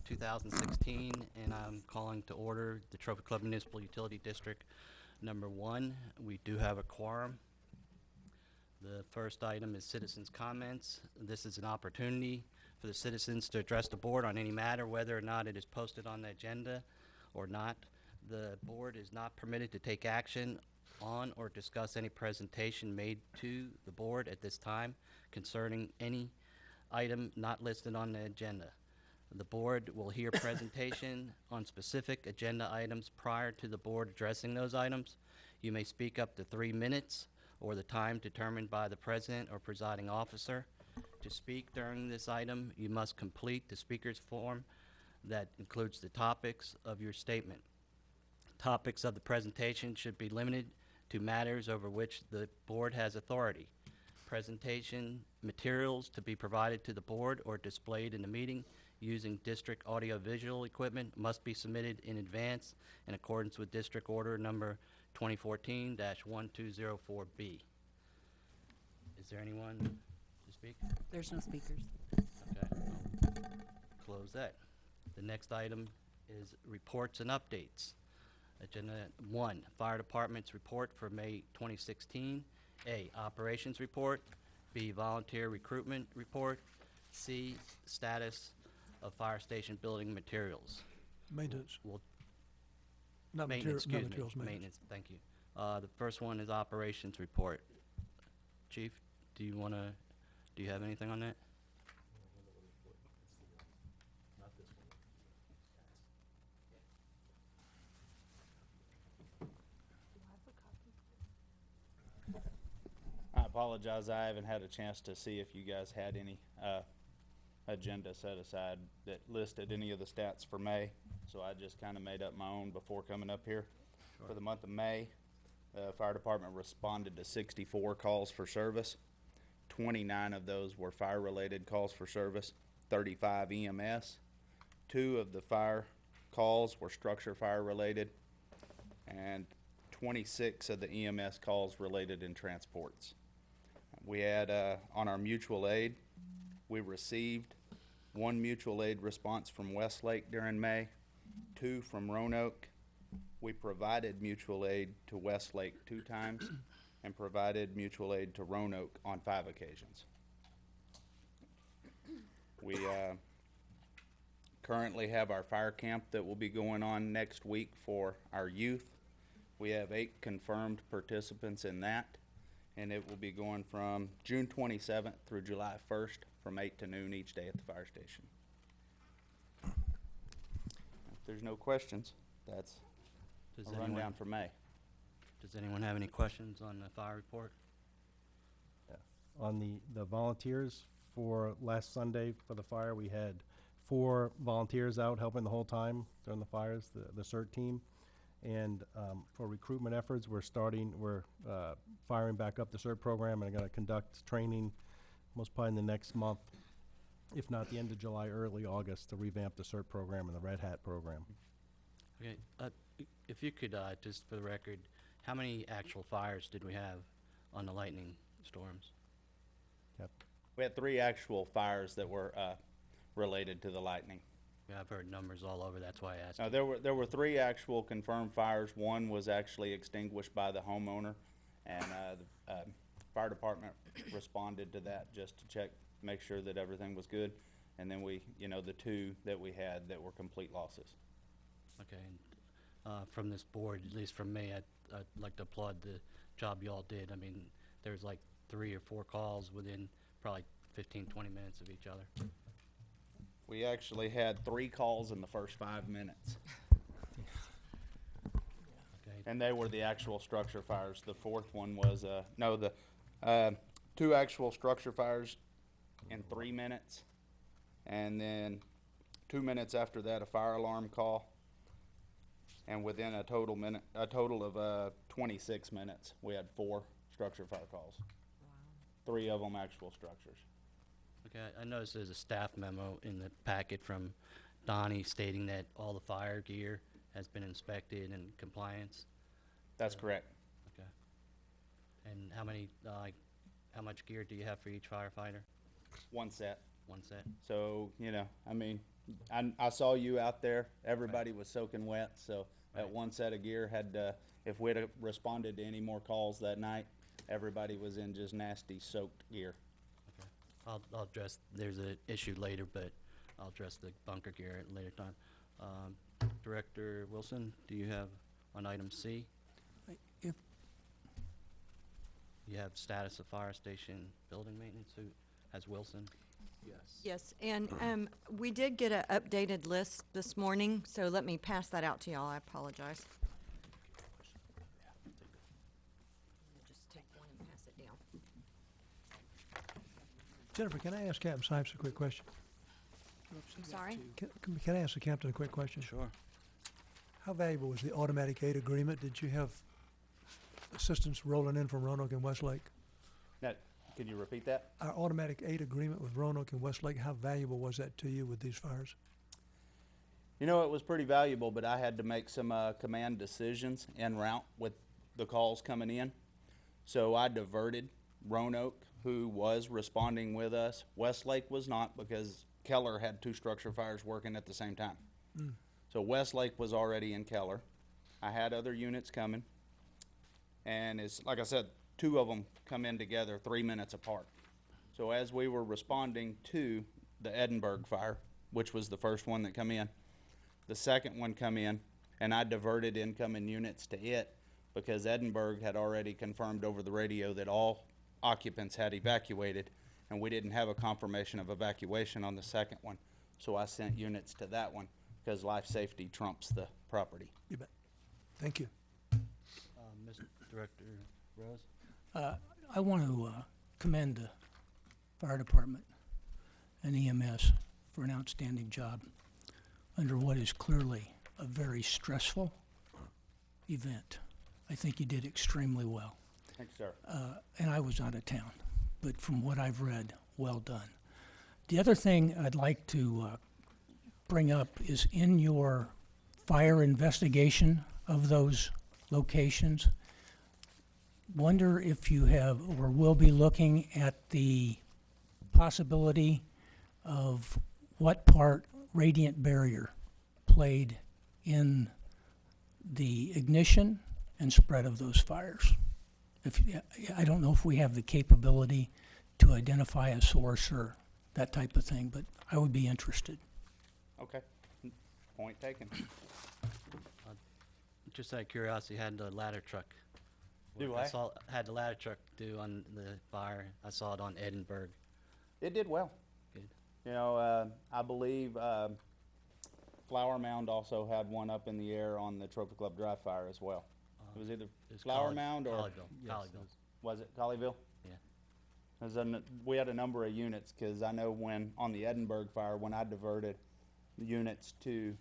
2016, and I'm calling to order the Trophy Club Municipal Utility District Number 1. We do have a quorum. The first item is citizens' comments. This is an opportunity for the citizens to address the board on any matter, whether or not it is posted on the agenda or not. The board is not permitted to take action on or discuss any presentation made to the board at this time concerning any item not listed on the agenda. The board will hear presentation on specific agenda items prior to the board addressing those items. You may speak up to 3 minutes or the time determined by the president or presiding officer. To speak during this item, you must complete the speaker's form that includes the topics of your statement. Topics of the presentation should be limited to matters over which the board has authority. Presentation materials to be provided to the board or displayed in the meeting using district audiovisual equipment must be submitted in advance in accordance with District Order Number 2014-1204B. Is there anyone to speak? There's no speakers. Okay, I'll close that. The next item is reports and updates. Agenda 1, Fire Department's report for May 2016. A, operations report. B, volunteer recruitment report. C, status of fire station building materials. Maintenance. Not maintenance, maintenance, thank you. The first one is operations report. Chief, do you have anything on that? I apologize, I haven't had a chance to see if you guys had any agenda set aside that listed any of the stats for May, so I just kind of made up my own before coming up here. Sure. For the month of May, the fire department responded to 64 calls for service. 29 of those were fire-related calls for service, 35 EMS. 2 of the fire calls were structure fire-related, and 26 of the EMS calls related in transports. We had, on our mutual aid, we received 1 mutual aid response from Westlake during May, 2 from Roanoke. We provided mutual aid to Westlake 2 times and provided mutual aid to Roanoke on 5 occasions. We currently have our fire camp that will be going on next week for our youth. We have 8 confirmed participants in that, and it will be going from June 27th through July 1st from 8 to noon each day at the fire station. If there's no questions, that's a rundown for May. Does anyone have any questions on the fire report? Yeah. On the volunteers for last Sunday for the fire, we had 4 volunteers out helping the whole time during the fires, the CERT team. And for recruitment efforts, we're firing back up the CERT program and are going to conduct training most probably in the next month, if not the end of July, early August, to revamp the CERT program and the Red Hat program. Okay, if you could, just for the record, how many actual fires did we have on the lightning storms? Yep. We had 3 actual fires that were related to the lightning. Yeah, I've heard numbers all over, that's why I asked. No, there were 3 actual confirmed fires. 1 was actually extinguished by the homeowner, and the fire department responded to that just to check, make sure that everything was good. And then the 2 that we had that were complete losses. Okay, and from this board, at least from me, I'd like to applaud the job you all did. I mean, there's like 3 or 4 calls within probably 15, 20 minutes of each other. We actually had 3 calls in the first 5 minutes. Okay. And they were the actual structure fires. The 4th one was, 2 actual structure fires in 3 minutes. And then 2 minutes after that, a fire alarm call. And within a total of 26 minutes, we had 4 structure fire calls. Wow. 3 of them actual structures. Okay, I noticed there's a staff memo in the packet from Donnie stating that all the fire gear has been inspected and compliance. That's correct. Okay. And how much gear do you have for each firefighter? 1 set. 1 set. So, I mean, I saw you out there. Everybody was soaking wet, so that one set of gear had, if we'd have responded to any more calls that night, everybody was in just nasty soaked gear. I'll address, there's an issue later, but I'll address the bunker gear at a later time. Director Wilson, do you have on item C? If, You have status of fire station building maintenance, who has Wilson? Yes, and we did get an updated list this morning, so let me pass that out to y'all. I apologize. Just take one and pass it down. Jennifer, can I ask Captain Sipes a quick question? Sorry? Can I ask the captain a quick question? Sure. How valuable was the automatic aid agreement? Did you have assistance rolling in from Roanoke and Westlake? Now, could you repeat that? Our automatic aid agreement with Roanoke and Westlake, how valuable was that to you with these fires? You know, it was pretty valuable, but I had to make some command decisions en route with the calls coming in. So I diverted Roanoke, who was responding with us. Westlake was not, because Keller had 2 structure fires working at the same time. So Westlake was already in Keller. I had other units coming. And it's, like I said, 2 of them come in together 3 minutes apart. So as we were responding to the Edinburgh fire, which was the first one that come in, the second one come in, and I diverted incoming units to it because Edinburgh had already confirmed over the radio that all occupants had evacuated, and we didn't have a confirmation of evacuation on the second one. So I sent units to that one because life safety trumps the property. You bet. Thank you. Mr. Director Rose? I want to commend the fire department and EMS for an outstanding job under what is clearly a very stressful event. I think you did extremely well. Thanks, sir. And I was out of town, but from what I've read, well done. The other thing I'd like to bring up is in your fire investigation of those locations, wonder if you have or will be looking at the possibility of what part radiant barrier played in the ignition and spread of those fires. I don't know if we have the capability to identify a source or that type of thing, but I would be interested. Okay. Point taken. Just out of curiosity, had the ladder truck. Do I I? saw, had the ladder truck do on the fire. I saw it on Edinburgh. It did well. Good. You know, I believe Flower Mound also had one up in the air on the Trophy Club Drive fire as well. It was either It was Flower Collie- Mound or, Colleyville. Yes, Colleyville. was it Colleyville? Yeah. We had a number of units, because I know when, on the Edinburgh fire, when I diverted units to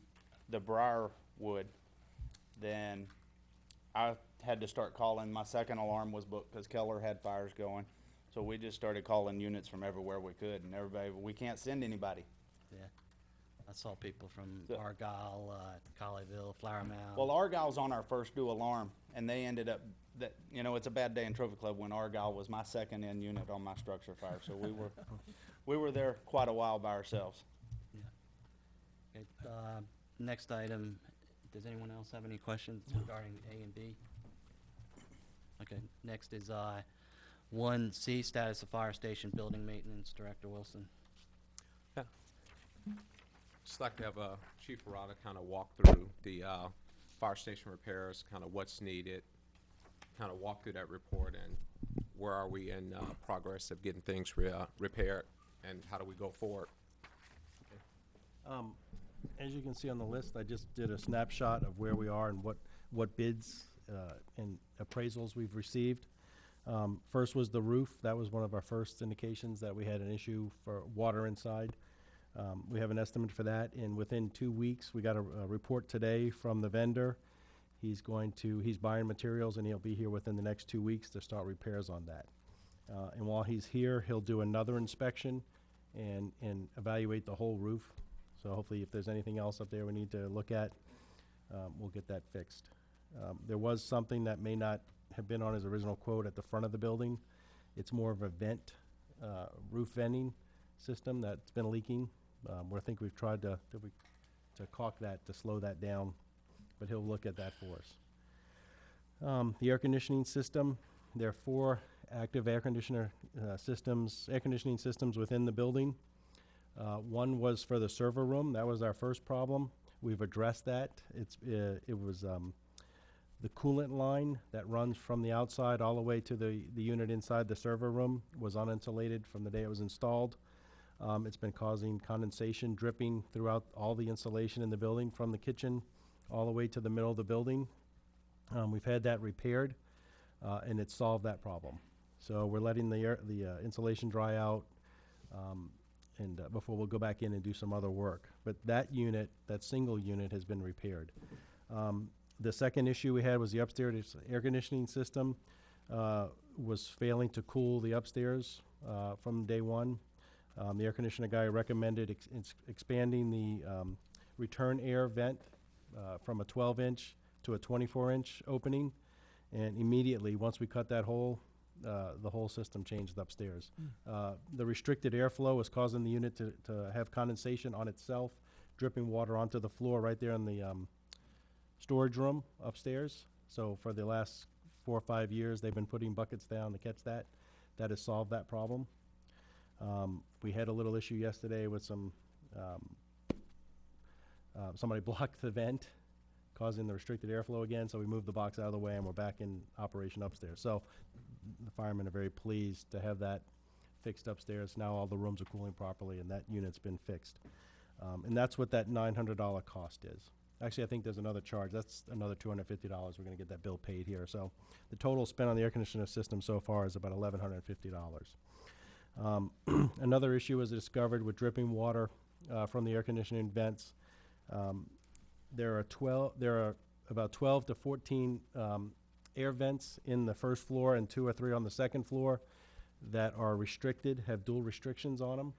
the Briarwood, then I had to start calling. My second alarm was booked because Keller had fires going. So we just started calling units from everywhere we could, and everybody, we can't send anybody. Yeah. I saw people from So- Argyle, Colleyville, Flower Mound. Well, Argyle's on our first due alarm, and they ended up, that, you know, it's a bad day in Trophy Club when Argyle was my second in unit on my structure fire. So we were there quite a while by ourselves. Okay, next item, does anyone else have any questions regarding A and B? Okay, next is 1C, status of fire station building maintenance, Director Wilson. Just like to have Chief Arata kind of walk through the fire station repairs, kind of what's needed, kind of walk through that report and where are we in progress of getting things repaired and how do we go forward. As you can see on the list, I just did a snapshot of where we are and what bids and appraisals we've received. First was the roof. That was one of our first indications that we had an issue for water inside. We have an estimate for that, and within 2 weeks, we got a report today from the vendor. He's buying materials, and he'll be here within the next 2 weeks to start repairs on that. And while he's here, he'll do another inspection and evaluate the whole roof. So hopefully, if there's anything else up there we need to look at, we'll get that fixed. There was something that may not have been on his original quote at the front of the building. It's more of a roof venting system that's been leaking I think we've tried to caulk that, to slow that down, but he'll look at that for us. The air conditioning system, there are 4 active air conditioning systems within the building. One was for the server room. That was our first problem. We've addressed that. It was the coolant line that runs from the outside all the way to the unit inside the server room was uninsulated from the day it was installed. It's been causing condensation, dripping throughout all the insulation in the building from the kitchen all the way to the middle of the building. We've had that repaired, and it solved that problem. So we're letting the insulation dry out, and before we'll go back in and do some other work. But that unit, that single unit, has been repaired. The second issue we had was the upstairs air conditioning system was failing to cool the upstairs from day one. The air conditioner guy recommended expanding the return air vent from a 12-inch to a 24-inch opening, and immediately, once we cut that hole, the whole system changed upstairs. The restricted airflow was causing the unit to have condensation on itself, dripping water onto the floor right there in the storage room upstairs. So for the last 4 or 5 years, they've been putting buckets down to catch that. That has solved that problem. We had a little issue yesterday with somebody blocked the vent, causing the restricted airflow again, so we moved the box out of the way and we're back in operation upstairs. So the firemen are very pleased to have that fixed upstairs. Now all the rooms are cooling properly and that unit's been fixed. And that's what that $900 cost is. Actually, I think there's another charge. That's another $250. We're gonna get that bill paid here. So the total spent on the air conditioner system so far is about $1,150. Another issue was discovered with dripping water from the air conditioning vents. There are about 12 to 14 air vents in the first floor and 2 or 3 on the second floor that are restricted, have dual restrictions on them.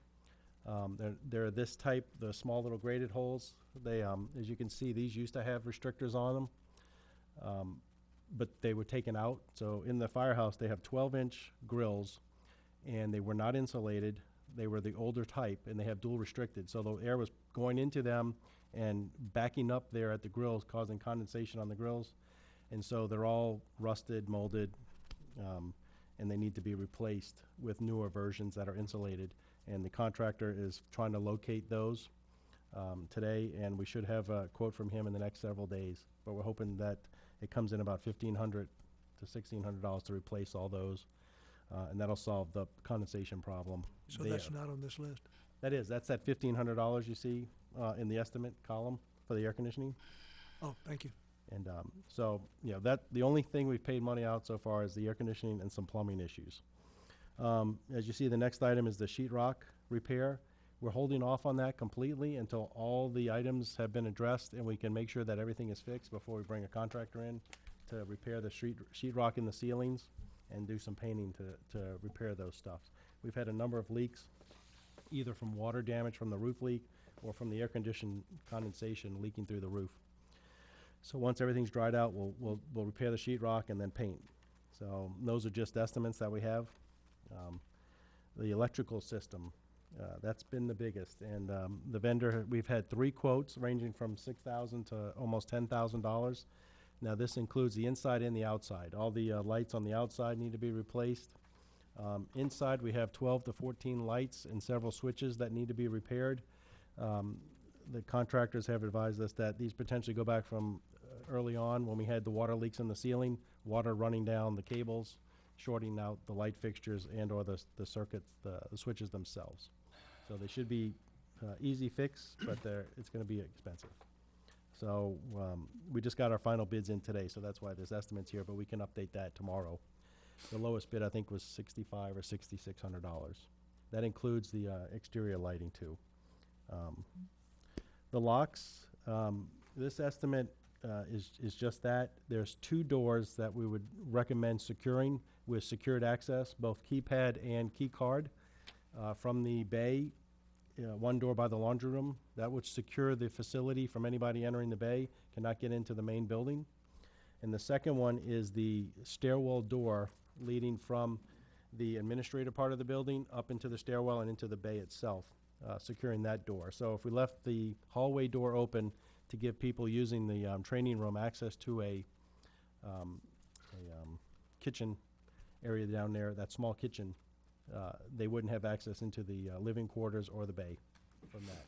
They're this type, the small little grated holes. They, as you can see, these used to have restrictors on them, but they were taken out. So in the firehouse, they have 12-inch grills, and they were not insulated. They were the older type, and they have dual restricted. So the air was going into them and backing up there at the grills, causing condensation on the grills. And so they're all rusted, molded, and they need to be replaced with newer versions that are insulated. And the contractor is trying to locate those today, and we should have a quote from him in the next several days. But we're hoping that it comes in about $1,500 to $1,600 to replace all those, and that'll solve the condensation problem. So that's not on this list? That's that $1,500 you see in the estimate column for the air conditioning. Oh, thank you. And so, you know, that the only thing we've paid money out so far is the air conditioning and some plumbing issues. As you see, the next item is the sheetrock repair. We're holding off on that completely until all the items have been addressed and we can make sure that everything is fixed before we bring a contractor in to repair the sheetrock in the ceilings and do some painting to repair those stuffs. We've had a number of leaks, either from water damage from the roof leak or from the air conditioned condensation leaking through the roof. So once everything's dried out, we'll repair the sheetrock and then paint. So those are just estimates that we have. The electrical system, that's been the biggest. And the vendor, we've had 3 quotes ranging from $6,000 to almost $10,000. Now this includes the inside and the outside. All the lights on the outside need to be replaced. Inside we have 12 to 14 lights and several switches that need to be repaired. The contractors have advised us that these potentially go back from early on when we had the water leaks in the ceiling, water running down the cables, shorting out the light fixtures and or the circuits, the switches themselves. So they should be easy fix, but it's going to be expensive. So we just got our final bids in today, so that's why there's estimates here, but we can update that tomorrow. The lowest bid, I think, was $6,500 or $6,600. That includes the exterior lighting too. The locks, this estimate is just that. There's 2 doors that we would recommend securing with secured access, both keypad and key card. From the bay, 1 door by the laundry room, that would secure the facility from anybody entering the bay, cannot get into the main building. And the second one is the stairwell door leading from the administrative part of the building up into the stairwell and into the bay itself. securing that door. So if we left the hallway door open to give people using the training room access to a kitchen area down there, that small kitchen, they wouldn't have access into the living quarters or the bay from that.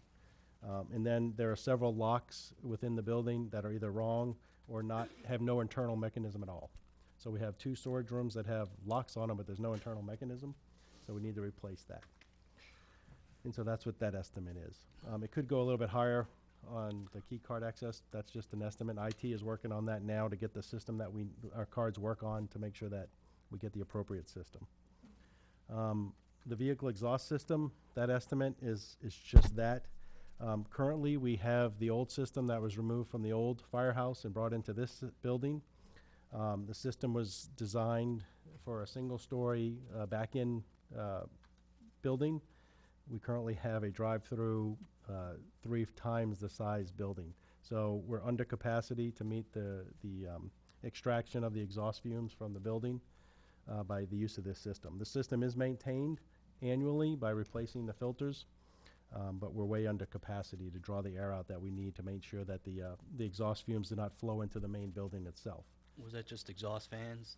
And then there are several locks within the building that are either wrong or not, have no internal mechanism at all. So we have 2 storage rooms that have locks on them, but there's no internal mechanism, so we need to replace that. And so that's what that estimate is. It could go a little bit higher on the key card access. That's just an estimate. IT is working on that now to get the system that our cards work on to make sure that we get the appropriate system. The vehicle exhaust system, that estimate is just that. Currently, we have the old system that was removed from the old firehouse and brought into this building. The system was designed for a single-story back-in building. We currently have a drive-through 3 times the size building. So we're under capacity to meet the extraction of the exhaust fumes from the building by the use of this system. The system is maintained annually by replacing the filters, but we're way under capacity to draw the air out that we need to make sure that the exhaust fumes do not flow into the main building itself. Was that just exhaust fans?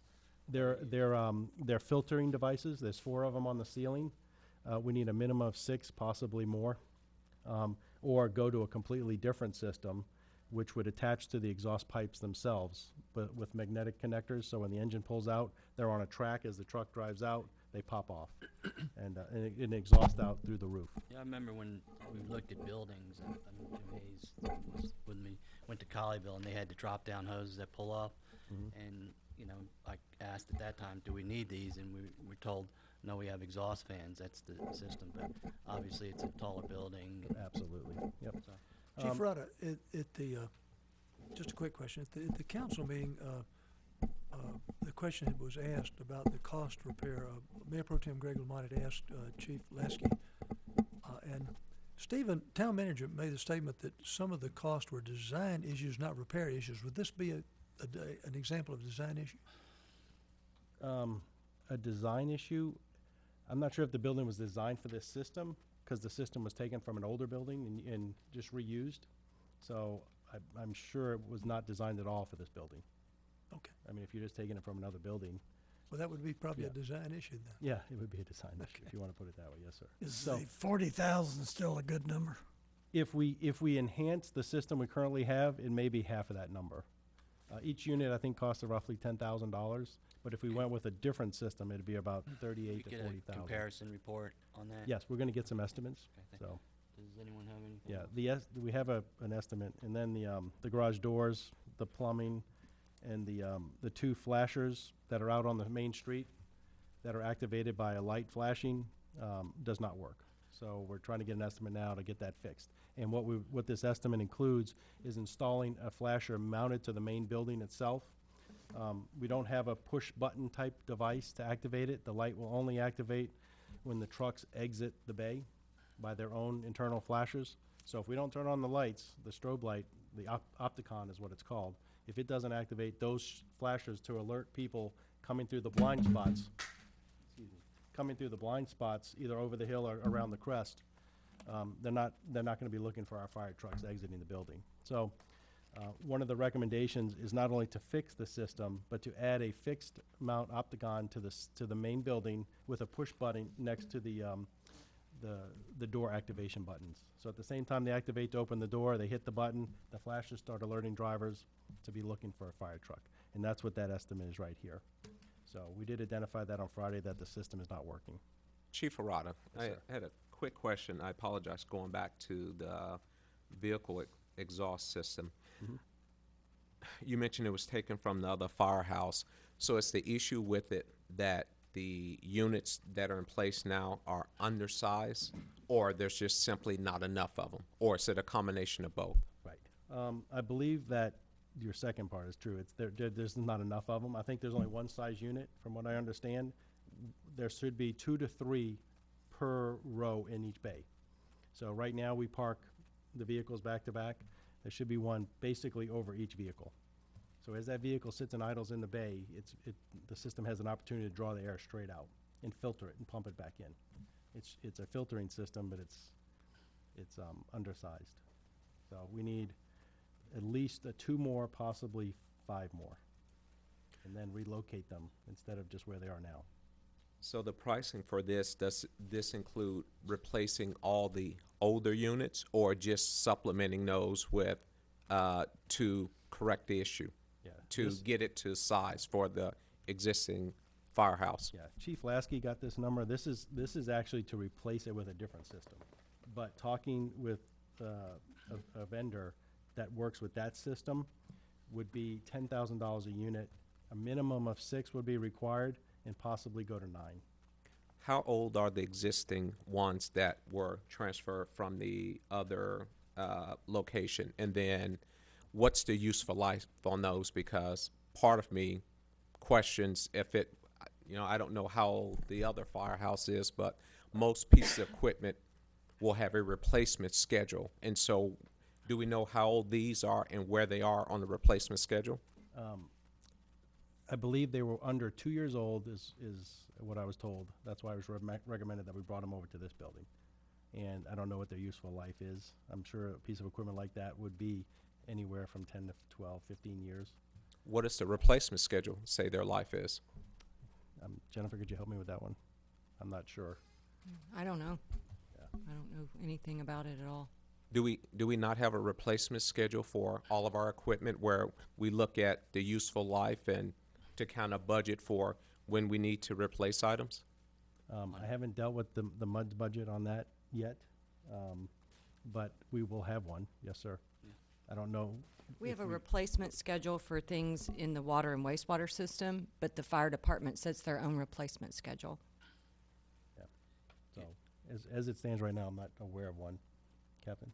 They're filtering devices. There's 4 of them on the ceiling. We need a minimum of 6, possibly more, or go to a completely different system, which would attach to the exhaust pipes themselves, but with magnetic connectors. So when the engine pulls out, they're on a track. As the truck drives out, they pop off and it exhausts out through the roof. Yeah, I remember when we looked at buildings, and Jim Hayes was with me, went to Colleyville, and they had the drop-down hoses that pull up. And, you know, I asked at that time, do we need these? And we were told, no, we have exhaust fans. That's the system. But obviously, it's a taller building. Absolutely. Yep. So, Chief Rada, just a quick question. At the council meeting, the question was asked about the cost repair. Mayor Pro Tem Greg Lamont had asked Chief Lasky, and Stephen, town manager, made the statement that some of the costs were design issues, not repair issues. Would this be an example of a design issue? A design issue, I'm not sure if the building was designed for this system, because the system was taken from an older building and just reused. So I'm sure it was not designed at all for this building. Okay. I mean, if you're just taking it from another building, Well, that would be probably a Yeah. design issue then. yeah, it would be a design issue, if you want to put it that way, yes, sir. Is So- the 40,000 still a good number? If we enhance the system we currently have, it may be half of that number. Each unit, I think, costs roughly $10,000, but if we went with a different system, it'd be about you 38 to get a 40,000. comparison report on that? Yes, we're going to get some estimates, Okay, thank so. Does anyone have anything? Yeah, else? we have an estimate, and then the garage doors, the plumbing, and the 2 flashers that are out on the main street that are activated by a light flashing, does not work. So we're trying to get an estimate now to get that fixed. And what this estimate includes is installing a flasher mounted to the main building itself. We don't have a push button type device to activate it. The light will only activate when the trucks exit the bay by their own internal flashers. So if we don't turn on the lights, the strobe light, the Opticon is what it's called, if it doesn't activate those flashers to alert people coming through the blind spots, either over the hill or around the crest, they're not going to be looking for our fire trucks exiting the building. So one of the recommendations is not only to fix the system, but to add a fixed mount Opticon to the main building with a push button next to the door activation buttons. So at the same time they activate to open the door, they hit the button, the flashes start alerting drivers to be looking for a fire truck. And that's what that estimate is right here. So we did identify that on Friday, that the system is not working. Chief Arata, Yes, I sir. had a quick question. I apologize, going back to the vehicle exhaust system. You mentioned it was taken from the other firehouse. So it's the issue with it that the units that are in place now are undersized, or there's just simply not enough of them? Or is it a combination of both? Right. I believe that your second part is true. It's there's not enough of them. I think there's only one size unit, from what I understand. There should be 2 to 3 per row in each bay. So right now, we park the vehicles back to back. There should be one basically over each vehicle. So as that vehicle sits and idles in the bay, the system has an opportunity to draw the air straight out and filter it and pump it back in. It's a filtering system, but it's undersized. So we need at least 2 more, possibly 5 more, and then relocate them instead of just where they are now. So the pricing for this, does this include replacing all the older units or just supplementing those with, to correct the issue? Yeah, To this- get it to size for the existing firehouse? Yeah, Chief Lasky got this number. This is actually to replace it with a different system. But talking with a vendor that works with that system would be $10,000 a unit. A minimum of 6 would be required, and possibly go to 9. How old are the existing ones that were transferred from the other location? And then what's the useful life on those? Because part of me questions if it, I don't know how old the other firehouse is, but most pieces of equipment will have a replacement schedule. And so do we know how old these are and where they are on the replacement schedule? I believe they were under 2 years old is what I was told. That's why it was recommended that we brought them over to this building. And I don't know what their useful life is. I'm sure a piece of equipment like that would be anywhere from 10 to 12, 15 years. What does the replacement schedule say their life is? Jennifer, could you help me with that one? I'm not sure. I don't know. Yeah. I don't know anything about it at all. Do we not have a replacement schedule for all of our equipment where we look at the useful life and to kind of budget for when we need to replace items? I haven't dealt with the MUD's budget on that yet, but we will have one, yes, sir. I don't know. We if have a replacement schedule for things in the water and wastewater system, but the fire department sets their own replacement schedule. So, as it stands right now, I'm not aware of one. Captain?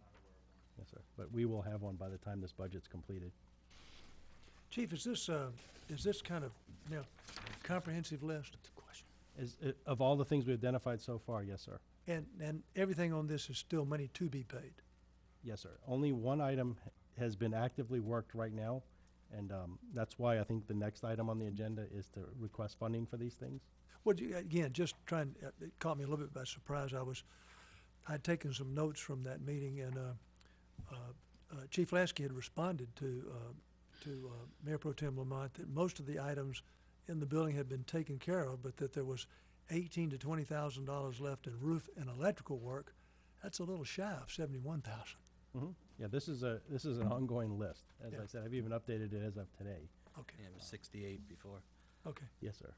Yes, sir. But we will have one by the time this budget's completed. Chief, is this kind of, comprehensive list? Of all the things we identified so far, yes, sir. And everything on this is still money to be paid? Yes, sir. Only one item has been actively worked right now, and that's why I think the next item on the agenda is to request funding for these things. Well, again, just trying, it caught me a little bit by surprise. I'd taken some notes from that meeting, and Chief Lasky had responded to Mayor Pro Tem Lamont that most of the items in the building had been taken care of, but that there was $18,000 to $20,000 left in roof and electrical work. That's a little shy of $71,000. Mm-hmm. Yeah, this is an ongoing list. As Yeah. I said, I've even updated it as of today. Okay. Yeah, it was 68 before. Okay. Yes, sir.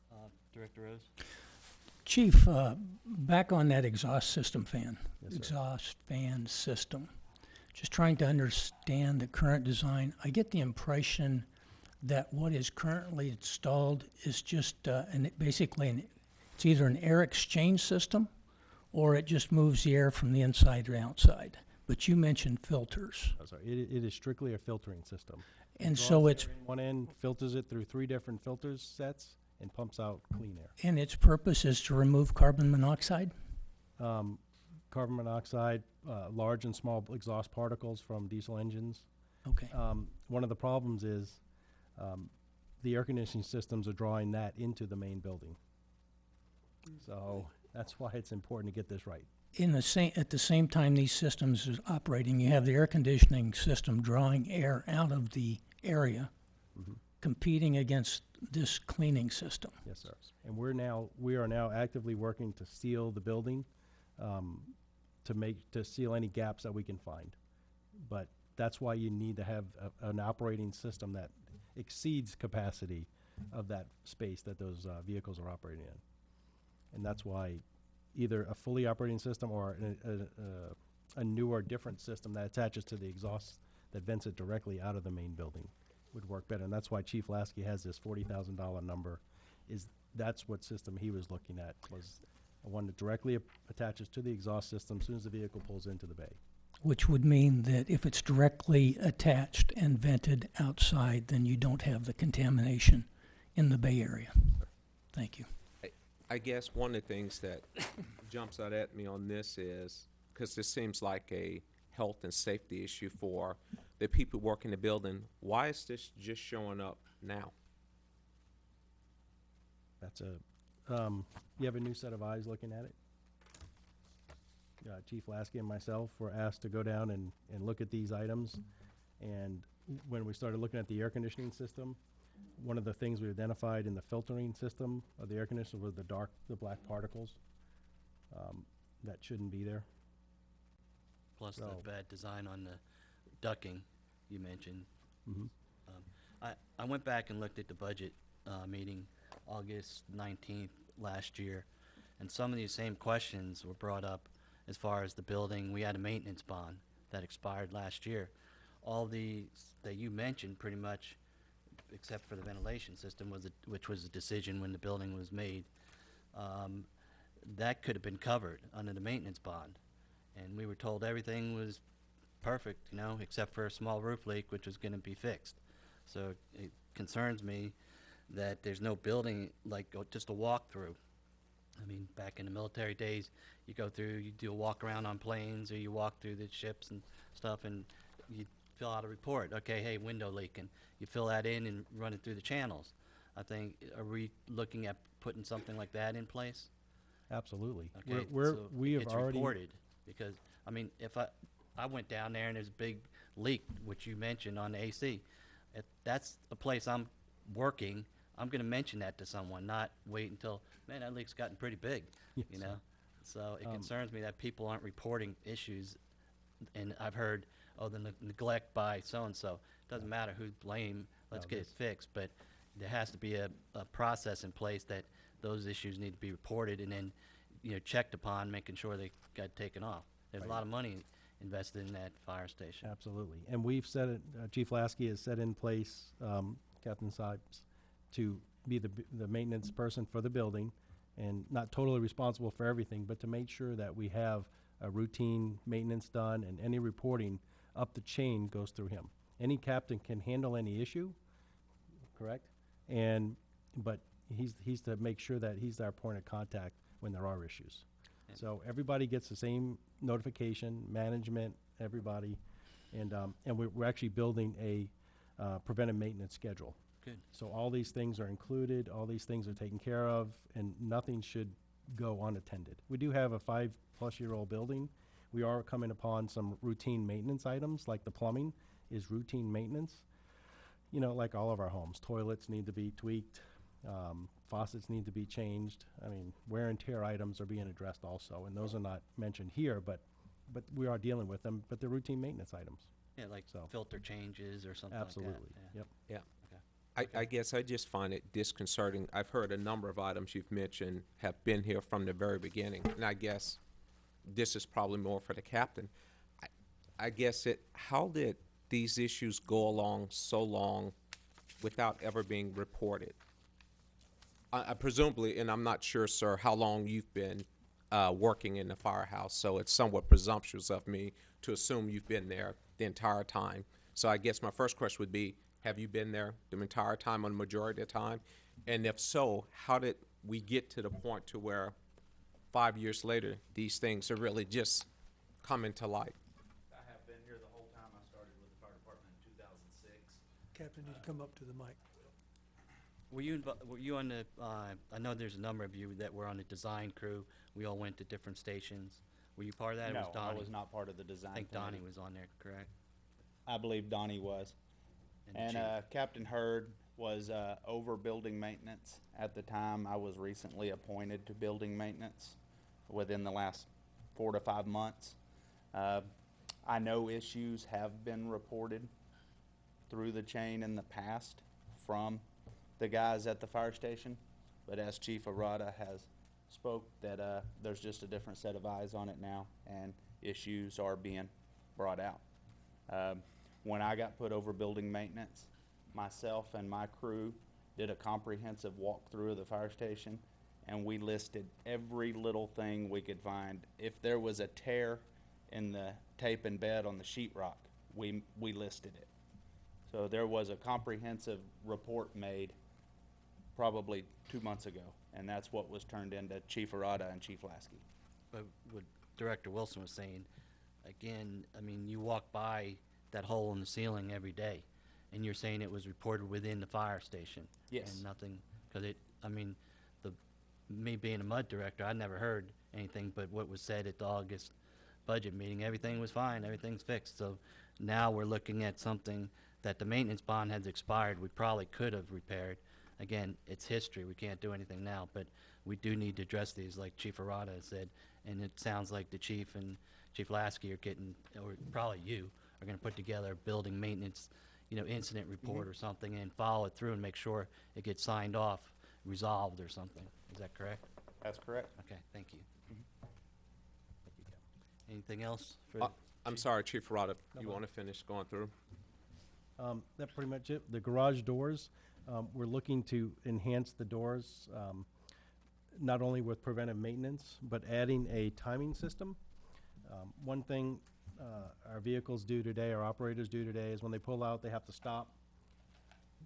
Director Rose? Chief, back on that exhaust system fan, Yes, sir. exhaust fan system, just trying to understand the current design. I get the impression that what is currently installed is just it's either an air exchange system or it just moves the air from the inside to outside. But you mentioned filters. Oh, sorry. It is strictly a filtering system. And Draws so air it's, in one end, filters it through 3 different filters sets, and pumps out clean air. and its purpose is to remove carbon monoxide? Carbon monoxide, large and small exhaust particles from diesel engines. Okay. One of the problems is the air conditioning systems are drawing that into the main building. So that's why it's important to get this right. At the same time these systems are operating, you have the air conditioning system drawing air out of the area, competing against this cleaning system. Yes, sir. And we are now actively working to seal the building, to seal any gaps that we can find. But that's why you need to have an operating system that exceeds capacity of that space that those vehicles are operating in. And that's why either a fully operating system or a newer, different system that attaches to the exhaust that vents it directly out of the main building would work better. And that's why Chief Lasky has this $40,000 number. That's what system he was looking at, was one that directly attaches to the exhaust system as soon as the vehicle pulls into the bay. Which would mean that if it's directly attached and vented outside, then you don't have the contamination in the Bay Area. Thank you. I guess one of the things that jumps out at me on this is, because this seems like a health and safety issue for the people working the building, why is this just showing up now? That's you have a new set of eyes looking at it? Chief Lasky and myself were asked to go down and look at these items. And when we started looking at the air conditioning system, one of the things we identified in the filtering system of the air conditioner was the black particles. That shouldn't be there. Plus the So- bad design on the ducting you mentioned. Mhm. I went back and looked at the budget meeting August 19th last year, and some of these same questions were brought up as far as the building. We had a maintenance bond that expired last year. All these that you mentioned pretty much, except for the ventilation system, which was a decision when the building was made, that could have been covered under the maintenance bond. And we were told everything was perfect, you know, except for a small roof leak, which was going to be fixed. So it concerns me that there's no building, like just a walkthrough. I mean, back in the military days, you go through, you do a walk around on planes, or you walk through the ships and stuff, and you fill out a report. Okay, hey, window leaking. You fill that in and run it through the channels. I think, are we looking at putting something like that in place? Absolutely. Okay, so We have it's already. reported, because, I mean, if I went down there and there's a big leak, which you mentioned on the AC, if that's a place I'm working, I'm gonna mention that to someone, not wait until, man, that leak's gotten pretty big, Yes, you sir. know? So it concerns me that people aren't reporting issues, and I've heard, oh, the neglect by so-and-so. Doesn't matter who's blame, let's No, get it fixed, but there has to be a process in place that those issues need to be reported and then, you know, checked upon, making sure they got taken off. There's a lot of money invested in that fire station. Absolutely. And we've set it, Chief Lasky has set in place, Captain Sipes, to be the maintenance person for the building, and not totally responsible for everything, but to make sure that we have a routine maintenance done, and any reporting up the chain goes through him. Any captain can handle any issue, correct? But he's to make sure that he's our point of contact when there are issues. Yeah. So everybody gets the same notification, management, everybody, and we're actually building a preventive maintenance schedule. Good. So all these things are included, all these things are taken care of, and nothing should go unattended. We do have a 5-plus-year-old building. We are coming upon some routine maintenance items, like the plumbing is routine maintenance. You know, like all of our homes, toilets need to be tweaked, faucets need to be changed. I mean, wear and tear items are being addressed also, and those are not mentioned here, but we are dealing with them, but they're routine maintenance items. Yeah, like So- filter changes or something like that. Absolutely, Yeah. yep. Yeah. Okay. I guess I just find it disconcerting. I've heard a number of items you've mentioned have been here from the very beginning, and I guess this is probably more for the captain. I guess how did these issues go along so long without ever being reported? I presumably, and I'm not sure, sir, how long you've been working in the firehouse, so it's somewhat presumptuous of me to assume you've been there the entire time. So I guess my first question would be, have you been there the entire time, or the majority of the time? And if so, how did we get to the point to where 5 years later, these things are really just coming to light? I have been here the whole time. I started with the fire department in 2006. Captain, need to come up to the mic. Were you on the, I know there's a number of you that were on the design crew. We all went to different stations. Were you part of that? Or was No, I Donnie? was not part of the design I think committee. Donnie was on there, correct? I believe Donnie was. the And chief. Captain Hurd was over building maintenance at the time. I was recently appointed to building maintenance within the last 4 to 5 months. I know issues have been reported through the chain in the past from the guys at the fire station, but as Chief Arata has spoke, that there's just a different set of eyes on it now, and issues are being brought out. When I got put over building maintenance, myself and my crew did a comprehensive walkthrough of the fire station, and we listed every little thing we could find. If there was a tear in the tape and bed on the sheetrock, we listed it. So there was a comprehensive report made probably 2 months ago, and that's what was turned into Chief Arata and Chief Lasky. But what Director Wilson was saying, again, I mean, you walk by that hole in the ceiling every day, and you're saying it was reported within the fire station? Yes. And nothing, because I mean, me being a mud director, I never heard anything but what was said at the August budget meeting, everything was fine, everything's fixed. So now we're looking at something that the maintenance bond has expired, we probably could have repaired. Again, it's history, we can't do anything now, but we do need to address these, like Chief Arata has said. And it sounds like the chief and Chief Lasky are getting, or probably you, are gonna put together a building maintenance, incident report or something and follow it through and make sure it gets signed off, resolved or something. Is that correct? That's correct. Okay, thank you. Anything else for? I'm sorry, Chief Arata, you want to finish going through? That's pretty much it. The garage doors, we're looking to enhance the doors, not only with preventive maintenance, but adding a timing system. One thing our vehicles do today, our operators do today, is when they pull out, they have to stop,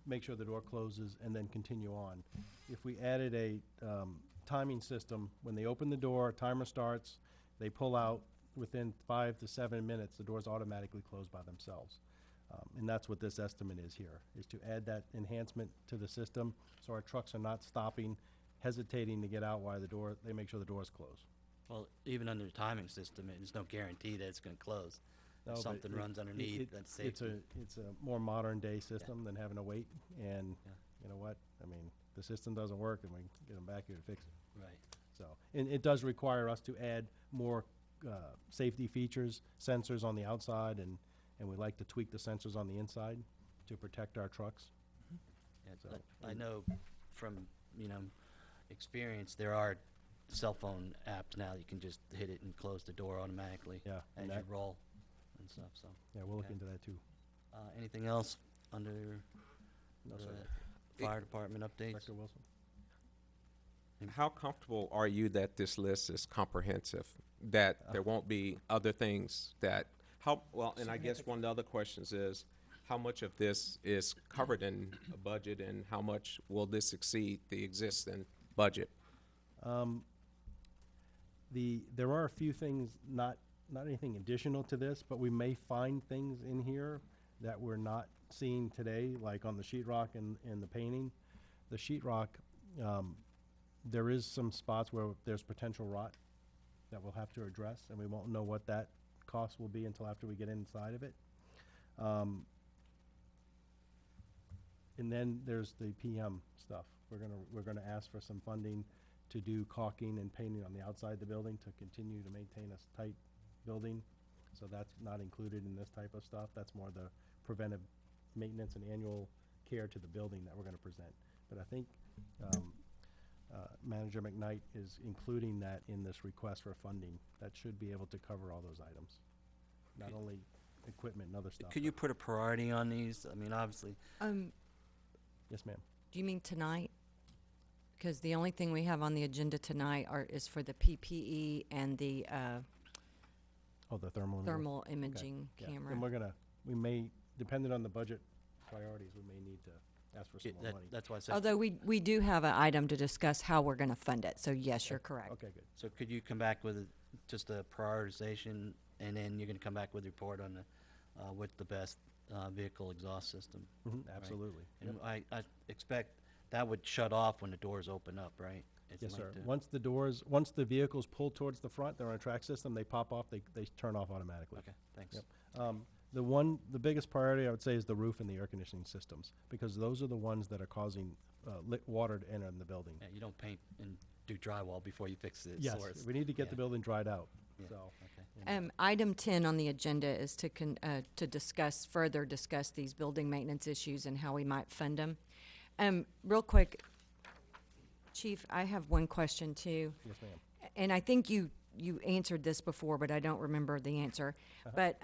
make sure the door closes, and then continue on. If we added a timing system, when they open the door, timer starts, they pull out, within 5 to 7 minutes, the doors automatically close by themselves. And that's what this estimate is here, is to add that enhancement to the system, so our trucks are not stopping, hesitating to get out while they make sure the doors close. Well, even under the timing system, there's no guarantee that it's gonna close. No, If but something runs underneath, that's safety. It's a more modern day system than having to wait, and Yeah. you know what? I mean, the system doesn't work, and we get them back here to fix it. Right. So, and it does require us to add more safety features, sensors on the outside, and we like to tweak the sensors on the inside to protect our trucks. Yeah, So, but I know from, experience, there are cell phone apps now, you can just hit it and close the door automatically. Yeah, As and you that- roll and stuff, so. Yeah, we'll look Okay. into that too. Anything else under No, the sir. fire department updates? Director Wilson? How comfortable are you that this list is comprehensive, that there won't be other things that, and I guess one of the other questions is, how much of this is covered in a budget, and how much will this exceed the existing budget? There are a few things, not anything additional to this, but we may find things in here that we're not seeing today, like on the sheetrock and the painting. The sheetrock, there is some spots where there's potential rot that we'll have to address, and we won't know what that cost will be until after we get inside of it. And then there's the PM stuff. We're gonna ask for some funding to do caulking and painting on the outside of the building to continue to maintain a tight building. So that's not included in this type of stuff. That's more the preventive maintenance and annual care to the building that we're gonna present. But I think Manager McKnight is including that in this request for funding. That should be able to cover all those items. Not only equipment and other stuff. Could you put a priority on these? I mean, obviously, Yes, ma'am. Do you mean tonight? Because the only thing we have on the agenda tonight is for the PPE and the Oh, the thermal. imaging. thermal imaging Yeah. camera. And we may, depending on the budget priorities, we may need to ask for some more money. that's why I said, Although we do have an item to discuss how we're going to fund it, so yes, you're correct. Okay, good. so could you come back with just a prioritization, and then you're gonna come back with a report on what's the best vehicle exhaust system? Absolutely. And I expect that would shut off when the doors open up, right? It's Yes, sir. linked to- Once the vehicles pull towards the front, they're on a track system, they pop off, they turn off automatically. Okay, thanks. Yep. The biggest priority, I would say, is the roof and the air conditioning systems, because those are the ones that are causing water to enter in the building. Yeah, you don't paint and do drywall before you fix the Yes, source. we need to get the Yeah. building dried out, Yeah, so. okay. Item 10 on the agenda is to further discuss these building maintenance issues and how we might fund them. Real quick, Chief, I have one question too. Yes, ma'am. And I think you answered this before, but I don't remember the answer. But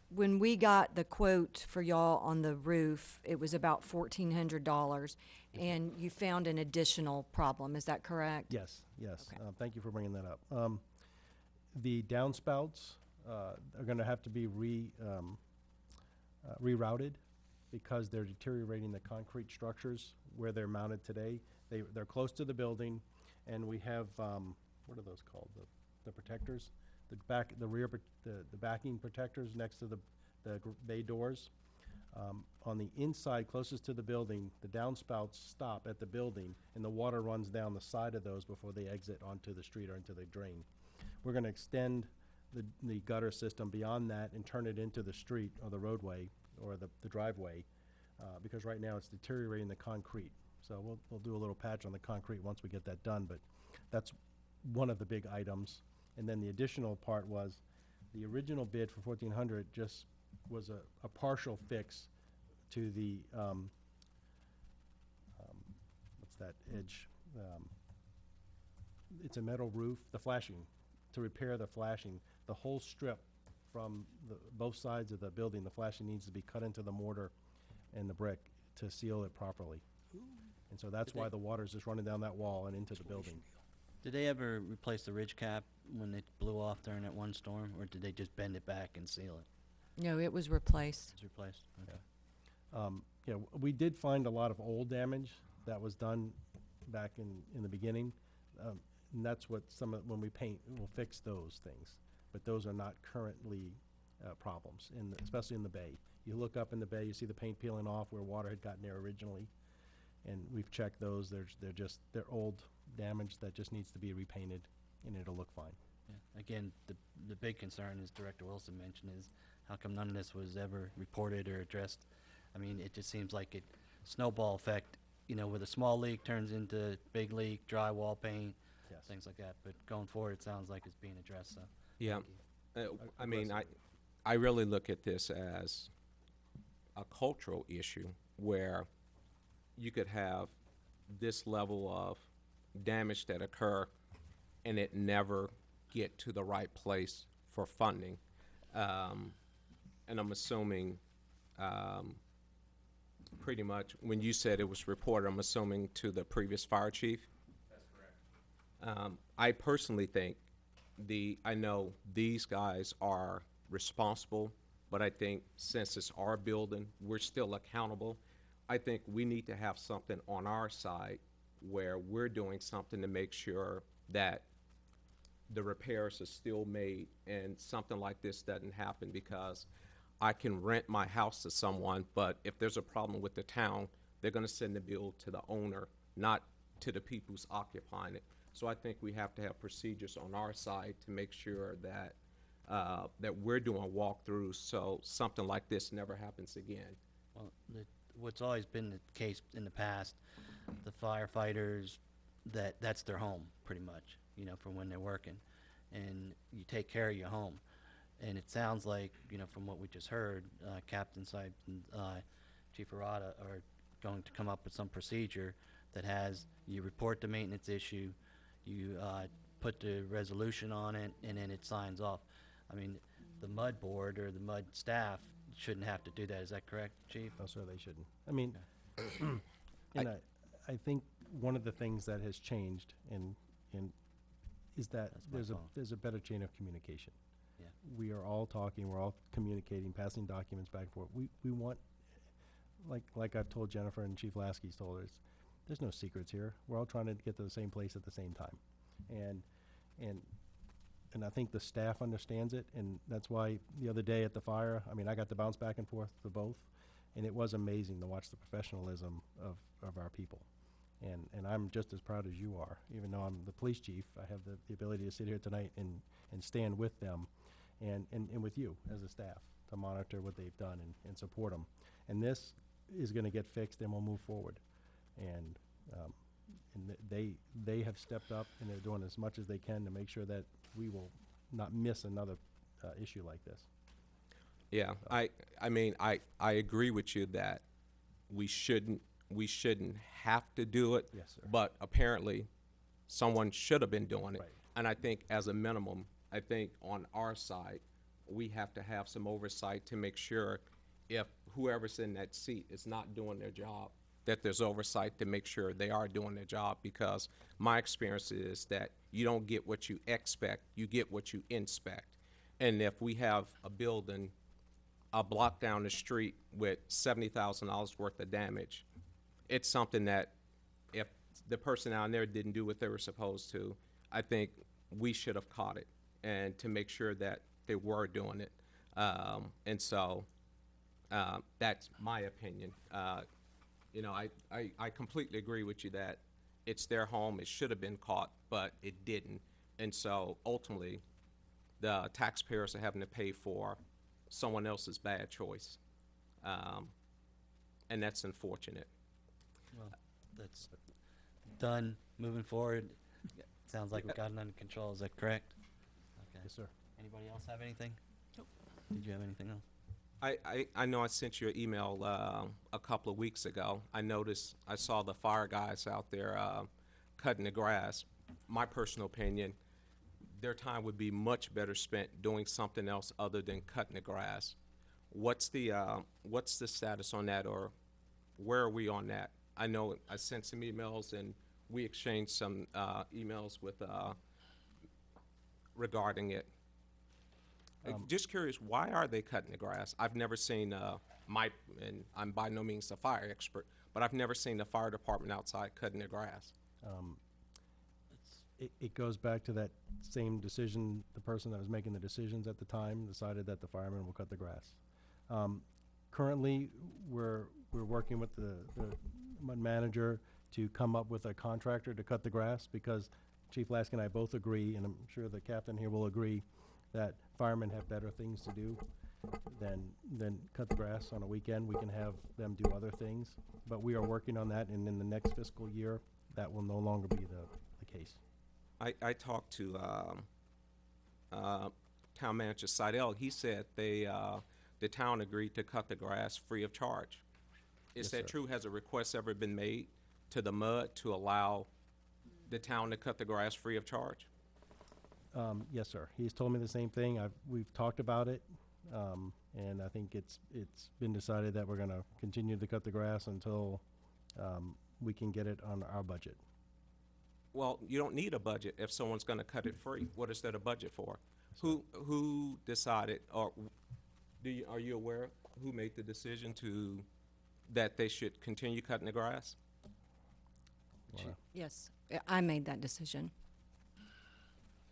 when we got the quote for y'all on the roof, it was about $1,400, and you found an additional problem. Is that correct? Yes, yes. Okay. Thank you for bringing that up. The downspouts are going to have to be rerouted because they're deteriorating the concrete structures where they're mounted today. They're close to the building, and we have, what are those called? The protectors? The backing protectors next to the bay doors. On the inside, closest to the building, the downspouts stop at the building, and the water runs down the side of those before they exit onto the street or into the drain. We're gonna extend the gutter system beyond that and turn it into the street or the roadway or the driveway, because right now it's deteriorating the concrete. So we'll do a little patch on the concrete once we get that done, but that's one of the big items. And then the additional part was, the original bid for 1,400 just was a partial fix to the, what's that edge? It's a metal roof, the flashing, to repair the flashing. The whole strip from both sides of the building, the flashing needs to be cut into the mortar and the brick to seal it properly. And so that's why the water's just running down that wall and into the building. Did they ever replace the ridge cap when it blew off during that one storm, or did they just bend it back and seal it? No, it was replaced. It's replaced? Okay. Yeah, we did find a lot of old damage that was done back in the beginning. And that's what when we paint, we'll fix those things. But those are not currently problems, especially in the bay. You look up in the bay, you see the paint peeling off where water had gotten there originally. And we've checked those. They're old damage that just needs to be repainted, and it'll look fine. Yeah. Again, the big concern, as Director Wilson mentioned, is how come none of this was ever reported or addressed? I mean, it just seems like it snowball effect, with a small leak turns into big leak, drywall paint, Yes. things like that. But going forward, it sounds like it's being addressed, so. Yeah. thank you. I mean, I really look at this as a cultural issue where you could have this level of damage that occur and it never get to the right place for funding. And I'm assuming pretty much when you said it was reported, I'm assuming to the previous fire chief? That's correct. I personally think I know these guys are responsible, but I think since it's our building, we're still accountable. I think we need to have something on our side where we're doing something to make sure that the repairs are still made and something like this doesn't happen, because I can rent my house to someone, but if there's a problem with the town, they're gonna send the bill to the owner, not to the people who's occupying it. So I think we have to have procedures on our side to make sure that that we're doing walkthroughs so something like this never happens again. Well, what's always been the case in the past, the firefighters, that's their home, pretty much, from when they're working. And you take care of your home. And it sounds like, from what we just heard, Captain Seib and Chief Arata are going to come up with some procedure that has, you report the maintenance issue, you put the resolution on it, and then it signs off. I mean, the mud board or the mud staff shouldn't have to do that. Is that correct, Chief? No, sir, they shouldn't. I mean, and I think one of the things that has changed is that That's my phone. there's a better chain of communication. Yeah. We are all talking, we're all communicating, passing documents back and forth. We want, like I've told Jennifer and Chief Lasky's told us, there's no secrets here. We're all trying to get to the same place at the same time. And I think the staff understands it, and that's why the other day at the fire, I mean, I got to bounce back and forth to both, and it was amazing to watch the professionalism of our people. And I'm just as proud as you are. Even though I'm the police chief, I have the ability to sit here tonight and stand with them and with you as a staff to monitor what they've done and support them. And this is going to get fixed, and we'll move forward. And they have stepped up, and they're doing as much as they can to make sure that we will not miss another issue like this. Yeah, I mean, I agree with you that we shouldn't have to do it. Yes, sir. But apparently, someone should have been doing it. Right. And I think as a minimum, I think on our side, we have to have some oversight to make sure if whoever's in that seat is not doing their job, that there's oversight to make sure they are doing their job, because my experience is that you don't get what you expect, you get what you inspect. And if we have a building a block down the street with $70,000 worth of damage, it's something that if the person down there didn't do what they were supposed to, I think we should have caught it and to make sure that they were doing it. And so that's my opinion. I completely agree with you that it's their home. It should have been caught, but it didn't. And so ultimately, the taxpayers are having to pay for someone else's bad choice. And that's unfortunate. Well, that's done. Moving forward, sounds like we got it under control. Is that correct? Okay. Yes, sir. Anybody else have anything? Nope. Did you have anything else? I know I sent you an email a couple of weeks ago. I saw the fire guys out there cutting the grass. My personal opinion, their time would be much better spent doing something else other than cutting the grass. What's the status on that, or where are we on that? I know I sent some emails and we exchanged some emails with regarding it. Just curious, why are they cutting the grass? I've never seen and I'm by no means a fire expert, but I've never seen the fire department outside cutting the grass. It goes back to that same decision. The person that was making the decisions at the time decided that the firemen will cut the grass. Currently, we're working with the manager to come up with a contractor to cut the grass, because Chief Lasky and I both agree, and I'm sure the captain here will agree, that firemen have better things to do than cut the grass on a weekend. We can have them do other things, but we are working on that, and in the next fiscal year, that will no longer be the case. I talked to town manager Seidel. He said the town agreed to cut the grass free of charge. Is Yes, that sir. true? Has a request ever been made to the MUD to allow the town to cut the grass free of charge? Yes, sir. He's told me the same thing. We've talked about it, and I think it's been decided that we're going to continue to cut the grass until we can get it on our budget. Well, you don't need a budget if someone's going to cut it free. What is that a budget for? Who decided, or are you aware who made the decision that they should continue cutting the grass? Wanna- Yes, I made that decision.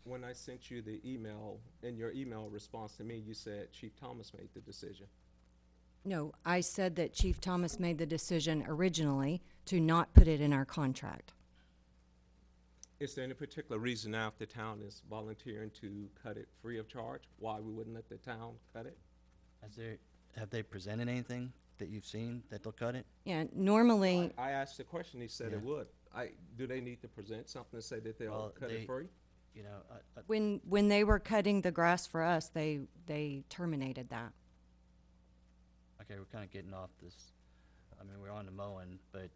When I sent you the email, in your email response to me, you said Chief Thomas made the decision. No, I said that Chief Thomas made the decision originally to not put it in our contract. Is there any particular reason now if the town is volunteering to cut it free of charge, why we wouldn't let the town cut it? Have they presented anything that you've seen that they'll cut it? Yeah, normally, I asked the question, he said it Yeah. would. Do they need to present something to say that they'll Well, cut it free? You know, when they were cutting the grass for us, they terminated that. okay, we're kind of getting off this. I mean, we're on the mowing, but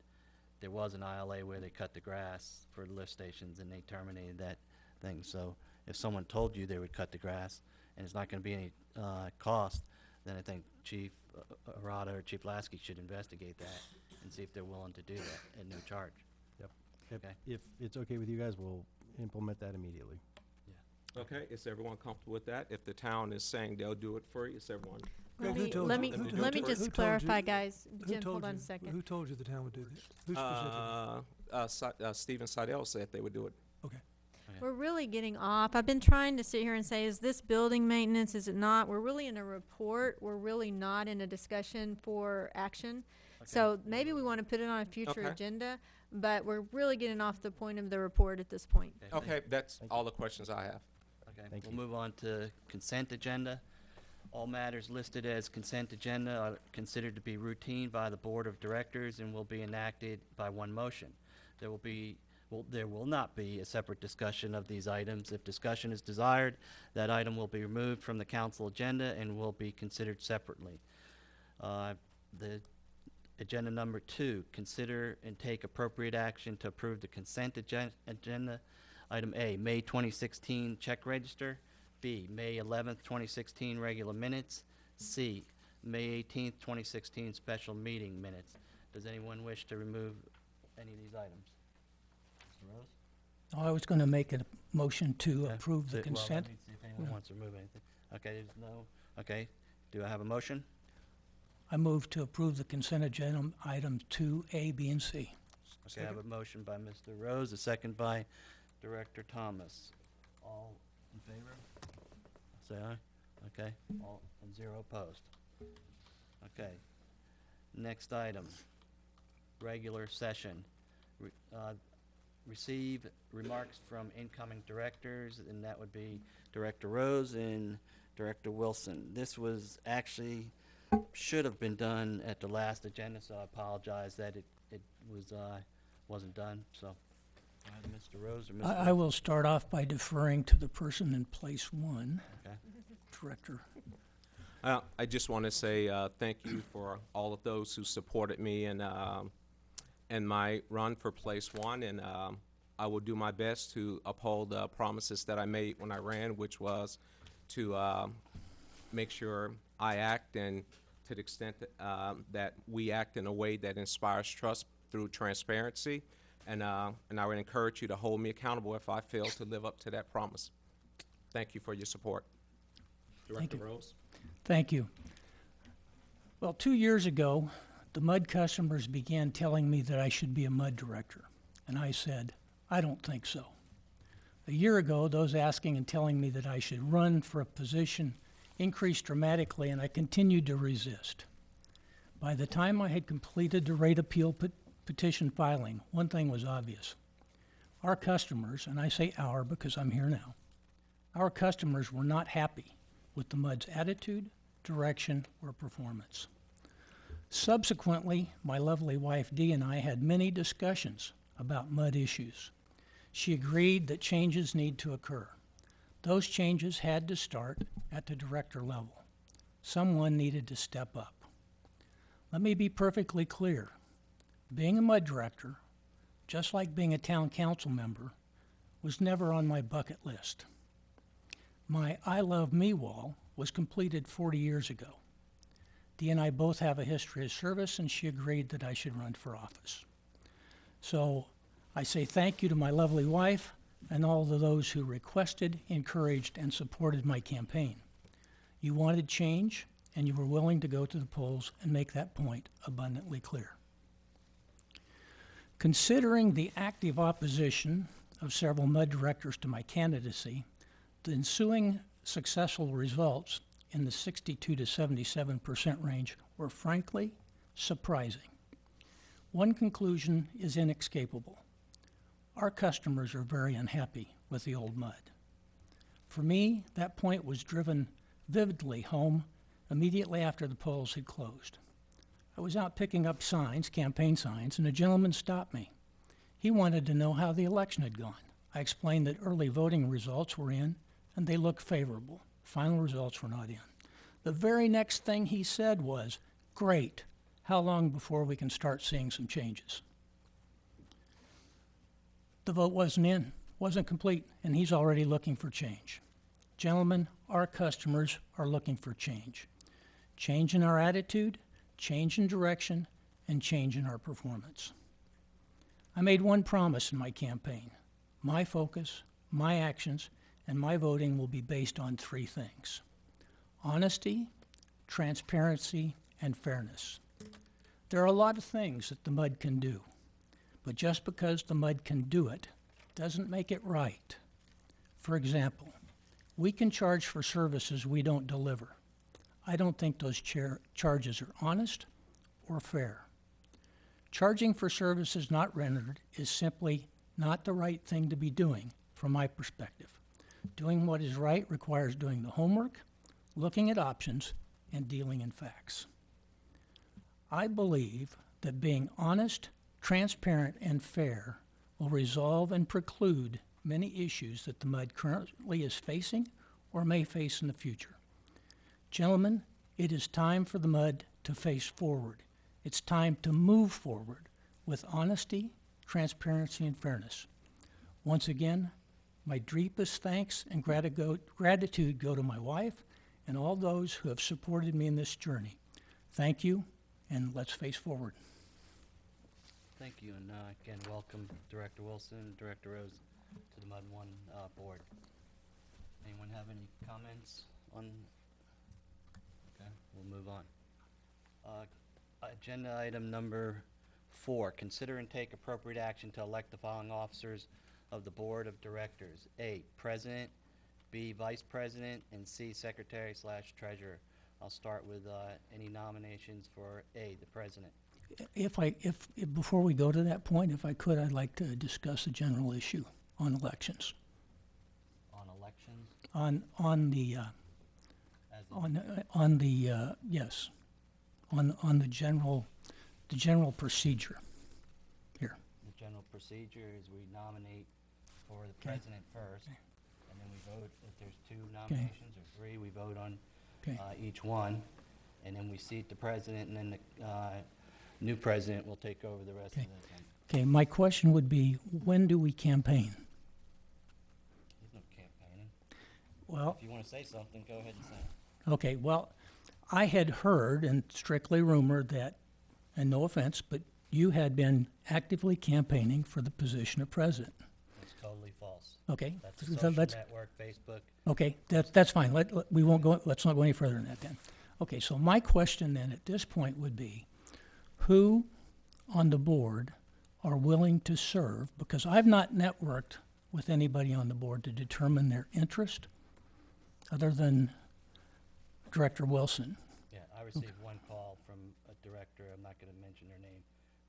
there was an ILA where they cut the grass for lift stations, and they terminated that thing. So if someone told you they would cut the grass, and it's not going to be any cost, then I think Chief Arata or Chief Lasky should investigate that and see if they're willing to do that at no charge. Yep. Okay. If it's okay with you guys, we'll implement that immediately. Okay, is everyone comfortable with that? If the town is saying they'll do it free, is everyone? Greg, who told Let you- me, who- who let me told- who just told clarify, you- guys. Who Jim, told hold on you- a second. Who told you the town would do this? Who specifically? Stephen Seidel said they would do it. Okay. We're really getting off. I've been trying to sit here and say, is this building maintenance? Is it not? We're really in a report. We're really not in a discussion for action. So maybe we want to put it on a future Okay. agenda, but we're really getting off the point of the report at this point. Okay, that's all the questions I have. Okay, Thank we'll you. move on to consent agenda. All matters listed as consent agenda are considered to be routine by the Board of Directors and will be enacted by one motion. There will not be a separate discussion of these items. If discussion is desired, that item will be removed from the council agenda and will be considered separately. The agenda number 2, consider and take appropriate action to approve the consent agenda. Item A, May 2016 check register. B, May 11th, 2016 regular minutes. C, May 18th, 2016 special meeting minutes. Does anyone wish to remove any of these items? Mr. Rose? I was going to make a motion to Okay. approve the Well, let consent. me see if anyone wants to remove anything. Okay, there's no, okay. Do I have a motion? I move to approve the consent agenda items 2A, B, and C. Okay, I have a motion by Mr. Rose, a second by Director Thomas. All in favor? Say aye. Okay, all, and 0 opposed. Okay. Next item, regular session. receive remarks from incoming directors, and that would be Director Rose and Director Wilson. This was actually, should have been done at the last agenda, so I apologize that it was, wasn't done, so. Mr. Rose or Mr. I will start off by deferring to the person in place one, Okay. Director. I just want to say thank you for all of those who supported me in my run for place one, and I will do my best to uphold the promises that I made when I ran, which was to make sure I act, and to the extent that we act in a way that inspires trust through transparency, and I would encourage you to hold me accountable if I fail to live up to that promise. Thank you for your support. Director Rose? Thank you. Well, 2 years ago, the MUD customers began telling me that I should be a MUD director, and I said, I don't think so. A year ago, those asking and telling me that I should run for a position increased dramatically, and I continued to resist. By the time I had completed the rate appeal petition filing, one thing was obvious. Our customers, and I say our because I'm here now, our customers were not happy with the MUD's attitude, direction, or performance. Subsequently, my lovely wife Dee and I had many discussions about MUD issues. She agreed that changes need to occur. Those changes had to start at the director level. Someone needed to step up. Let me be perfectly clear. Being a MUD director, just like being a town council member, was never on my bucket list. My I Love Me wall was completed 40 years ago. Dee and I both have a history of service, and she agreed that I should run for office. So I say thank you to my lovely wife and all of those who requested, encouraged, and supported my campaign. You wanted change, and you were willing to go to the polls and make that point abundantly clear. Considering the active opposition of several MUD directors to my candidacy, the ensuing successful results in the 62 to 77% range were frankly surprising. One conclusion is inescapable. Our customers are very unhappy with the old MUD. For me, that point was driven vividly home immediately after the polls had closed. I was out picking up signs, campaign signs, and a gentleman stopped me. He wanted to know how the election had gone. I explained that early voting results were in, and they looked favorable. Final results were not in. The very next thing he said was, "Great, how long before we can start seeing some changes?" The vote wasn't in, wasn't complete, and he's already looking for change. Gentlemen, our customers are looking for change. Change in our attitude, change in direction, and change in our performance. I made one promise in my campaign. My focus, my actions, and my voting will be based on three things: honesty, transparency, and fairness. There are a lot of things that the MUD can do, but just because the MUD can do it doesn't make it right. For example, we can charge for services we don't deliver. I don't think those charges are honest or fair. Charging for services not rendered is simply not the right thing to be doing from my perspective. Doing what is right requires doing the homework, looking at options, and dealing in facts. I believe that being honest, transparent, and fair will resolve and preclude many issues that the MUD currently is facing or may face in the future. Gentlemen, it is time for the MUD to face forward. It's time to move forward with honesty, transparency, and fairness. Once again, my deepest thanks and gratitude go to my wife and all those who have supported me in this journey. Thank you, and let's face forward. Thank you, and again, welcome Director Wilson, Director Rose to the MUD 1 board. Anyone have any comments on? Okay, we'll move on. Agenda item number 4, consider and take appropriate action to elect the following officers of the Board of Directors. A, President, B, Vice President, and C, Secretary/Treasurer. I'll start with any nominations for A, the President. Before we go to that point, if I could, I'd like to discuss a general issue on elections. On elections, On the, as in, yes, on the general procedure here. the general procedure is we nominate for the president first, and then we vote, if there's two nominations or three, we vote on Okay. each one, and then we seat the president, and then the new president will take over the rest of Okay. the thing. Okay, my question would be, when do we campaign? There's no campaigning. Well, If you want to say something, go ahead and say it. okay, well, I had heard, and strictly rumored, that, and no offense, but you had been actively campaigning for the position of president. It's totally false. Okay? That's a so social let's- network, Facebook. Okay, that's fine. We won't go, let's not go any further than that then. Okay, so my question then at this point would be, who on the board are willing to serve? Because I've not networked with anybody on the board to determine their interest, other than Director Wilson. Yeah, I received one call from a director, I'm not going to mention her name,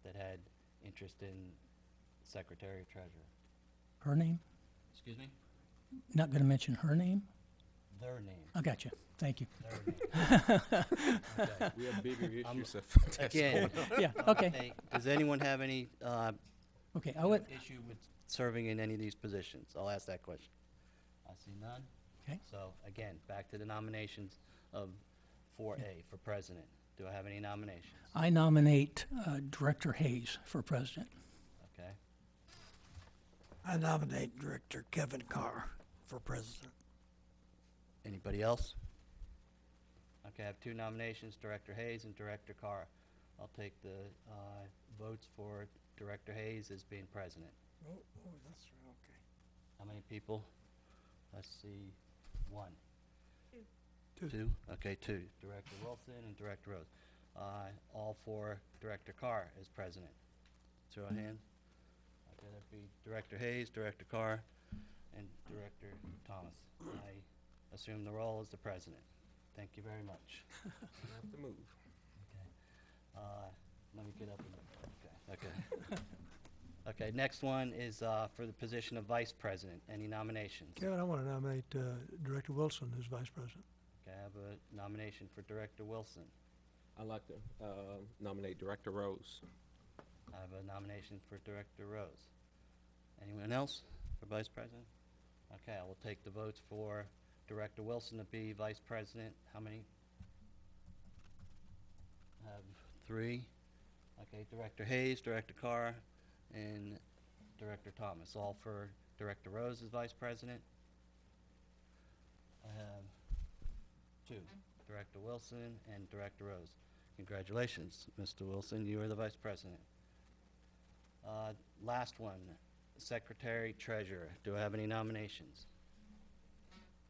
that had interest in Secretary of Treasurer. Her name? Excuse me? Not going to mention her name? Their name. I got you. Thank you. Their name. Okay. We have bigger I'm- issues of that's Again, going on. Yeah, I okay, think- does anyone have any okay. I would, issue with serving in any of these positions? I'll ask that question. I see none. Okay. So again, back to the nominations of 4A for president. Do I have any nominations? I nominate Director Hayes for president. Okay. I nominate Director Kevin Carr for president. Anybody else? Okay, I have two nominations, Director Hayes and Director Carr. I'll take the votes for Director Hayes as being president. Oh, that's right, okay. How many people? Let's see, one. Two. Two? Okay, two. Director Wilson and Director Rose. All for Director Carr as president. Show of hands. Okay, that'd be Director Hayes, Director Carr, and Director Thomas. I assume the role as the president. Thank you very much. You have to move. Let me get up and, okay. Okay, next one is for the position of vice president. Any nominations? Kevin, I want to nominate Director Wilson as vice president. Okay, I have a nomination for Director Wilson. I'd like to nominate Director Rose. I have a nomination for Director Rose. Anyone else for vice president? Okay, I will take the votes for Director Wilson to be vice president. How many? I have three. Okay, Director Hayes, Director Carr, and Director Thomas, all for Director Rose as vice president. I have two, Director Wilson and Director Rose. Congratulations, Mr. Wilson, you are the vice president. Last one, Secretary Treasurer. Do I have any nominations?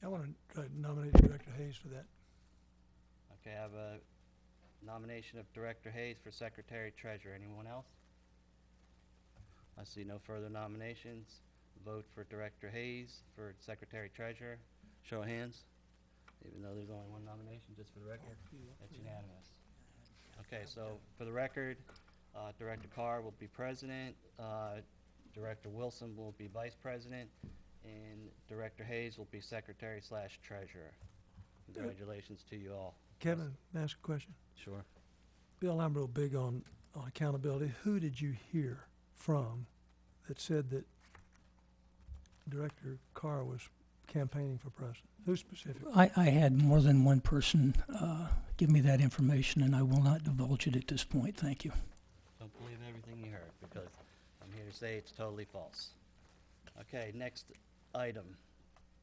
I want to nominate Director Hayes for that. Okay, I have a nomination of Director Hayes for Secretary Treasurer. Anyone else? I see no further nominations. Vote for Director Hayes for Secretary Treasurer. Show of hands. Even though there's only one nomination, just for the record. That's unanimous. Okay, so for the record, Director Carr will be president, Director Wilson will be vice president, and Director Hayes will be secretary/treasurer. Congratulations to you all. Kevin, may I ask a question? Sure. Bill, I'm real big on accountability. Who did you hear from that said that Director Carr was campaigning for president? Who specifically? I had more than one person give me that information, and I will not divulge it at this point. Thank you. Don't believe everything you heard, because I'm here to say it's totally false. Okay, next item,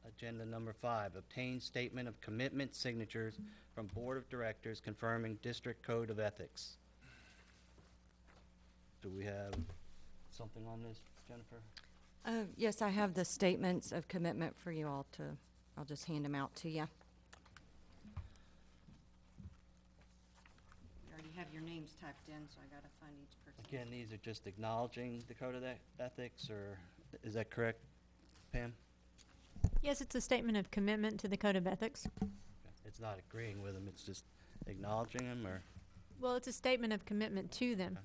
agenda number 5, obtain statement of commitment signatures from Board of Directors confirming District Code of Ethics. Do we have something on this, Jennifer? Yes, I have the statements of commitment for you all to, I'll just hand them out to you. You already have your names typed in, so I gotta find each person. Again, these are just acknowledging the Code of Ethics, or is that correct, Pam? Yes, it's a statement of commitment to the Code of Ethics. It's not agreeing with them, it's just acknowledging them, or? Well, it's a statement of commitment to them.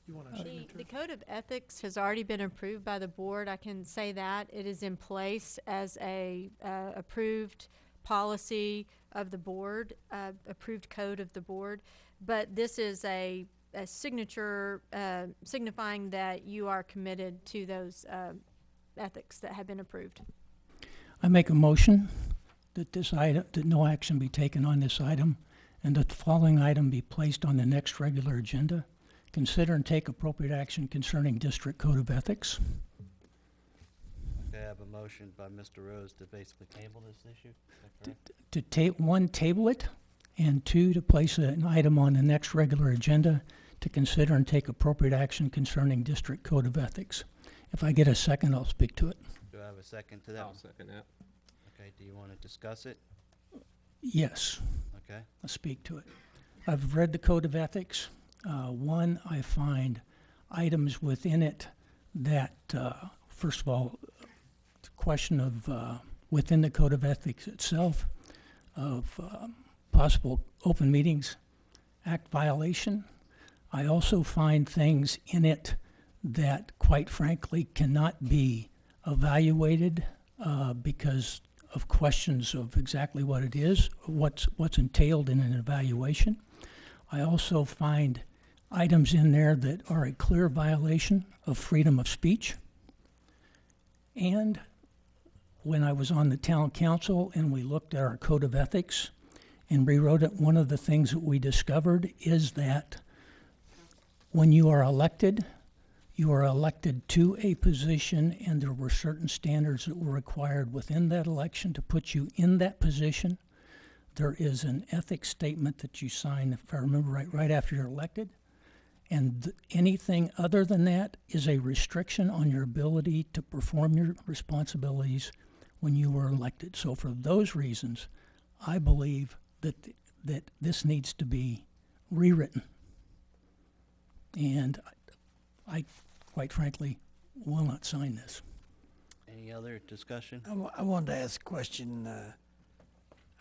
You want a The signature? code of ethics has already been approved by the board. I can say that. It is in place as a approved policy of the board, approved code of the board. But this is a signature signifying that you are committed to those ethics that have been approved. I make a motion that this item, that no action be taken on this item, and that the following item be placed on the next regular agenda. Consider and take appropriate action concerning District Code of Ethics. Okay, I have a motion by Mr. Rose to basically table this issue. Is that correct? To one, table it, and two, to place an item on the next regular agenda to consider and take appropriate action concerning District Code of Ethics. If I get a second, I'll speak to it. Do I have a second to that? I'll second that. Okay, do you want to discuss it? Yes, Okay. I'll speak to it. I've read the Code of Ethics. One, I find items within it that, first of all, the question of, within the Code of Ethics itself, of possible Open Meetings Act violation. I also find things in it that, quite frankly, cannot be evaluated because of questions of exactly what it is, what's entailed in an evaluation. I also find items in there that are a clear violation of freedom of speech. And when I was on the town council and we looked at our code of ethics and rewrote it, one of the things that we discovered is that when you are elected to a position, and there were certain standards that were required within that election to put you in that position. There is an ethics statement that you sign, if I remember right after you're elected. And anything other than that is a restriction on your ability to perform your responsibilities when you were elected. So for those reasons, I believe that this needs to be rewritten. And I quite frankly will not sign this. Any other discussion? I wanted to ask a question.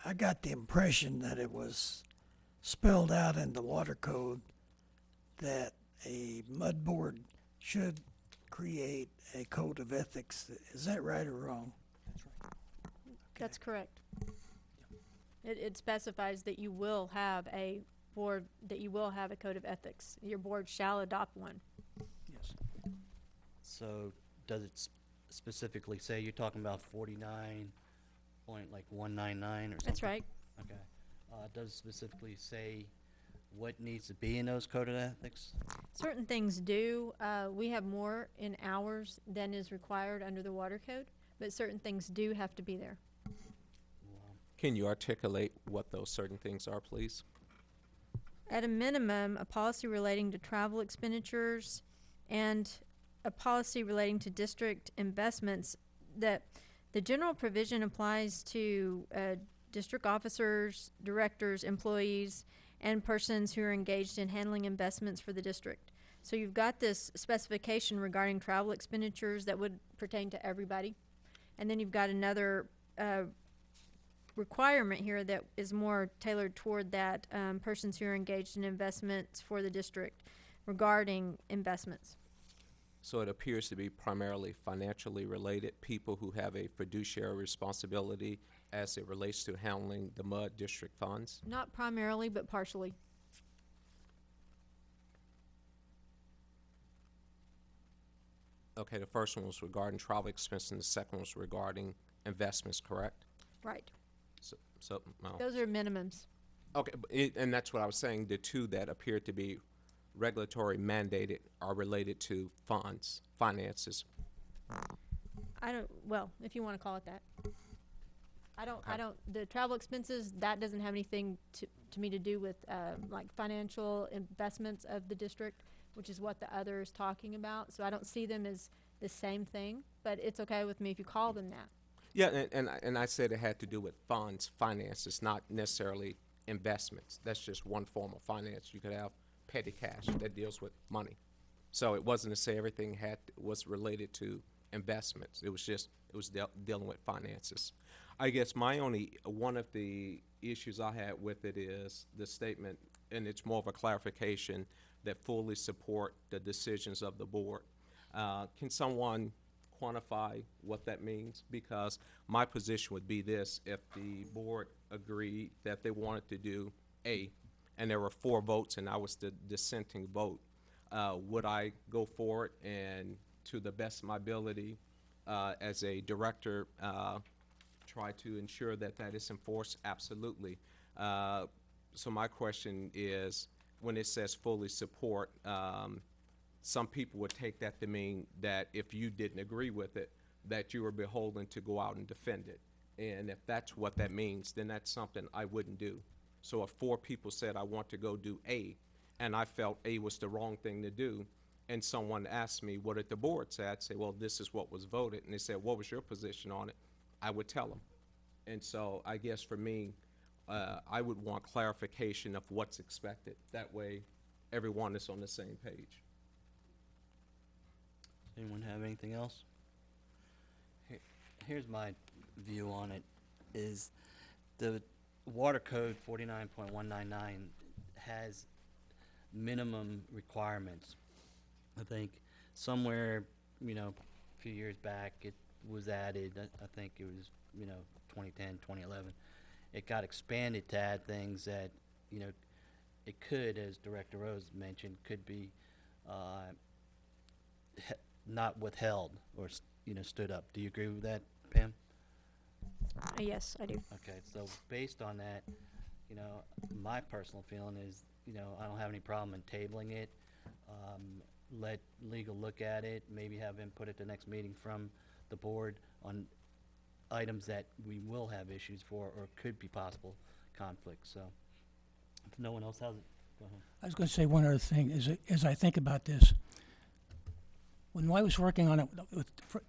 I got the impression that it was spelled out in the water code that a mud board should create a code of ethics. Is that right or wrong? That's correct. It specifies that you will have a board, that you will have a code of ethics. Your board shall adopt one. Yes. So does it specifically say, you're talking about 49.199 or something? That's right. Okay. Does it specifically say what needs to be in those code of ethics? Certain things do. We have more in ours than is required under the water code, but certain things do have to be there. Can you articulate what those certain things are, please? At a minimum, a policy relating to travel expenditures and a policy relating to district investments. That the general provision applies to district officers, directors, employees, and persons who are engaged in handling investments for the district. So you've got this specification regarding travel expenditures that would pertain to everybody. And then you've got another requirement here that is more tailored toward that persons who are engaged in investments for the district regarding investments. So it appears to be primarily financially related, people who have a fiduciary responsibility as it relates to handling the MUD district funds? Not primarily, but partially. Okay, the first one was regarding travel expenses, and the second was regarding investments, correct? Right. Well, Those are minimums. okay, and that's what I was saying. The two that appear to be regulatory mandated are related to funds, finances. Well, if you want to call it that. The travel expenses, that doesn't have anything to me to do with, like financial investments of the district, which is what the other is talking about. So I don't see them as the same thing, but it's okay with me if you call them that. Yeah, and I said it had to do with funds, finances, not necessarily investments. That's just one form of finance. You could have petty cash that deals with money. So it wasn't to say everything was related to investments. It was dealing with finances. I guess one of the issues I had with it is the statement, and it's more of a clarification, that fully support the decisions of the board. Can someone quantify what that means? Because my position would be this: if the board agreed that they wanted to do A, and there were 4 votes and I was the dissenting vote, would I go for it and, to the best of my ability, as a director, try to ensure that that is enforced? Absolutely. So my question is, when it says fully support, some people would take that to mean that if you didn't agree with it, that you were beholden to go out and defend it. And if that's what that means, then that's something I wouldn't do. So if 4 people said, I want to go do A, and I felt A was the wrong thing to do, and someone asked me, what did the board say? I'd say, well, this is what was voted. And they said, what was your position on it? I would tell them. And so I guess for me, I would want clarification of what's expected. That way, everyone is on the same page. Anyone have anything else? Here's my view on it, is the Water Code 49.199 has minimum requirements. I think somewhere, a few years back, it was added, I think it was, 2010, 2011. It got expanded to add things that, it could, as Director Rose mentioned, could be not withheld or, stood up. Do you agree with that, Pam? Yes, I do. Okay, so based on that, my personal feeling is, I don't have any problem in tabling it. Let legal look at it, maybe have input at the next meeting from the board on items that we will have issues for or could be possible conflicts. So if no one else has it, go ahead. I was going to say one other thing, as I think about this. When I was working on it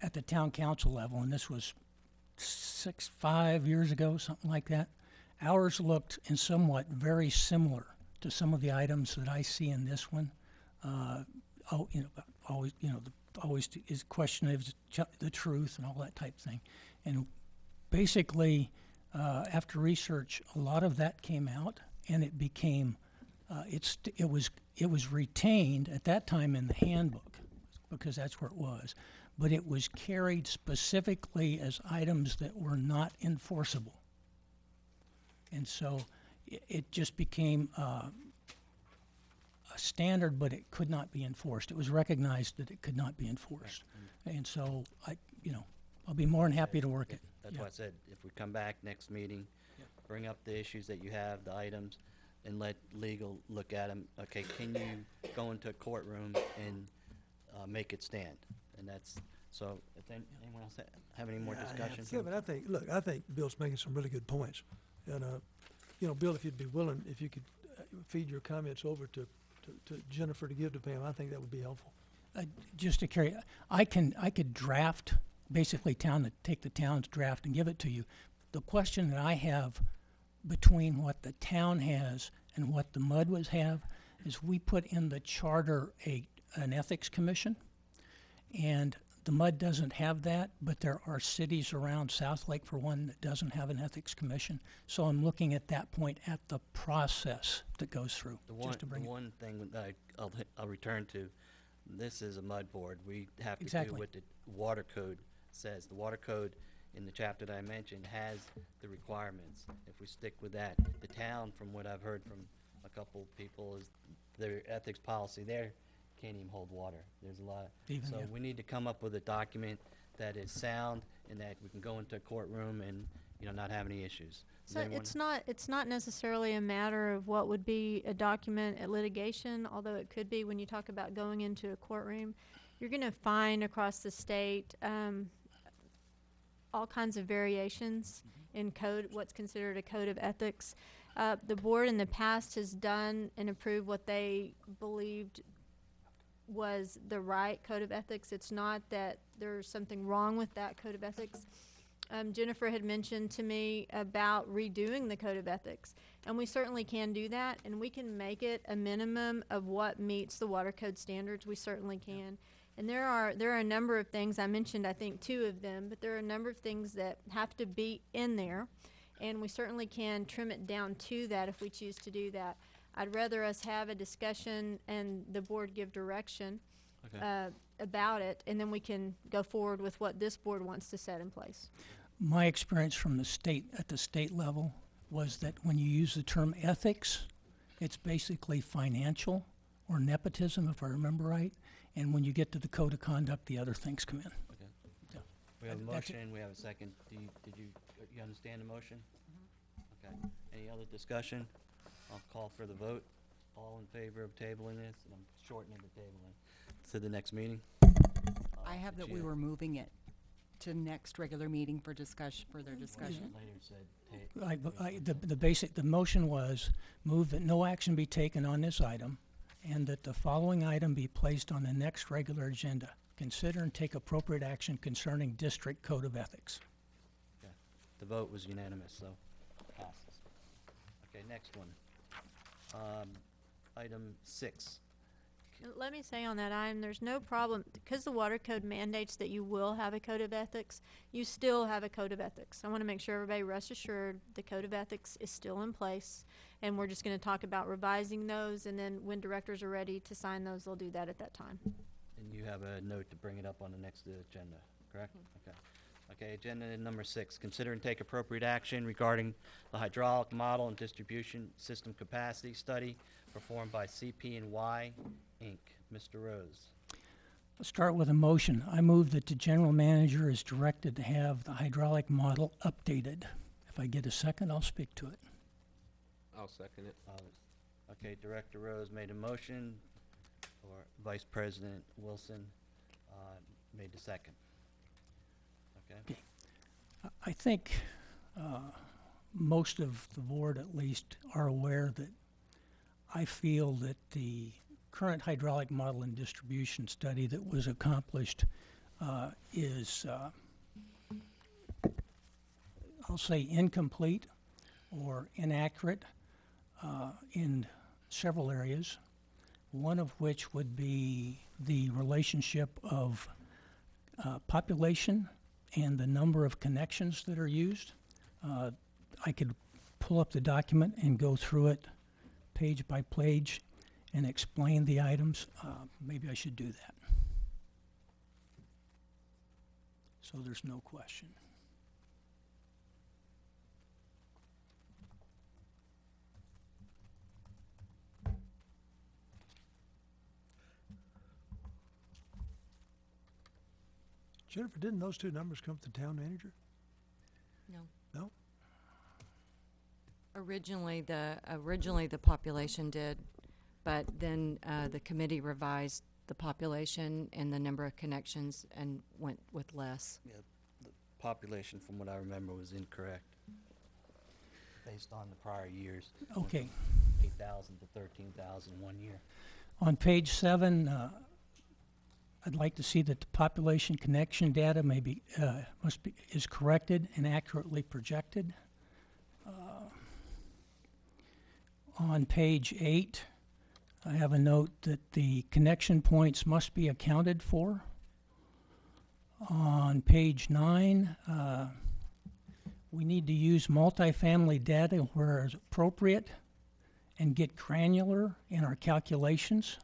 at the town council level, and this was 5 years ago, something like that, ours looked and somewhat very similar to some of the items that I see in this one. Always is question of the truth and all that type of thing. And basically, after research, a lot of that came out, and it became, it was retained at that time in the handbook, because that's where it was. But it was carried specifically as items that were not enforceable. And so it just became a standard, but it could not be enforced. It was recognized that it could not be enforced. And so I'll be more than happy to work it. That's Yeah. why I said, if we come back next meeting, bring up the issues that you have, the items, and let legal look at them. Okay, can you go into a courtroom and make it stand? And that's, so if anyone else have any more discussion? Yeah, but I think Bill's making some really good points. And, Bill, if you'd be willing, if you could feed your comments over to Jennifer to give to Pam, I think that would be helpful. Just to carry, I could draft, basically take the town's draft and give it to you. The question that I have between what the town has and what the Mudwoods have is we put in the charter an ethics commission, and the Mud doesn't have that, but there are cities around South Lake, for one, that doesn't have an ethics commission. So I'm looking at that point at the process that goes through. The one thing that I'll return to, this is a mud board. We have to do what the water code says. The water code in the chapter that I mentioned has the requirements. If we stick with that, the town, from what I've heard from a couple people, is their ethics policy there can't even hold water. There's a lot. So we need to come up with a document that is sound and that we can go into a courtroom and, not have any issues. Does So anyone- it's not necessarily a matter of what would be a document at litigation, although it could be when you talk about going into a courtroom. You're going to find across the state all kinds of variations in code, what's considered a code of ethics. The board in the past has done and approved what they believed was the right code of ethics. It's not that there's something wrong with that code of ethics. Jennifer had mentioned to me about redoing the code of ethics, and we certainly can do that, and we can make it a minimum of what meets the water code standards. We certainly can. And there are a number of things, I mentioned I think 2 of them, but there are a number of things that have to be in there. and we certainly can trim it down to that if we choose to do that. I'd rather us have a discussion and the board give direction Okay. about it, and then we can go forward with what this board wants to set in place. My experience from the state, at the state level, was that when you use the term ethics, it's basically financial or nepotism, if I remember right. And when you get to the code of conduct, the other things come in. We have a That's it. motion, we have a second. Did you understand the motion? Okay. Any other discussion? I'll call for the vote. All in favor of tabling this, and I'm shortening the tabling to the next meeting. I have that we Chair were moving it to next regular meeting for discussion, further discussion. Later said The motion was move that no action be taken on this item and that the following item be placed on the next regular agenda. Consider and take appropriate action concerning district code of ethics. the vote was unanimous, so passes. Okay, next one. Item 6. Let me say on that item, there's no problem, because the water code mandates that you will have a code of ethics, you still have a code of ethics. I want to make sure everybody rest assured the code of ethics is still in place, and we're just going to talk about revising those, and then when directors are ready to sign those, they'll do that at that time. And you have a note to bring it up on the next agenda, correct? Okay. Okay, agenda number 6, consider and take appropriate action regarding the hydraulic model and distribution system capacity study performed by CP&Y Inc. Mr. Rose. Let's start with a motion. I move that the general manager is directed to have the hydraulic model updated. If I get a second, I'll speak to it. I'll second it. Okay, Director Rose made a motion, or Vice President Wilson made the second. Okay. I think most of the board, at least, are aware that I feel that the current hydraulic model and distribution study that was accomplished is, I'll say, incomplete or inaccurate in several areas, one of which would be the relationship of population and the number of connections that are used. I could pull up the document and go through it page by page and explain the items. Maybe I should do that. So there's no question. Jennifer, didn't those two numbers come from the town manager? No. No? Originally, the population did, but then the committee revised the population and the number of connections and went with less. Yeah, the population, from what I remember, was incorrect based on the prior years. Okay. 8,000 to 13,000 one year. On page 7, I'd like to see that the population connection data is corrected and accurately projected. On page 8, I have a note that the connection points must be accounted for. On page 9, we need to use multifamily data where it's appropriate and get granular in our calculations.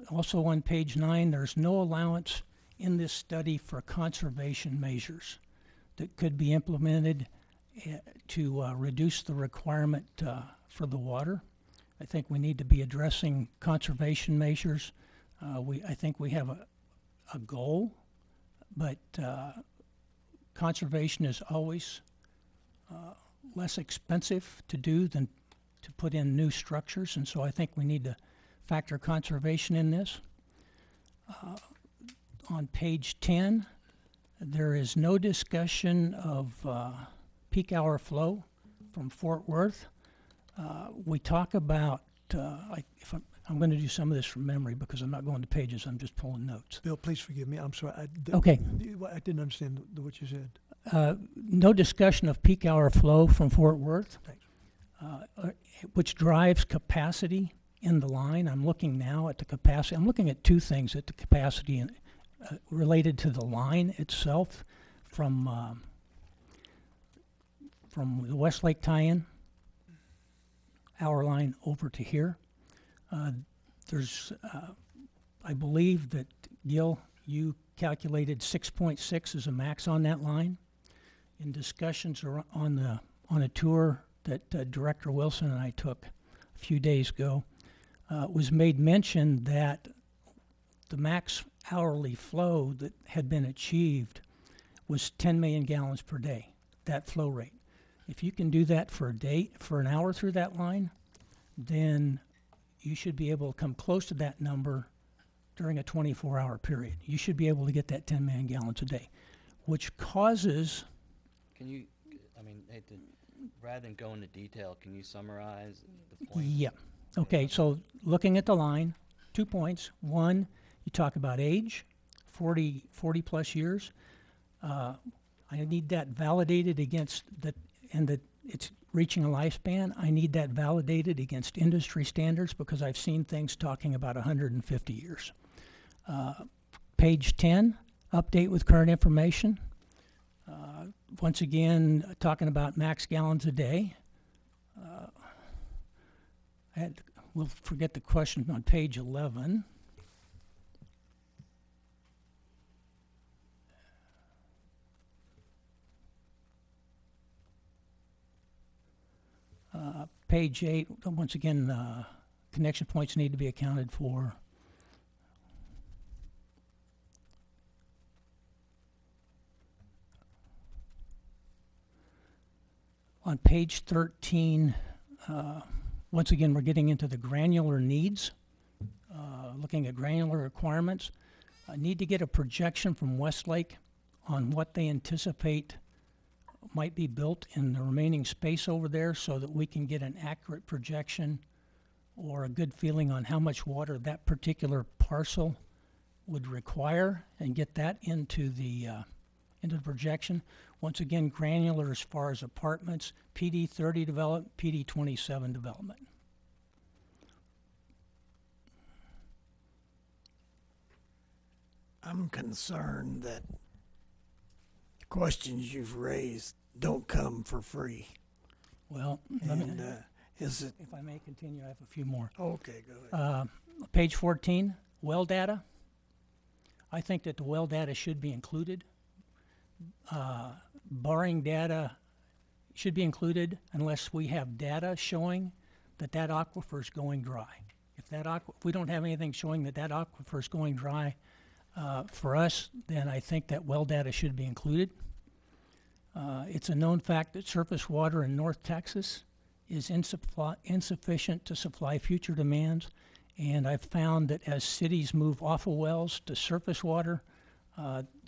Also on page 9, there's no allowance in this study for conservation measures that could be implemented to reduce the requirement for the water. I think we need to be addressing conservation measures. I think we have a goal, but conservation is always less expensive to do than to put in new structures, and so I think we need to factor conservation in this. On page 10, there is no discussion of peak hour flow from Fort Worth. We talk about, I'm going to do some of this from memory because I'm not going to pages, I'm just pulling notes. Bill, please forgive me. I'm sorry. Okay. I didn't understand what you said. No discussion of peak hour flow from Fort Worth, Thanks. which drives capacity in the line. I'm looking now at the capacity. I'm looking at two things at the capacity related to the line itself from from the Westlake tie-in, our line over to here. There's, I believe that, Gil, you calculated 6.6 as a max on that line. In discussions on a tour that Director Wilson and I took a few days ago, was made mention that the max hourly flow that had been achieved was 10 million gallons per day, that flow rate. If you can do that for a day, for an hour through that line, then you should be able to come close to that number during a 24-hour period. You should be able to get that 10 million gallons a day, which causes, Can you, I mean, rather than go into detail, can you summarize the point? yeah. Okay, so looking at the line, 2 points. One, you talk about age, 40 plus years. I need that validated against that, and that it's reaching a lifespan. I need that validated against industry standards because I've seen things talking about 150 years. Page 10, update with current information. Once again, talking about max gallons a day. We'll forget the question on page 11. Page 8, once again, connection points need to be accounted for. On page 13, once again, we're getting into the granular needs, looking at granular requirements. I need to get a projection from Westlake on what they anticipate might be built in the remaining space over there so that we can get an accurate projection or a good feeling on how much water that particular parcel would require and get that into the projection. Once again, granular as far as apartments, PD 30 development, PD 27 development. I'm concerned that the questions you've raised don't come for free. Well, And is it, if I may continue, I have a few more. okay, go ahead. Page 14, well data. I think that the well data should be included. Barring data should be included unless we have data showing that that aquifer is going dry. If we don't have anything showing that that aquifer is going dry for us, then I think that well data should be included. It's a known fact that surface water in North Texas is insufficient to supply future demands, and I've found that as cities move off of wells to surface water,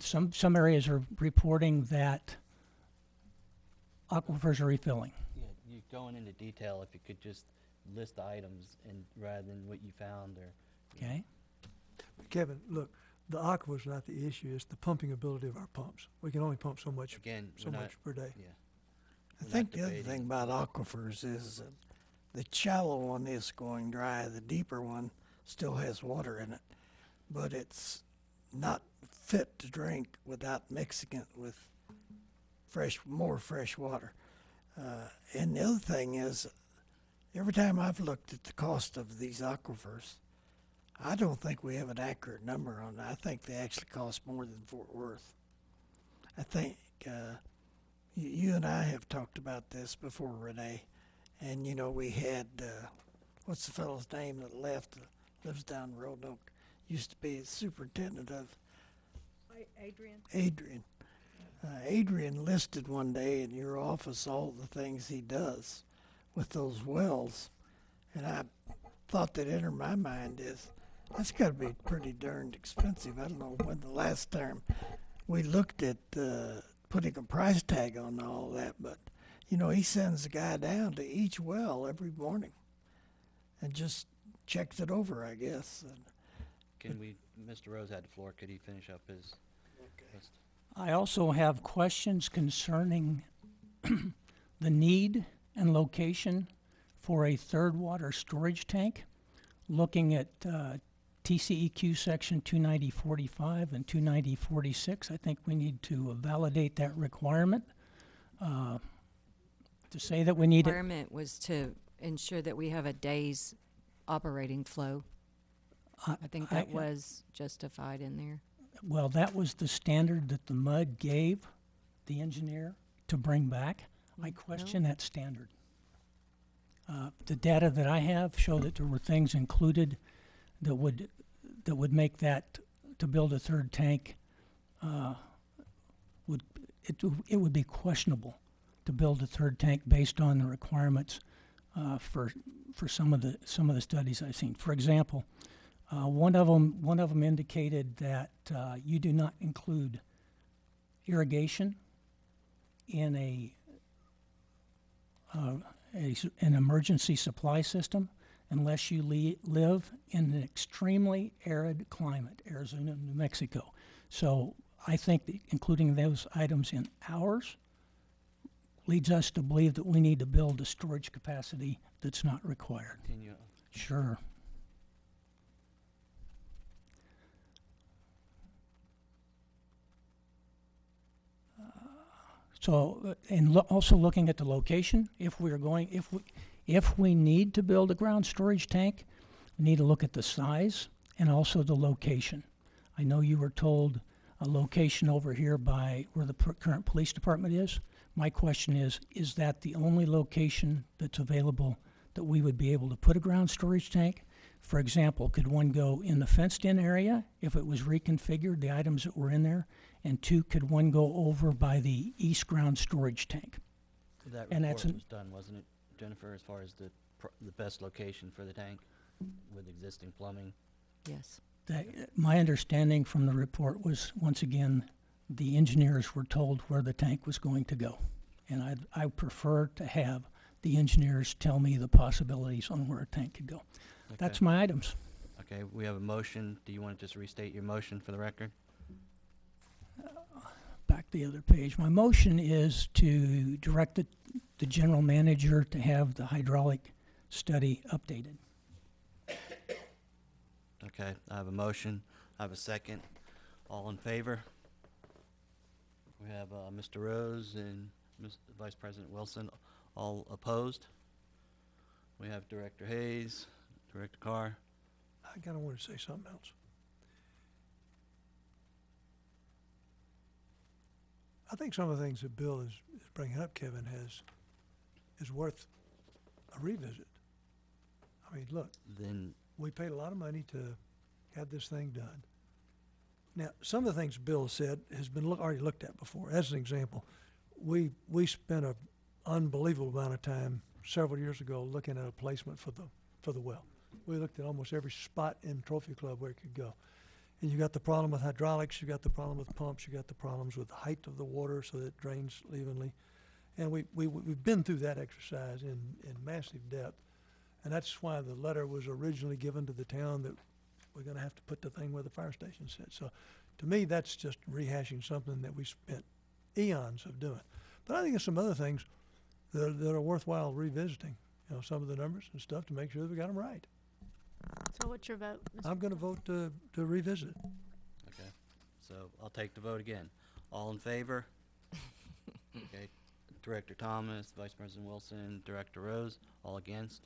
some areas are reporting that aquifers are refilling. Yeah, you going into detail, if you could just list the items and rather than what you found or. Okay. Kevin, look, the aquifer is not the issue, it's the pumping ability of our pumps. We can only pump so much, Again, so we're not, much per day. yeah. I We're think not the other debating. thing about aquifers is that the shallow one is going dry, the deeper one still has water in it, but it's not fit to drink without mixing it with more fresh water. And the other thing is, every time I've looked at the cost of these aquifers, I don't think we have an accurate number on that. I think they actually cost more than Fort Worth. I think you and I have talked about this before, Renee, and you know we had what's the fellow's name that left, lives down Roanoke, used to be superintendent of Adrian. Adrian. Adrian listed one day in your office all the things he does with those wells, and I thought that entered my mind is that's got to be pretty darned expensive. I don't know when the last time we looked at putting a price tag on all that, but you know he sends a guy down to each well every morning and just checks it over, I guess. Can we, Mr. Rose had the floor, could he finish up his list? I also have questions concerning the need and location for a third water storage tank. Looking at TCEQ section 290.45 and 290.46, I think we need to validate that requirement. To say that we need it, Requirement was to ensure that we have a day's operating flow. I think that was justified in there. well, that was the standard that the MUD gave the engineer to bring back. I question that standard. The data that I have show that there were things included that would make that, to build a third tank, it would be questionable to build a third tank based on the requirements for some of the studies I've seen. For example, one of them indicated that you do not include irrigation in an emergency supply system unless you live in an extremely arid climate, Arizona and New Mexico. So I think that including those items in ours leads us to believe that we need to build a storage capacity that's not required. Continue. Sure. So, and also looking at the location, if we need to build a ground storage tank, we need to look at the size and also the location. I know you were told a location over here by where the current police department is. My question is that the only location that's available that we would be able to put a ground storage tank? For example, could one go in the fenced-in area if it was reconfigured, the items that were in there? And two, could one go over by the east ground storage tank? That And report that's was done, wasn't it, Jennifer, as far as the best location for the tank with existing plumbing? Yes. My understanding from the report was, once again, the engineers were told where the tank was going to go. And I prefer to have the engineers tell me the possibilities on where a tank could go. That's Okay. my items. Okay, we have a motion. Do you want to just restate your motion for the record? Back to the other page. My motion is to direct the general manager to have the hydraulic study updated. Okay, I have a motion. I have a second. All in favor? We have Mr. Rose and Vice President Wilson, all opposed. We have Director Hayes, Director Carr. I kind of want to say something else. I think some of the things that Bill is bringing up, Kevin, is worth a revisit. I mean, look, Then, we paid a lot of money to have this thing done. Now, some of the things Bill said has been already looked at before. As an example, we spent an unbelievable amount of time several years ago looking at a placement for the well. We looked at almost every spot in Trophy Club where it could go. And you got the problem with hydraulics, you got the problem with pumps, you got the problems with the height of the water so that it drains evenly. And we've been through that exercise in massive depth. And that's why the letter was originally given to the town that we're gonna have to put the thing where the fire station sits. So to me, that's just rehashing something that we spent eons of doing. But I think there's some other things that are worthwhile revisiting. You know, some of the numbers and stuff to make sure that we got them right. So what's your vote? Mr. I'm gonna vote to revisit it. okay, so I'll take the vote again. All in favor? Okay, Director Thomas, Vice President Wilson, Director Rose, all against?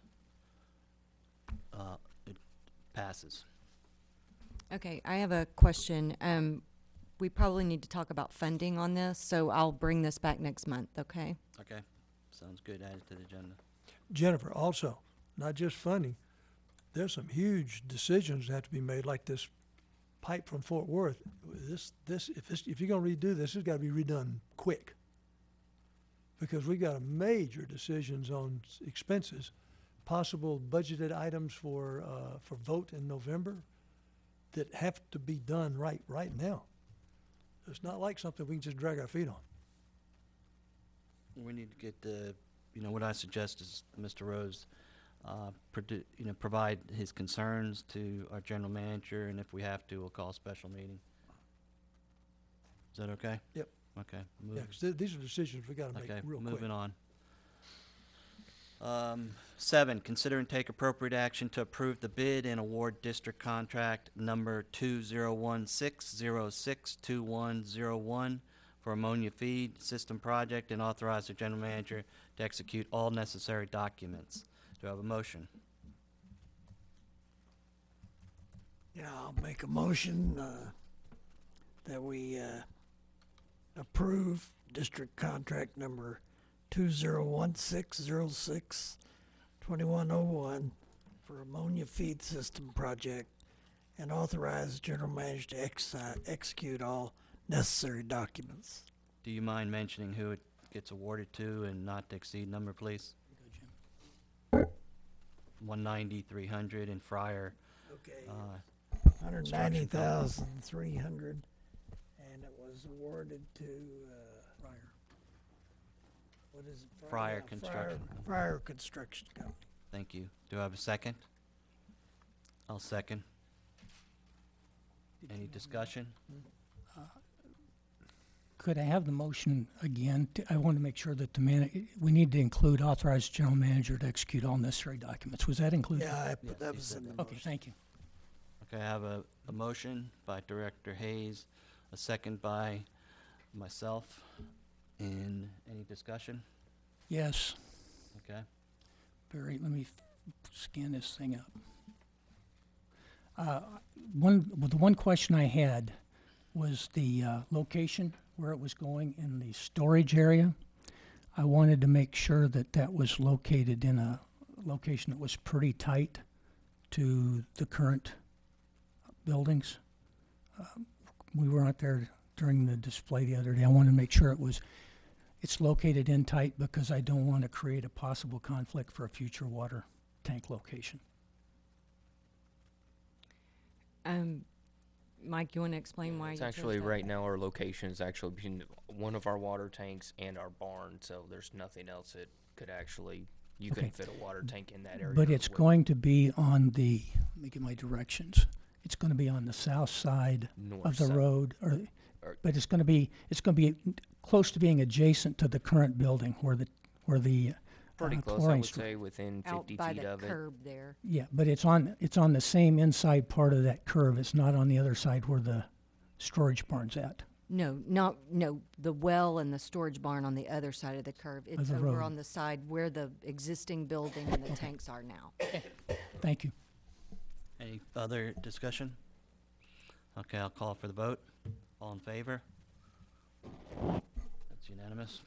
It passes. Okay, I have a question. We probably need to talk about funding on this, so I'll bring this back next month, okay? Okay, sounds good, add it to the agenda. Jennifer, also, not just funding, there's some huge decisions that have to be made, like this pipe from Fort Worth. If you're gonna redo this, it's gotta be redone quick. Because we got major decisions on expenses, possible budgeted items for vote in November that have to be done right now. It's not like something we can just drag our feet on. We need to get the, what I suggest is Mr. Rose, provide his concerns to our general manager, and if we have to, we'll call a special meeting. Is that okay? Yep. Okay. Yeah, 'cause these are decisions we gotta make Okay, real quick. moving on. 7, consider and take appropriate action to approve the bid and award district contract number 2016062101 for ammonia feed system project and authorize the general manager to execute all necessary documents. Do I have a motion? Yeah, I'll make a motion that we approve district contract number 201606-2101 for ammonia feed system project and authorize general manager to execute all necessary documents. Do you mind mentioning who it gets awarded to and not to exceed number, please? 190, 300, and Fryer. Okay. Uh, 190,300, and it was awarded to what is it? Fryer Yeah, Construction. Fryer Construction Company. Thank you. Do I have a second? I'll second. Any discussion? Could I have the motion again? I want to make sure that we need to include authorized general manager to execute all necessary documents. Was that included? Yeah, Yes, that he was said in the Okay, motion. thank you. Okay, I have a motion by Director Hayes, a second by myself. And any discussion? Yes, Okay. let me scan this thing up. The one question I had was the location where it was going in the storage area. I wanted to make sure that that was located in a location that was pretty tight to the current buildings. We were out there during the display the other day. I wanted to make sure it's located in tight because I don't want to create a possible conflict for a future water tank location. Mike, you want to explain why you It's chose actually that? right now our location is actually between one of our water tanks and our barn, so there's nothing else that could actually you Okay. couldn't fit a water tank in that area. But it's going to be on the, let me get my directions. It's going to be on the south side north of the side. road, Or- but it's going to be close to being adjacent to the current building where the Pretty close, I chlorine would sto- say, within Out 50 by feet the of it. curb there. Yeah, but it's on the same inside part of that curve. It's not on the other side where the storage barn's at. No, the well and the storage barn on the other side of the curve. It's the over road. on the side where the existing building and the tanks are now. Thank you. Any other discussion? Okay, I'll call for the vote. All in favor? That's unanimous.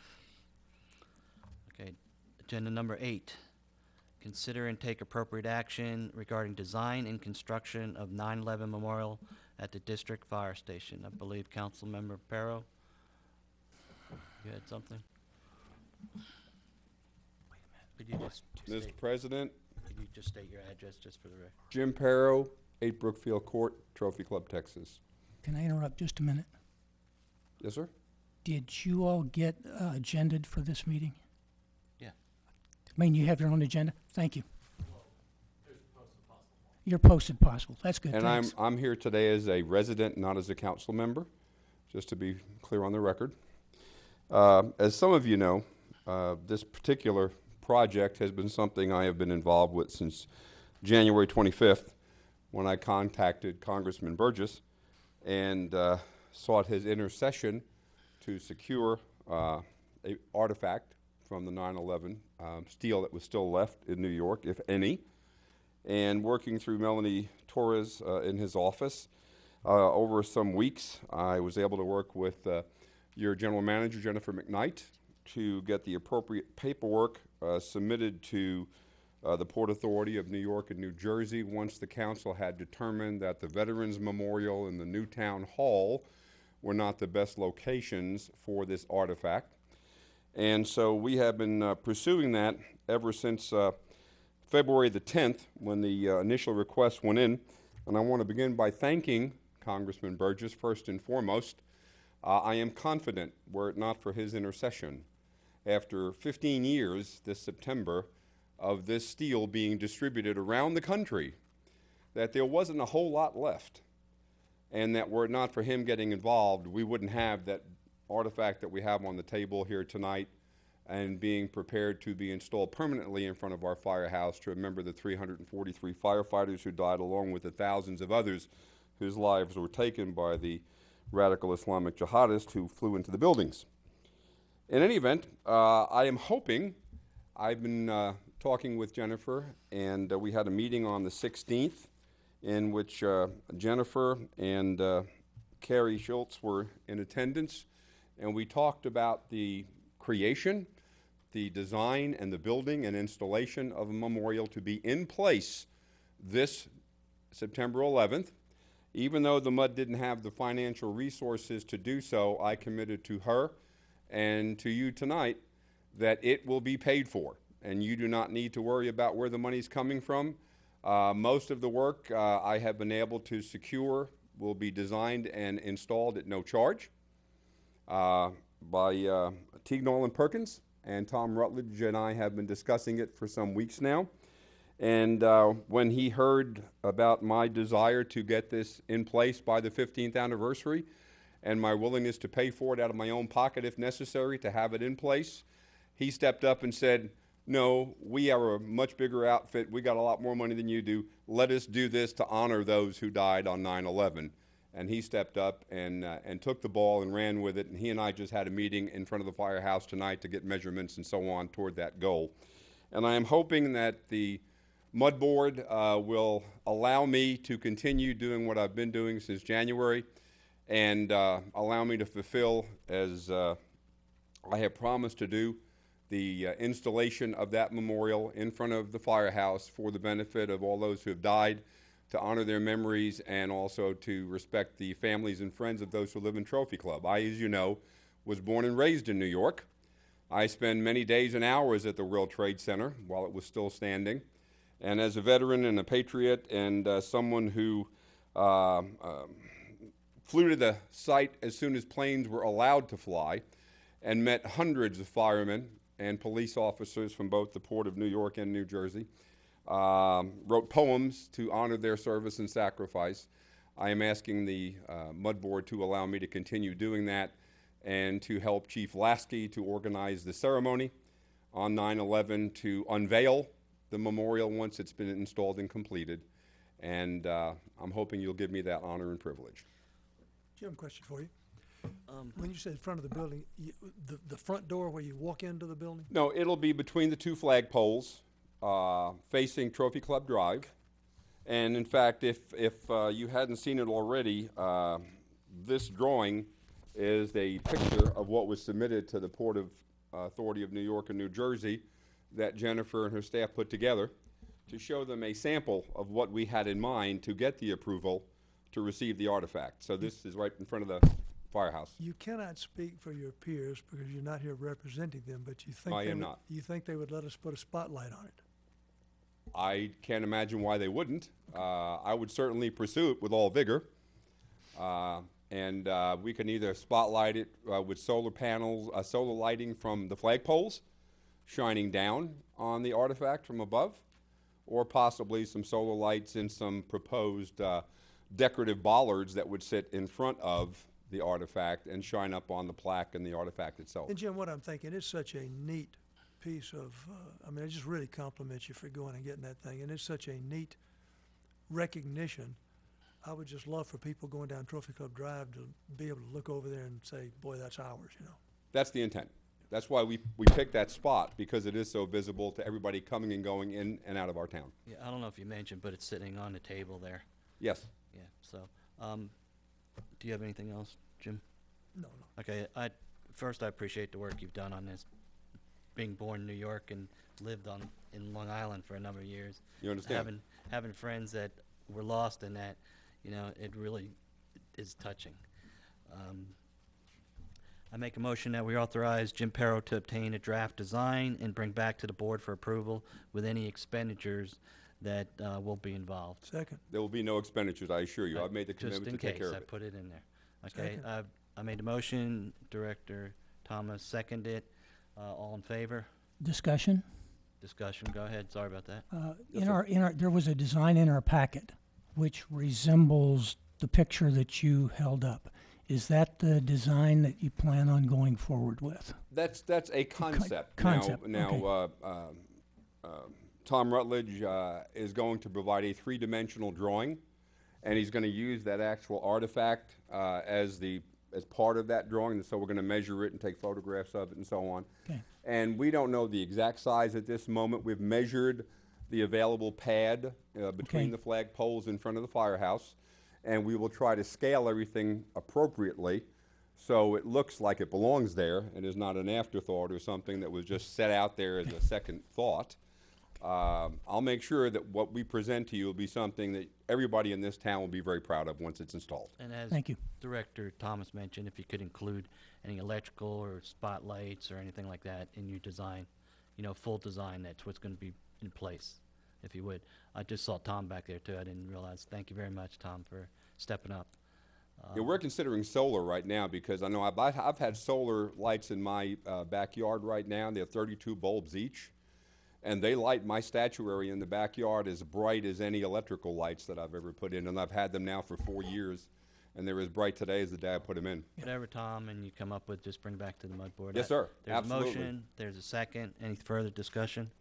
Okay, agenda number 8. Consider and take appropriate action regarding design and construction of 9/11 Memorial at the District Fire Station. I believe Councilmember Pero, you had something? Could you just Mr. state, President, could you just state your address just for the record? Jim Pero, 8 Brookfield Court, Trophy Club, Texas. Can I interrupt just a minute? Yes, sir? Did you all get agended for this meeting? Yeah. I mean, you have your own agenda? Thank you. You're posted possible. That's good. And Thanks. I'm here today as a resident, not as a council member, just to be clear on the record. As some of you know, this particular project has been something I have been involved with since January 25th, when I contacted Congressman Burgess and sought his intercession to secure a artifact from the 9/11 steel that was still left in New York, if any. And working through Melanie Torres in his office, over some weeks, I was able to work with your general manager, Jennifer McKnight, to get the appropriate paperwork submitted to the Port Authority of New York and New Jersey once the council had determined that the Veterans Memorial and the new town hall were not the best locations for this artifact. And so we have been pursuing that ever since February the 10th, when the initial request went in. And I want to begin by thanking Congressman Burgess first and foremost. I am confident, were it not for his intercession, after 15 years this September of this steel being distributed around the country, that there wasn't a whole lot left. And that were it not for him getting involved, we wouldn't have that artifact that we have on the table here tonight and being prepared to be installed permanently in front of our firehouse to remember the 343 firefighters who died, along with the thousands of others whose lives were taken by the radical Islamic jihadists who flew into the buildings. In any event, I am hoping I've been talking with Jennifer, and we had a meeting on the 16th in which Jennifer and Carrie Schultz were in attendance, and we talked about the creation, the design, and the building and installation of a memorial to be in place this September 11th. Even though the MUD didn't have the financial resources to do so, I committed to her and to you tonight that it will be paid for, and you do not need to worry about where the money's coming from. Most of the work I have been able to secure will be designed and installed at no charge by Tignall and Perkins, and Tom Rutledge and I have been discussing it for some weeks now. And when he heard about my desire to get this in place by the 15th anniversary and my willingness to pay for it out of my own pocket if necessary to have it in place, he stepped up and said, no, we are a much bigger outfit. We got a lot more money than you do. Let us do this to honor those who died on 9/11. And he stepped up and took the ball and ran with it. And he and I just had a meeting in front of the firehouse tonight to get measurements and so on toward that goal. And I am hoping that the MUD Board will allow me to continue doing what I've been doing since January and allow me to fulfill, as I have promised to do, the installation of that memorial in front of the firehouse for the benefit of all those who have died, to honor their memories, and also to respect the families and friends of those who live in Trophy Club. I, as you know, was born and raised in New York. I spent many days and hours at the World Trade Center while it was still standing. And as a veteran and a patriot and someone who flew to the site as soon as planes were allowed to fly and met hundreds of firemen and police officers from both the Port of New York and New Jersey, wrote poems to honor their service and sacrifice. I am asking the MUD Board to allow me to continue doing that and to help Chief Lasky to organize the ceremony on 9/11 to unveil the memorial once it's been installed and completed. And I'm hoping you'll give me that honor and privilege. Jim, question for you. When you said front of the building, the front door where you walk into the building? No, it'll be between the two flagpoles facing Trophy Club Drive. And in fact, if you hadn't seen it already, this drawing is a picture of what was submitted to the Port of Authority of New York and New Jersey that Jennifer and her staff put together to show them a sample of what we had in mind to get the approval to receive the artifact. So this is right in front of the firehouse. You cannot speak for your peers because you're not here representing them, but you think I they am would, not. you think they would let us put a spotlight on it? I can't imagine why they wouldn't. I would certainly pursue it with all vigor. And we can either spotlight it with solar panels, solar lighting from the flagpoles shining down on the artifact from above, or possibly some solar lights and some proposed decorative bollards that would sit in front of the artifact and shine up on the plaque and the artifact itself. And Jim, what I'm thinking, it's such a neat piece of, I mean, I just really compliment you for going and getting that thing, and it's such a neat recognition. I would just love for people going down Trophy Club Drive to be able to look over there and say, boy, that's ours, you know. That's the intent. That's why we picked that spot, because it is so visible to everybody coming and going in and out of our town. Yeah, I don't know if you mentioned, but it's sitting on the table there. Yes. Yeah, so, do you have anything else, Jim? No. Okay, first I appreciate the work you've done on this, being born in New York and lived in Long Island for a number of years. You understand? Having friends that were lost in that, you know, it really is touching. I make a motion that we authorize Jim Perro to obtain a draft design and bring back to the board for approval with any expenditures that will be involved. Second. There will be no expenditures, I assure you. I've made the commitment to take care of Just in it. case, I put it in there. Okay, Second. I made a motion, Director Thomas seconded it. All in favor? Discussion? Discussion, go ahead, sorry about that. In our, there was a design in our packet which resembles the picture that you held up. Is that the design that you plan on going forward with? That's a concept. Concept, Now, Tom Rutledge is going to provide a three-dimensional drawing, and he's going to use that actual artifact as the as part of that drawing, so we're gonna measure it and take photographs of it and so on. Okay. And we don't know the exact size at this moment. We've measured the available pad between Okay. the flag poles in front of the firehouse, and we will try to scale everything appropriately so it looks like it belongs there and is not an afterthought or something that was just set out there as a second thought. I'll make sure that what we present to you will be something that everybody in this town will be very proud of once it's installed. And as Thank you. Director Thomas mentioned, if you could include any electrical or spotlights or anything like that in your design, full design, that's what's gonna be in place, if you would. I just saw Tom back there too, I didn't realize. Thank you very much, Tom, for stepping up. Yeah, we're considering solar right now because I know I've had solar lights in my backyard right now. They're 32 bulbs each, and they light my statuary in the backyard as bright as any electrical lights that I've ever put in, and I've had them now for 4 years, and they're as bright today as the day I put them in. Whatever, Tom, and you come up with, just bring back to the mud board. Yes, sir. There's Absolutely. a motion, there's a second. Any further discussion?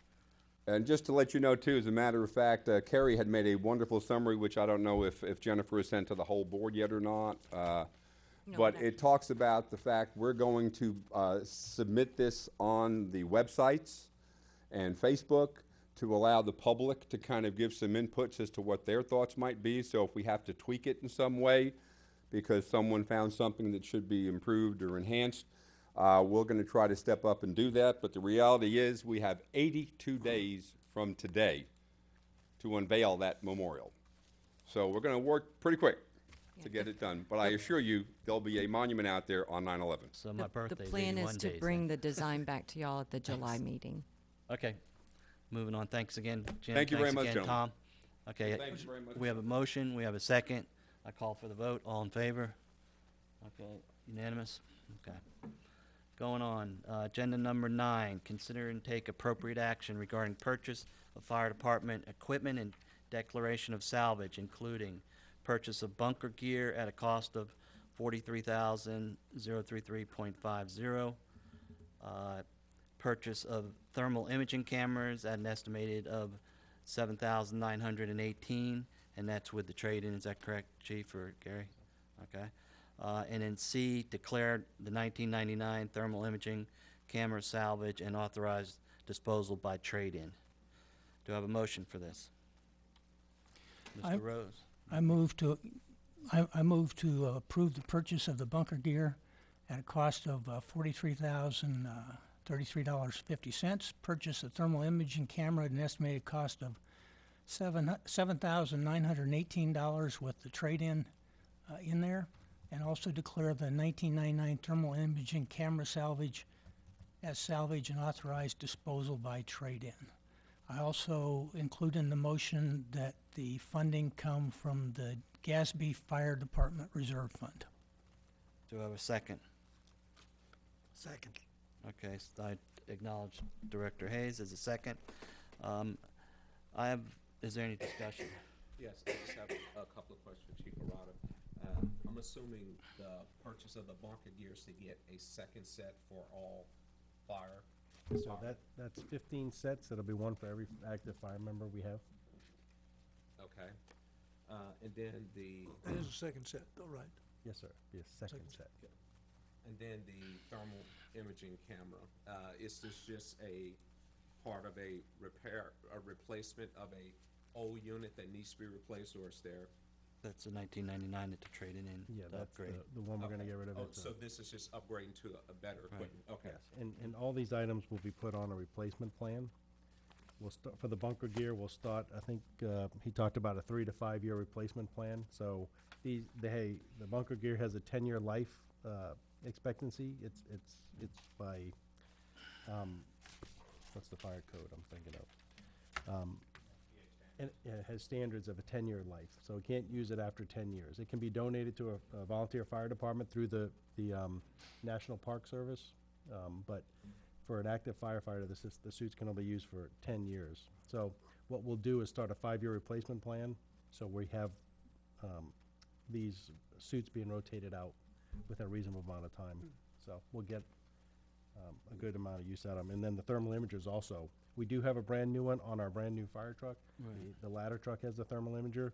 And just to let you know, too, as a matter of fact, Carrie had made a wonderful summary, which I don't know if Jennifer has sent to the whole board yet or not. But it talks about the fact we're going to submit this on the websites and Facebook to allow the public to kind of give some inputs as to what their thoughts might be. So if we have to tweak it in some way because someone found something that should be improved or enhanced, we're going to try to step up and do that, but the reality is we have 82 days from today to unveil that memorial. So we're going to work pretty quick to get it done, but I assure you, there'll be a monument out there on 9/11. So my The birthday's plan 81 is to days bring then. the design back to y'all at the July meeting. Okay, moving on. Thanks again, Jim. Thank you very Thanks much, again, gentlemen. Tom. Okay, Thank you very much. we have a motion, we have a second. I call for the vote. All in favor? Okay, unanimous? Okay. Going on, agenda number 9, consider and take appropriate action regarding purchase of fire department equipment and declaration of salvage, including purchase of bunker gear at a cost of $43,033.50, purchase of thermal imaging cameras at an estimated of $7,918, and that's with the trade-in, is that correct, Chief or Gary? Okay. And then C, declare the 1999 thermal imaging camera salvage and authorize disposal by trade-in. Do I have a motion for this? I- Mr. Rose? I move to approve the purchase of the bunker gear at a cost of $43,033.50. Purchase a thermal imaging camera at an estimated cost of $7,918 with the trade-in in there. And also declare the 1999 thermal imaging camera salvage as salvage and authorized disposal by trade-in. I also include in the motion that the funding come from the Gadsby Fire Department Reserve Fund. Do I have a second? Second. Okay, so I acknowledge Director Hayes as a second. Is there any discussion? Yes, I just have a couple of questions, Chief Arata. I'm assuming the purchase of the bunker gears to get a second set for all fire. So that's 15 sets. It'll be one for every active fire member we have. Okay. And then That is a second set, though, right? Yes, sir. Be a second set. and then the thermal imaging camera. Is this just a part of a replacement of a old unit that needs to be replaced, or is there? That's a 1999 at the trade-in Yeah, the that's upgrade. the one we're gonna Okay. get rid of. Oh, It's so this is just upgrading to a better equipment, okay. yes, and all these items will be put on a replacement plan. We'll start, for the bunker gear, we'll start, I think, he talked about a 3 to 5 year replacement plan. So the bunker gear has a 10-year life, expectancy. It's by, what's the fire code I'm thinking of? And it has standards of a 10-year life, so it can't use it after 10 years. It can be donated to a volunteer fire department through the National Park Service, but for an active firefighter, the suits can only be used for 10 years. So what we'll do is start a 5-year replacement plan, so we have these suits being rotated out within a reasonable amount of time. So we'll get a good amount of use out of them. And then the thermal imagers also. We do have a brand-new one on our brand-new fire truck. Right. The ladder truck has the thermal imager.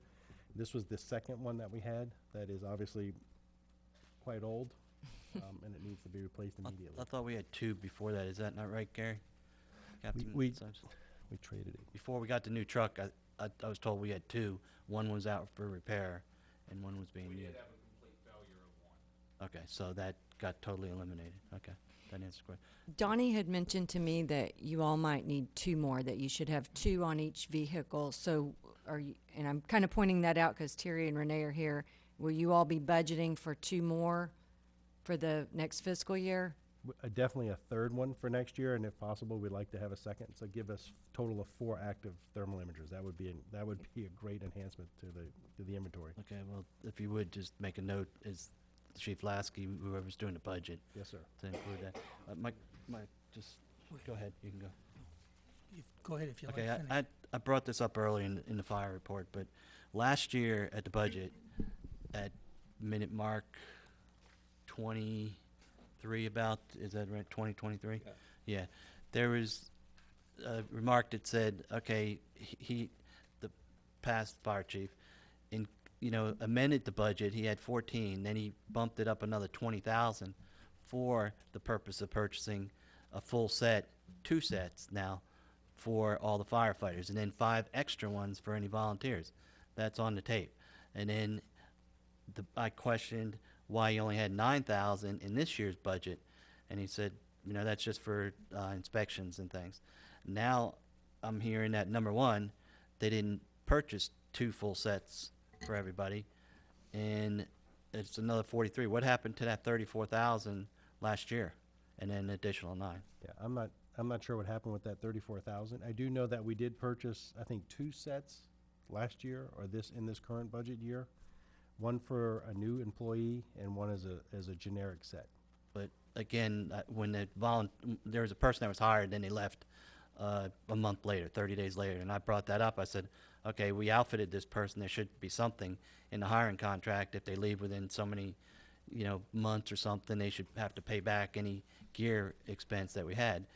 This was the second one that we had that is obviously quite old. and it needs to be replaced immediately. I thought we had 2 before that. Is that not right, Gary? Captain we- Simpson? We traded it. Before we got the new truck, I was told we had 2. One was out for repair, and one was being used. We did have a complete failure of one. Okay, so that got totally eliminated. Okay, that answers the question. Donnie had mentioned to me that you all might need 2 more, that you should have 2 on each vehicle. So are you, and I'm kind of pointing that out because Terry and Renee are here. Will you all be budgeting for 2 more for the next fiscal year? Definitely a third one for next year, and if possible, we'd like to have a second. So give us total of 4 active thermal imagers. That would be a great enhancement to the inventory. Okay, well, if you would just make a note, is Chief Lasky, whoever's doing the budget, Yes, sir. to include that. Mike, just go ahead. You can go. Go ahead if you like. Okay, finish. I brought this up early in the fire report, but last year at the budget, at minute mark 23 about, is that right, 2023? Yeah. There was a remark that said, okay, the past fire chief, amended the budget, he had 14, then he bumped it up another 20,000 for the purpose of purchasing a full set, 2 sets now, for all the firefighters, and then 5 extra ones for any volunteers. That's on the tape. And then I questioned why he only had 9,000 in this year's budget, and he said, that's just for inspections and things. Now I'm hearing that, number one, they didn't purchase 2 full sets for everybody, and it's another 43. What happened to that 34,000 last year, and then an additional 9? Yeah, I'm not sure what happened with that 34,000. I do know that we did purchase, I think, 2 sets last year, or in this current budget year. One for a new employee and one as a generic set. But again, when there was a person that was hired, then they left a month later, 30 days later, and I brought that up. I said, okay, we outfitted this person. There should be something in the hiring contract. If they leave within so many, months or something, they should have to pay back any gear expense that we had.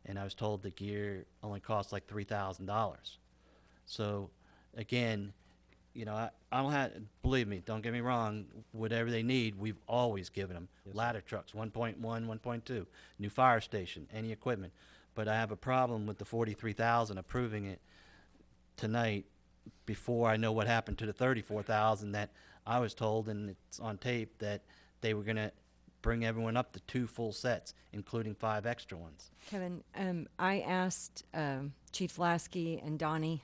And I was told the gear only cost like $3,000. So again, I don't have, believe me, don't get me wrong, whatever they need, we've always given them. Yes, Ladder trucks, 1.1, 1.2, new fire station, any equipment. But I have a problem with the 43,000 approving it tonight before I know what happened to the 34,000 that I was told, and it's on tape, that they were gonna bring everyone up to 2 full sets, including 5 extra ones. Kevin, I asked Chief Lasky and Donnie,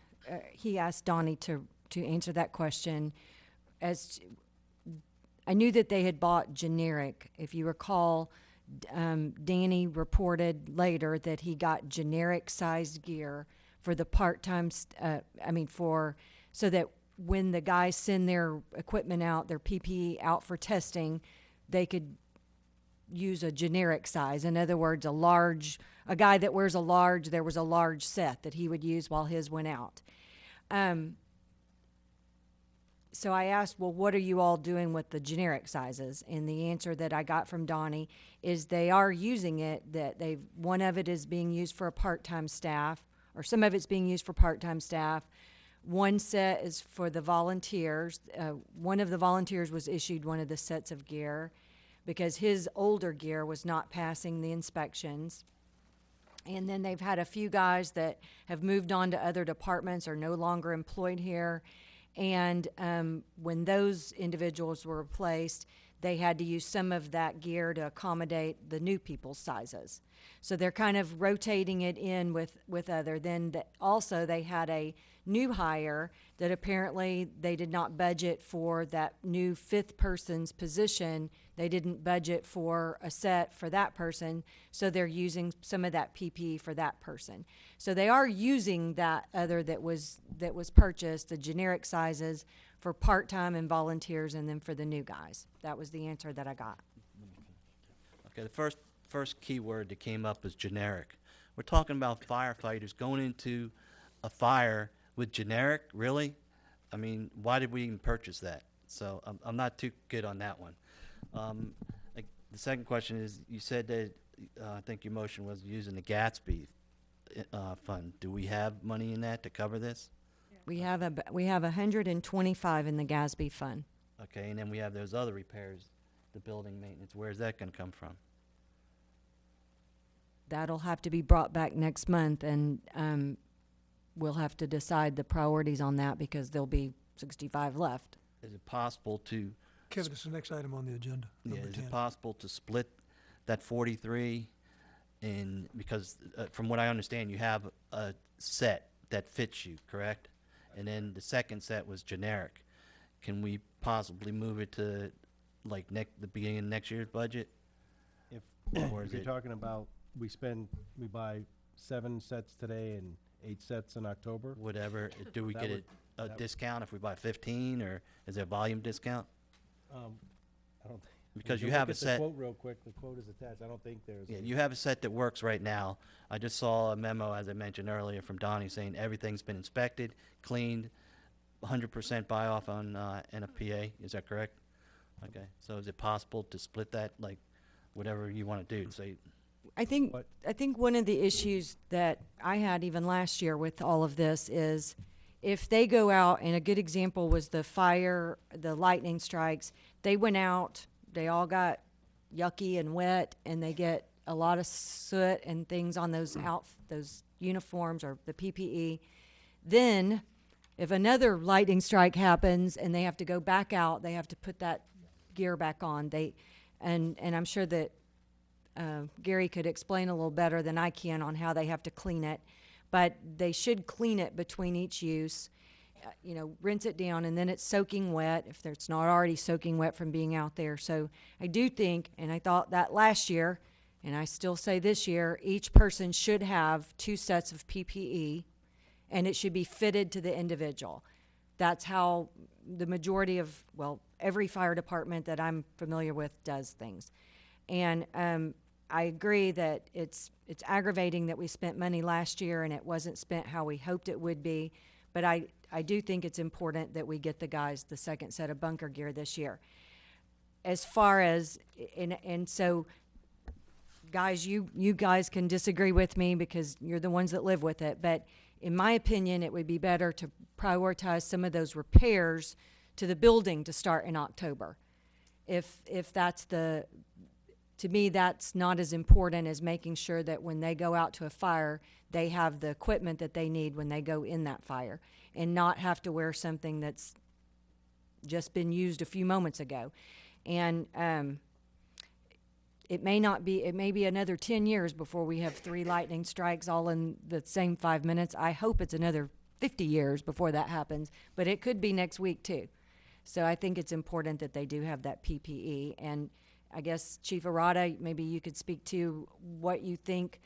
he asked Donnie to answer that question. I knew that they had bought generic. If you recall, Danny reported later that he got generic sized gear for the part-time, so that when the guys send their equipment out, their PPE out for testing, they could use a generic size. In other words, a guy that wears a large, there was a large set that he would use while his went out. So I asked, well, what are you all doing with the generic sizes? And the answer that I got from Donnie is they are using it, that one of it is being used for a part-time staff, or some of it's being used for part-time staff. One set is for the volunteers. One of the volunteers was issued one of the sets of gear because his older gear was not passing the inspections. And then they've had a few guys that have moved on to other departments, are no longer employed here. And when those individuals were replaced, they had to use some of that gear to accommodate the new people's sizes. So they're kind of rotating it in with other. Then also they had a new hire that apparently they did not budget for that new 5th person's position. They didn't budget for a set for that person, so they're using some of that PPE for that person. So they are using that other that was purchased, the generic sizes, for part-time and volunteers, and then for the new guys. That was the answer that I got. Okay, the first key word that came up is generic. We're talking about firefighters going into a fire with generic, really? I mean, why did we even purchase that? So I'm not too good on that one. The second question is, you said that I think your motion was using the Gatsby fund. Do we have money in that to cover this? We have 125 in the GASB fund. Okay, and then we have those other repairs the building maintenance, where's that gonna come from? That'll have to be brought back next month, and we'll have to decide the priorities on that because there'll be 65 left. Is it possible to, Kevin, it's the next item on the agenda, yeah, number is 10. it possible to split that 43 in, because from what I understand, you have a set that fits you, correct? And then the second set was generic. Can we possibly move it to like the beginning of next year's budget? If, Or if is you're it- talking about, we buy 7 sets today and 8 sets in October. Whatever, do we That get would- a that- discount if we buy 15, or is there a volume discount? I don't think. Because we you can have look a at the set, quote real quick. The quote is attached. I don't think there's. yeah, a- you have a set that works right now. I just saw a memo, as I mentioned earlier, from Donnie saying everything's been inspected, cleaned, 100% buy off on NFPA, is that correct? Okay, so is it possible to split that, like, whatever you want to do, say, I think But- one of the issues that I had even last year with all of this is if they go out, and a good example was the lightning strikes, they went out, they all got yucky and wet, and they get a lot of soot and things on those those uniforms or the PPE. Then, if another lightning strike happens and they have to go back out, they have to put that gear back on. And I'm sure that Gary could explain a little better than I can on how they have to clean it, but they should clean it between each use. Rinse it down, and then it's soaking wet if it's not already soaking wet from being out there. So I do think, and I thought that last year, and I still say this year, each person should have 2 sets of PPE, and it should be fitted to the individual. That's how the majority of, every fire department that I'm familiar with does things. And I agree that it's aggravating that we spent money last year and it wasn't spent how we hoped it would be. But I do think it's important that we get the guys the second set of bunker gear this year. As far as, and so, guys, you guys can disagree with me because you're the ones that live with it. But in my opinion, it would be better to prioritize some of those repairs to the building to start in October. If that's to me, that's not as important as making sure that when they go out to a fire, they have the equipment that they need when they go in that fire and not have to wear something that's just been used a few moments ago. And it may be another 10 years before we have 3 lightning strikes all in the same 5 minutes. I hope it's another 50 years before that happens, but it could be next week too. So I think it's important that they do have that PPE. And I guess Chief Arata, maybe you could speak to what you think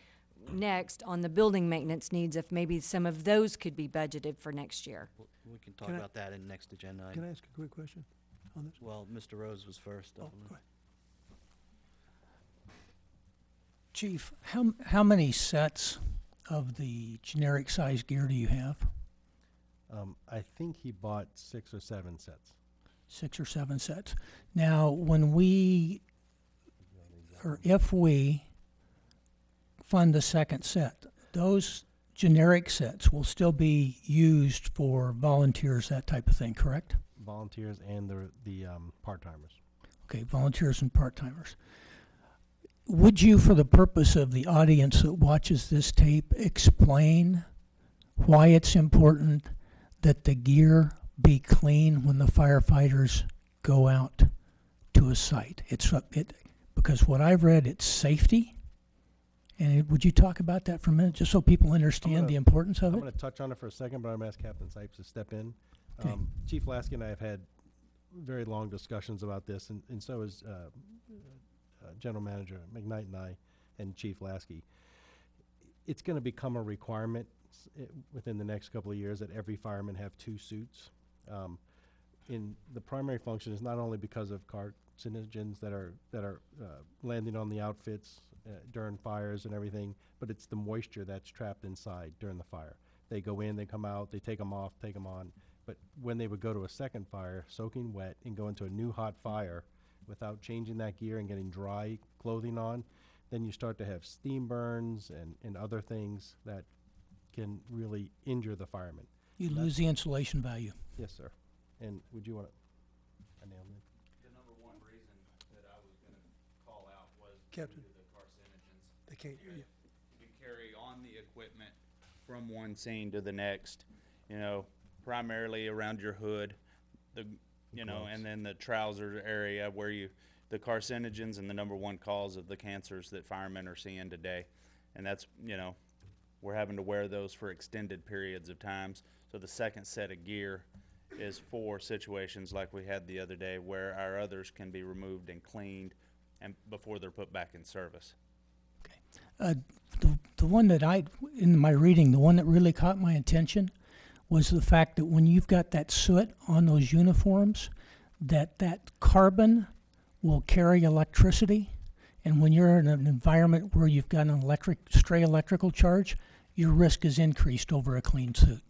next on the building maintenance needs, if maybe some of those could be budgeted for next year. we can talk Can I- about that in the next agenda Can item. I ask a quick question on this? Well, Mr. Rose was first. Oh, go ahead. Chief, how many sets of the generic size gear do you have? I think he bought 6 or 7 sets. 6 or 7 sets. Now, when we, or if we fund the second set, those generic sets will still be used for volunteers, that type of thing, correct? Volunteers and the part-timers. Okay, volunteers and part-timers. Would you, for the purpose of the audience that watches this tape, explain why it's important that the gear be clean when the firefighters go out to a site? Because what I've read, it's safety. And would you talk about that for a minute, just so people understand the importance of I'm it? going to touch on it for a second, but I'm going to ask Captain Sipes to step in. Okay. Chief Lasky and I have had very long discussions about this, and so has General Manager McKnight and I, and Chief Lasky. It's going to become a requirement within the next couple of years that every fireman have 2 suits. In the primary function is not only because of carcinogens that are landing on the outfits during fires and everything, but it's the moisture that's trapped inside during the fire. They go in, they come out, they take them off, take them on. But when they would go to a second fire, soaking wet, and go into a new hot fire without changing that gear and getting dry clothing on, then you start to have steam burns and other things that can really injure the fireman. You lose the insulation value. Yes, sir. And would you want to? The number one reason that I Captain, due to the carcinogens. they can't hear you. You carry on the equipment from one scene to the next, you know, primarily around your hood, you know, gloves. and then the trouser area where the carcinogens and the number one cause of the cancers that firemen are seeing today. And that's, you know, we're having to wear those for extended periods of times. So the second set of gear is for situations like we had the other day where our others can be removed and cleaned and before they're put back in service. The one that in my reading, the one that really caught my attention was the fact that when you've got that soot on those uniforms, that carbon will carry electricity. And when you're in an environment where you've got an stray electrical charge, your risk is increased over a clean suit.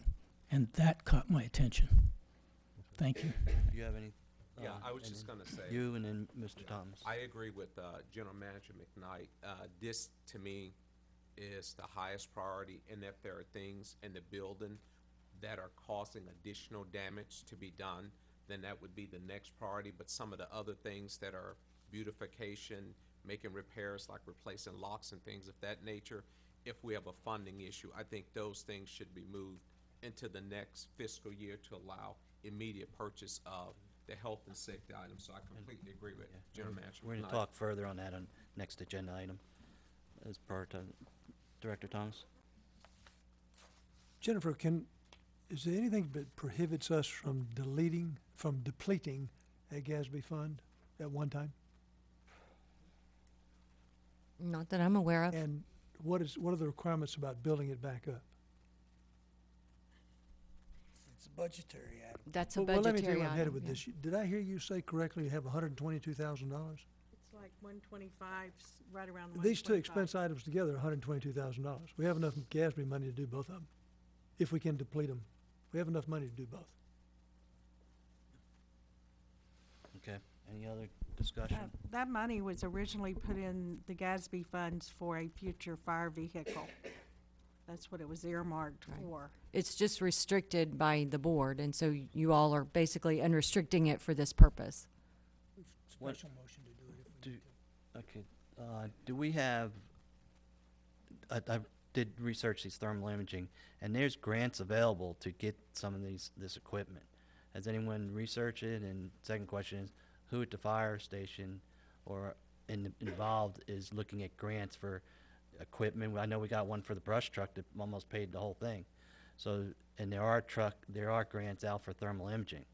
And that caught my attention. Thank you. Do you have any? Yeah, I was and just then gonna say. You and then Mr. Thomas. I agree with General Manager McKnight. This, to me, is the highest priority, and if there are things in the building that are causing additional damage to be done, then that would be the next priority. But some of the other things that are beautification, making repairs like replacing locks and things of that nature, if we have a funding issue, I think those things should be moved into the next fiscal year to allow immediate purchase of the health and safety items. So I completely agree with General Manager We're gonna McKnight. talk further on that on next agenda item. As per to Director Thomas. Jennifer, is there anything that prohibits us from depleting a GASB fund at one time? Not that I'm aware of. And what are the requirements about building it back up? It's a budgetary item. That's a Well, let me tell budgetary you where I'm headed item. with Yeah. this. Did I hear you say correctly you have $122,000? It's like 125, right around 125. These two expense items together are $122,000. We have enough GASB money to do both of them, if we can deplete them. We have enough money to do both. Okay. Any other discussion? That money was originally put in the GASB funds for a future fire vehicle. That's what it was earmarked Right. for. It's just restricted by the board, and so you all are basically unrestricting it for this purpose. What- Special motion to do it if we Do- need to. Okay, do we have, I did research these thermal imaging, and there's grants available to get some of this equipment. Has anyone researched it? And second question is, who at the fire station or involved is looking at grants for equipment? I know we got one for the brush truck that almost paid the whole thing. So, and there are grants out for thermal imaging.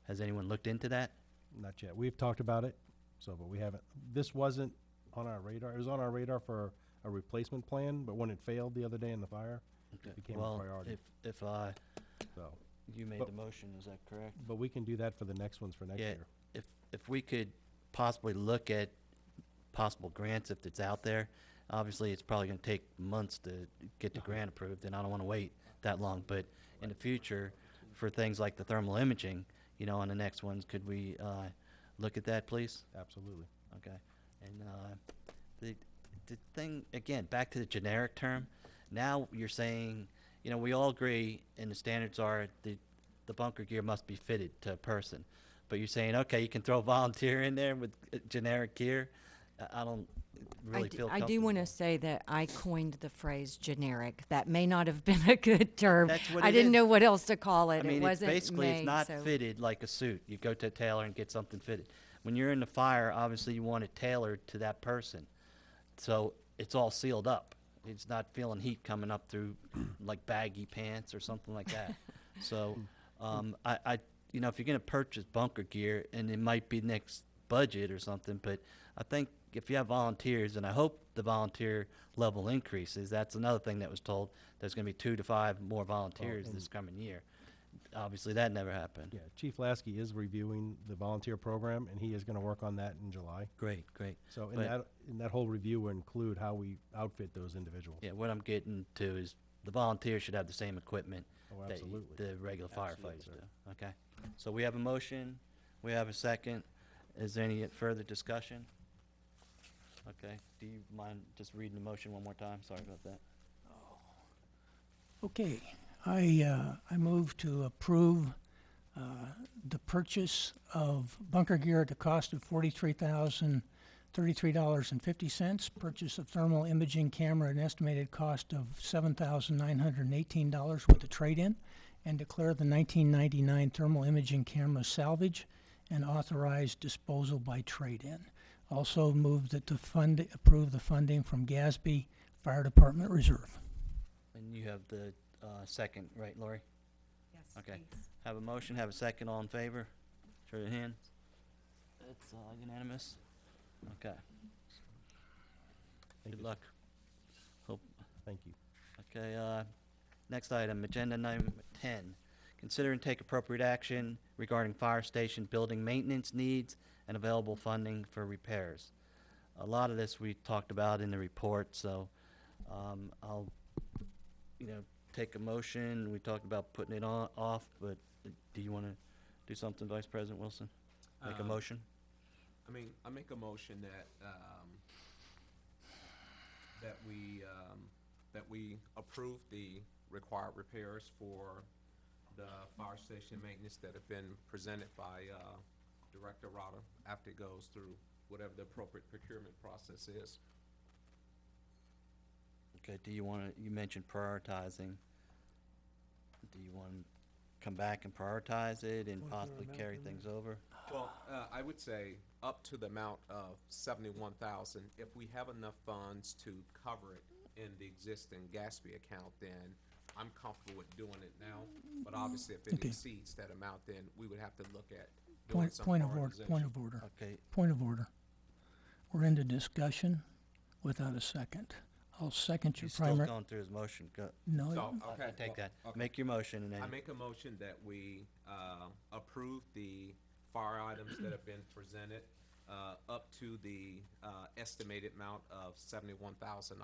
Has anyone looked into that? Not yet. We've talked about it, but we haven't. This wasn't on our radar. It was on our radar for a replacement plan, but when it failed the other day in the fire, it became a priority. If So, you made But- the motion, is that correct? but we can do that for the next ones for next Yeah, year. if we could possibly look at possible grants if it's out there, obviously it's probably gonna take months to get the grant approved, and I don't wanna wait that long, but in the future, for things like the thermal imaging, you know, on the next ones, could we, look at that, please? Absolutely. Okay, and, the thing, again, back to the generic term, now you're saying, you know, we all agree, and the standards are, the bunker gear must be fitted to a person. But you're saying, okay, you can throw volunteer in there with generic gear? I don't really feel I comfortable. do want to say that I coined the phrase generic. That may not have been a good term. That's what I it didn't is. know what else to call it. I mean, It it's wasn't basically, it's made, not so- fitted like a suit. You go to a tailor and get something fitted. When you're in the fire, obviously you want it tailored to that person. So it's all sealed up. It's not feeling heat coming up through like baggy pants or something like that. So, you know, if you're gonna purchase bunker gear, and it might be next budget or something, but I think if you have volunteers, and I hope the volunteer level increases, that's another thing that was told, there's gonna be 2 to 5 more volunteers this coming year. Obviously, that never happened. Yeah, Chief Lasky is reviewing the volunteer program, and he is going to work on that in July. Great, great. So But- in that whole review will include how we outfit those individuals. Yeah, what I'm getting to is the volunteers should have the same equipment Oh, that absolutely. the regular Absolutely, firefighters sir. do. Okay, so we have a motion, we have a second. Is there any further discussion? Okay, do you mind just reading the motion one more time? Sorry about that. Okay, I move to approve the purchase of bunker gear at the cost of $33.50. Purchase of thermal imaging camera, an estimated cost of $7,918 with a trade-in, and declare the 1999 thermal imaging camera salvage and authorize disposal by trade-in. Also move that the approve the funding from GASB Fire Department Reserve. And you have the second, right, Lori? Yes, Okay. Have a motion, have a second, all in favor? Show your hand. It's unanimous. Okay. Thank Good you. luck. Hope. Thank you. Okay, next item, agenda number 10. Consider and take appropriate action regarding fire station building maintenance needs and available funding for repairs. A lot of this we talked about in the report, so I'll, take a motion. We talked about putting it off, but do you want to do something, Vice President Wilson? Make a motion? I make a motion that, that we approve the required repairs for the fire station maintenance that have been presented by, Director Rada after it goes through whatever the appropriate procurement process is. Okay, do you want to, you mentioned prioritizing. Do you want to come back and prioritize it and What's the possibly amount carry on things that? over? Well, I would say up to the amount of 71,000. If we have enough funds to cover it in the existing Gatsby account, then I'm comfortable with doing it now. But obviously, if it Okay. exceeds that amount, then we would have to look at doing some Point of order, prioritization. point of order, Okay, point of order. We're into discussion without a second. I'll second your he's still primary. going through his motion. Go, No, So, I okay. take that. okay. Make your motion and then. I make a motion that we approve the fire items that have been presented up to the estimated amount of $71,000.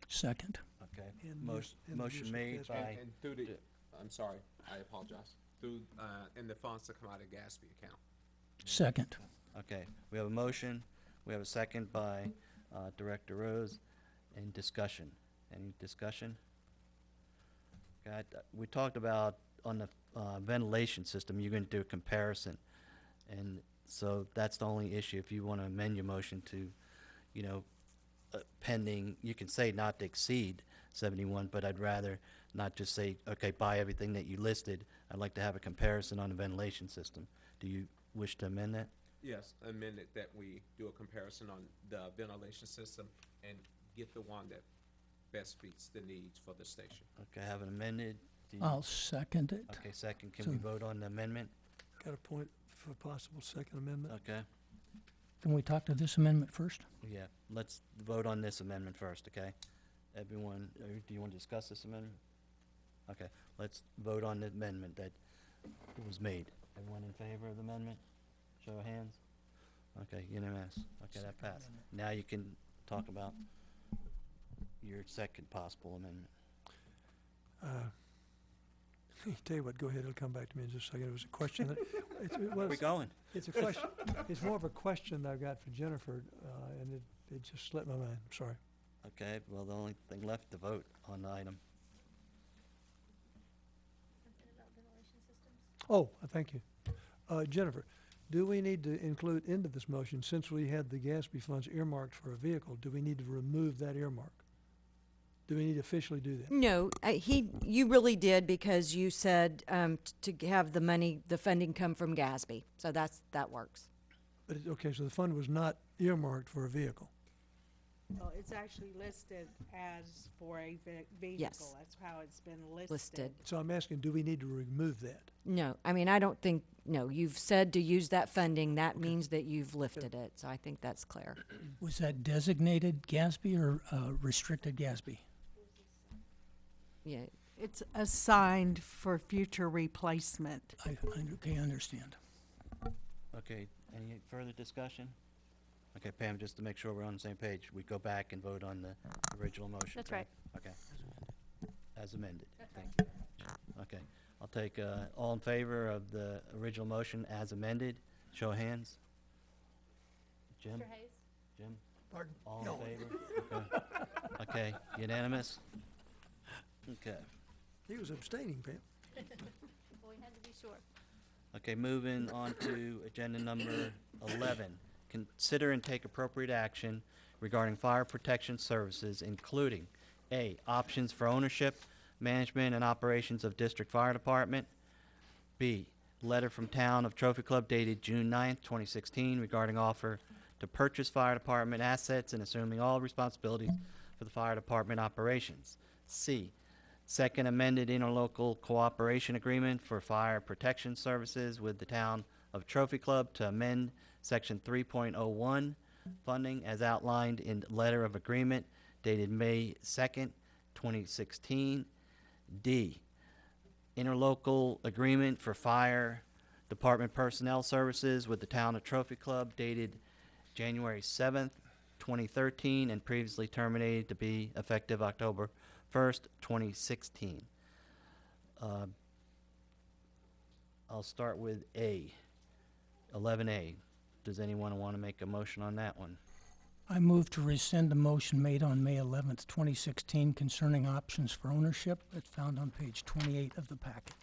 second. Okay, In motion, the use motion of made cash. by, And through the, I'm sorry, I apologize. Through, and the funds to come out of Gatsby account. Second. okay, we have a motion, we have a second by Director Rose, and discussion. Any discussion? Okay, we talked about on the ventilation system, you're going to do a comparison. And so that's the only issue. If you want to amend your motion to, pending, you can say not to exceed 71, but I'd rather not just say, okay, buy everything that you listed. I'd like to have a comparison on the ventilation system. Do you wish to amend that? Yes, amend it that we do a comparison on the ventilation system and get the one that best meets the needs for the station. Okay, have it amended. Do you- I'll second it. Okay, second, can we So- vote on the amendment? Got a point for possible second amendment? Okay, Can we talk to this amendment first? yeah, let's vote on this amendment first, okay? Everyone, do you want to discuss this amendment? Okay, let's vote on the amendment that was made. Everyone in favor of the amendment? Show of hands. Okay, unanimous. Okay, that passed. Now you can talk about your second possible amendment. Tell you what, go ahead, it'll come back to me in just a second. It was a question that, Where we going? it's a question, it's more of a question that I've got for Jennifer, and it just slipped my mind, I'm sorry. Okay, well, the only thing left to vote on the item. Oh, thank you. Jennifer, do we need to include into this motion, since we had the Gatsby funds earmarked for a vehicle, do we need to remove that earmark? Do we need to officially do that? No, you really did because you said to have the money, the funding come from GASB. So that works. But, okay, so the fund was not earmarked for a vehicle. Well, it's actually listed as for a vehicle. Yes. That's how it's been listed. Listed. So I'm asking, do we need to remove that? No, I mean, I don't think, no, you've said to use that funding. That means that you've lifted it. So I think that's clear. Was that designated GASB or restricted GASB? Yeah, It's assigned for future replacement. Okay, I understand. Okay, any further discussion? Okay, Pam, just to make sure we're on the same page, we go back and vote on the original motion. That's correct? Okay. As amended. Thank you. Okay, I'll take, all in favor of the original motion as amended, show of hands. Jim? Jim? Pardon? All No. in favor? Okay. Okay, unanimous? Okay. He was abstaining, Pam. Well, we had to be sure. Okay, moving on to agenda number 11. consider and take appropriate action regarding fire protection services, including A, options for ownership, management, and operations of district fire department. B, letter from Town of Trophy Club dated June 9th, 2016 regarding offer to purchase fire department assets and assuming all responsibilities for the fire department operations. C, second amended interlocal cooperation agreement for fire protection services with the Town of Trophy Club to amend Section 3.01 funding as outlined in letter of agreement dated May 2nd, 2016. D, interlocal agreement for fire department personnel services with the Town of Trophy Club dated January 7th, 2013, and previously terminated to be effective October 1st, 2016. I'll start with A, 11A. Does anyone want to make a motion on that one? I move to rescind the motion made on May 11th, 2016 concerning options for ownership. It's found on page 28 of the packet.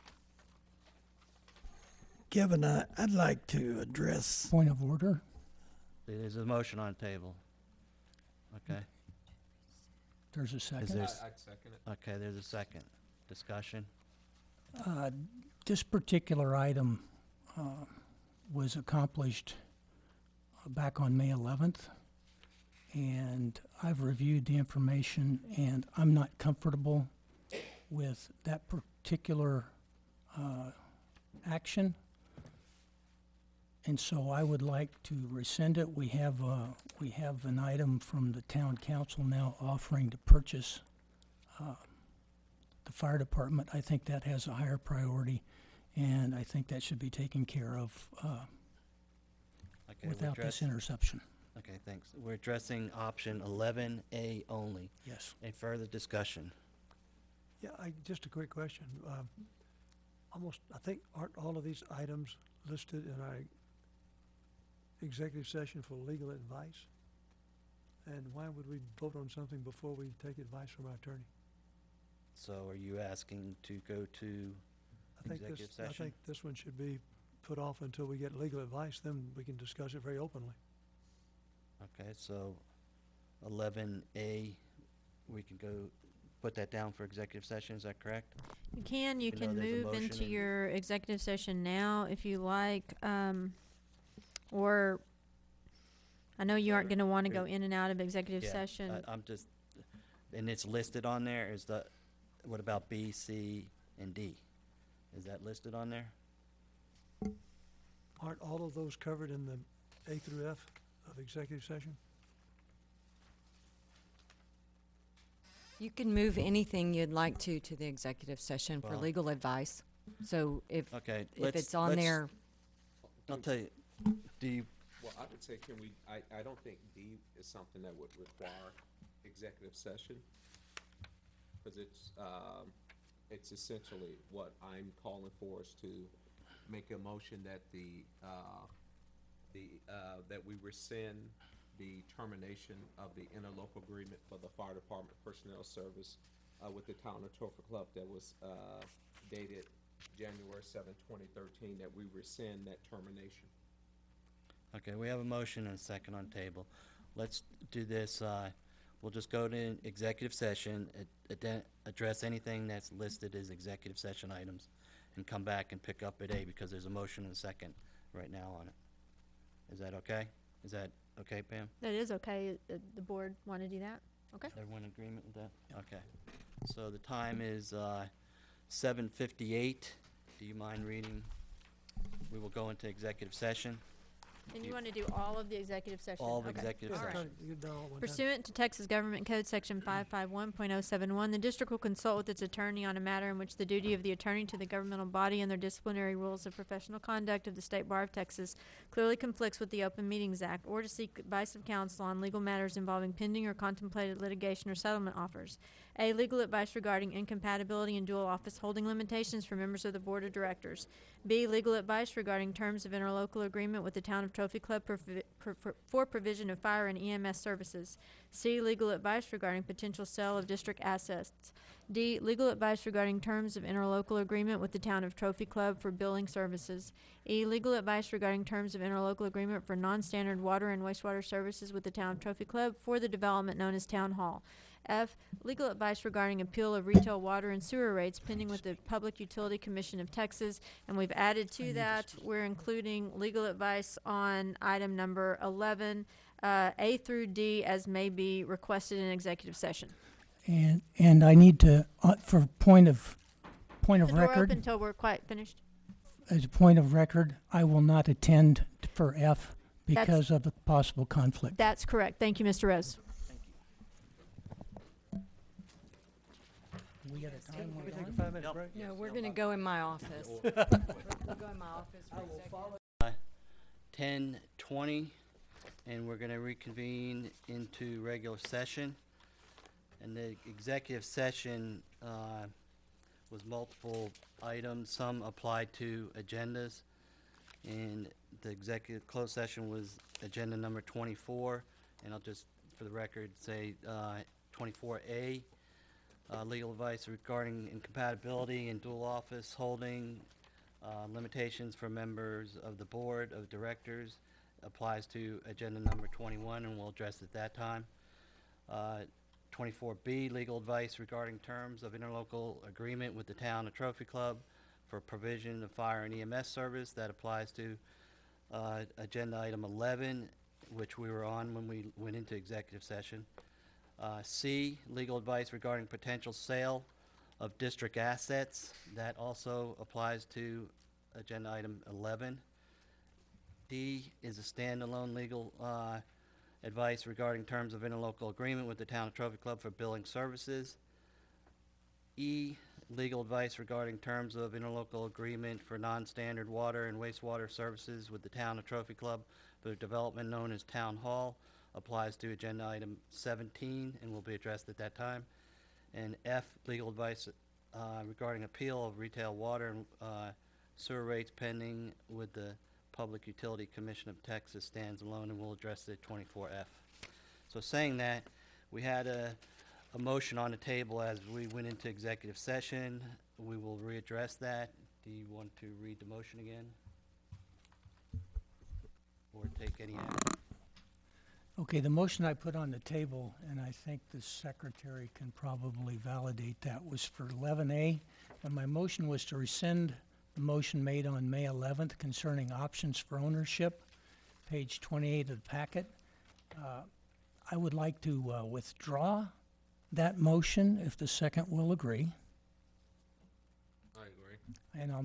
Kevin, I'd like to address, Point of order. There's a motion on the table. Okay. There's a second. there- I'd second it. Okay, there's a second. Discussion? This particular item was accomplished back on May 11th, and I've reviewed the information, and I'm not comfortable with that particular action. And so I would like to rescind it. We have an item from the town council now offering to purchase the fire department. I think that has a higher priority, and I think that should be taken care of Okay, we're without this address- interception. Okay, thanks. We're addressing option 11A only. Yes. Any further discussion? Yeah, just a quick question. I think aren't all of these items listed in our executive session for legal advice? And why would we vote on something before we take advice from our attorney? So are you asking to go to I think executive I session? think this one should be put off until we get legal advice, then we can discuss it very openly. Okay, so 11A, we can go put that down for executive session, is that correct? You Even though can there's a move motion into and- your executive session now if you like, or I know you aren't gonna wanna go in and out of executive Yeah, session. I'm just, and it's listed on there, what about B, C, and D? Is that listed on there? Aren't all of those covered in the A through F of executive session? You can move anything you'd like to the executive session for Well- legal advice. So if Okay, if it's on there, I'll tell you, do you, Well, I would say, can we, I don't think D is something that would require executive session. Cause it's essentially what I'm calling for is to make a motion that that we rescind the termination of the interlocal agreement for the fire department personnel service, with the Town of Topher Club that was, dated January 7th, 2013, that we rescind that termination. okay, we have a motion and a second on table. Let's do this, we'll just go to executive session, address anything that's listed as executive session items, and come back and pick up at A, because there's a motion and a second right now on it. Is that okay? Is that okay, Pam? That is okay. The board wanna do that? Okay. Everyone in agreement with that? Okay. So the time is 7:58. Do you mind reading? We will go into executive session. And you wanna do all of the executive session? All of Okay. executive All right. session. You do it all at one time. Pursuant to Texas Government Code Section 551.071, the district will consult with its attorney on a matter in which the duty of the attorney to the governmental body and their disciplinary rules of professional conduct of the State Bar of Texas clearly conflicts with the Open Meetings Act, or to seek advice of counsel on legal matters involving pending or contemplated litigation or settlement offers. A, legal advice regarding incompatibility and dual office holding limitations for members of the Board of Directors. B, legal advice regarding terms of interlocal agreement with the Town of Trophy Club for provision of fire and EMS services. C, legal advice regarding potential sale of district assets. D, legal advice regarding terms of interlocal agreement with the Town of Trophy Club for billing services. E, legal advice regarding terms of interlocal agreement for non-standard water and wastewater services with the Town of Trophy Club for the development known as Town Hall. F, legal advice regarding appeal of retail water and sewer rates pending with the Public Utility Commission of Texas. And we've added to that, we're including legal advice on item number 11, A through D, as may be requested in executive session. And I need to, for point of The door record, open until we're quite finished. as a point of record, I will not attend for F because of a possible conflict. That's correct. Thank you, Mr. Rose. We got a time Can we limit take a on? 5-minute break? No, we're gonna go in my office. We'll go in my office for a second. 10:20, and we're going to reconvene into regular session. And the executive session was multiple items. Some applied to agendas. And the executive closed session was agenda number 24. And I'll just, for the record, say 24A, legal advice regarding incompatibility and dual office holding, limitations for members of the board of directors, applies to agenda number 21, and we'll address it at that time. 24B, legal advice regarding terms of interlocal agreement with the Town of Trophy Club for provision of fire and EMS service, that applies to agenda item 11, which we were on when we went into executive session. C, legal advice regarding potential sale of district assets, that also applies to agenda item 11. D is a standalone legal advice regarding terms of interlocal agreement with the Town of Trophy Club for billing services. E, legal advice regarding terms of interlocal agreement for non-standard water and wastewater services with the Town of Trophy Club for the development known as Town Hall, applies to agenda item 17 and will be addressed at that time. And F, legal advice regarding appeal of retail water and sewer rates pending with the Public Utility Commission of Texas, stands alone, and we'll address it at 24F. So saying that, we had a motion on the table as we went into executive session. We will readdress that. Do you want to read the motion again? Or take any action? Okay, the motion I put on the table, and I think the secretary can probably validate that, was for 11A. And my motion was to rescind the motion made on May 11th concerning options for ownership, page 28 of the packet. I would like to withdraw that motion if the second will agree. I agree. And I'll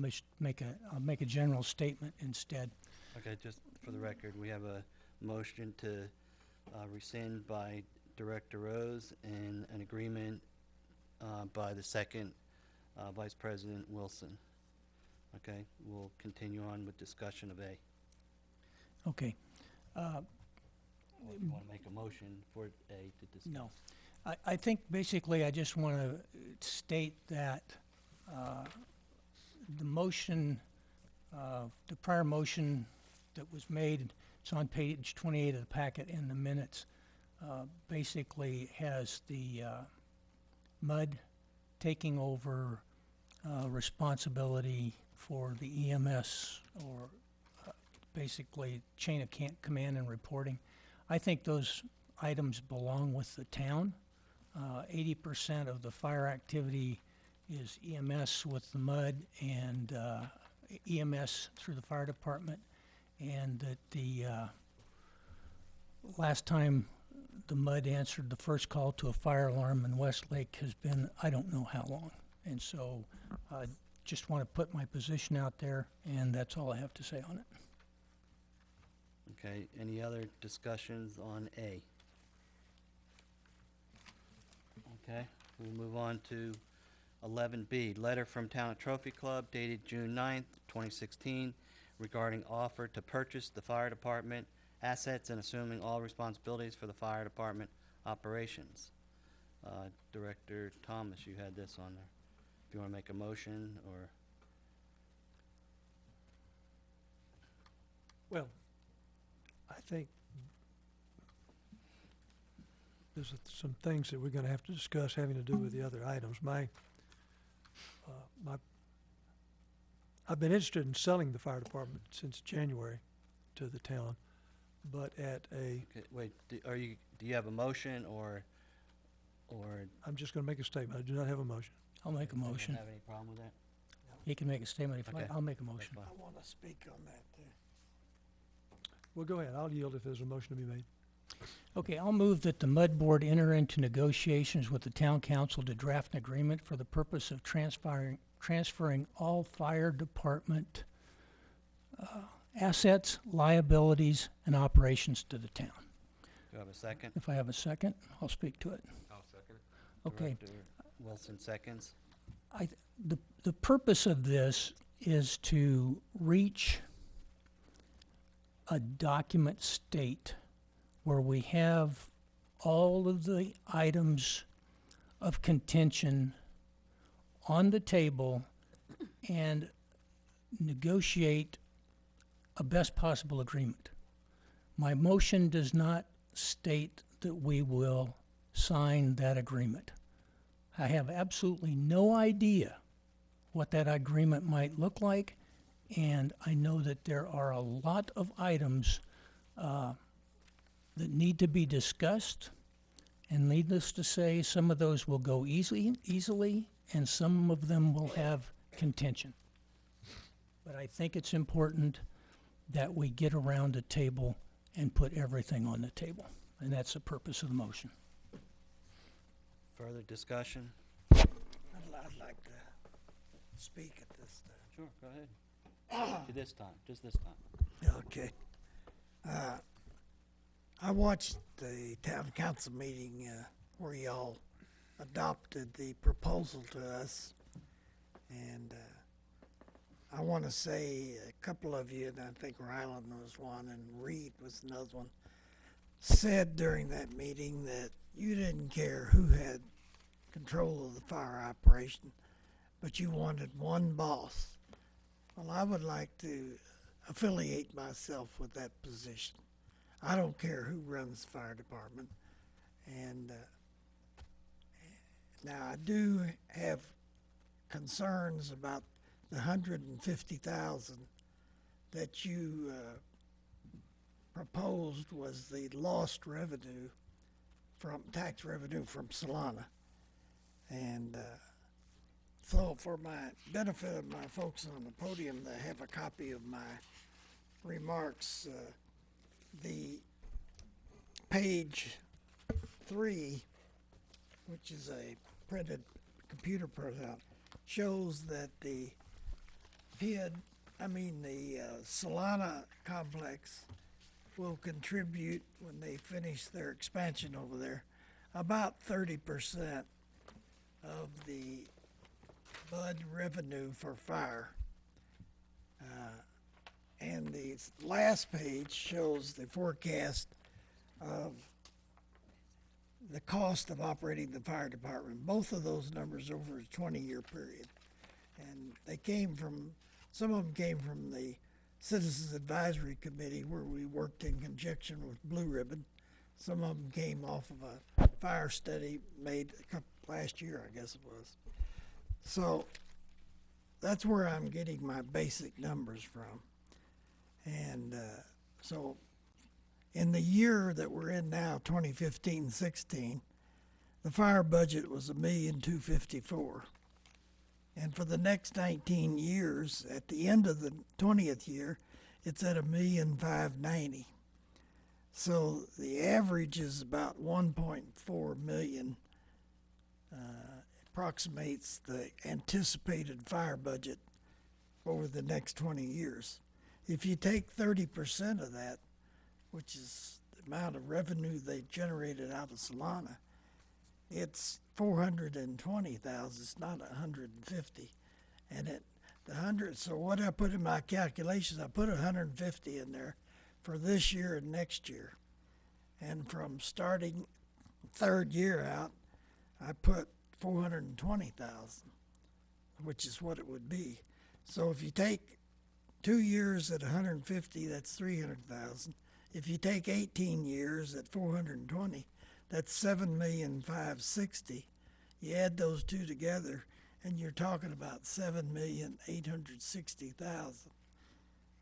make a general statement instead. Okay, just for the record, we have a motion to rescind by Director Rose and an agreement by the second Vice President Wilson. Okay, we'll continue on with discussion of A. Okay. Or if you want to make a motion for A to discuss. No. I think basically I just want to state that the motion, the prior motion that was made, it's on page 28 of the packet in the minutes, basically has the MUD taking over responsibility for the EMS, or basically chain of command and reporting. I think those items belong with the town. 80% of the fire activity is EMS with the MUD and EMS through the fire department, and that the last time the MUD answered the first call to a fire alarm in Westlake has been I don't know how long. And so just want to put my position out there, and that's all I have to say on it. Okay, any other discussions on A? Okay, we'll move on to 11B, letter from Town of Trophy Club dated June 9th, 2016, regarding offer to purchase the fire department assets and assuming all responsibilities for the fire department operations. Director Thomas, you had this on there. If you want to make a motion, or, Well, I think there's some things that we're gonna have to discuss having to do with the other items. I've been interested in selling the fire department since January to the town, but at a, okay, wait, do you have a motion, or I'm just gonna make a statement. I do not have a motion. I'll make a anyone motion. have any problem with that? He can make a statement if you like. Okay. I'll make a That's motion. fine. I want to speak on that too. Well, go ahead. I'll yield if there's a motion to be made. Okay, I'll move that the Mud Board enter into negotiations with the town council to draft an agreement for the purpose of transferring all fire department assets, liabilities, and operations to the town. Do you have a second? If I have a second, I'll speak to it. I'll second it. Okay, Director Wilson seconds. the purpose of this is to reach a document state where we have all of the items of contention on the table and negotiate a best possible agreement. My motion does not state that we will sign that agreement. I have absolutely no idea what that agreement might look like, and I know that there are a lot of items that need to be discussed, and needless to say, some of those will go easily, and some of them will have contention. But I think it's important that we get around the table and put everything on the table, and that's the purpose of the motion. Further discussion? I'd like to speak at this time. Sure, go ahead. To this time, just this time. Okay. I watched the town council meeting where y'all adopted the proposal to us, and I want to say a couple of you, and I think Ryland was one and Reed was another one, said during that meeting that you didn't care who had control of the fire operation, but you wanted one boss. Well, I would like to affiliate myself with that position. I don't care who runs the fire department. And now I do have concerns about the $150,000 that you proposed was the lost revenue from tax revenue from Solana. And so for my benefit of my folks on the podium that have a copy of my remarks, the page 3, which is a printed computer printout, shows that the Solana complex will contribute, when they finish their expansion over there, about 30% of the BUD revenue for fire. And the last page shows the forecast of the cost of operating the fire department. Both of those numbers over a 20-year period. And they came from, some of them came from the Citizens Advisory Committee, where we worked in conjunction with Blue Ribbon. Some of them came off of a fire study made last year, I guess it was. So that's where I'm getting my basic numbers from. And so in the year that we're in now, 2015-16, the fire budget was $1,254,000. And for the next 19 years, at the end of the 20th year, it's at $1,590,000. So the average is about 1.4 million, approximates the anticipated fire budget over the next 20 years. If you take 30% of that, which is the amount of revenue they generated out of Solana, it's 420,000. It's not 150, and so what I put in my calculations, I put 150 in there for this year and next year, and from starting third year out, I put 420,000, which is what it would be. So if you take 2 years at 150, that's 300,000. If you take 18 years at 420, that's 7,560,000. You add those two together, and you're talking about 7,860,000.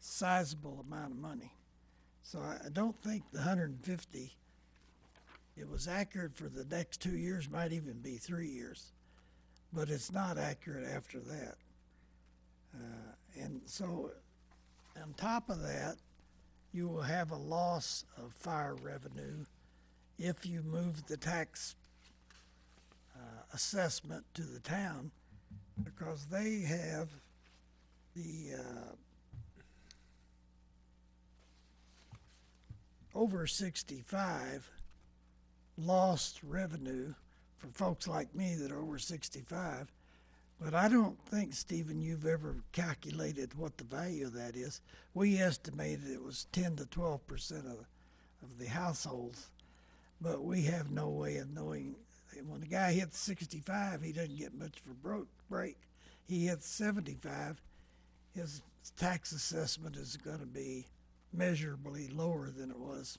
Sizable amount of money. So I don't think the 150, it was accurate for the next 2 years, might even be 3 years, but it's not accurate after that. And so on top of that, you will have a loss of fire revenue if you move the tax assessment to the town, because they have the over 65 lost revenue for folks like me that are over 65. But I don't think, Stephen, you've ever calculated what the value of that is. We estimated it was 10 to 12% of the households, but we have no way of knowing. When a guy hits 65, he doesn't get much for break. He hits 75, his tax assessment is going to be measurably lower than it was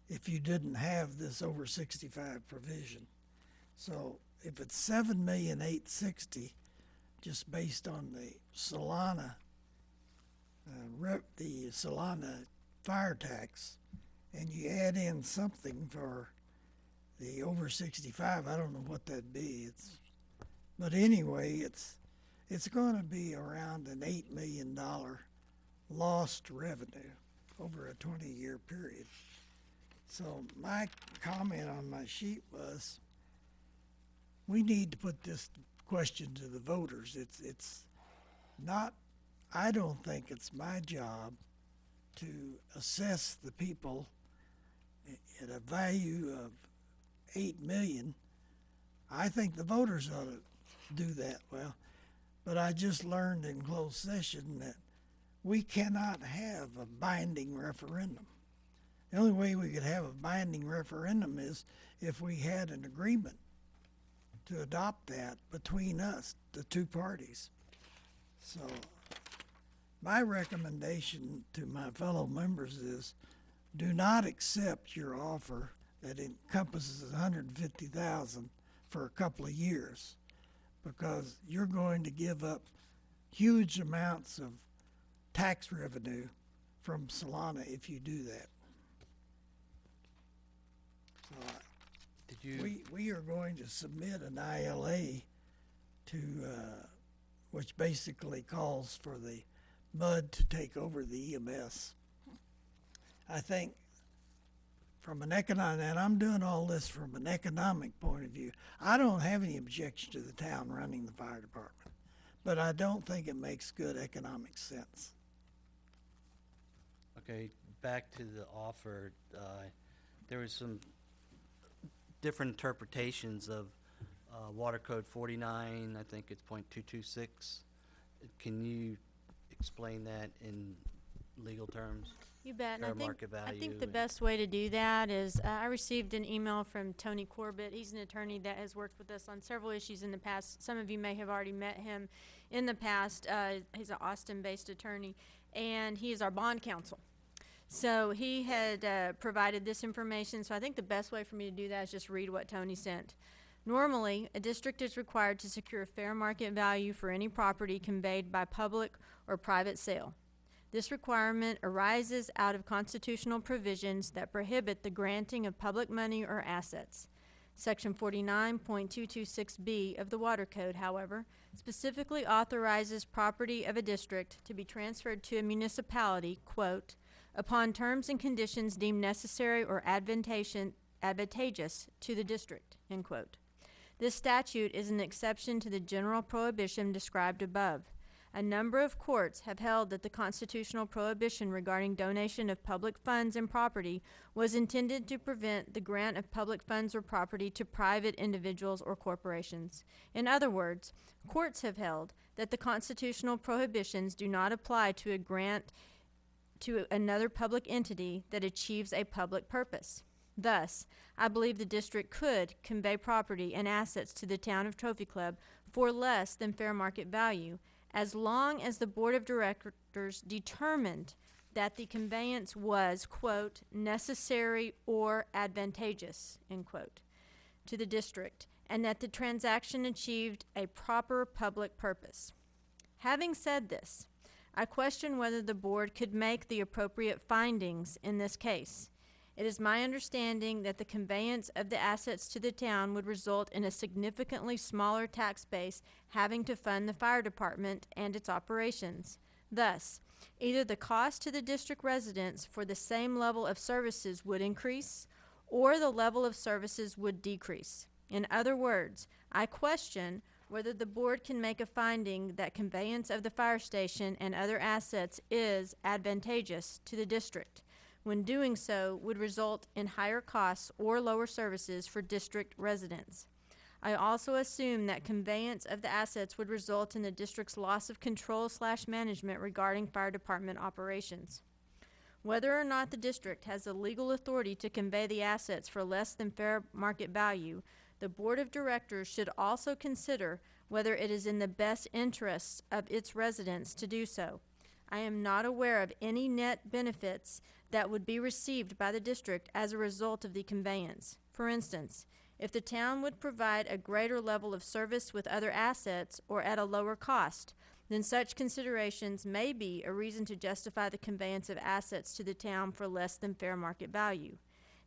if you didn't have this over 65 provision. So if it's 7,860,000, just based on the Solana fire tax, and you add in something for the over 65, I don't know what that'd be. But anyway, it's going to be around an $8 million lost revenue over a 20-year period. So my comment on my sheet was, we need to put this question to the voters. It's not, I don't think it's my job to assess the people at a value of $8 million. I think the voters ought to do that. Well, but I just learned in closed session that we cannot have a binding referendum. The only way we could have a binding referendum is if we had an agreement to adopt that between us, the two parties. So my recommendation to my fellow members is, do not accept your offer that encompasses 150,000 for a couple of years, because you're going to give up huge amounts of tax revenue from Solana if you do that. So we are going to submit an ILA to which basically calls for the MUD to take over the EMS. I think from an economic, and I'm doing all this from an economic point of view, I don't have any objection to the town running the fire department, but I don't think it makes good economic sense. Okay, back to the offer. There was some different interpretations of Water Code 49, I think it's .226. Can you explain that in legal terms? You bet. And Fair market I value think the and- best way to do that is, I received an email from Tony Corbett. He's an attorney that has worked with us on several issues in the past. Some of you may have already met him in the past. He's an Austin-based attorney, and he is our bond counsel. So he had provided this information, so I think the best way for me to do that is just read what Tony sent. Normally, a district is required to secure fair market value for any property conveyed by public or private sale. This requirement arises out of constitutional provisions that prohibit the granting of public money or assets. Section 49.226B of the Water Code, however, specifically authorizes property of a district to be transferred to a municipality, quote, upon terms and conditions deemed necessary or advantageous to the district, end quote. This statute is an exception to the general prohibition described above. A number of courts have held that the constitutional prohibition regarding donation of public funds and property was intended to prevent the grant of public funds or property to private individuals or corporations. In other words, courts have held that the constitutional prohibitions do not apply to a grant to another public entity that achieves a public purpose. Thus, I believe the district could convey property and assets to the town of Trophy Club for less than fair market value, as long as the board of directors determined that the conveyance was, quote, necessary or advantageous, end quote, to the district, and that the transaction achieved a proper public purpose. Having said this, I question whether the board could make the appropriate findings in this case. It is my understanding that the conveyance of the assets to the town would result in a significantly smaller tax base having to fund the fire department and its operations. Thus, either the cost to the district residents for the same level of services would increase, or the level of services would decrease. In other words, I question whether the board can make a finding that conveyance of the fire station and other assets is advantageous to the district, when doing so would result in higher costs or lower services for district residents. I also assume that conveyance of the assets would result in the district's loss of control/management regarding fire department operations. Whether or not the district has the legal authority to convey the assets for less than fair market value, the board of directors should also consider whether it is in the best interests of its residents to do so. I am not aware of any net benefits that would be received by the district as a result of the conveyance. For instance, if the town would provide a greater level of service with other assets or at a lower cost, then such considerations may be a reason to justify the conveyance of assets to the town for less than fair market value.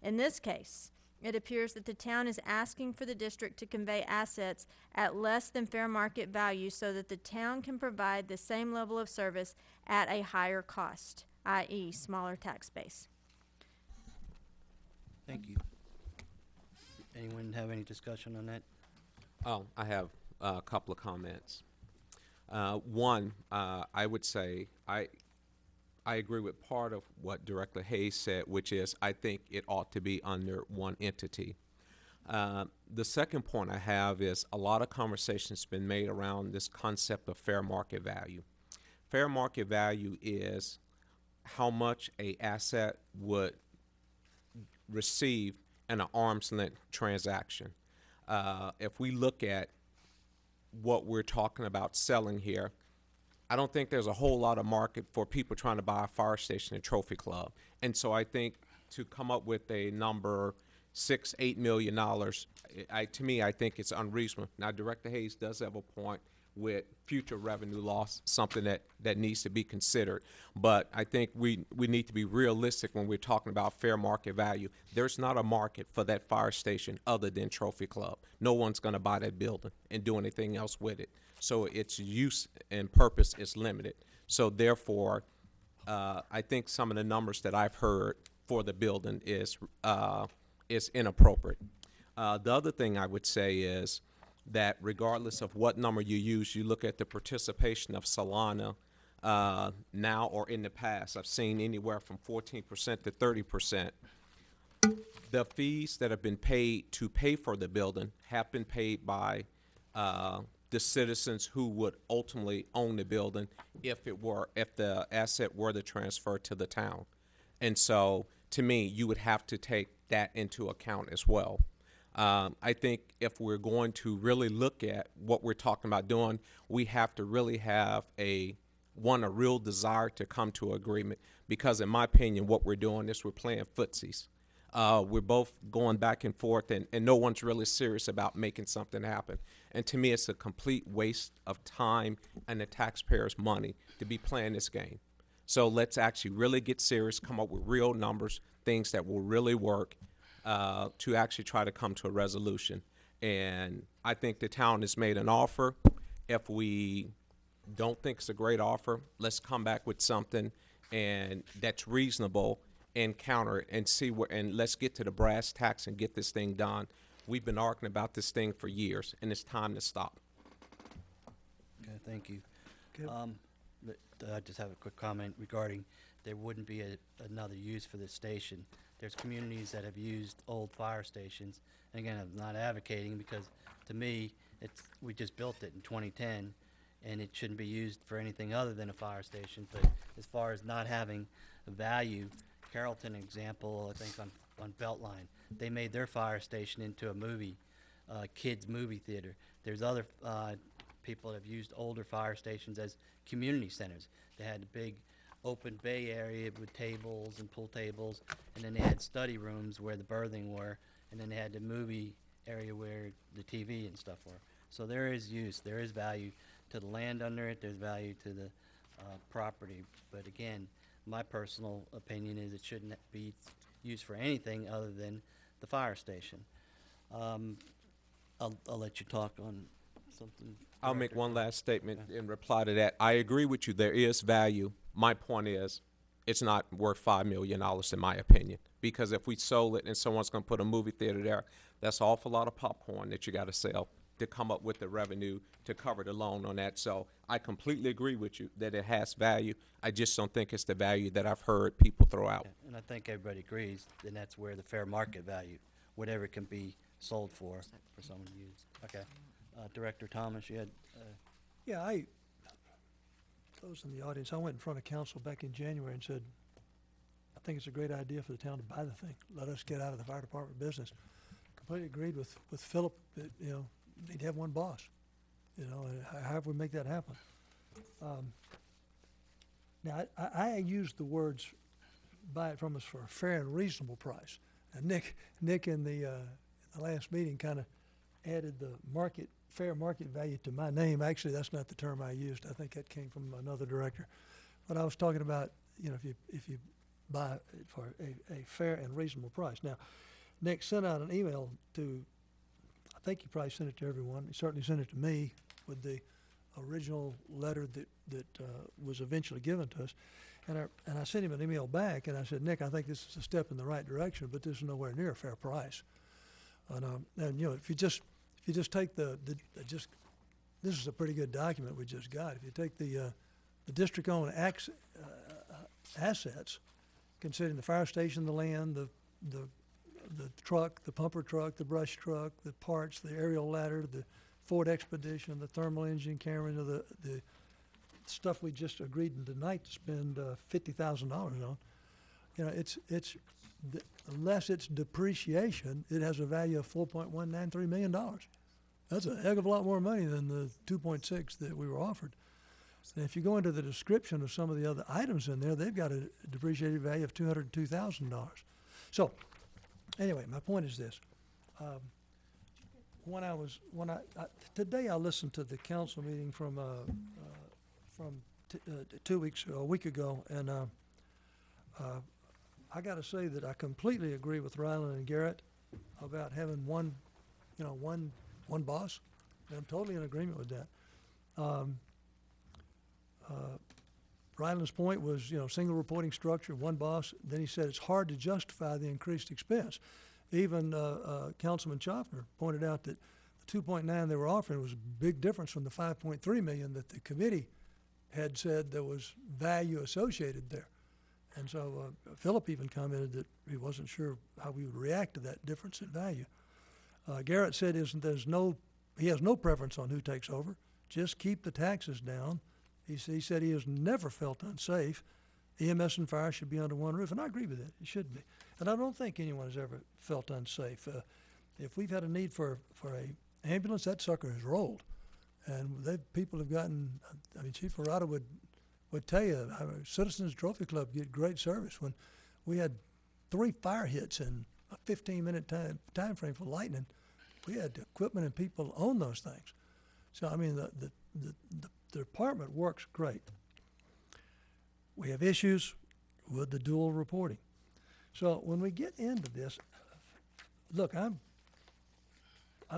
In this case, it appears that the town is asking for the district to convey assets at less than fair market value so that the town can provide the same level of service at a higher cost, i.e. smaller tax base. Thank you. Anyone have any discussion on that? Oh, I have a couple of comments. One, I would say I agree with part of what Director Hayes said, which is I think it ought to be under one entity. The second point I have is a lot of conversation's been made around this concept of fair market value. Fair market value is how much a asset would receive in an arm's length transaction. If we look at what we're talking about selling here, I don't think there's a whole lot of market for people trying to buy a fire station and Trophy Club. And so I think to come up with a number $6-8 million, to me, I think it's unreasonable. Now, Director Hayes does have a point with future revenue loss, something that needs to be considered. But I think we need to be realistic when we're talking about fair market value. There's not a market for that fire station other than Trophy Club. No one's going to buy that building and do anything else with it. So its use and purpose is limited. So therefore, I think some of the numbers that I've heard for the building is inappropriate. The other thing I would say is that regardless of what number you use, you look at the participation of Solana now or in the past. I've seen anywhere from 14% to 30%. The fees that have been paid to pay for the building have been paid by the citizens who would ultimately own the building if the asset were to transfer to the town. And so, to me, you would have to take that into account as well. I think if we're going to really look at what we're talking about doing, we have to really have a real desire to come to agreement, because in my opinion, what we're doing is we're playing footsies. We're both going back and forth, and no one's really serious about making something happen. And to me, it's a complete waste of time and the taxpayers' money to be playing this game. So let's actually really get serious, come up with real numbers, things that will really work, to actually try to come to a resolution. And I think the town has made an offer. If we don't think it's a great offer, let's come back with something and that's reasonable and counter it and see and let's get to the brass tacks and get this thing done. We've been arguing about this thing for years, and it's time to stop. Okay, thank you. Okay. I just have a quick comment regarding there wouldn't be another use for this station. There's communities that have used old fire stations. And again, I'm not advocating, because to me, we just built it in 2010, and it shouldn't be used for anything other than a fire station. But as far as not having a value, Carrollton example, I think on on Beltline. They made their fire station into a movie, kids movie theater. There's other people that have used older fire stations as community centers. They had a big open bay area with tables and pool tables, and then they had study rooms where the berthing were, and then they had the movie area where the TV and stuff were. So there is use, there is value to the land under it, there's value to the property. But again, my personal opinion is it shouldn't be used for anything other than the fire station. I'll let you talk on something. I'll make Director one Crowe. last statement in reply to that. I agree with you. There is value. My point is, it's not worth $5 million in my opinion. Because if we sold it and someone's going to put a movie theater there, that's an awful lot of popcorn that you got to sell to come up with the revenue to cover the loan on that. So I completely agree with you that it has value. I just don't think it's the value that I've heard people throw out. Yeah, and I think everybody agrees, and that's where the fair market value, whatever it can be sold for someone to use. Okay. Director Thomas, you had, Yeah, those in the audience, I went in front of council back in January and said, I think it's a great idea for the town to buy the thing. Let us get out of the fire department business. Completely agreed with Philip that, you know, you need to have one boss, you know, and however we make that happen. Now, I used the words, buy it from us for a fair and reasonable price. And Nick in the last meeting kind of added the fair market value to my name. Actually, that's not the term I used. I think that came from another director. But I was talking about, you know, if you buy it for a fair and reasonable price. Now, Nick sent out an email to, I think he probably sent it to everyone. He certainly sent it to me with the original letter that was eventually given to us. And I sent him an email back, and I said, Nick, I think this is a step in the right direction, but this is nowhere near a fair price. And you know, if you just take this is a pretty good document we just got. If you take the district-owned assets, considering the fire station, the land, the truck, the pumper truck, the brush truck, the parts, the aerial ladder, the Ford Expedition, the thermal engine camera, the stuff we just agreed tonight to spend $50,000 on. You know, unless it's depreciation, it has a value of $4.193 million. That's a heck of a lot more money than the 2.6 that we were offered. And if you go into the description of some of the other items in there, they've got a depreciated value of $202,000. So, anyway, my point is this. Today I listened to the council meeting from 2 weeks ago, a week ago, and I got to say that I completely agree with Ryland and Garrett about having one boss. I'm totally in agreement with that. Ryland's point was, single reporting structure, one boss. Then he said it's hard to justify the increased expense. Even Councilman Schaffner pointed out that the 2.9 they were offering was a big difference from the 5.3 million that the committee had said there was value associated there. And so Philip even commented that he wasn't sure how we would react to that difference in value. Garrett said he has no preference on who takes over. Just keep the taxes down. He said he has never felt unsafe. EMS and fire should be under one roof, and I agree with that. It should be. And I don't think anyone has ever felt unsafe. If we've had a need for a ambulance, that sucker has rolled. And people have gotten, Chief Arata would tell you, Citizens Trophy Club get great service. When we had 3 fire hits in a 15-minute time frame for lightning, we had equipment and people own those things. So, the department works great. We have issues with the dual reporting. So when we get into this, look, I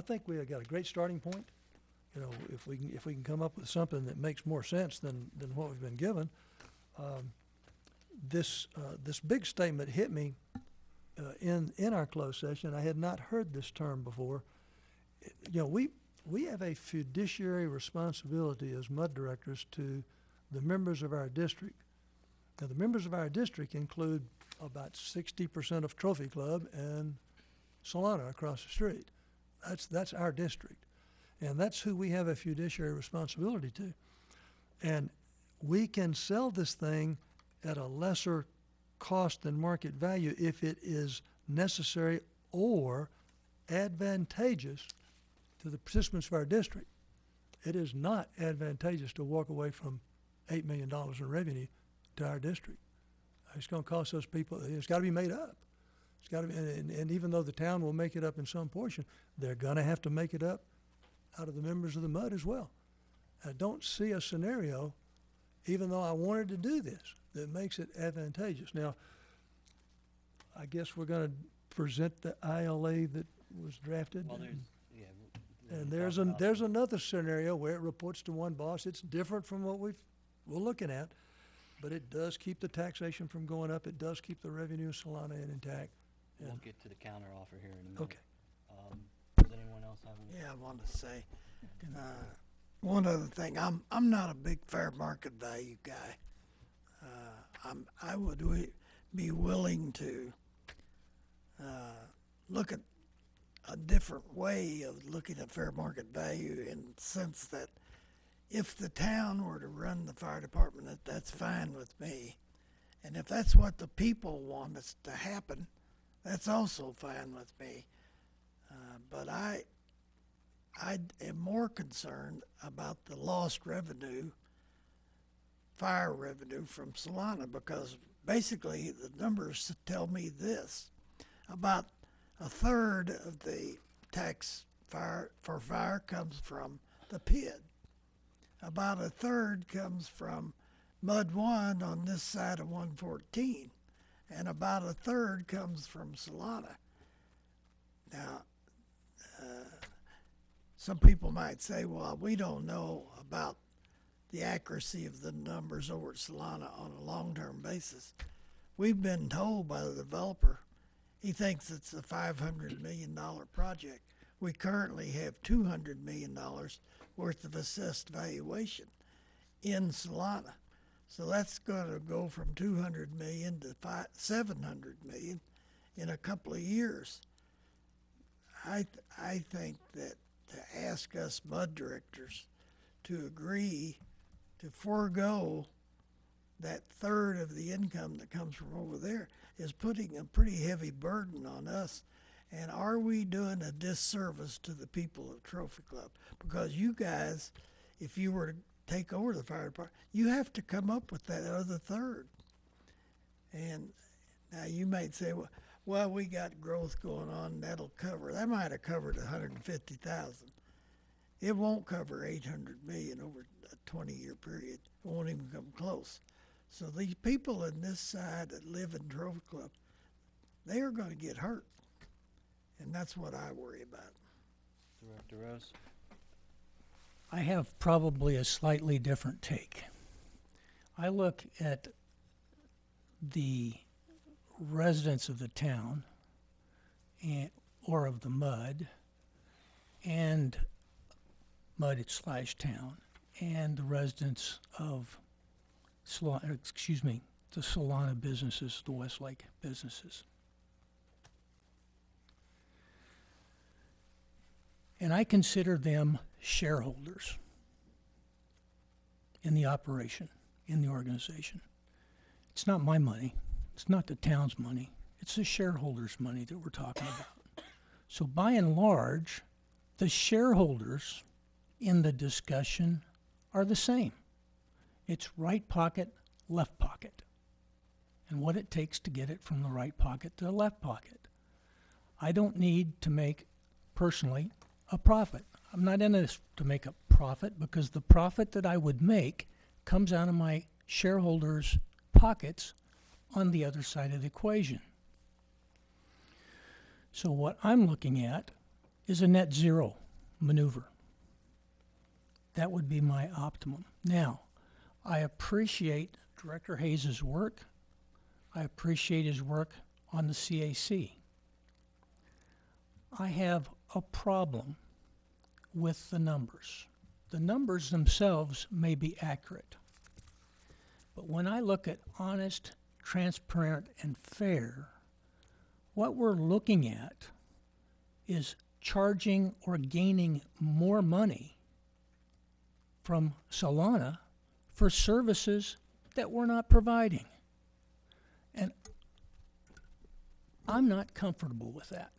think we have got a great starting point. If we can come up with something that makes more sense than what we've been given. This big statement hit me in our closed session. I had not heard this term before. We have a fiduciary responsibility as MUD directors to the members of our district. Now, the members of our district include about 60% of Trophy Club and Solana across the street. That's our district. And that's who we have a fiduciary responsibility to. And we can sell this thing at a lesser cost than market value if it is necessary or advantageous to the participants of our district. It is not advantageous to walk away from $8 million in revenue to our district. It's gonna cost those people, it's gotta be made up. It's gotta be, and even though the town will make it up in some portion, they're gonna have to make it up out of the members of the MUD as well. I don't see a scenario, even though I wanted to do this, that makes it advantageous. Now, I guess we're gonna present the ILA that was drafted. Well, there's, yeah. And there's another scenario where it reports to one boss. It's different from what we're looking at, but it does keep the taxation from going up. It does keep the revenue of Solana intact. We'll And- get to the counter offer here in a minute. Okay. Does anyone else have any? Yeah, I want to say, one other thing. I'm not a big fair market value guy. I would be willing to look at a different way of looking at fair market value, in the sense that if the town were to run the fire department, that's fine with me. And if that's what the people want us to happen, that's also fine with me. But I am more concerned about the lost revenue, fire revenue from Solana, because basically the numbers tell me this: about a third of the tax for fire comes from the PID. About a third comes from Mud 1 on this side of 114, and about a third comes from Solana. Now, some people might say, well, we don't know about the accuracy of the numbers over at Solana on a long-term basis. We've been told by the developer he thinks it's a $500 million project. We currently have $200 million worth of assessed valuation in Solana. So that's going to go from 200 million to 700 million in a couple of years. I think that to ask us MUD directors to agree to forego that third of the income that comes from over there is putting a pretty heavy burden on us. And are we doing a disservice to the people of Trophy Club? Because you guys, if you were to take over the fire department, you have to come up with that other third. And now you might say, well, we got growth going on, that'll cover. That might have covered 150,000. It won't cover 800 million over a 20-year period. It won't even come close. So these people in this side that live in Trophy Club, they are going to get hurt. And that's what I worry about. Director Rose? I have probably a slightly different take. I look at the residents of the town or of the MUD and MUD/town and the residents of the Solana businesses, the Westlake businesses. And I consider them shareholders in the operation, in the organization. It's not my money. It's not the town's money. It's the shareholders' money that we're talking about. So by and large, the shareholders in the discussion are the same. It's right pocket, left pocket, and what it takes to get it from the right pocket to the left pocket. I don't need to make, personally, a profit. I'm not in this to make a profit, because the profit that I would make comes out of my shareholders' pockets on the other side of the equation. So what I'm looking at is a net zero maneuver. That would be my optimum. Now, I appreciate Director Hayes' work. I appreciate his work on the CAC. I have a problem with the numbers. The numbers themselves may be accurate, but when I look at honest, transparent, and fair, what we're looking at is charging or gaining more money from Solana for services that we're not providing. And I'm not comfortable with that.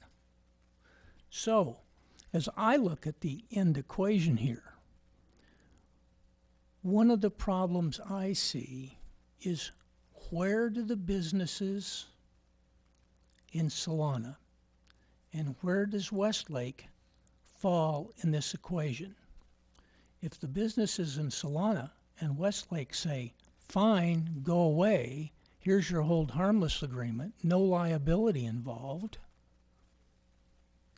So, as I look at the end equation here, one of the problems I see is where do the businesses in Solana and where does Westlake fall in this equation? If the businesses in Solana and Westlake say, fine, go away, here's your hold harmless agreement, no liability involved,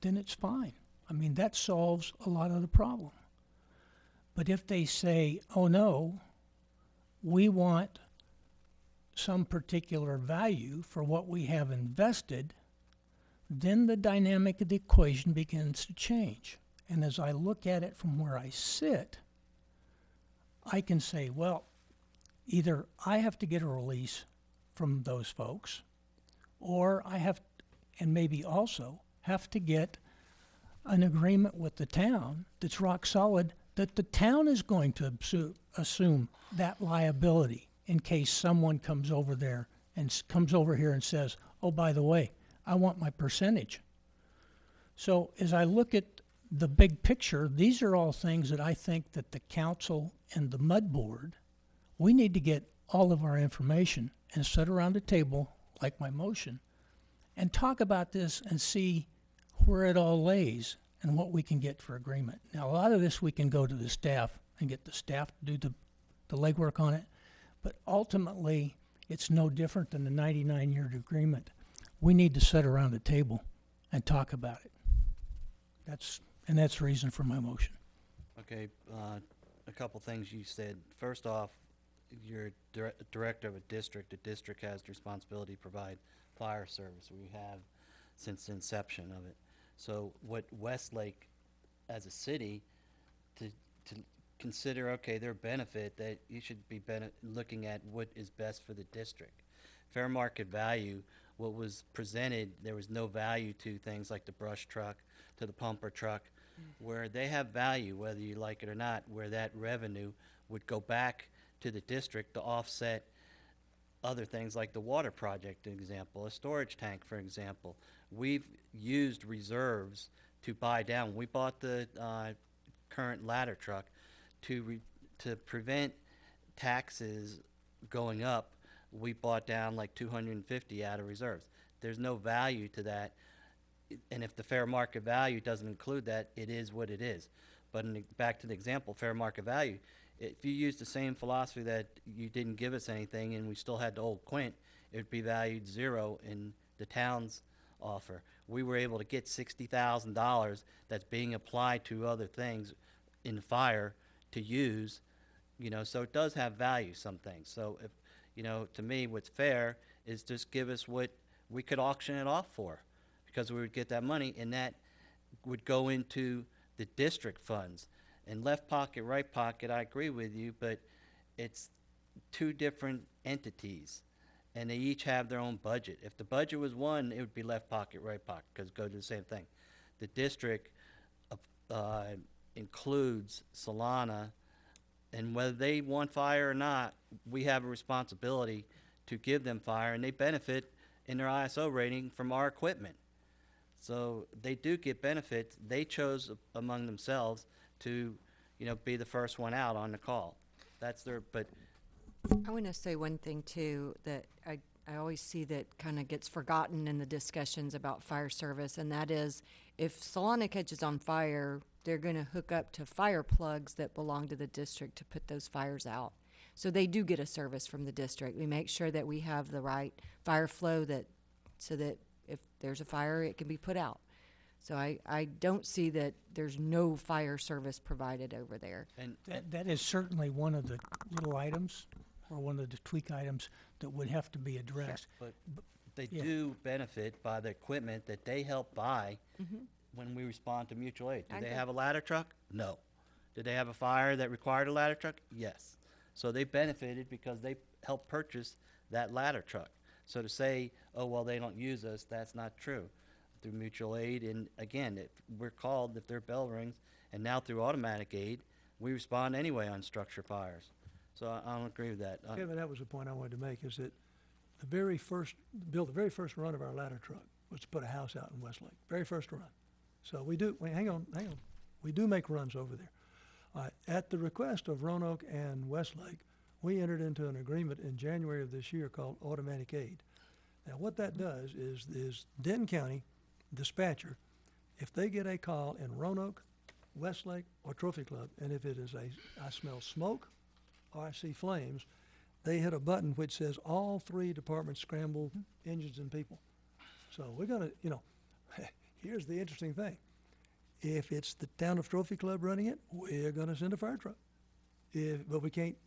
then it's fine. I mean, that solves a lot of the problem. But if they say, oh no, we want some particular value for what we have invested, then the dynamic of the equation begins to change. And as I look at it from where I sit, I can say, well, either I have to get a release from those folks, or I have, and maybe also have to get an agreement with the town that's rock solid, that the town is going to assume that liability in case someone comes over there and comes over here and says, oh, by the way, I want my percentage. So as I look at the big picture, these are all things that I think that the council and the mud board, we need to get all of our information and sit around a table, like my motion, and talk about this and see where it all lays and what we can get for agreement. Now, a lot of this we can go to the staff and get the staff to do the legwork on it, but ultimately, it's no different than the 99-year agreement. We need to sit around a table and talk about it. That's the reason for my motion. Okay, a couple things you said. First off, you're director of a district. The district has the responsibility to provide fire service. We have since the inception of it. So what Westlake, as a city, to consider, okay, their benefit, that you should be looking at what is best for the district. Fair market value, what was presented, there was no value to things like the brush truck, to the pumper truck, where they have value, whether you like it or not, where that revenue would go back to the district to offset other things like the water project, an example, a storage tank, for example. We've used reserves to buy down. We bought the current ladder truck to prevent taxes going up. We bought down like 250 out of reserves. There's no value to that, and if the fair market value doesn't include that, it is what it is. But back to the example, fair market value, if you use the same philosophy that you didn't give us anything and we still had the old Quint, it would be valued zero in the town's offer. We were able to get $60,000 that's being applied to other things in fire to use, so it does have value, some things. So if, to me, what's fair is just give us what we could auction it off for, because we would get that money, and that would go into the district funds. And left pocket, right pocket, I agree with you, but it's two different entities, and they each have their own budget. If the budget was one, it would be left pocket, right pocket, because it goes to the same thing. The district includes Solana, and whether they want fire or not, we have a responsibility to give them fire, and they benefit in their ISO rating from our equipment. So they do get benefits. They chose among themselves to, be the first one out on the call. That's their, but I want to say one thing too, that I always see that kind of gets forgotten in the discussions about fire service, and that is, if Solana catches on fire, they're going to hook up to fire plugs that belong to the district to put those fires out. So they do get a service from the district. We make sure that we have the right fire flow so that if there's a fire, it can be put out. So I don't see that there's no fire service provided over there. and That is certainly one of the little items, or one of the tweak items that would have to be addressed. but they yeah. do benefit by the equipment that they help buy when we respond to mutual aid. Do I they agree. have a ladder truck? No. Did they have a fire that required a ladder truck? Yes. So they benefited because they helped purchase that ladder truck. So to say, oh, well, they don't use us, that's not true. Through mutual aid, and again, if we're called, if their bell rings, and now through automatic aid, we respond anyway on structure fires. So I don't agree with that. Kevin, that was the point I wanted to make, is that the very first run of our ladder truck was to put a house out in Westlake, very first run. So we do, hang on, we do make runs over there. At the request of Roanoke and Westlake, we entered into an agreement in January of this year called Automatic Aid. Now, what that does is Denton County dispatcher, if they get a call in Roanoke, Westlake, or Trophy Club, and if it is I smell smoke or I see flames, they hit a button which says all three departments scramble engines and people. So we're gonna, here's the interesting thing. If it's the town of Trophy Club running it, we're gonna send a fire truck. But we can't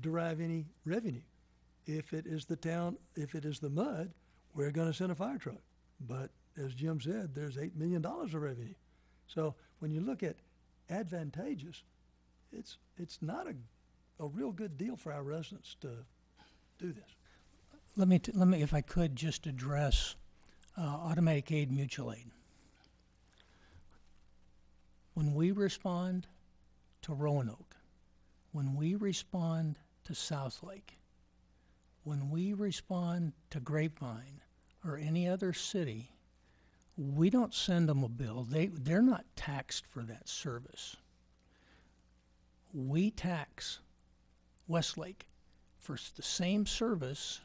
derive any revenue. If it is the mud, we're gonna send a fire truck. But as Jim said, there's $8 million of revenue. So when you look at advantageous, it's not a real good deal for our residents to do this. Let me, if I could, just address automatic aid, mutual aid. When we respond to Roanoke, when we respond to Southlake, when we respond to Grapevine or any other city, we don't send them a bill. They're not taxed for that service. We tax Westlake for the same service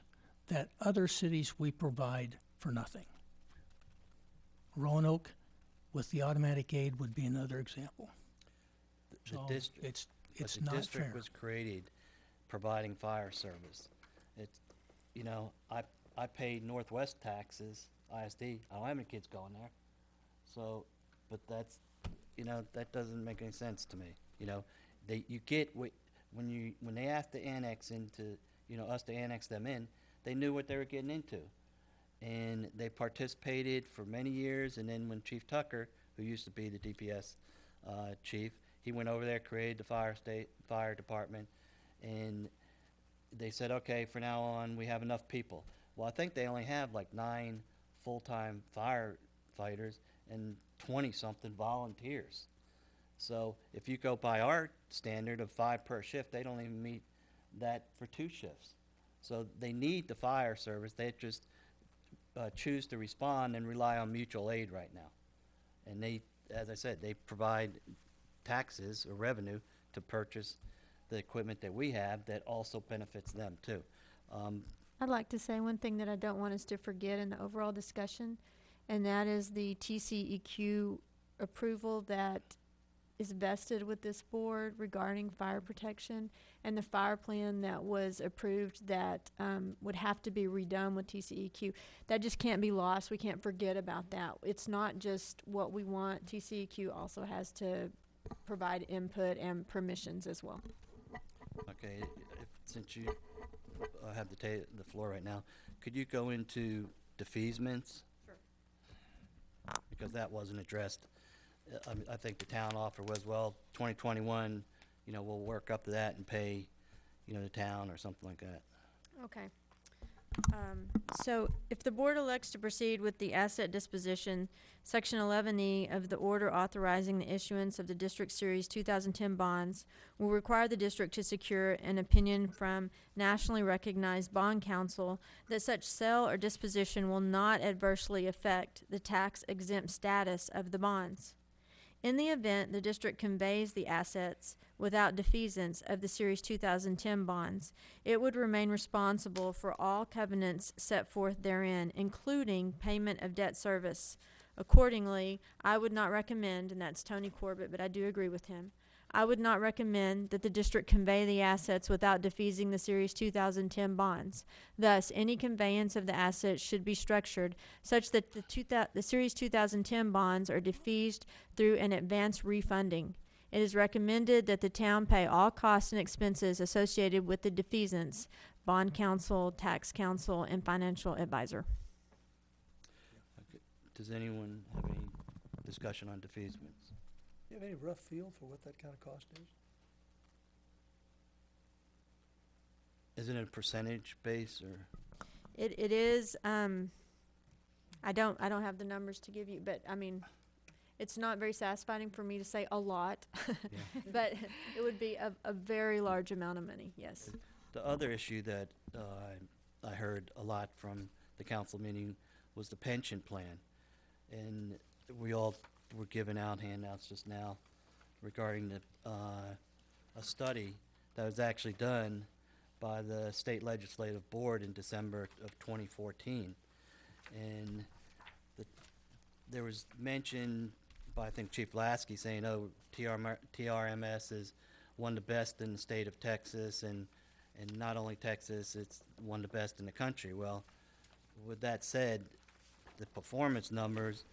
that other cities we provide for nothing. Roanoke with the automatic aid would be another example. So it's the not district fair. was created providing fire service. I paid Northwest taxes, ISD. I don't have any kids going there. So, but that's, that doesn't make any sense to me. You get when they asked to annex into, us to annex them in, they knew what they were getting into. And they participated for many years, and then when Chief Tucker, who used to be the DPS chief, he went over there, created the fire department, and they said, okay, from now on, we have enough people. Well, I think they only have like 9 full-time firefighters and 20-something volunteers. So if you go by our standard of 5 per shift, they don't even meet that for 2 shifts. So they need the fire service. They just choose to respond and rely on mutual aid right now. And they, as I said, they provide taxes or revenue to purchase the equipment that we have that also benefits them too. I'd like to say one thing that I don't want us to forget in the overall discussion, and that is the TCEQ approval that is vested with this board regarding fire protection, and the fire plan that was approved that would have to be redone with TCEQ. That just can't be lost. We can't forget about that. It's not just what we want. TCEQ also has to provide input and permissions as well. Okay, since you have the floor right now, could you go into defeasements? Sure. Because that wasn't addressed. I think the town offer was, well, 2021, we'll work up to that and pay, the town or something like that. Okay. So if the board elects to proceed with the asset disposition, Section 11E of the order authorizing the issuance of the District Series 2010 bonds will require the district to secure an opinion from nationally recognized bond counsel that such sale or disposition will not adversely affect the tax-exempt status of the bonds. In the event the district conveys the assets without defeasance of the Series 2010 bonds, it would remain responsible for all covenants set forth therein, including payment of debt service. Accordingly, I would not recommend, and that's Tony Corbett, but I do agree with him, I would not recommend that the district convey the assets without defeasing the Series 2010 bonds. Thus, any conveyance of the assets should be structured such that the Series 2010 bonds are defeased through an advance refunding. It is recommended that the town pay all costs and expenses associated with the defeasance, bond counsel, tax counsel, and financial advisor. Okay. Does anyone have any discussion on defeasements? Do you have any rough feel for what that kind of cost is? Is it a percentage base or? It is, I don't have the numbers to give you, but I mean, it's not very satisfying for me to say a lot, but it would be a very large amount of money, yes. The other issue that I heard a lot from the council meeting was the pension plan. And we all were giving out handouts just now regarding a study that was actually done by the State Legislative Board in December of 2014. And there was mention by, I think, Chief Lasky saying, oh, TRMS is one of the best in the state of Texas, and not only Texas, it's one of the best in the country. Well, with that said, the performance numbers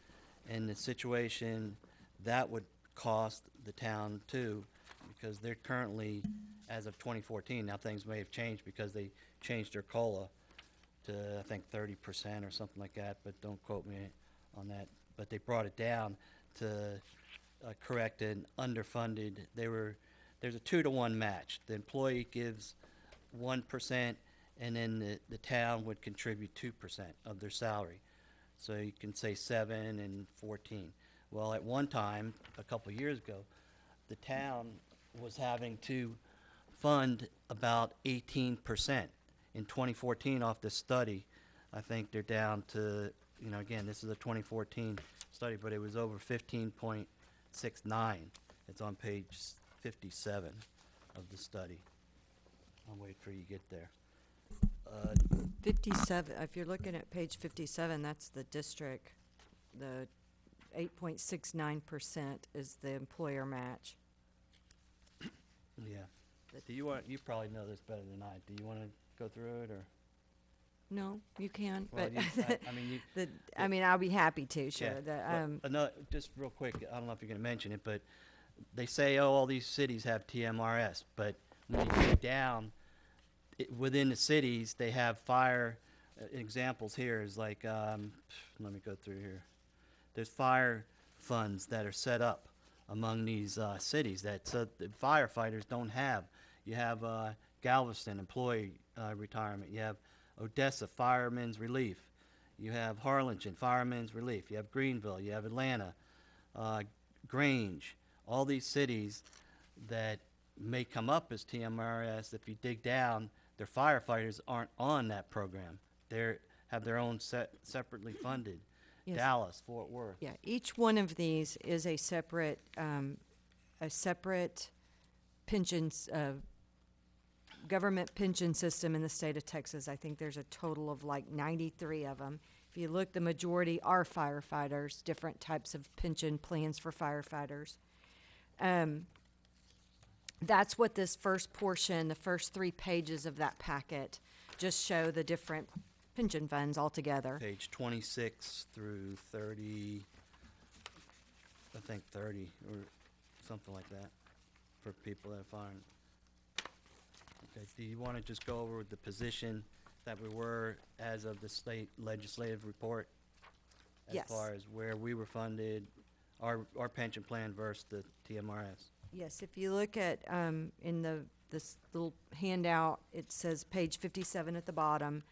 and the situation, that would cost the town too, because they're currently, as of 2014, now things may have changed because they changed their COLA to, I think, 30% or something like that, but don't quote me on that. But they brought it down to correct an underfunded. There's a 2-to-1 match. The employee gives 1%, and then the town would contribute 2% of their salary. So you can say 7 and 14. Well, at one time, a couple of years ago, the town was having to fund about 18%. In 2014, off this study, I think they're down to, again, this is a 2014 study, but it was over 15.69. It's on page 57 of the study. I'll wait for you to get there. 57, if you're looking at page 57, that's the district. The 8.69% is the employer match. Yeah. You probably know this better than I. Do you want to go through it, or? No, you can, Well, but I mean, I'll be happy to, sure. Yeah. No, just real quick, I don't know if you're going to mention it, but they say, oh, all these cities have TMRS, but when you get down, within the cities, they have fire. Examples here is like, let me go through here. There's fire funds that are set up among these cities that the firefighters don't have. You have Galveston employee retirement. You have Odessa Firemen's Relief. You have Harlingen Firemen's Relief. You have Greenville. You have Atlanta, Grange. All these cities that may come up as TMRS, if you dig down, their firefighters aren't on that program. They have their own separately funded. Yes. Dallas, Fort Worth. Yeah, each one of these is a separate pensions, government pension system in the state of Texas. I think there's a total of like 93 of them. If you look, the majority are firefighters, different types of pension plans for firefighters. That's what this first portion, the first 3 pages of that packet, just show the different pension funds altogether. Page 26 through 30, I think 30 or something like that for people that find. Okay, do you want to just go over the position that we were as of the state legislative report? Yes. As far as where we were funded, our pension plan versus the TMRS. Yes, if you look at, in this little handout, it says page 57 at the bottom.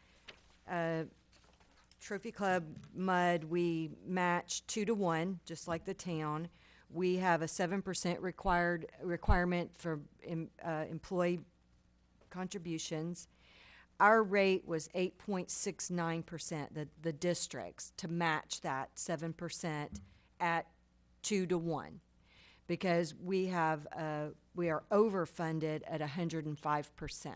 Trophy Club Mud, we match 2-to-1, just like the town. We have a 7% requirement for employee contributions. Our rate was 8.69%, the districts, to match that 7% at 2-to-1. Because we are overfunded at 105%.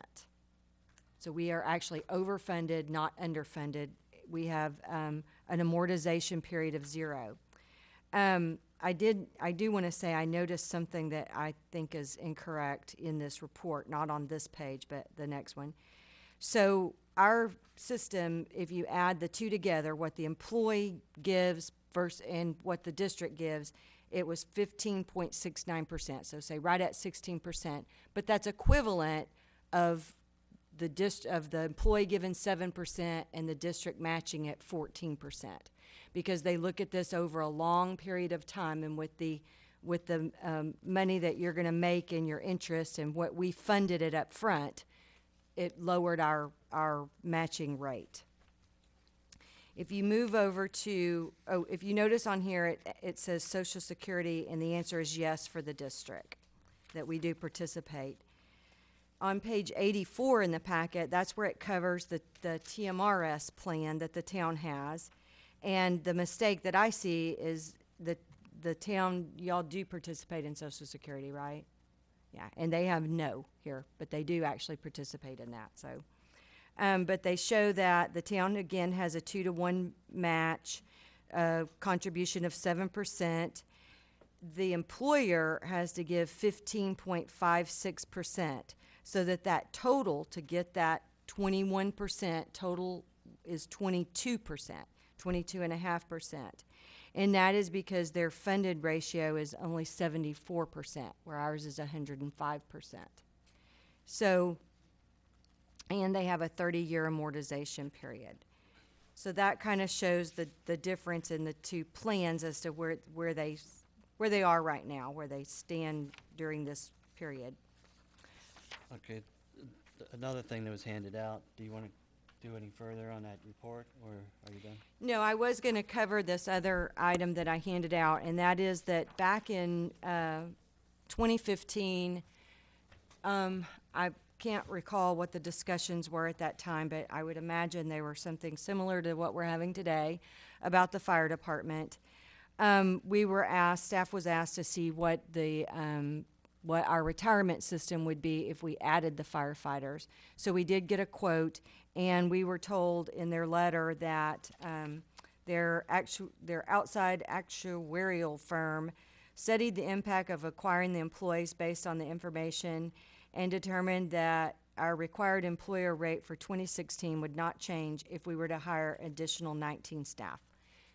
So we are actually overfunded, not underfunded. We have an amortization period of 0. I do want to say I noticed something that I think is incorrect in this report, not on this page, but the next one. So our system, if you add the two together, what the employee gives versus and what the district gives, it was 15.69%. So say right at 16%, but that's equivalent of the employee given 7% and the district matching at 14%, because they look at this over a long period of time, and with the money that you're going to make in your interest and what we funded it up front, it lowered our matching rate. If you move over to, if you notice on here, it says Social Security, and the answer is yes for the district, that we do participate. On page 84 in the packet, that's where it covers the TMRS plan that the town has. And the mistake that I see is that the town, y'all do participate in Social Security, right? Yeah, and they have no here, but they do actually participate in that, so. But they show that the town, again, has a 2-to-1 match, contribution of 7%. The employer has to give 15.56%, so that total, to get that 21% total, is 22%, 22.5%. And that is because their funded ratio is only 74%, where ours is 105%. So, and they have a 30-year amortization period. So that kind of shows the difference in the two plans as to where they are right now, where they stand during this period. Okay, another thing that was handed out, do you want to do any further on that report, or are you done? No, I was going to cover this other item that I handed out, and that is that back in 2015, I can't recall what the discussions were at that time, but I would imagine they were something similar to what we're having today about the fire department. Staff was asked to see what our retirement system would be if we added the firefighters. So we did get a quote, and we were told in their letter that their outside actuarial firm studied the impact of acquiring the employees based on the information and determined that our required employer rate for 2016 would not change if we were to hire additional 19 staff.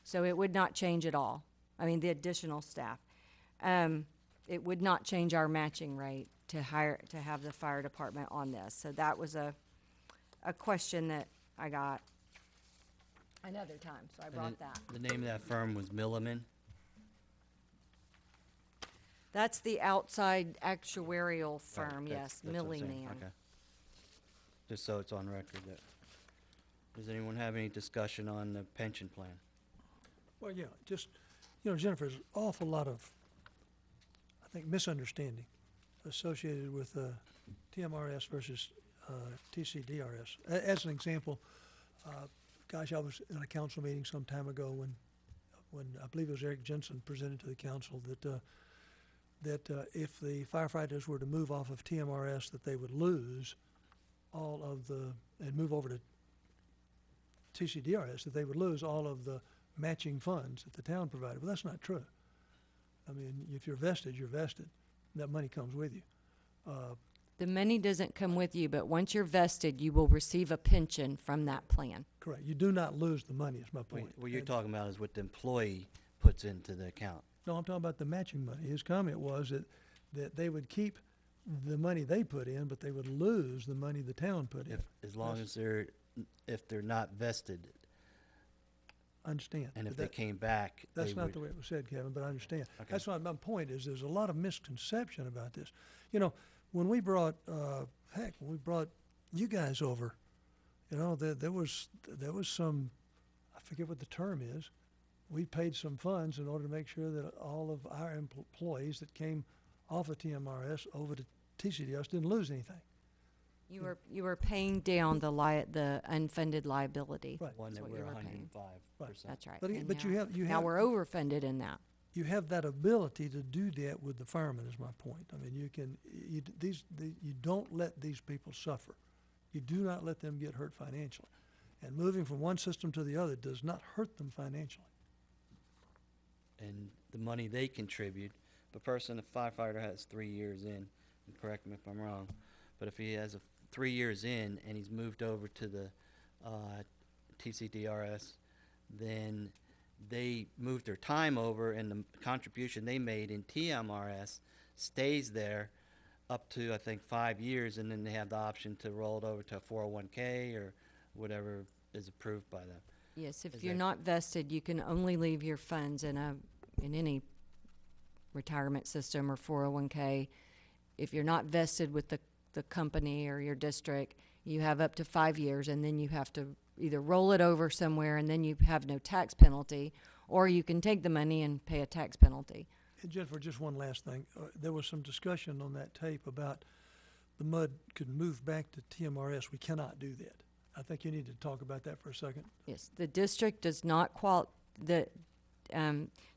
So it would not change at all. I mean, the additional staff. It would not change our matching rate to have the fire department on this. So that was a question that I got another time, so I brought that. The name of that firm was Milliman? That's the outside actuarial firm, Right, yes, that's what I'm saying, Milliman. okay. Just so it's on record that, does anyone have any discussion on the pension plan? Well, yeah, just, Jennifer, there's an awful lot of, I think, misunderstanding associated with TMRS versus TCDRS. As an example, I was in a council meeting some time ago when I believe it was Eric Jensen presented to the council that if the firefighters were to move off of TMRS, that they would lose all of and move over to TCDRS, that they would lose all of the matching funds that the town provided. Well, that's not true. I mean, if you're vested, you're vested. That money comes with you. The money doesn't come with you, but once you're vested, you will receive a pension from that plan. Correct. You do not lose the money, is my point. What you're And- talking about is what the employee puts into the account. No, I'm talking about the matching money. His comment was that they would keep the money they put in, but they would lose the money the town put in. As long Yes. as if they're not vested, I understand. and if but they came back, they That's not would. the way it was said, Kevin, but I understand. Okay. That's why my point is there's a lot of misconception about this. When we brought, when we brought you guys over, there was some, I forget what the term is. We paid some funds in order to make sure that all of our employees that came off of TMRS over to TCDS didn't lose anything. You were paying down the unfunded liability. Right. One That's that what we're you were paying. 105%. That's right. But And you now- have Now we're overfunded in that. you have that ability to do that with the firemen, is my point. I mean, you don't let these people suffer. You do not let them get hurt financially. And moving from one system to the other does not hurt them financially. And the money they contribute, a firefighter has 3 years in, and correct me if I'm wrong, but if he has 3 years in and he's moved over to the TCDRS, then they move their time over, and the contribution they made in TMRS stays there up to, I think, 5 years, and then they have the option to roll it over to a 401k or whatever is approved by them. Yes, if Is you're that- not vested, you can only leave your funds in any retirement system or 401k. If you're not vested with the company or your district, you have up to 5 years, and then you have to either roll it over somewhere and then you have no tax penalty, or you can take the money and pay a tax penalty. And Jennifer, just one last thing. There was some discussion on that tape about the MUD could move back to TMRS. We cannot do that. I think you need to talk about that for a second. Yes, the district does not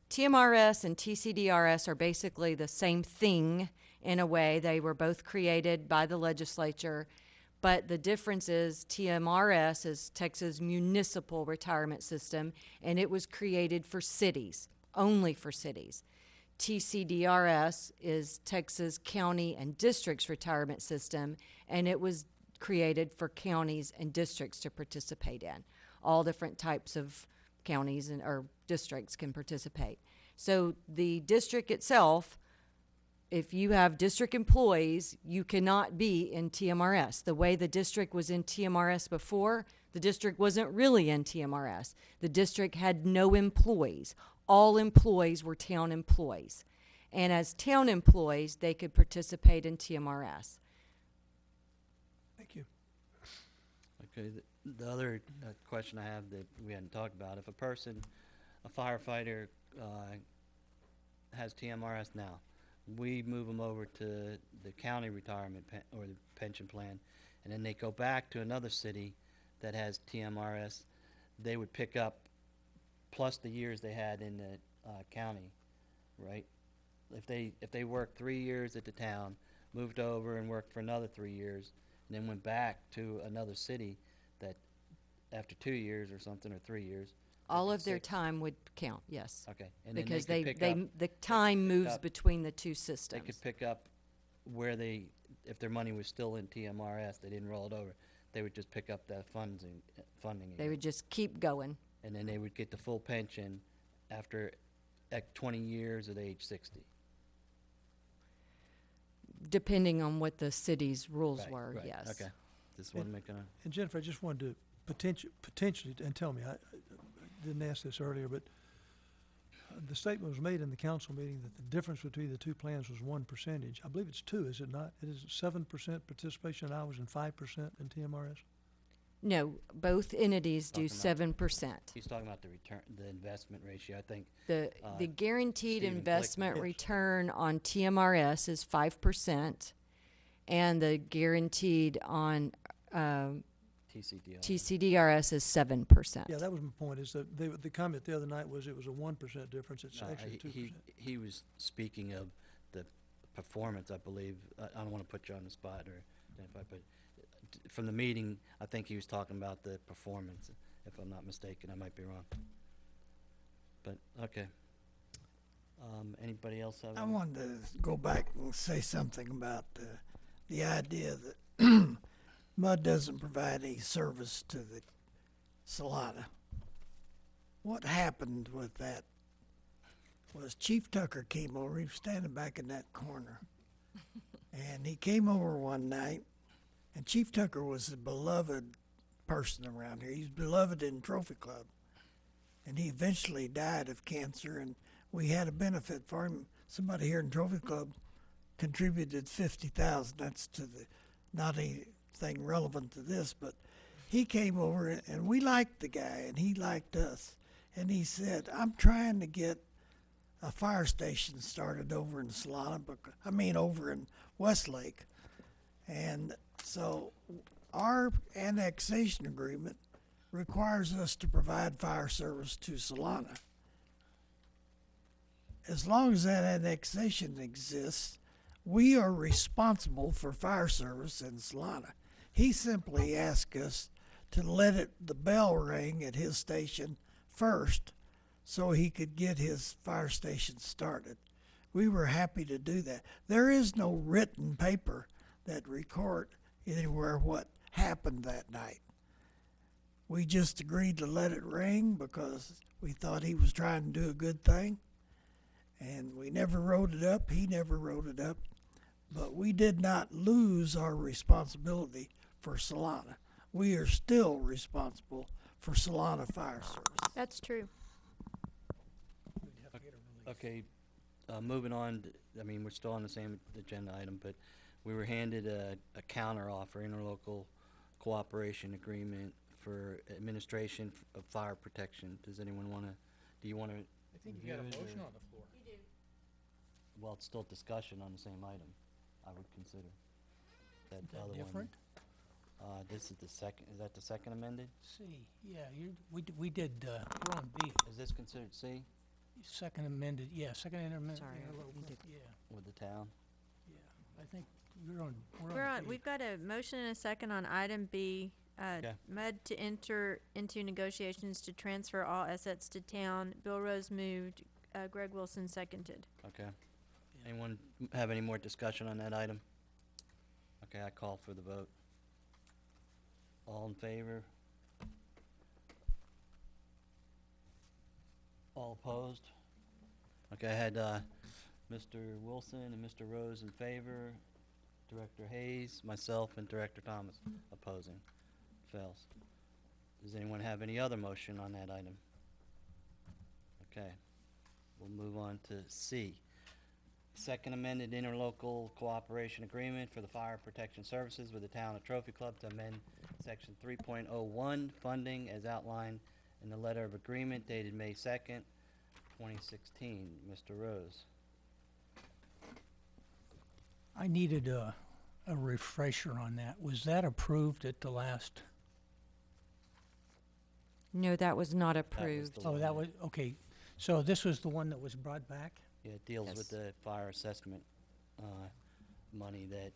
TMRS and TCDRS are basically the same thing in a way. They were both created by the legislature, but the difference is TMRS is Texas Municipal Retirement System, and it was created for cities, only for cities. TCDRS is Texas County and Districts Retirement System, and it was created for counties and districts to participate in. All different types of counties or districts can participate. So the district itself, if you have district employees, you cannot be in TMRS. The way the district was in TMRS before, the district wasn't really in TMRS. The district had no employees. All employees were town employees. And as town employees, they could participate in TMRS. Thank you. Okay, the other question I have that we hadn't talked about, if a firefighter has TMRS now, we move them over to the county retirement or the pension plan, and then they go back to another city that has TMRS, they would pick up plus the years they had in the county, right? If they worked 3 years at the town, moved over and worked for another 3 years, and then went back to another city, that after 2 years or something, or 3 years. All of their 6. time would count, yes. Okay. And then Because they could pick up, the time moves up- between the two they systems. could pick up where if their money was still in TMRS, they didn't roll it over, they would just pick up that funding They again. would just keep going. And then they would get the full pension after 20 years at age 60. Depending on what the city's rules Right, were, right, yes. Okay. Just want to make a, And Jennifer, I just wanted to potentially, and tell me, I didn't ask this earlier, but the statement was made in the council meeting that the difference between the two plans was 1%. I believe it's 2, is it not? It is 7% participation hours and 5% in TMRS? No, both entities do Talking about- 7%. he's talking about the return, the investment ratio, I think. The uh, guaranteed Stephen Glick- investment Yes. return on TMRS is 5%, and the guaranteed on TCDR. TCDRS is 7%. Yeah, that was my point, is that the comment the other night was it was a 1% difference, it's No, actually 2%. he was speaking of the performance, I believe. I don't want to put you on the spot or identify, but from the meeting, I think he was talking about the performance, if I'm not mistaken. I might be wrong. But, okay. Anybody else have I any? wanted to go back and say something about the idea that MUD doesn't provide any service to the Salina. What happened with that was Chief Tucker came over. He was standing back in that corner. And he came over one night, and Chief Tucker was a beloved person around here. He's beloved in Trophy Club. And he eventually died of cancer, and we had a benefit for him. Somebody here in Trophy Club contributed $50,000. That's to the not anything relevant to this, but he came over and we liked the guy and he liked us. And he said, "I'm trying to get a fire station started over in Salina, over in Westlake." And so our annexation agreement requires us to provide fire service to Salina. As long as that annexation exists, we are responsible for fire service in Salina. He simply asked us to let the bell ring at his station first so he could get his fire station started. We were happy to do that. There is no written paper that record anywhere what happened that night. We just agreed to let it ring because we thought he was trying to do a good thing. And we never wrote it up. He never wrote it up. But we did not lose our responsibility for Salina. We are still responsible for Salina Fire Service. That's true. Okay, moving on, we're still on the same agenda item, but we were handed a counteroffer, interlocal cooperation agreement for administration of fire protection. Does anyone want to, do you want to? I think you got a motion on the floor. Well, it's still discussion on the same item, I would consider. That Is that other one. different? This is the second, is that the second amended? C, yeah, we did, we're on B, Is this considered C second amended, yeah, second amendment. Sorry, you did- Yeah, with the town? yeah, I think we're on B. We've got a motion and a second on item B. Okay. MUD to enter into negotiations to transfer all assets to town. Bill Rose moved, Greg Wilson seconded. Okay. Anyone have any more discussion on that item? Okay, I call for the vote. All in favor? All opposed? Okay, I had Mr. Wilson and Mr. Rose in favor, Director Hayes, myself, and Director Thomas opposing. Fails. Does anyone have any other motion on that item? Okay, we'll move on to C. Second amended interlocal cooperation agreement for the fire protection services with the town of Trophy Club to amend section 3.01 funding as outlined in the letter of agreement dated May 2nd, 2016. Mr. Rose. I needed a refresher on that. Was that approved at the last? No, that was not the approved. Oh, one that was, okay. So this was the one that was brought back? Yeah, it deals with Yes. the fire assessment money that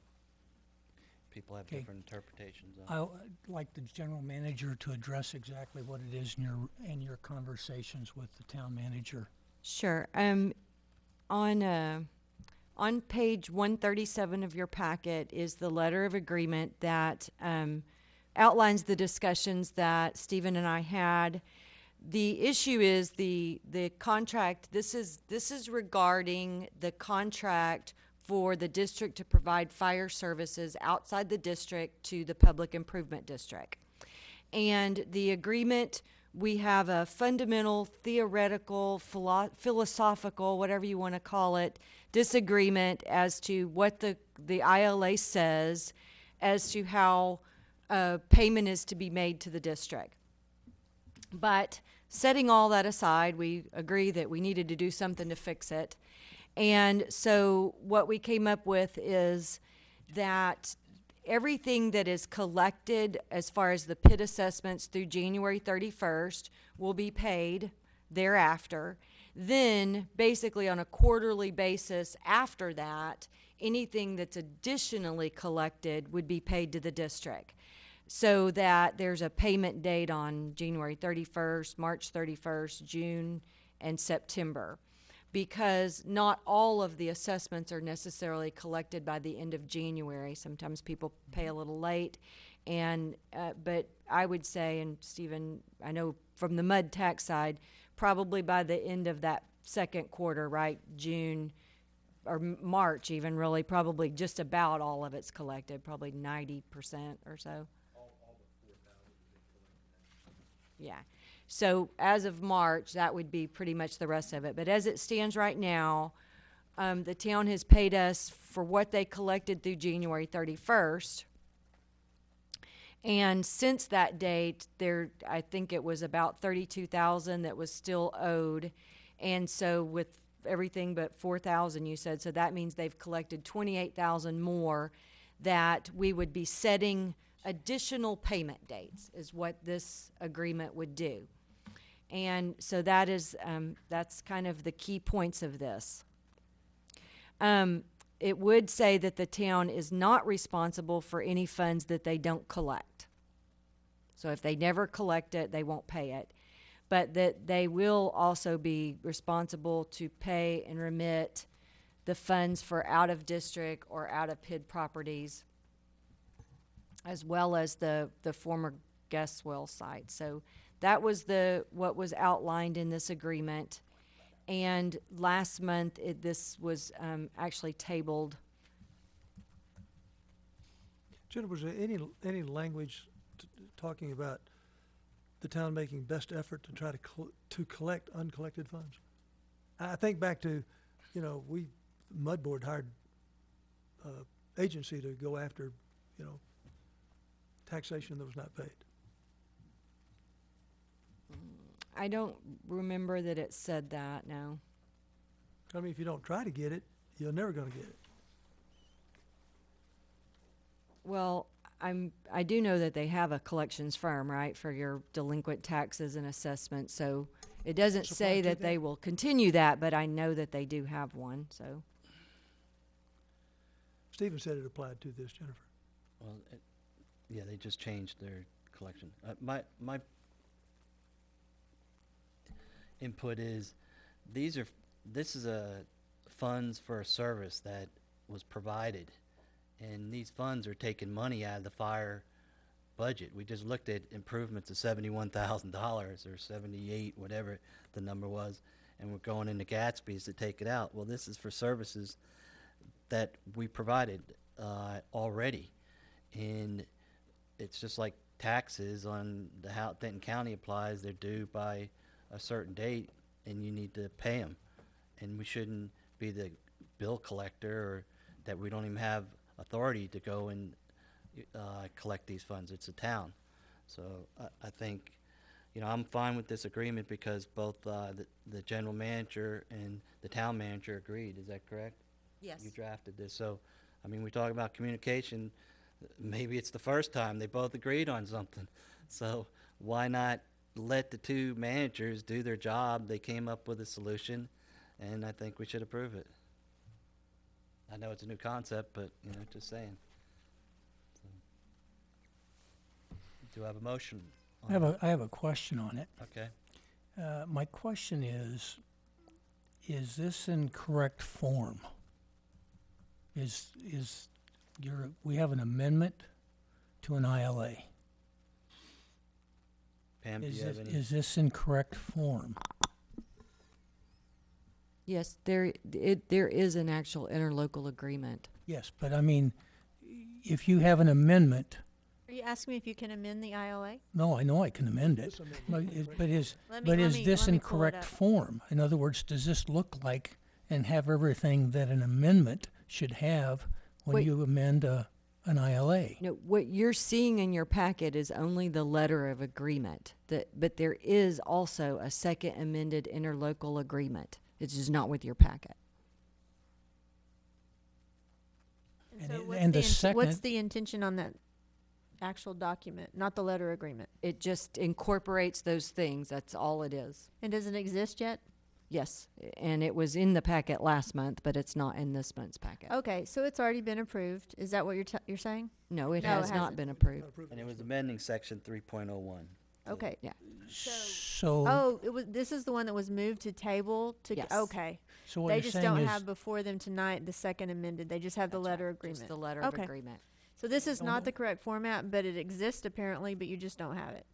people have Okay. different interpretations on. I'd like the general manager to address exactly what it is in your conversations with the town manager. Sure. On page 137 of your packet is the letter of agreement that outlines the discussions that Stephen and I had. The issue is the contract. This is regarding the contract for the district to provide fire services outside the district to the public improvement district. And the agreement, we have a fundamental, theoretical, philosophical, whatever you want to call it, disagreement as to what the ILA says as to how payment is to be made to the district. But setting all that aside, we agree that we needed to do something to fix it. And so what we came up with is that everything that is collected as far as the PID assessments through January 31st will be paid thereafter. Then, basically on a quarterly basis after that, anything that's additionally collected would be paid to the district. So that there's a payment date on January 31st, March 31st, June, and September. Because not all of the assessments are necessarily collected by the end of January. Sometimes people pay a little late. And, but I would say, and Stephen, I know from the MUD tax side, probably by the end of that second quarter, right, June or March even really, probably just about all of it's collected, probably 90% or so. Yeah. So as of March, that would be pretty much the rest of it. But as it stands right now, the town has paid us for what they collected through January 31st. And since that date, I think it was about $32,000 that was still owed. And so with everything but $4,000, you said, so that means they've collected $28,000 more that we would be setting additional payment dates is what this agreement would do. And so that is, that's kind of the key points of this. It would say that the town is not responsible for any funds that they don't collect. So if they never collect it, they won't pay it. But that they will also be responsible to pay and remit the funds for out-of-district or out-of-PID properties, as well as the former guest well site. So that was what was outlined in this agreement. And last month, this was actually tabled. Jennifer, was there any language talking about the town making best effort to try to collect uncollected funds? I think back to, Mud Board hired agency to go after, taxation that was not paid. I don't remember that it said that, no. I mean, if you don't try to get it, you're never going to get it. Well, I do know that they have a collections firm, right, for your delinquent taxes and assessments, so it doesn't Supply say to that they them? will continue that, but I know that they do have one, so. Stephen said it applied to this, Jennifer. Well, yeah, they just changed their collection. My input is, this is a funds for a service that was provided, and these funds are taking money out of the fire budget. We just looked at improvements of $71,000 or 78, whatever the number was, and we're going into Gatsby's to take it out. Well, this is for services that we provided already, and it's just like taxes on how Denton County applies. They're due by a certain date, and you need to pay them. And we shouldn't be the bill collector, or that we don't even have authority to go and collect these funds. It's a town. So I think, I'm fine with this agreement because both the general manager and the town manager agreed. Is that correct? Yes. You drafted this. So, we talk about communication. Maybe it's the first time they both agreed on something. So why not let the two managers do their job? They came up with a solution, and I think we should approve it. I know it's a new concept, but, just saying. So, do I have a motion? I have a question on it. Okay. My question is this in correct form? We have an amendment to an ILA. Pam, do you have any? Is this in correct form? Yes, there is an actual interlocal agreement. Yes, but I mean, if you have an amendment, Are you asking me if you can amend the ILA? no, I know I can amend it, This amendment but is but great. is Let me- but let is me- this let in me pull it correct up. form? In other words, does this look like and have everything that an amendment should have when Wait. you amend an ILA? No, what you're seeing in your packet is only the letter of agreement. But there is also a second amended interlocal agreement. It's just not with your packet. And So it- what's and the what's second- the intention on that actual document, not the letter agreement? It just incorporates those things. That's all it is. And does it exist yet? Yes, and it was in the packet last month, but it's not in this month's packet. Okay, so it's already been approved. Is that what you're saying? No, it No, has it not hasn't. been approved. And it was amending section 3.01. Okay. Yeah. So Oh, this is the one that was moved to table to, Yes. okay. so what They you're just saying don't is have before them tonight the second amended. They just have the That's letter right, agreement. Just the letter Okay. of agreement. So this is No, not no. the correct format, but it exists apparently, but you just don't have it.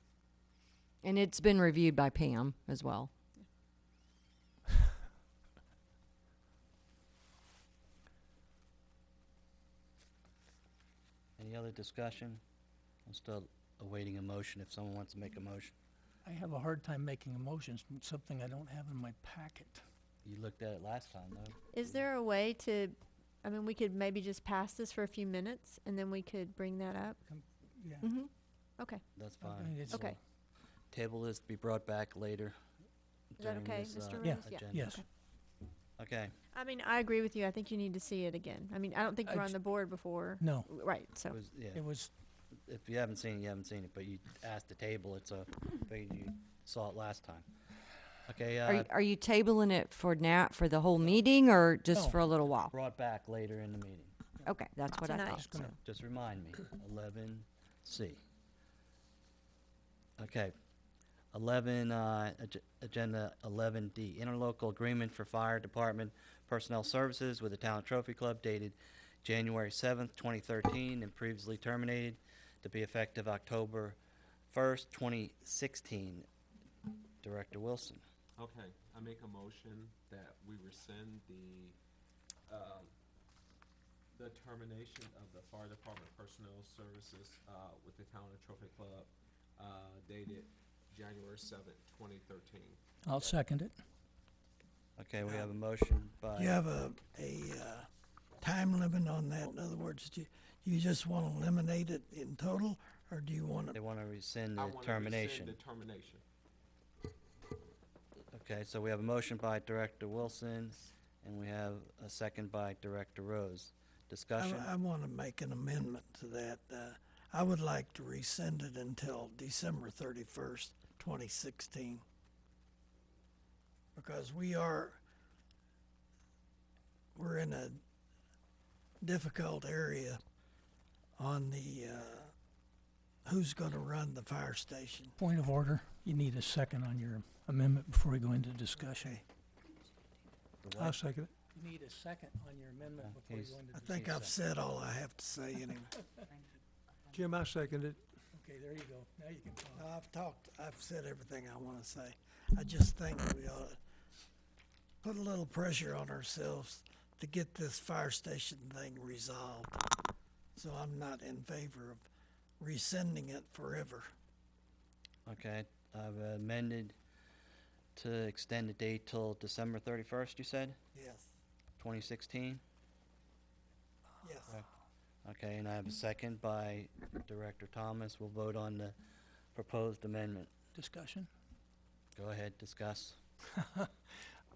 And it's been reviewed by Pam as well. Any other discussion? I'm still awaiting a motion if someone wants to make a motion. I have a hard time making emotions, something I don't have in my packet. You looked at it last time, though. Is there a way to, we could maybe just pass this for a few minutes and then we could bring that up? Yeah. Mm-hmm. Okay. That's I fine. mean, it's- Okay. Table is to be brought back later. Is that during okay, this, Mr. Yeah. Rose? Yeah. agenda. Yes. Okay. I agree with you. I think you need to see it again. I don't think you were on I've- the board before. No, Right, so. Yeah. it was, If you haven't seen it, you haven't seen it, but you asked to table it, so figured you saw it last time. Okay, Are you tabling it for now, for the whole meeting, or just No. for a little while? brought back later in the meeting. Okay, that's what I Tonight. thought. just gonna, Just remind me, 11C. Okay. 11, agenda 11D, interlocal agreement for fire department personnel services with the Town Trophy Club dated January 7th, 2013, and previously terminated to be effective October 1st, 2016. Director Wilson. Okay, I make a motion that we rescind the termination of the fire department personnel services, with the Town and Trophy Club, dated January 7th, 2013. I'll second it. Okay, we have a motion by. Do you have a time limit on that? In other words, do you just want to eliminate it in total, or do you want They to? want to rescind I the wanna termination. rescind the termination. Okay, so we have a motion by Director Wilson, and we have a second by Director Rose. Discussion? I want to make an amendment to that. I would like to rescind it until December 31st, 2016. Because we're in a difficult area on the, who's gonna run the fire station. Point of order, you need a second on your amendment before we go into discussion. Okay. I'll second it. You need a second on your amendment before you he's- go into I think I've said all I have to say anyway. Jim, I second it. Okay, there you go. Now you can talk. No, I've said everything I wanna say. I just think we ought to put a little pressure on ourselves to get this fire station thing resolved. So I'm not in favor of rescinding it forever. Okay, I've amended to extend the date till December 31st, you said, Yes, 2016? yes. Okay, and I have a second by Director Thomas. We'll vote on the proposed amendment. Discussion? Go ahead, discuss.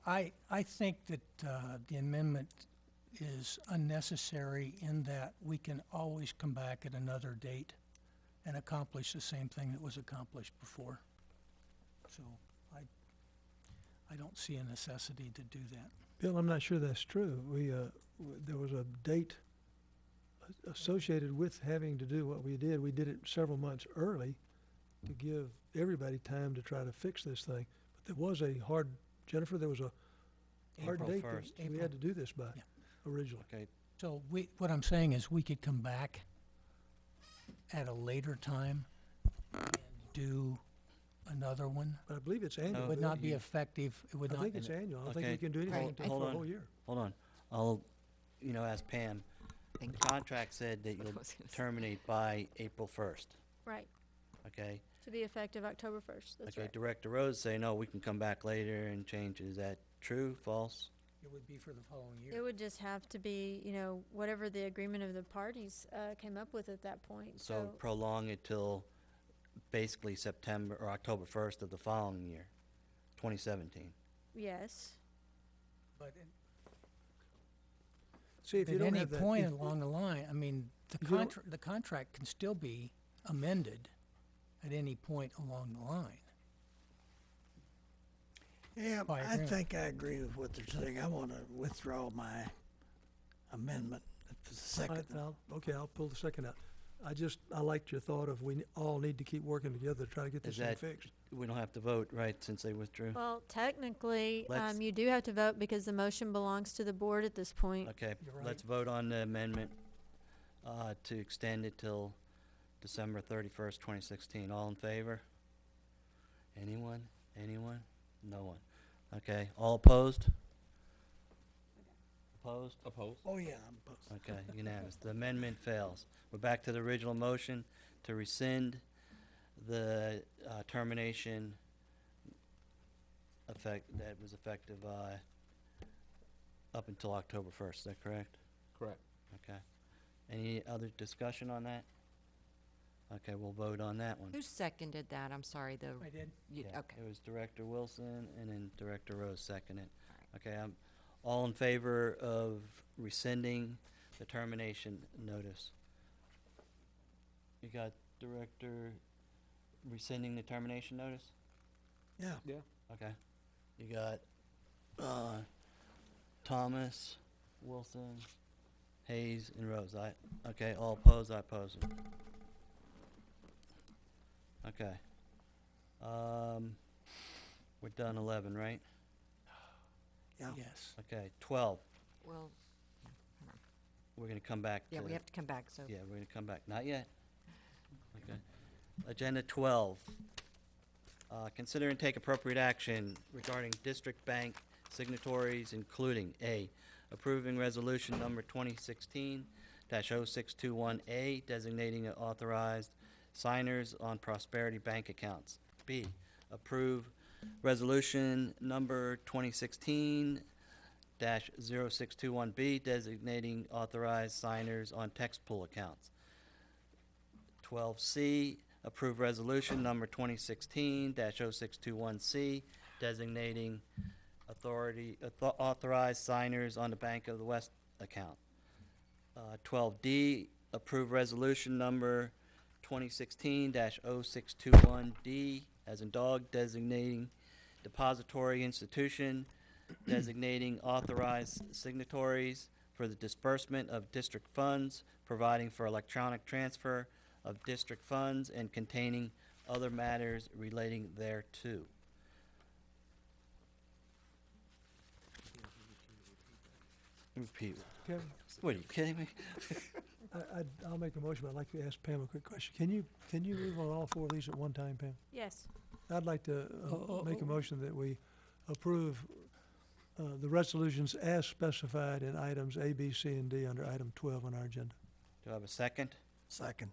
I think that the amendment is unnecessary in that we can always come back at another date and accomplish the same thing that was accomplished before. So I don't see a necessity to do that. Bill, I'm not sure that's true. There was a date associated with having to do what we did. We did it several months early to give everybody time to try to fix this thing. But there was a hard, Jennifer, there was a hard April date 1st. that we had to do this by Yeah. originally. Okay, So what I'm saying is we could come back at a later time and do another one. But I believe it's annual. No, It would Bill. not be effective, it would I not. think it's annual. I don't think Okay, we can do anything hold- for hold a on. whole year. hold on. I'll, ask Pam. The Thank you. contract said that you'll was gonna say. terminate by April 1st, Right, okay? to be effective October 1st, that's Okay, right. Director Rose say, no, we can come back later and change. Is that true, false? It would be for the following It year. would just have to be, whatever the agreement of the parties came up with at that point, So prolong it till basically September or October 1st of the following year, 2017. yes. But See, if you at don't any have that, point if- along the line, I mean, don't- the contract can still be amended at any point along the line. Yeah, By I agreement. think I agree with what they're saying. I want to withdraw my amendment for the all right, second. I'll pull the second out. I liked your thought of we all need to keep working together to try to get this Is thing that- fixed. We don't have to vote, right, since they withdrew? Well, technically, Let's- you do have to vote because the motion belongs to the board at this point. Okay, You're right. let's vote on the amendment to extend it till December 31st, 2016. All in favor? Anyone? Anyone? No one. Okay, all opposed? Opposed? Opposed? Oh, yeah, I'm opposed. Okay, unanimous. The amendment fails. We're back to the original motion to rescind the termination that was effective up until October 1st. Is that correct? Correct. Okay. Any other discussion on that? Okay, we'll vote on that one. Who seconded that? I'm sorry, I did. Yeah, okay. It was Director Wilson and then Director Rose seconded. Okay, I'm all in favor of rescinding the termination notice. You got Director rescinding the termination notice? Yeah, Yeah. Okay. You got Thomas, Wilson, Hayes, and Rose. Okay, all opposed, I oppose it. Okay. We're done 11, right? yeah. Yes. Okay, 12. Well, We're gonna come back to. yeah, we have to come back, so. Yeah, we're gonna come back. Not yet. Okay. Agenda 12. Consider and take appropriate action regarding district bank signatories, including A, approving resolution number 2016-0621A, designating authorized signers on Prosperity Bank accounts. B, approve resolution number 2016-0621B, designating authorized signers on text pool accounts. 12C, approve resolution number 2016-0621C, designating authorized signers on the Bank of the West account. 12D, approve resolution number 2016-0621D, as in dog, designating depository institution, designating authorized signatories for the disbursement of district funds, providing for electronic transfer of district funds, and containing other matters relating thereto. Repeat. Kevin, What, are you kidding me? I'll make a motion, but I'd like to ask Pam a quick question. Can you move on all four of these at one time, Pam? Yes. I'd like to make a motion that we approve the resolutions as specified in items A, B, C, and D under item 12 on our agenda. Do I have a second? Second.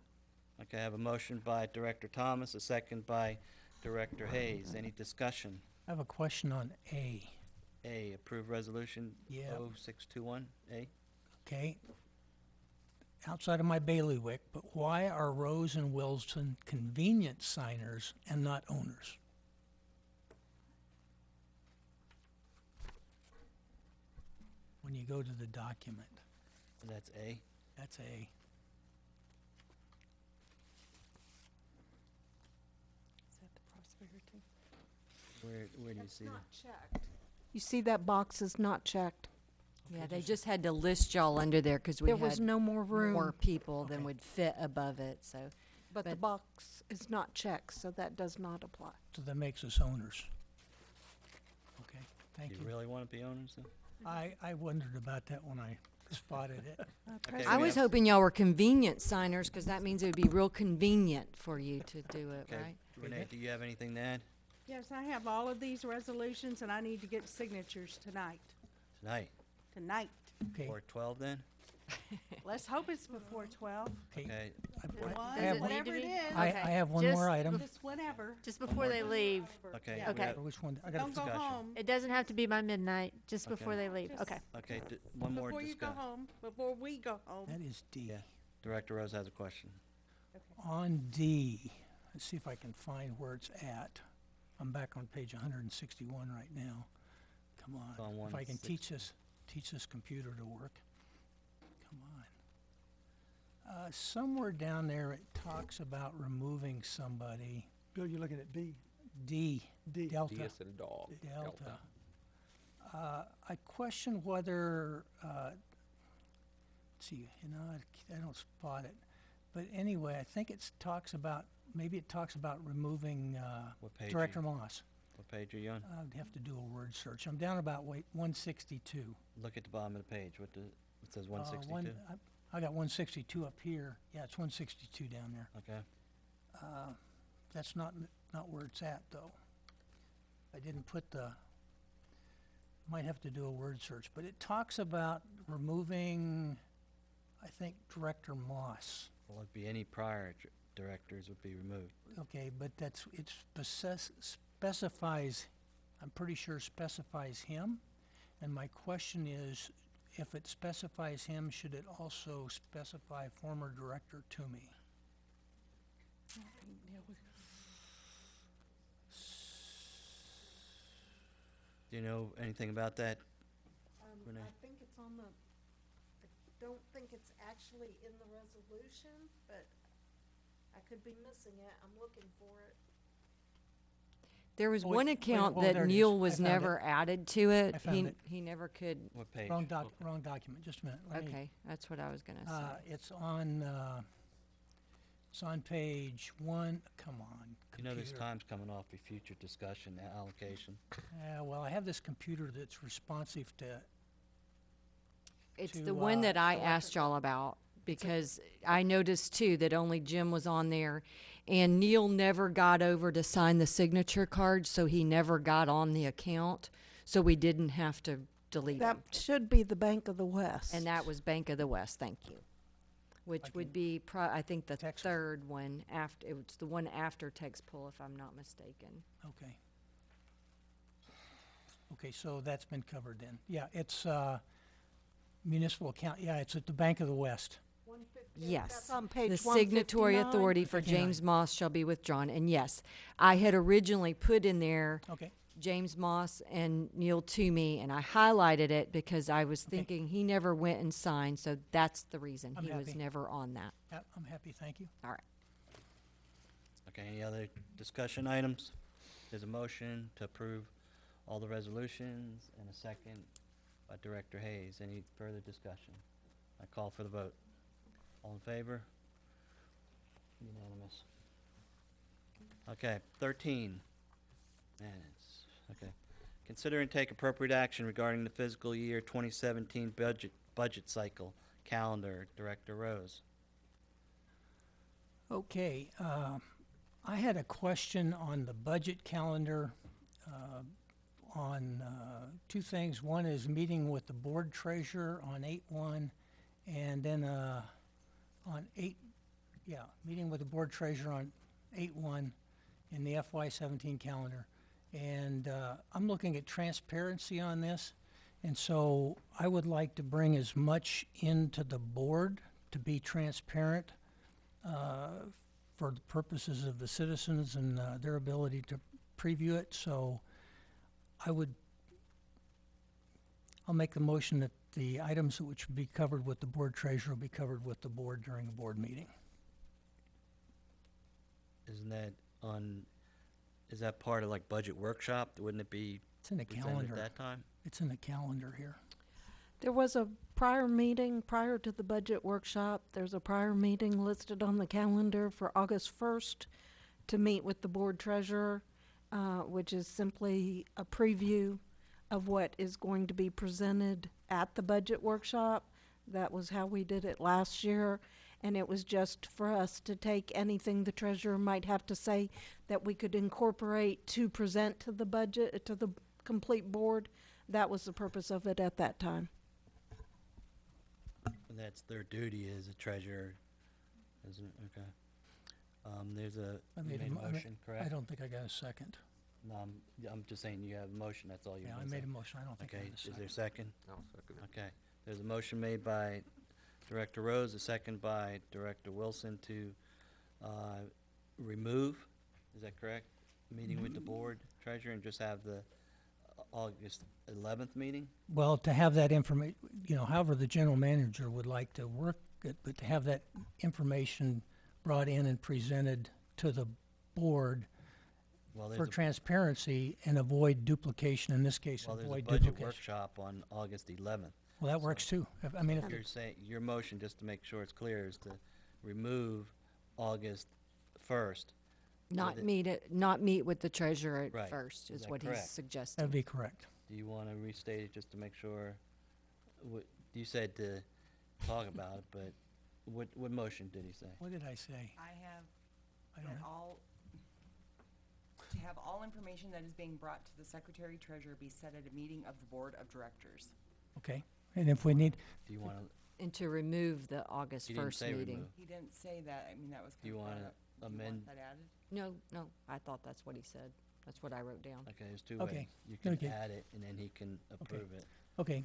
Okay, I have a motion by Director Thomas, a second by Director Hayes. Any discussion? I have a question on A. A, approve resolution Yeah. 0621A. Okay? Outside of my bailiwick, but why are Rose and Wilson convenience signers and not owners? When you go to the document, That's A. that's A. Where do you see that? checked. You see that box is not checked. Yeah, they just had to list y'all under there because we There was had no more room. more people than Okay. would fit above it, so. But the But- box is not checked, so that does not apply. So that makes us owners. Okay, thank Do you. you really want to be owners then? I wondered about that when I spotted it. Okay, I we was have- hoping y'all were convenience signers because that means it would be real convenient for you to do it, Okay, right? Renee, do you have anything to add Yes, I have all of these resolutions, and I need to get signatures tonight. tonight? Tonight. Okay, Or 12 then? Let's hope it's before 12. okay. Okay, One, I have one- whatever it is. I Okay, have one just more item. Just whatever. Just before they leave. okay. Yeah. we Okay. have- Which one? I got Don't go discussion. home. It doesn't have to be by midnight, just Okay. before they leave. Just- Okay. Okay, one more Before you go discussion. home, before we go home. That is D. Yeah. Director Rose has a question. On D, let's see if I can find where it's at. I'm back on page 161 right now. Come It's on on, if I can 160. teach this computer to work. Come on. Somewhere down there it talks about removing somebody. Bill, you're looking at D. D, D. Delta. D as in dog. Delta. I question whether, let's see, I don't spot it. But anyway, I think it talks about, maybe it talks about removing What page? Director Moss. What page are you on? I'd have to do a word search. I'm down about 162. Look at the bottom of the page. It says One- 162? I got 162 up here. Yeah, it's 162 down there. Okay. That's not where it's at, though. I didn't put the, might have to do a word search, but it talks about removing, I think, Director Moss. Well, it'd be any prior directors would be removed. Okay, but it specifies, I'm pretty sure specifies him. And my question is, if it specifies him, should it also specify former Director Toomey? Do you know anything about that? Renee? I think it's on the, I don't think it's actually in the resolution, but I could be missing it. I'm looking for it. There was Oh, wait, one wait, account oh, there that it is. Neil I was found it. never added to it. I found it. He never could. What page? Wrong document, just a minute. Let me- Okay, that's what I was gonna say. It's on page 1, come on, You know this computer. time's coming off for future discussion, allocation. Well, I have this computer that's responsive to, It's to, the one that I electric- asked y'all about, because I noticed too that only Jim was on there, and Neil never got over to sign the signature card, so he never got on the account, so we didn't have to delete him. That should be the Bank of the West. And that was Bank of the West, thank you. Which would be, I think, the Text- third one after, it's the one after text pull, if I'm not mistaken. okay. Okay, so that's been covered then. Yeah, it's municipal account, yeah, it's at the Bank of the West. Yes. That's on page The signatory 159. authority for 59. James Moss shall be withdrawn. And yes, I had originally put in there Okay, James Moss and Neil Toomey, and I highlighted it because I was thinking he never went and signed, so that's the reason I'm he was happy. never on that. yeah, I'm happy, thank you. All right. Okay, any other discussion items? There's a motion to approve all the resolutions and a second by Director Hayes. Any further discussion? I call for the vote. All in favor? Unanimous. Okay, 13. Okay. Consider and take appropriate action regarding the fiscal year 2017 budget cycle calendar. Director Rose. Okay, I had a question on the budget calendar, on two things. One is meeting with the board treasurer on 8/1, and then on meeting with the board treasurer on 8/1 in the FY17 calendar. And I'm looking at transparency on this, and so I would like to bring as much into the board to be transparent for the purposes of the citizens and their ability to preview it. So I'll make the motion that the items which would be covered with the board treasurer will be covered with the board during a board meeting. Isn't that is that part of like budget workshop? Wouldn't it be It's in the presented calendar. at that time? It's in the calendar here. There was a prior meeting prior to the budget workshop. There's a prior meeting listed on the calendar for August 1st to meet with the board treasurer, which is simply a preview of what is going to be presented at the budget workshop. That was how we did it last year, and it was just for us to take anything the treasurer might have to say that we could incorporate to present to the budget, to the complete board. That was the purpose of it at that time. And that's their duty as a treasurer, isn't it? Okay. There's a, I you made made a a mo- I ma- motion, correct? I don't think I got a second. No, I'm just saying you have a motion, that's all you're Yeah, gonna I say. made a motion. I don't think I Okay, got a is second. there a second? I'll second it. Okay, there's a motion made by Director Rose, a second by Director Wilson to remove, is that correct? Meeting with the board treasurer and just have the August 11th meeting? Well, to have that information, however the general manager would like to work it, but to have that information brought in and presented to the board Well, for there's a, transparency and avoid duplication, in this case, well, there's a avoid budget duplication. workshop on August 11th. Well, that works too. I mean, if You're saying, your motion, just to make sure it's clear, is to remove August 1st. Not it- meet with the treasurer at Right. first, Is is that what he's correct? suggesting. that'd be correct. Do you want to restate it just to make sure? You said to talk about it, but what motion did he say? What did I say? I have I don't that know. to have all information that is being brought to the secretary treasurer be set at a meeting of the board of directors. Okay. And if we need, Do you want to, And to remove the August He didn't 1st say meeting. remove. He didn't say that. I mean, that was Do you kind of wanna brought up. Do you amend- want that added? No, I thought that's what he said. That's what I wrote down. okay, there's two Okay, ways. You can okay. add it and then he can approve it. okay,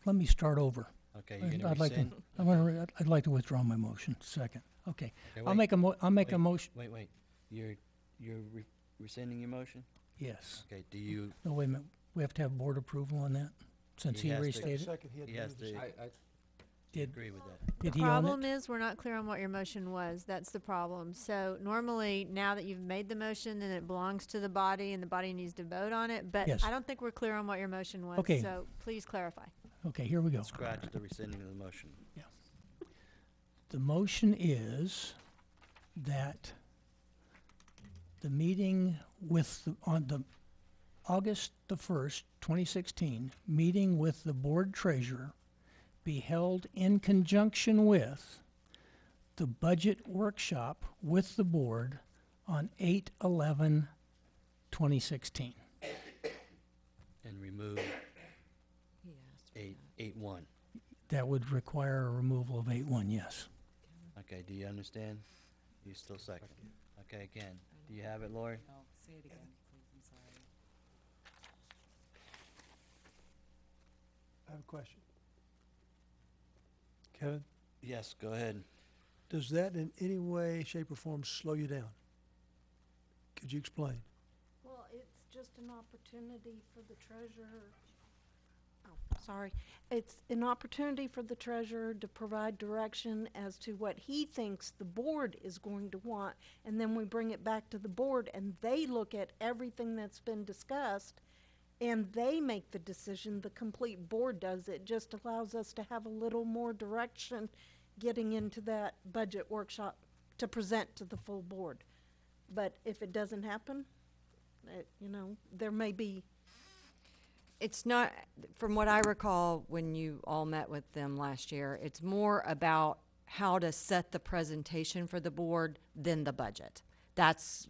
let me start over. Okay, you're going to I'd like to, rescind? I'd like to withdraw my motion. Second. Okay. Okay, I'll wait, make a wait. motion. Wait. You're rescinding your motion? Yes. Okay, do you, No, wait a minute. We have to have board approval on that, since He he has to- restated. Second, he had he to has move the to second. Did, agree with that? did The he own problem it? is, we're not clear on what your motion was. That's the problem. So normally, now that you've made the motion, then it belongs to the body, and the body needs to vote on it. But Yes. I don't think we're clear on what your motion was. Okay. So please clarify. Okay, here we go. Scratch the rescinding of the motion. The motion is that the meeting on the August the 1st, 2016, meeting with the board treasurer be held in conjunction with the budget workshop with the board on 8/11/2016. And remove He asked for that. 8.1. That would require a removal of 8/1, yes. Okay, do you understand? You still second? Okay, again, do you have it, Lori? No, say it again, please. I'm sorry. I have a question. Kevin, Yes, go ahead. does that in any way, shape, or form slow you down? Could you explain? Well, it's just an opportunity for the treasurer. sorry, it's an opportunity for the treasurer to provide direction as to what he thinks the board is going to want, and then we bring it back to the board, and they look at everything that's been discussed, and they make the decision. The complete board does. It just allows us to have a little more direction getting into that budget workshop to present to the full board. But if it doesn't happen, there may be. It's not, from what I recall, when you all met with them last year, it's more about how to set the presentation for the board than the budget. That's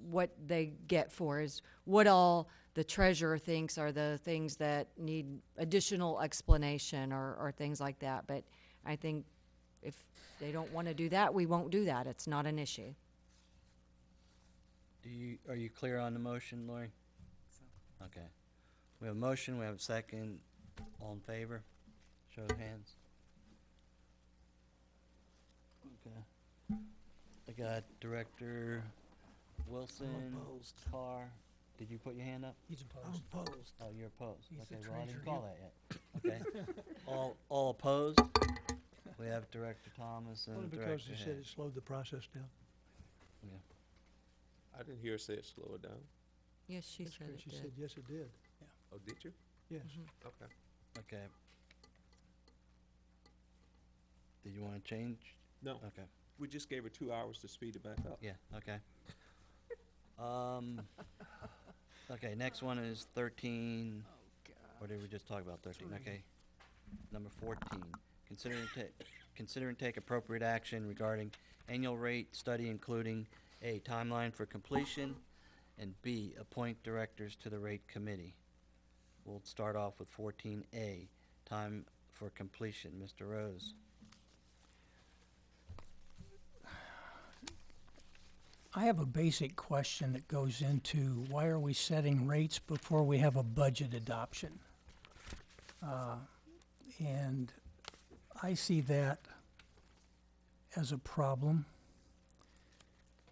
what they get for, is what all the treasurer thinks are the things that need additional explanation or things like that. But I think if they don't want to do that, we won't do that. It's not an issue. Are you clear on the motion, Lori? Okay. We have a motion, we have a second. All in favor? Show of hands. Okay. I got Director Wilson, opposed. Carr. Did you put your hand up? He's I'm opposed. opposed. Oh, you're opposed. He's the Okay, well, I didn't treasurer. call that yet. Okay. All opposed? We have Director Thomas Only and because Director he said Head. it slowed the process down. Yeah. I didn't hear her say it slow it down. Yes, she That's said correct. it She did. said, yes, it did. Oh, did you? Yes. Okay. Okay. Did you want to change? No, Okay. we just gave her 2 hours to speed it back up. Yeah, okay. Okay, next one is 13. Or did we just talk about 13? Okay. Number 14, consider and take appropriate action regarding annual rate study, including A, timeline for completion, and B, appoint directors to the rate committee. We'll start off with 14A, time for completion. Mr. Rose. I have a basic question that goes into why are we setting rates before we have a budget adoption? And I see that as a problem.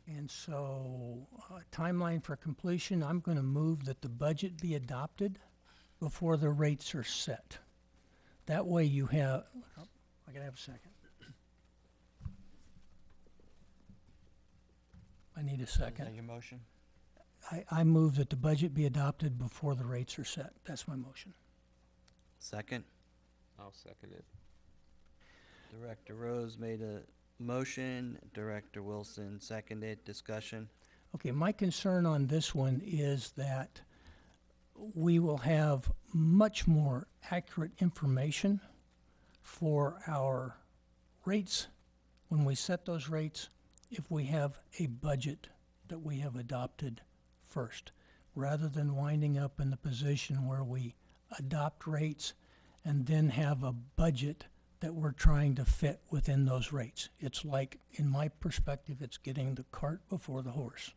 And so, timeline for completion, I'm going to move that the budget be adopted before the rates are set. That way you have, oh, I gotta have a second. I need a Is second. that your motion? I move that the budget be adopted before the rates are set. That's my motion. Second? I'll second it. Director Rose made a motion, Director Wilson seconded. Discussion? Okay, my concern on this one is that we will have much more accurate information for our rates when we set those rates if we have a budget that we have adopted first, rather than winding up in the position where we adopt rates and then have a budget that we're trying to fit within those rates. It's like, in my perspective, it's getting the cart before the horse.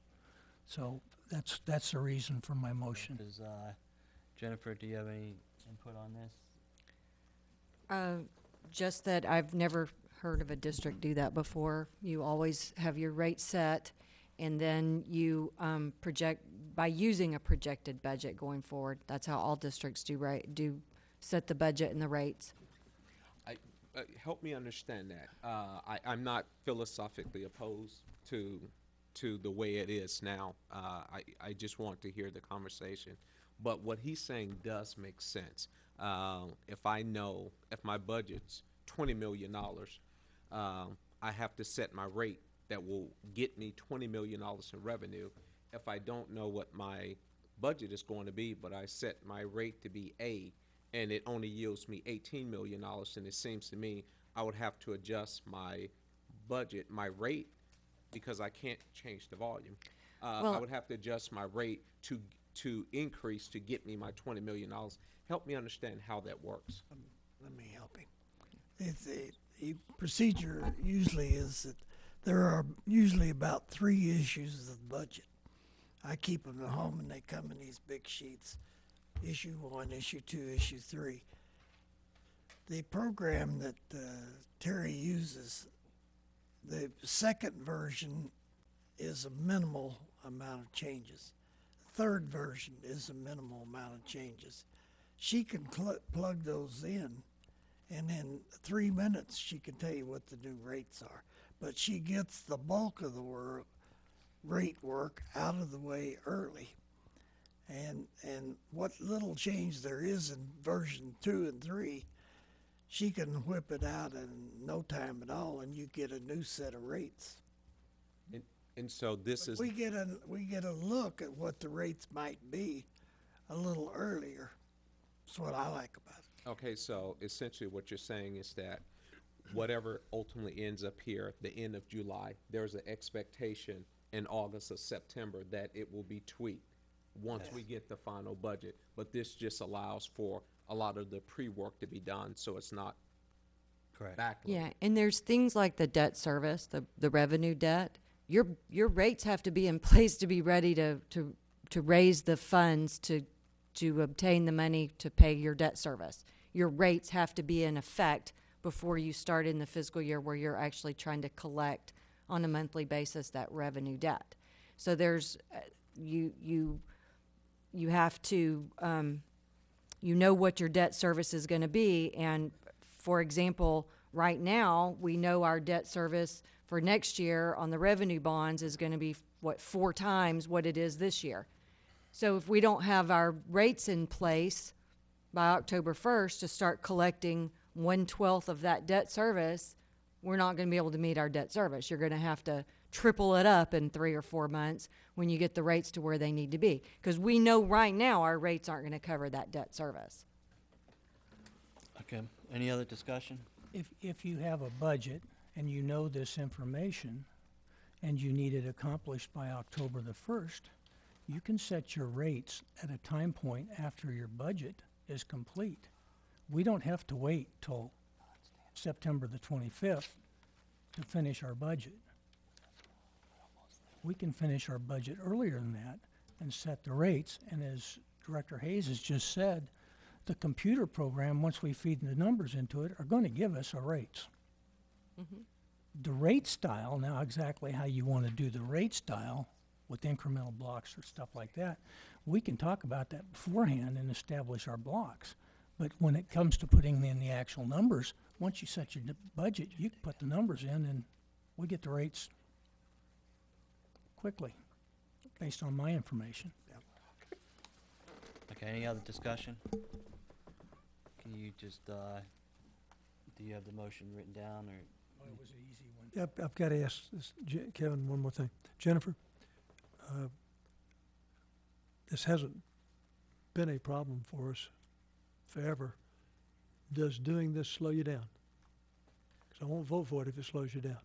So that's the reason for my motion. Does, Jennifer, do you have any input on this? Just that I've never heard of a district do that before. You always have your rate set, and then you project by using a projected budget going forward. That's how all districts do set the budget and the rates. Help me understand that. I'm not philosophically opposed to the way it is now. I just want to hear the conversation. But what he's saying does make sense. If I know, if my budget's $20 million, I have to set my rate that will get me $20 million in revenue. If I don't know what my budget is going to be, but I set my rate to be A, and it only yields me $18 million, and it seems to me I would have to adjust my budget, my rate, because I can't change the volume. I would have to adjust my rate to increase to get me my $20 million. Help me understand how that works. Let me help him. The procedure usually is that there are usually about 3 issues of the budget. I keep them at home and they come in these big sheets. Issue 1, issue 2, issue 3. The program that Terry uses, the second version is a minimal amount of changes. The third version is a minimal amount of changes. she can plug those in, and in 3 minutes she can tell you what the new rates are. But she gets the bulk of the rate work out of the way early. And what little change there is in version 2 and 3, she can whip it out in no time at all, and you get a new set of rates. And so this is, We get a look at what the rates might be a little earlier. That's what I like about it. okay, so essentially what you're saying is that whatever ultimately ends up here at the end of July, there's an expectation in August or September that it will be tweaked once we get the final budget. But this just allows for a lot of the pre-work to be done, so it's not Correct. backloaded. Yeah, and there's things like the debt service, the revenue debt. Your rates have to be in place to be ready to raise the funds to obtain the money to pay your debt service. Your rates have to be in effect before you start in the fiscal year where you're actually trying to collect on a monthly basis that revenue debt. So there's you have to you know what your debt service is going to be. And for example, right now we know our debt service for next year on the revenue bonds is going to be 4 times what it is this year. So if we don't have our rates in place by October 1st to start collecting 1/12 of that debt service, we're not going to be able to meet our debt service. You're going to have to triple it up in 3 or 4 months when you get the rates to where they need to be. Because we know right now our rates aren't going to cover that debt service. Okay, any other discussion? If you have a budget and you know this information and you need it accomplished by October the 1st, you can set your rates at a time point after your budget is complete. We don't have to wait till September the 25th to finish our budget. We can finish our budget earlier than that and set the rates. And as Director Hayes has just said, the computer program, once we feed the numbers into it, are going to give us our rates. The rate style, now exactly how you want to do the rate style with incremental blocks or stuff like that, we can talk about that beforehand and establish our blocks. But when it comes to putting in the actual numbers, once you set your budget, you can put the numbers in and we get the rates quickly, based on my information. Okay, any other discussion? Can you just, do you have the motion written down, or? Oh, it was an easy one. Yep, I've got to ask Kevin one more thing. Jennifer, this hasn't been a problem for us forever. Does doing this slow you down? Because I won't vote for it if it slows you down.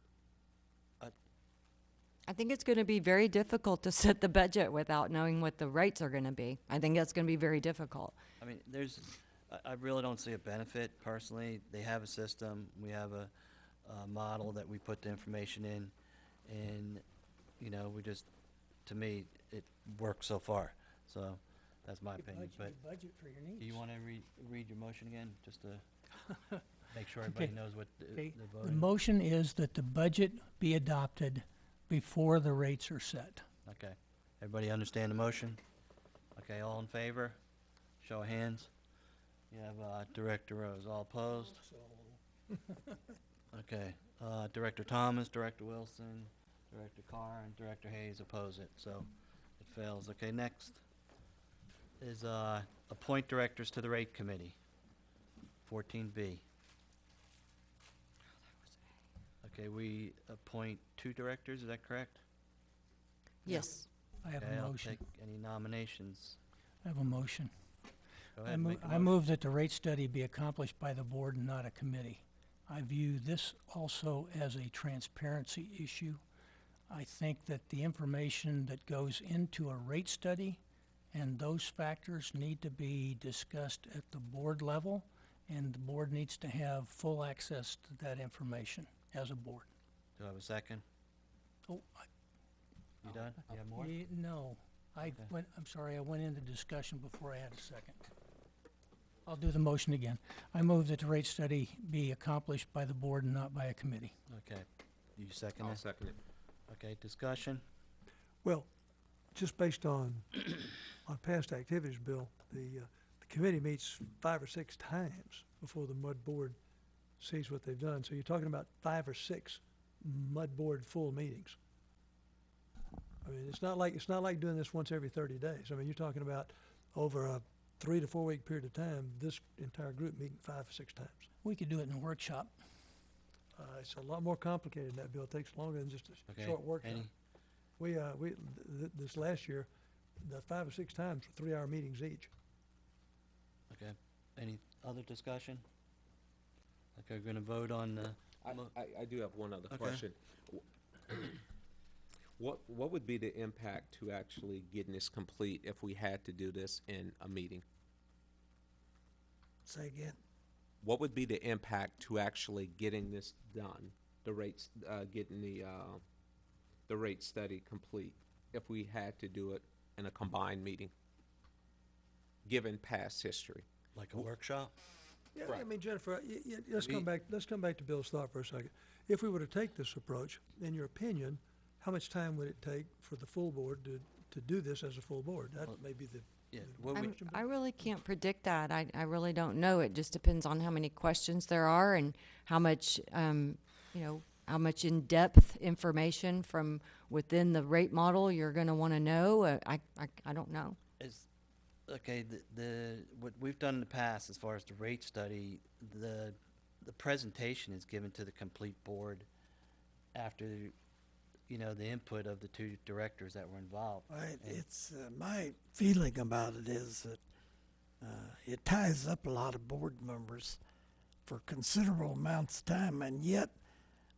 I think it's going to be very difficult to set the budget without knowing what the rates are going to be. I think that's going to be very difficult. I mean, I really don't see a benefit personally. They have a system, we have a model that we put the information in, and, you know, to me, it works so far. So that's my opinion, but Budget for your needs. do you want to read your motion again, just to make sure everybody Okay. knows what Okay, they're the voting? motion is that the budget be adopted before the rates are set. Okay, everybody understand the motion? Okay, all in favor? Show of hands. You have Director Rose, all opposed? Okay, Director Thomas, Director Wilson, Director Carr, and Director Hayes oppose it, so it fails. Okay, next is appoint directors to the rate committee, 14B. Okay, we appoint 2 directors, is that correct? Yes. I have Okay, a I'll motion. take any nominations. I have a motion. Go I ahead, make a I motion. move that the rate study be accomplished by the board and not a committee. I view this also as a transparency issue. I think that the information that goes into a rate study and those factors need to be discussed at the board level, and the board needs to have full access to that information as a board. Do I have a second? Oh, You done? You have more? No, Okay. I'm sorry, I went into discussion before I had a second. I'll do the motion again. I move that the rate study be accomplished by the board and not by a committee. Okay, you second I'll it? second it. Okay, discussion? Well, just based on past activities, Bill, the committee meets 5 or 6 times before the mud board sees what they've done. So you're talking about 5 or 6 mud board full meetings. I mean, it's not like doing this once every 30 days. I mean, you're talking about over a 3 to 4 week period of time, this entire group meeting 5 or 6 times. We could do it in a workshop. It's a lot more complicated than that, Bill. It takes longer than just a Okay, short workshop. any- This last year, the 5 or 6 times were 3-hour meetings each. Okay, any other discussion? Okay, we're gonna vote on the, I do have one other Okay. question. What would be the impact to actually getting this complete if we had to do this in a meeting? Say again. What would be the impact to actually getting this done, the rates, getting the rate study complete, if we had to do it in a combined meeting, given past history? like a workshop? Yeah, I Right. mean, Jennifer, let's We- come back to Bill's thought for a second. If we were to take this approach, in your opinion, how much time would it take for the full board to do this as a full board? That may be the Yeah, what we, I really can't predict that. I really don't know. It just depends on how many questions there are and how much, how much in-depth information from within the rate model you're gonna wanna know. I don't know. is, okay, what we've done in the past as far as the rate study, the presentation is given to the complete board after, the input of the 2 directors that were involved. Right, And- it's, my feeling about it is that, it ties up a lot of board members for considerable amounts of time, and yet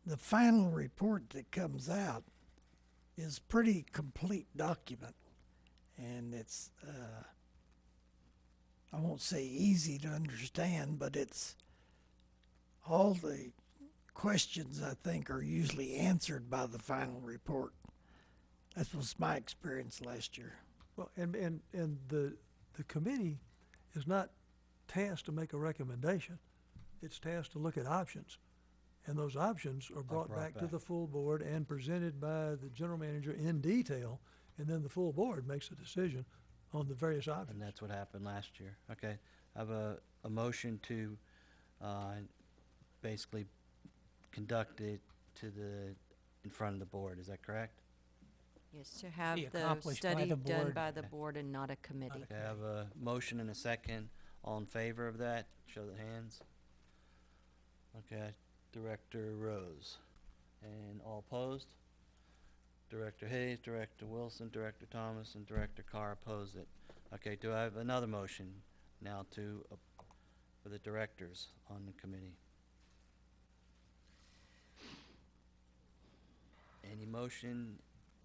the final report that comes out is pretty complete document. And it's, I won't say easy to understand, but it's, all the questions, I think, are usually answered by the final report. That was my experience last year. Well, and the committee is not tasked to make a recommendation. It's tasked to look at options. And those options are brought back to the full board and presented by the general manager in detail, and then the full board makes a decision on the various options. And that's what happened last year. Okay, I have a motion to, basically conduct it in front of the board, is that correct? Yes, to have Be the accomplished by study the done board. by the board and not a committee. Okay, I have a motion and a second. All in favor of that, show the hands. Okay, Director Rose. And all opposed? Director Hayes, Director Wilson, Director Thomas, and Director Carr oppose it. Okay, do I have another motion now for the directors on the committee? Any motion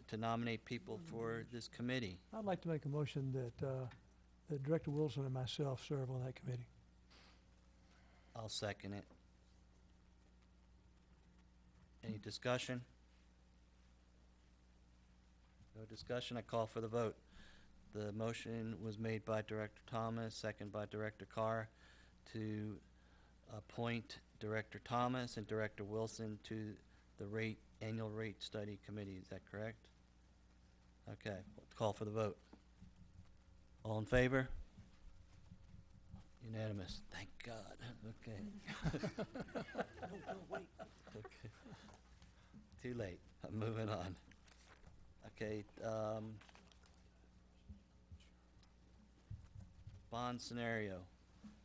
to nominate people for this committee? I'd like to make a motion that Director Wilson and myself serve on that committee. I'll second it. Any discussion? No discussion, I call for the vote. The motion was made by Director Thomas, second by Director Carr, to appoint Director Thomas and Director Wilson to the annual rate study committee, is that correct? Okay, call for the vote. All in favor? Unanimous, thank God, okay. Okay. Too late, I'm moving on. Okay, bond scenario.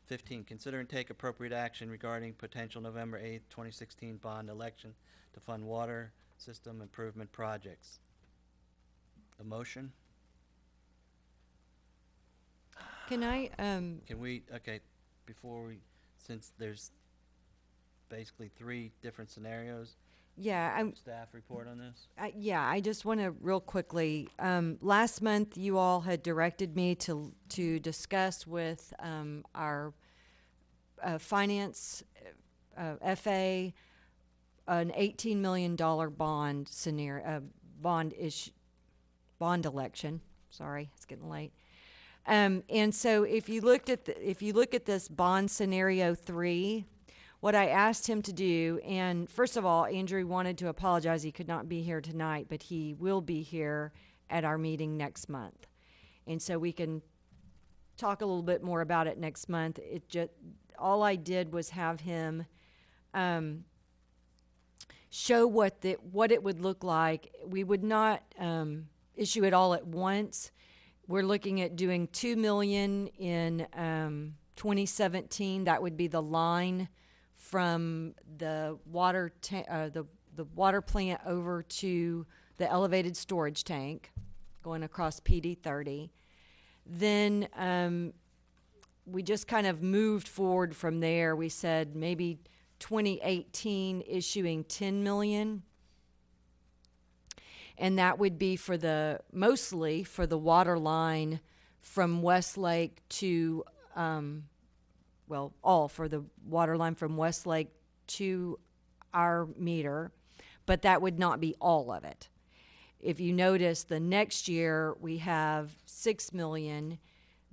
15, consider and take appropriate action regarding potential November 8th, 2016 bond election to fund water system improvement projects. A motion? Can I, Can we, okay, since there's basically 3 different scenarios, yeah, staff report on this? I just want to real quickly, last month you all had directed me to discuss with our finance FA an $18 million bond scenario, bond election. Sorry, it's getting late. And so if you look at this bond scenario 3, what I asked him to do, and first of all, Andrew wanted to apologize. He could not be here tonight, but he will be here at our meeting next month. And so we can talk a little bit more about it next month. All I did was have him show what it would look like. We would not issue it all at once. We're looking at doing $2 million in 2017. That would be the line from the the water plant over to the elevated storage tank, going across PD 30. Then we just kind of moved forward from there. We said maybe 2018 issuing 10 million. And that would be mostly for the water line from Westlake to, all for the water line from Westlake to our meter, but that would not be all of it. If you notice, the next year we have 6 million.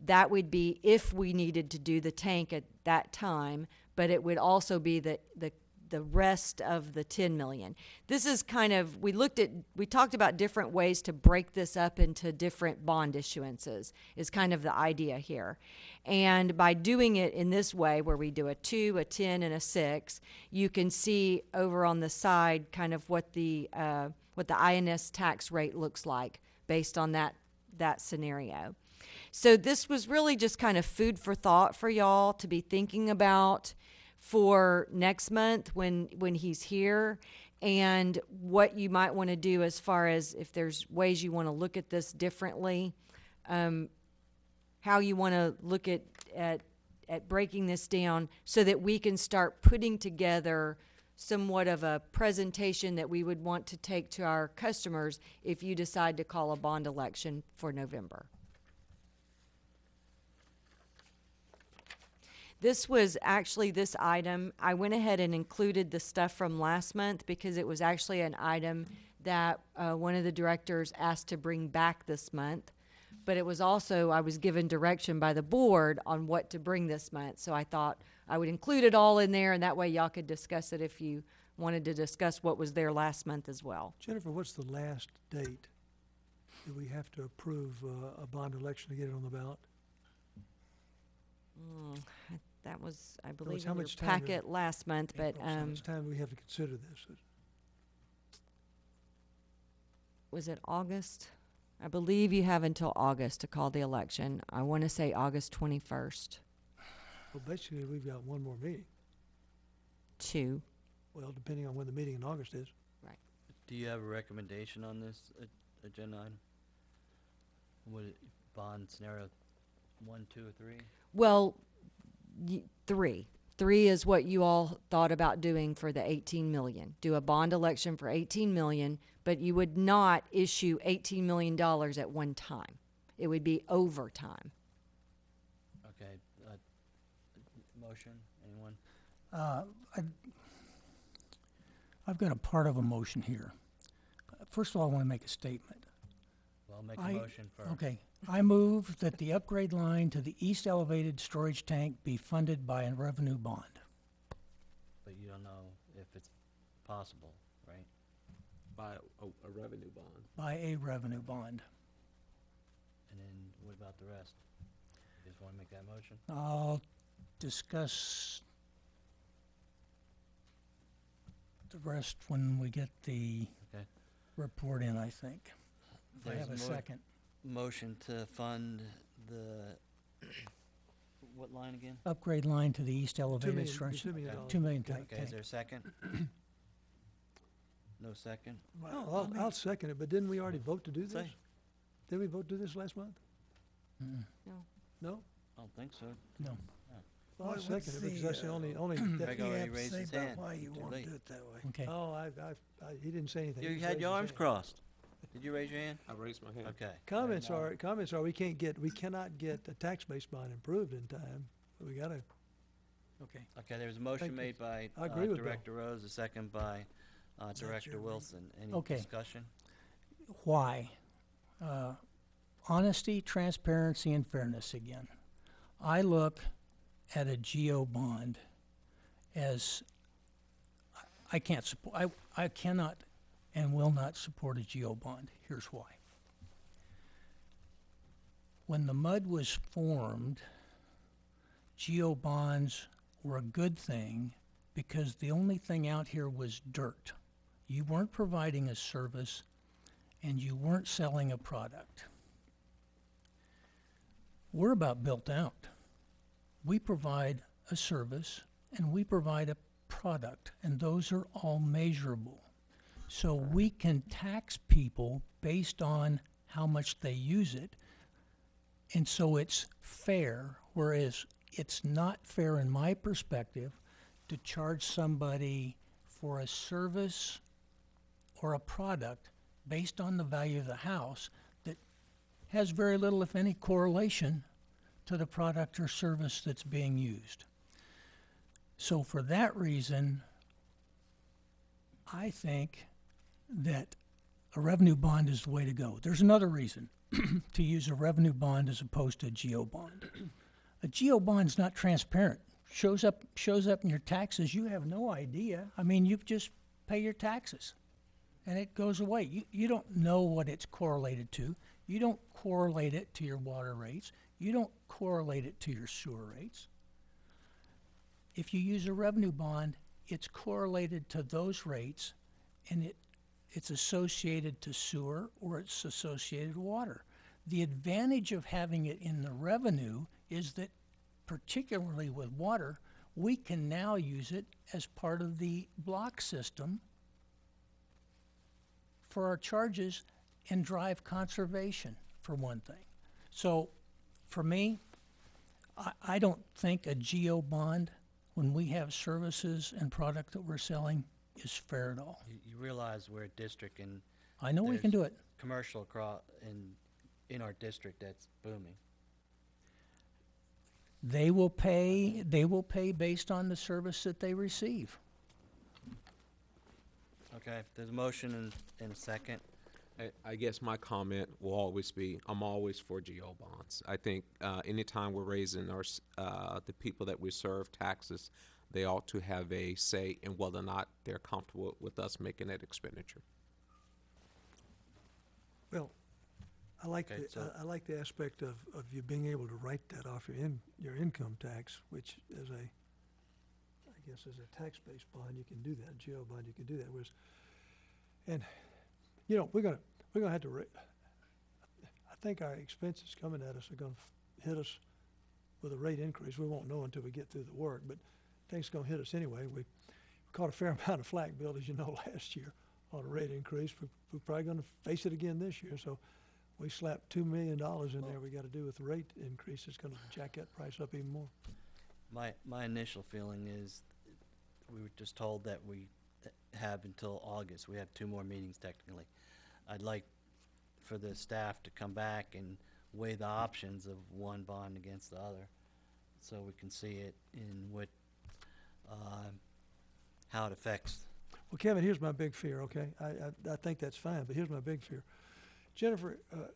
That would be if we needed to do the tank at that time, but it would also be the rest of the 10 million. This is kind of, we talked about different ways to break this up into different bond issuances is kind of the idea here. And by doing it in this way, where we do a 2, a 10, and a 6, you can see over on the side kind of what the INS tax rate looks like based on that scenario. So this was really just kind of food for thought for y'all to be thinking about for next month when he's here, and what you might want to do as far as if there's ways you want to look at this differently, how you want to look at breaking this down so that we can start putting together somewhat of a presentation that we would want to take to our customers if you decide to call a bond election for November. This was actually this item. I went ahead and included the stuff from last month because it was actually an item that one of the directors asked to bring back this month. But it was also, I was given direction by the board on what to bring this month. So I thought I would include it all in there, and that way y'all could discuss it if you wanted to discuss what was there last month as well. Jennifer, what's the last date that we have to approve a bond election to get it on the ballot? That was, I was believe, how in your much time packet last month, but How much time do we have to consider this? was it August? I believe you have until August to call the election. I want to say August 21st. Well, basically, we've got one more meeting. 2. Well, depending on when the meeting in August is. Do you have a recommendation on this agenda item? Would it bond scenario 1, 2, or 3? Well, 3. 3 is what you all thought about doing for the 18 million. Do a bond election for 18 million, but you would not issue $18 million at one time. It would be over time. Okay, motion, anyone? I've got a part of a motion here. First of all, I want to make a statement. Well, make a motion first. Okay. I move that the upgrade line to the east elevated storage tank be funded by a revenue bond. But you don't know if it's possible, right? By a revenue bond. By a revenue bond. And then what about the rest? You just want to make that motion? I'll discuss the rest when we get the Okay. report in, I think. If I There's have a second. Motion to fund the, what line again? Upgrade line to the east elevated storage. $2 million. $2 million Okay, tank. is there a second? No second? No, I'll second it, but didn't we already vote to do this? Say. Didn't we vote to do this last month? No. No? I don't think so. No. Well, I'll What's second it because that's the only, Greg you already have to raised say his about hand. why you Too want to late. do it that way. Okay. oh, he didn't say anything. You He just had raised your his arms hand. crossed. Did you raise your hand? I raised my hand. Okay. Comments are we cannot get a tax-based bond improved in time. We gotta, Okay. Okay, there was a motion Thank you. made by I agree with Bill. Director Rose, a second by Director your Wilson. Any Okay. discussion? Why? Honesty, transparency, and fairness again. I look at a GO bond as I can't support. I cannot and will not support a GO bond. Here's why. when the MUD was formed, geo bonds were a good thing because the only thing out here was dirt. You weren't providing a service and you weren't selling a product. We're about built out. We provide a service and we provide a product, and those are all measurable. So we can tax people based on how much they use it, and so it's fair, whereas it's not fair in my perspective to charge somebody for a service or a product based on the value of the house that has very little, if any, correlation to the product or service that's being used. So for that reason, I think that a revenue bond is the way to go. There's another reason to use a revenue bond as opposed to a geo bond. A geo bond is not transparent. Shows up in your taxes. You have no idea. I mean, you just pay your taxes, and it goes away. You don't know what it's correlated to. You don't correlate it to your water rates. You don't correlate it to your sewer rates. If you use a revenue bond, it's correlated to those rates, and it's associated to sewer or it's associated to water. The advantage of having it in the revenue is that, particularly with water, we can now use it as part of the block system for our charges and drive conservation, for one thing. So, for me, I don't think a geo bond, when we have services and product that we're selling, is fair at all. You realize we're a district and I know we can do it. commercial in our district that's booming. They will pay based on the service that they receive. Okay, there's a motion and a second. I guess my comment will always be, I'm always for GO bonds. I think anytime we're raising the people that we serve taxes, they ought to have a say in whether or not they're comfortable with us making that expenditure. Well, I like Okay, so- I like the aspect of you being able to write that off your income tax, which is I guess as a tax-based bond, you can do that. Geo bond, you can do that. And you know, we're gonna have to. I think our expenses coming at us are gonna hit us with a rate increase. We won't know until we get through the work, but I think it's gonna hit us anyway. We caught a fair amount of flack, Bill, as you know, last year on a rate increase. We're probably gonna face it again this year. So we slapped $2 million in there. We got to do with the rate increase. It's gonna jack that price up even more. My initial feeling is we were just told that we have until August. We have 2 more meetings technically. I'd like for the staff to come back and weigh the options of one bond against the other so we can see it in what, how it affects. Well, Kevin, here's my big fear, okay? I think that's fine, but here's my big fear. Jennifer, it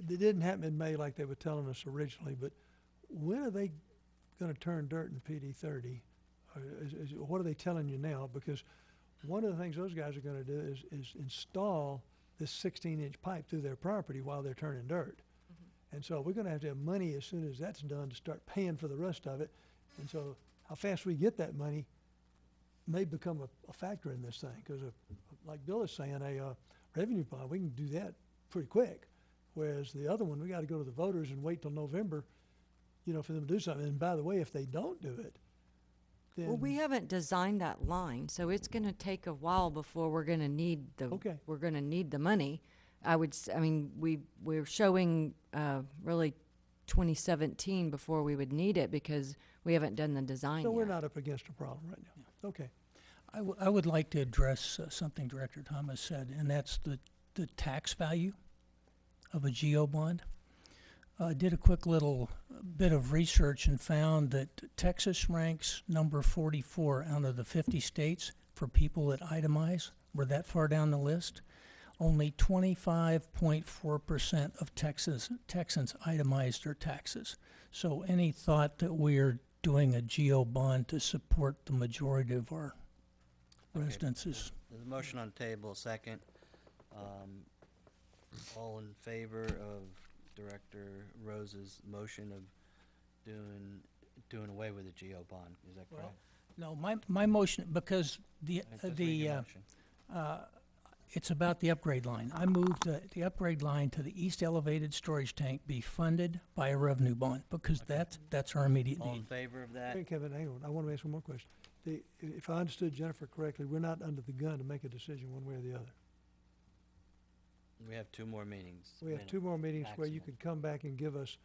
didn't happen in May like they were telling us originally, but when are they gonna turn dirt in PD 30? What are they telling you now? Because one of the things those guys are gonna do is install this 16-inch pipe through their property while they're turning dirt. And so we're gonna have to have money as soon as that's done to start paying for the rest of it. And so how fast we get that money may become a factor in this thing, because like Bill is saying, a revenue bond, we can do that pretty quick. Whereas the other one, we gotta go to the voters and wait till November, you know, for them to do something. And by the way, if they don't do it, then. Well, we haven't designed that line, so it's gonna take a while before we're gonna need we're gonna need the money. I mean, we're showing, really 2017 before we would need it because we haven't done the design So yet. we're not up against a problem right now. Okay. I would like to address something Director Thomas said, and that's the tax value of a geo bond. I did a quick little bit of research and found that Texas ranks number 44 out of the 50 states for people that itemize. We're that far down the list. Only 25.4% of Texans itemize their taxes. So any thought that we're doing a geo bond to support the majority of our residents is. There's a motion on the table, a second. All in favor of Director Rose's motion of doing away with the GO bond. Is that Well, correct? No, my motion, because Just read your motion. it's about the upgrade line. I moved the upgrade line to the east elevated storage tank be funded by a revenue bond, because that's our immediate All in need. favor of that? Hey, Kevin, hang on, I want to ask one more question. If I understood Jennifer correctly, we're not under the gun to make a decision one way or the other. We have 2 more meetings. We have minimum, 2 more meetings where you maximum. could come back and give us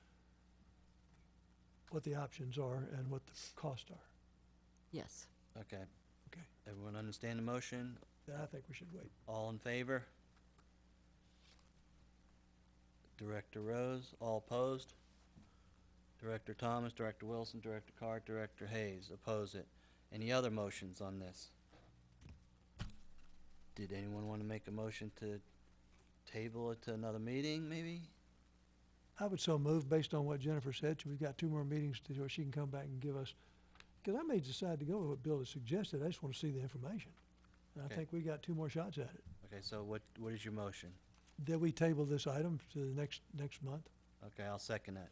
what the options are and what the costs are. Yes. Okay. Okay. Everyone understand the motion? Then I think we should wait. All in favor? Director Rose, all opposed? Director Thomas, Director Wilson, Director Carr, Director Hayes, oppose it. Any other motions on this? Did anyone want to make a motion to table it to another meeting, maybe? I would so move based on what Jennifer said. We've got 2 more meetings to where she can come back and give us, because I may decide to go with what Bill has suggested. I just want to see the information. And Okay. I think we got 2 more shots at it. Okay, so what is your motion? That we table this item to the next month. Okay, I'll second that.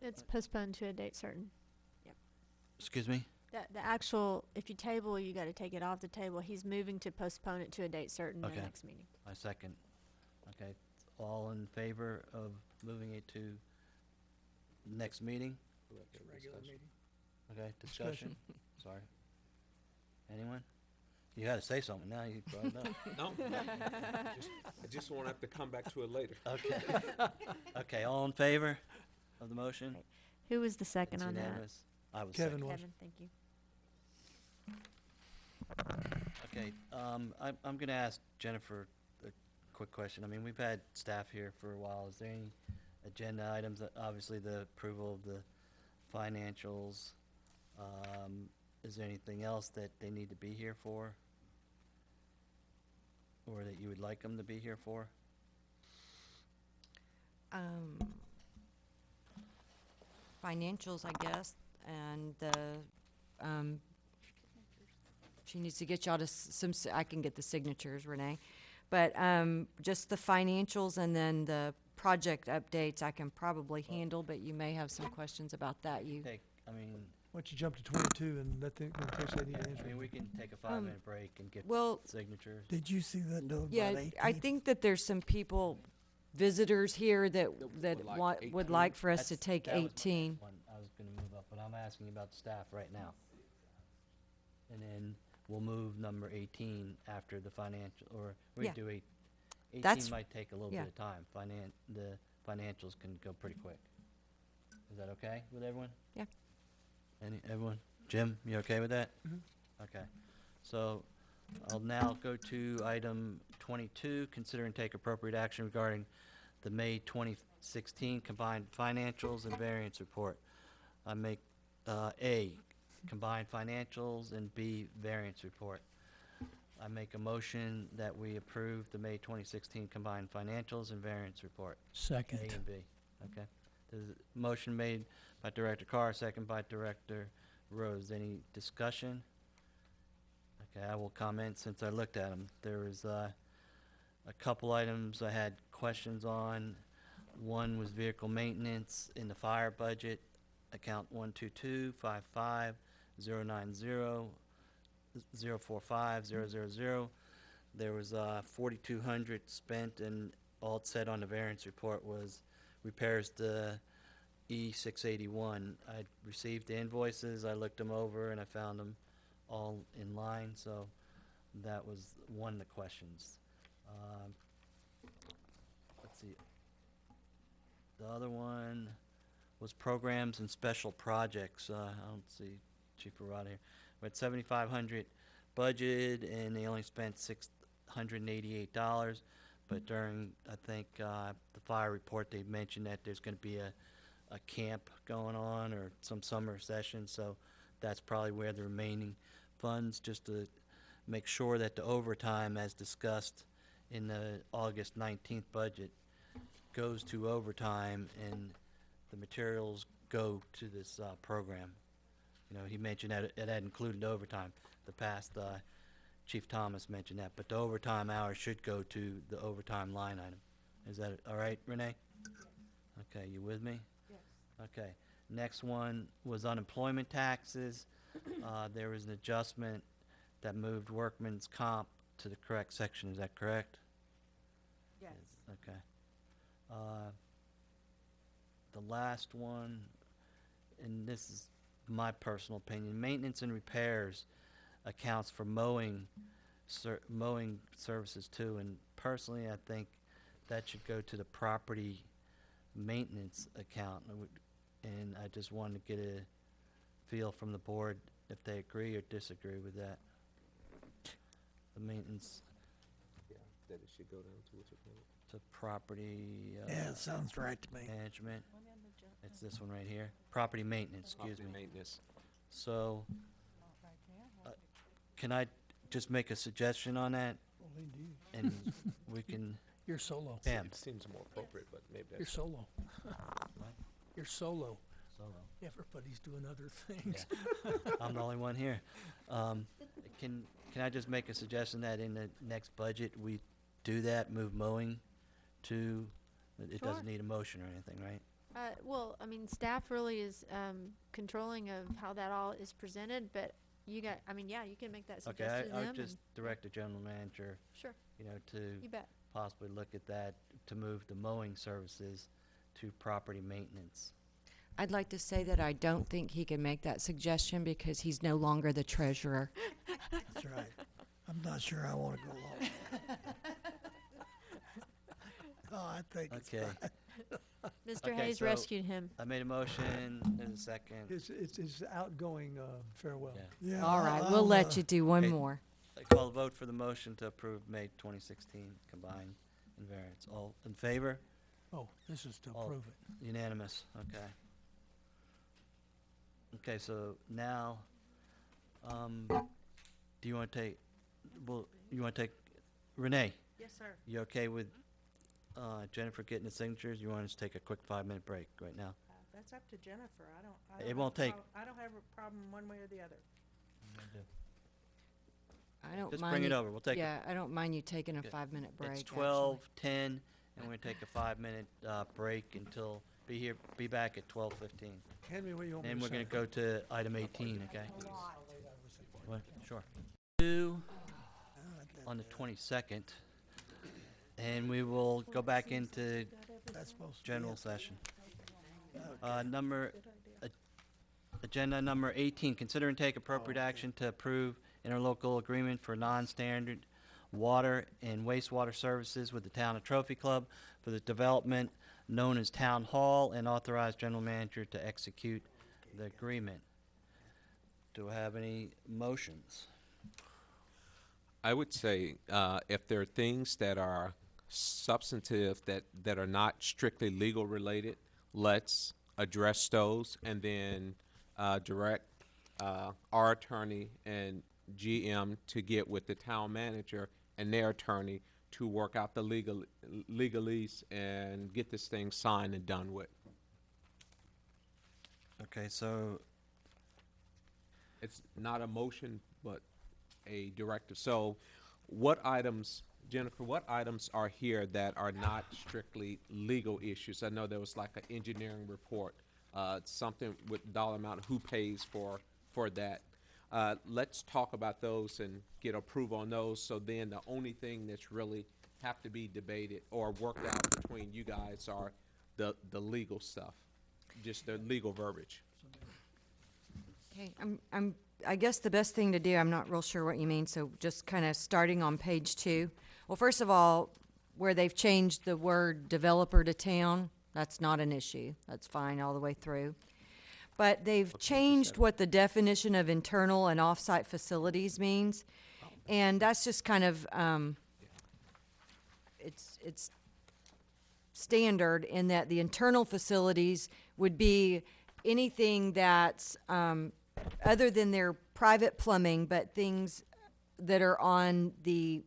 It's postponed to a date certain. Excuse me? The actual, if you table, you gotta take it off the table. He's moving to postpone it to a date certain the Okay. next meeting. I second. Okay, all in favor of moving it to next meeting? Regular meeting. Okay, discussion? Sorry. Anyone? You had to say something, now you brought it up. No, I just won't have to come back to it later. Okay. Okay, all in favor of the motion? Who was the second It's on that? unanimous. I was Kevin second. was. Kevin, thank you. Okay, I'm gonna ask Jennifer a quick question. I mean, we've had staff here for a while. Is there any agenda items? Obviously, the approval of the financials. Is there anything else that they need to be here for? Or that you would like them to be here for? Financials, I guess, and she needs to get y'all to I can get the signatures, Renee. But just the financials and then the project updates I can probably handle, but you may have some questions about that. Why don't you jump to 22 and let them, in case they need I answers. mean, we can take a 5-minute break and get well, signatures. Did you see that note Yeah, about I 18? think that there's some people, visitors here that would like for us to take That was my next 18. one. I was gonna move up, but I'm asking about staff right now. And then we'll move number 18 after the financial, or we Yeah. do 18 That's- might take a little yeah. bit of time. The financials can go pretty quick. Is that okay with everyone? Yeah. Everyone? Jim, you okay with that? Mhm. Okay. So I'll now go to item 22, consider and take appropriate action regarding the May 2016 combined financials and variance report. I make A, combined financials, and B, variance report. I make a motion that we approve the May 2016 combined financials and variance report. Second. A and B, okay. There's a motion made by Director Carr, second by Director Rose. Any discussion? Okay, I will comment since I looked at them. There was a couple items I had questions on. One was vehicle maintenance in the fire budget, account 122-550-090-045-000. There was 4,200 spent, and all it said on the variance report was repairs to E681. I received the invoices, I looked them over, and I found them all in line, so that was one of the questions. Let's see. The other one was programs and special projects. I don't see Chief Arata here. We're at 7,500 budget, and they only spent $688. But during, I think, the fire report, they mentioned that there's going to be a camp going on or some summer session, so that's probably where the remaining funds, just to make sure that the overtime, as discussed in the August 19th budget, goes to overtime and the materials go to this program. You know, he mentioned that it had included overtime. The past Chief Thomas mentioned that, but the overtime hours should go to the overtime line item. Is that all right, Renee? Okay, you with me? Yes. Okay. Next one was unemployment taxes. There was an adjustment that moved workman's comp to the correct section. Is that correct? Yes. Okay. The last one, and this is my personal opinion, maintenance and repairs accounts for mowing services too, and personally, I think that should go to the property maintenance account. And I just wanted to get a feel from the board if they agree or disagree with that. The maintenance Yeah, that it should go down to which account? to property Yeah, it sounds right to me. management. It's this one right here. Property maintenance, excuse Property me. maintenance. So, can I just make a suggestion on that? And we can, You're solo. Pam. It seems more appropriate, but maybe You're that's. solo. You're solo. Solo. Everybody's doing other things. I'm the only one here. Can I just make a suggestion that in the next budget, we do that, move mowing to, it Sure. doesn't need a motion or anything, right? Well, I mean, staff really is controlling of how that all is presented, but you got, I mean, yeah, you can make that Okay, suggestion to I them. would just direct the general manager, Sure, you know, to you bet. possibly look at that, to move the mowing services to property maintenance. I'd like to say that I don't think he can make that suggestion because he's no longer the treasurer. That's right. I'm not sure I want to go along. No, I think it's Okay. fine. Mr. Okay, Hayes so- rescued him. I made a motion, there's a second. It's outgoing farewell. Yeah. Yeah, All right, I'll, we'll let you do one Hey. more. I call a vote for the motion to approve May 2016 combined invariance. All in favor? Oh, this is to All- approve it. Unanimous, okay. Okay, so now, do you want to take, well, you want to take, Renee, Yes, sir. you okay with Jennifer getting the signatures? You want us to take a quick 5-minute break right now? That's up to Jennifer. I It don't won't have a take- I don't have a problem one way or the other. I don't Just mind bring it you- over, we'll take it. Yeah, I don't mind you taking a Okay. 5-minute break. It's actually. 12:10, and we're going to take a 5-minute break until, be back at 12:15. Hand me what you want me And to we're say. going to go to item 18, okay? What? Sure. Two on the 22nd, and we will go back into That's supposed to be general it. session. Agenda number 18, consider and take appropriate action to approve interlocal agreement for non-standard water and wastewater services with the town of Trophy Club for the development known as Town Hall, and authorize general manager to execute the agreement. Do I have any motions? I would say, if there are things that are substantive that are not strictly legal related, let's address those and then direct our attorney and GM to get with the town manager and their attorney to work out the legalese and get this thing signed and done with. Okay, so, It's not a motion, but a directive. So what items, Jennifer, what items are here that are not strictly legal issues? I know there was like an engineering report, something with dollar amount, who pays for that. Let's talk about those and get approval on those, so then the only thing that's really have to be debated or worked out between you guys are the legal stuff, just the legal verbiage. Okay, I guess the best thing to do, I'm not real sure what you mean, so just kind of starting on page 2. Well, first of all, where they've changed the word developer to town, that's not an issue. That's fine all the way through. But they've changed what the definition of internal and off-site facilities means. And that's just kind of, it's standard in that the internal facilities would be anything that's, other than their private plumbing, but things that are on the,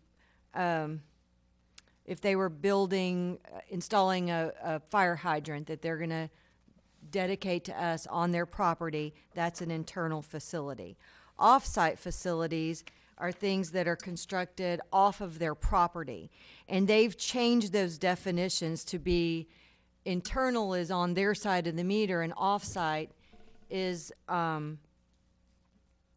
if they were building, installing a fire hydrant that they're gonna dedicate to us on their property, that's an internal facility. Off-site facilities are things that are constructed off of their property. And they've changed those definitions to be internal is on their side of the meter and off-site is on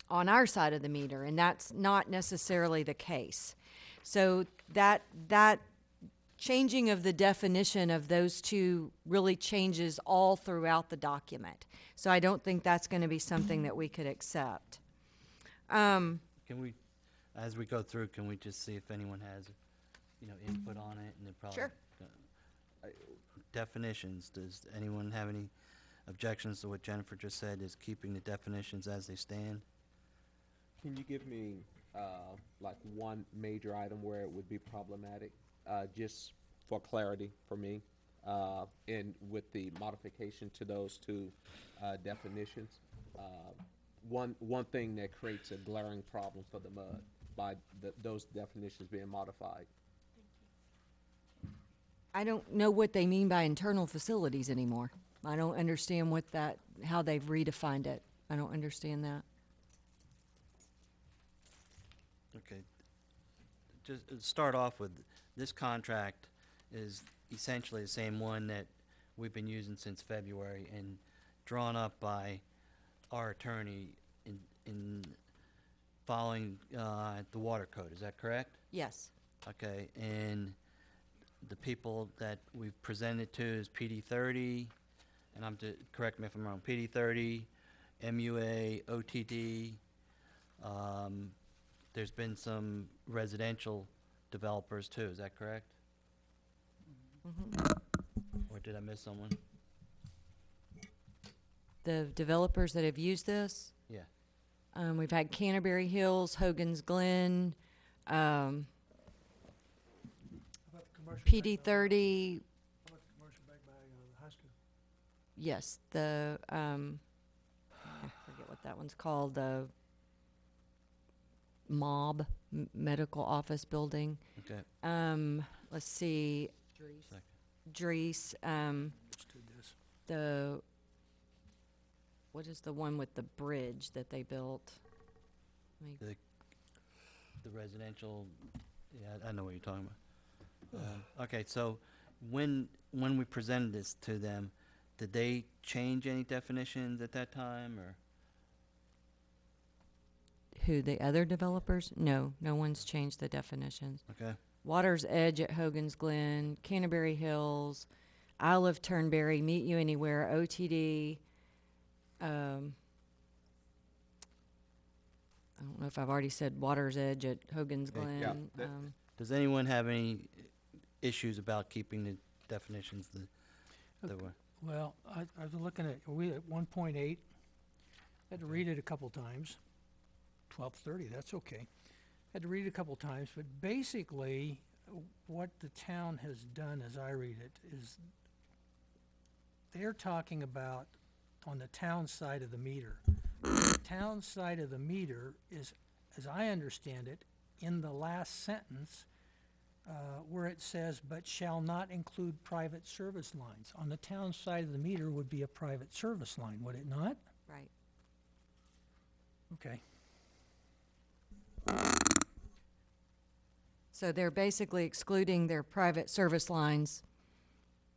our side of the meter, and that's not necessarily the case. So that changing of the definition of those two really changes all throughout the document. So I don't think that's going to be something that we could accept. Can we, as we go through, can we just see if anyone has, input on it, and then probably. Sure. Definitions, does anyone have any objections to what Jennifer just said, is keeping the definitions as they stand? Can you give me, like one major item where it would be problematic, just for clarity for me? And with the modification to those two, definitions, one thing that creates a glaring problem for the mud by those definitions being modified. I don't know what they mean by internal facilities anymore. I don't understand how they've redefined it. I don't understand that. Okay. Just start off with, this contract is essentially the same one that we've been using since February and drawn up by our attorney in following the water code. Is that correct? Yes. Okay, and the people that we've presented to is PD 30, and correct me if I'm wrong, PD 30, MUA, OTD. There's been some residential developers too, is that correct? Or did I miss someone? The developers that have used this, Yeah. we've had Canterbury Hills, Hogan's Glen, How about the commercial PD back by- 30, How about the commercial back by the high school? yes, I forget what that one's called, the medical office building. Okay. Let's see, Second. Drees, Let's do this. what is the one with the bridge that they built? The residential, yeah, I know what you're talking about. Okay, so when we presented this to them, did they change any definitions at that time, or? Who, the other developers? No one's changed the definitions. Okay. Water's Edge at Hogan's Glen, Canterbury Hills, Isle of Turnberry, Meet You Anywhere, OTD. I don't know if I've already said Water's Edge at Hogan's Okay. Glen. Yeah, that- Does anyone have any issues about keeping the definitions that were? Well, I was looking at, we at 1.8, had to read it a couple times. 12:30, that's okay. Had to read it a couple times, but basically, what the town has done, as I read it, is they're talking about on the town side of the meter. The town side of the meter is, as I understand it, in the last sentence, where it says, but shall not include private service lines. On the town side of the meter would be a private service line, would it not? Right. Okay. So they're basically excluding their private service lines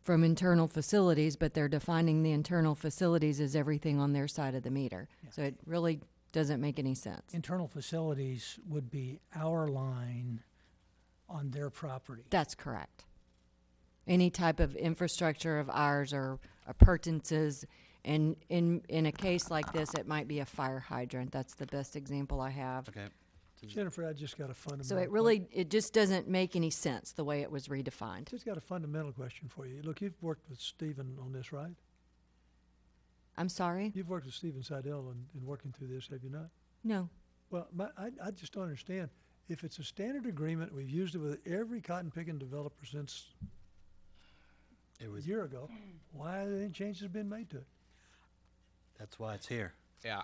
from internal facilities, but they're defining the internal facilities as everything on their side of the meter. Yeah. So it really doesn't make any sense. Internal facilities would be our line on their property. That's correct. Any type of infrastructure of ours or appurtenances, and in a case like this, it might be a fire hydrant. That's the best example I have. Okay. Jennifer, I just got a fundamental. So it just doesn't make any sense the way it was redefined. Just got a fundamental question for you. Look, you've worked with Stephen on this, right? I'm sorry? You've worked with Stephen Seidel in working through this, have you not? No. Well, I just don't understand. If it's a standard agreement, we've used it with every cotton picking developer since It a was, year ago, why have any changes been made to it? that's why it's here. Yeah,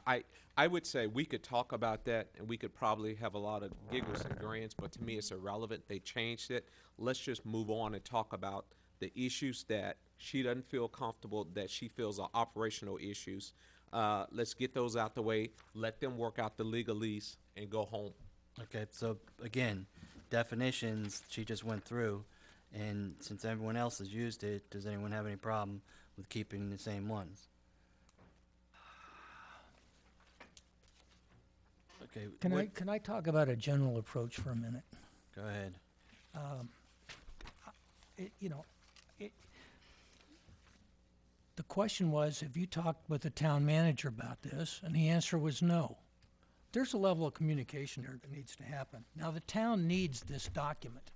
I would say we could talk about that, and we could probably have a lot of giggles and grins, but to me, it's irrelevant. They changed it. Let's just move on and talk about the issues that she doesn't feel comfortable, that she feels are operational issues. Let's get those out the way, let them work out the legalese, and go home. Okay, so again, definitions she just went through, And since everyone else has used it, does anyone have any problem with keeping the same ones? Okay, Can I talk about a general approach for a minute? go ahead. The question was, have you talked with the town manager about this? And the answer was no. There's a level of communication there that needs to happen. Now, the town needs this document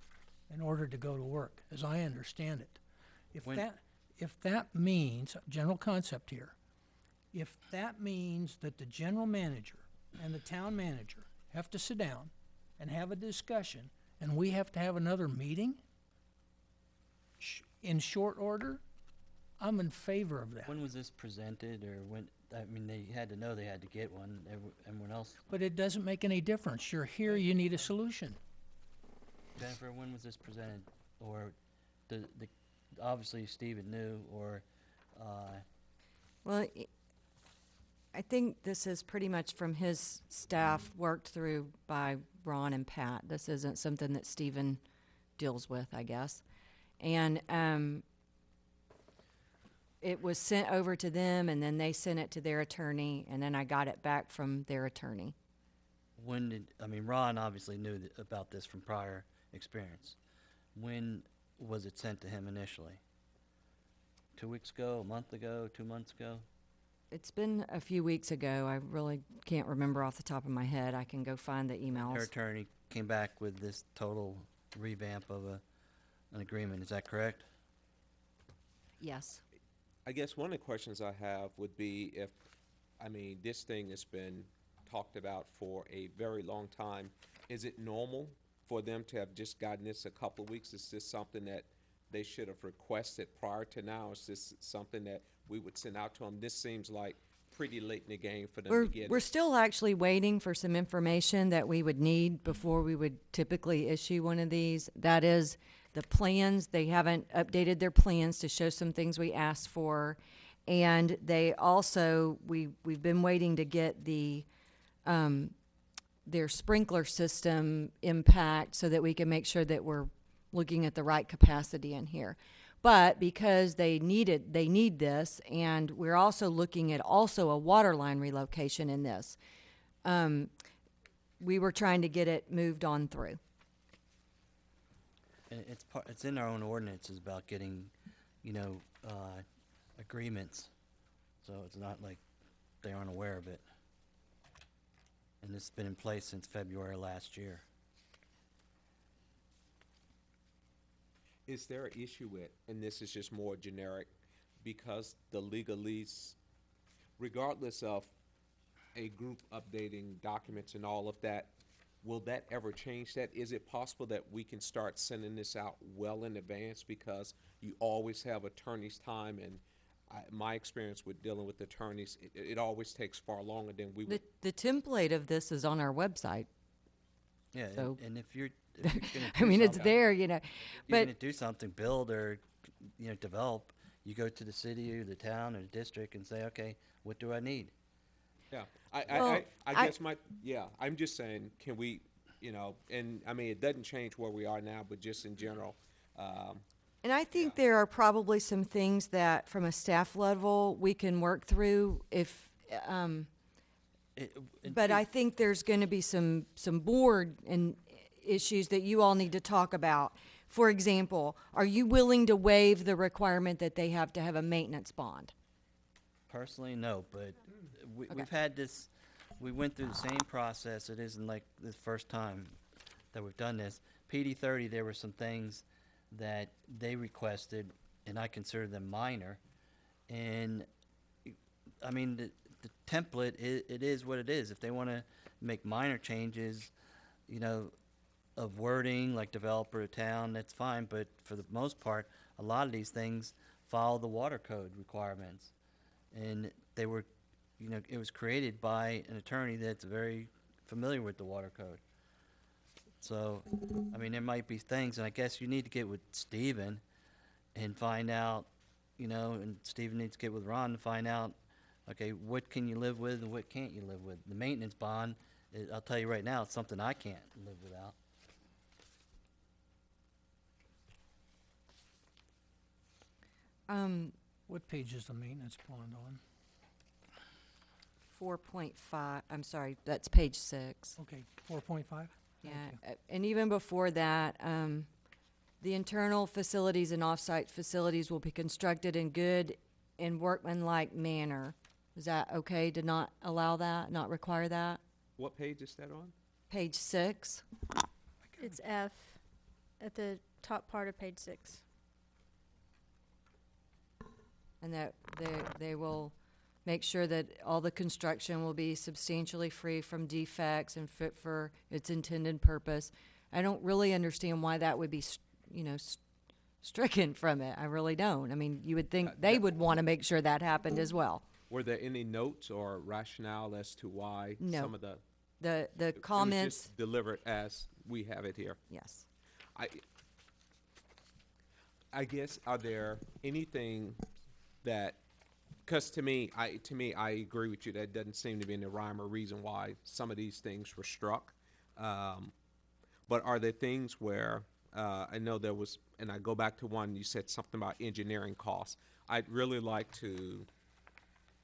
in order to go to work, as I understand it. If that means, general concept here, if that means that the general manager and the town manager have to sit down and have a discussion, and we have to have another meeting in short order, I'm in favor of that. When was this presented, or when, I mean, they had to know they had to get one, everyone else. But it doesn't make any difference. You're here, you need a solution. Jennifer, when was this presented? Or obviously Stephen knew, or, Well, I think this is pretty much from his staff, worked through by Ron and Pat. This isn't something that Stephen deals with, I guess. And it was sent over to them, and then they sent it to their attorney, and then I got it back from their attorney. Ron obviously knew about this from prior experience. When was it sent to him initially? 2 weeks ago, a month ago, 2 months ago? It's been a few weeks ago. I really can't remember off the top of my head. I can go find the emails. Her attorney came back with this total revamp of an agreement, is that correct? Yes. I guess one of the questions I have would be if, this thing has been talked about for a very long time. Is it normal for them to have just gotten this a couple of weeks? Is this something that they should have requested prior to now? Is this something that we would send out to them? This seems like pretty late in the game for them to get We're it. still actually waiting for some information that we would need before we would typically issue one of these. That is the plans. They haven't updated their plans to show some things we asked for. And they also, we've been waiting to get their sprinkler system impact so that we can make sure that we're looking at the right capacity in here. But because they need this, and we're also looking at also a water line relocation in this, we were trying to get it moved on through. And it's in our own ordinances about getting, agreements. So it's not like they aren't aware of it. And this has been in place since February last year. Is there an issue with, and this is just more generic, because the legalese, regardless of a group updating documents and all of that, will that ever change that? Is it possible that we can start sending this out well in advance, because you always have attorneys' time, and my experience with dealing with attorneys, it always takes far longer than we would. The template of this is on our website. Yeah, So- and if you're gonna I do mean, it's something- there, You're but gonna do something, build or, develop, you go to the city or the town or the district and say, okay, what do I need? Yeah, Well, I guess I'm just saying, can we, and it doesn't change where we are now, but just in general, and I think there are probably some things that, from a staff level, we can work through if, but I think there's going to be some board and issues that you all need to talk about. For example, are you willing to waive the requirement that they have to have a maintenance bond? Personally, no, but Okay. we've had this, we went through the same process. It isn't like the first time that we've done this. PD 30, there were some things that they requested, and I consider them minor. And, the template, it is what it is. If they want to make minor changes, of wording, like developer of town, that's fine. But for the most part, a lot of these things follow the water code requirements. And they were, it was created by an attorney that's very familiar with the water code. So, there might be things, and I guess you need to get with Stephen and find out, and Stephen needs to get with Ron to find out, okay, what can you live with and what can't you live with? The maintenance bond, I'll tell you right now, it's something I can't live without. What page is the maintenance bond on? 4.5, I'm sorry, that's page 6. Okay, 4.5? Yeah, and even before that, the internal facilities and off-site facilities will be constructed in good and workmanlike manner. Is that okay to not allow that, not require that? What page is that on? Page 6. It's F at the top part of page 6. And that they will make sure that all the construction will be substantially free from defects and fit for its intended purpose. I don't really understand why that would be, stricken from it. I really don't. I mean, you would think they would want to make sure that happened as well. Were there any notes or rationale as to why No. some of the The it was comments, just delivered as we have it here? yes. I guess, are there anything that, because to me, I agree with you, that doesn't seem to be any rhyme or reason why some of these things were struck. But are there things where, I know there was, and I go back to one, you said something about engineering costs. I'd really like to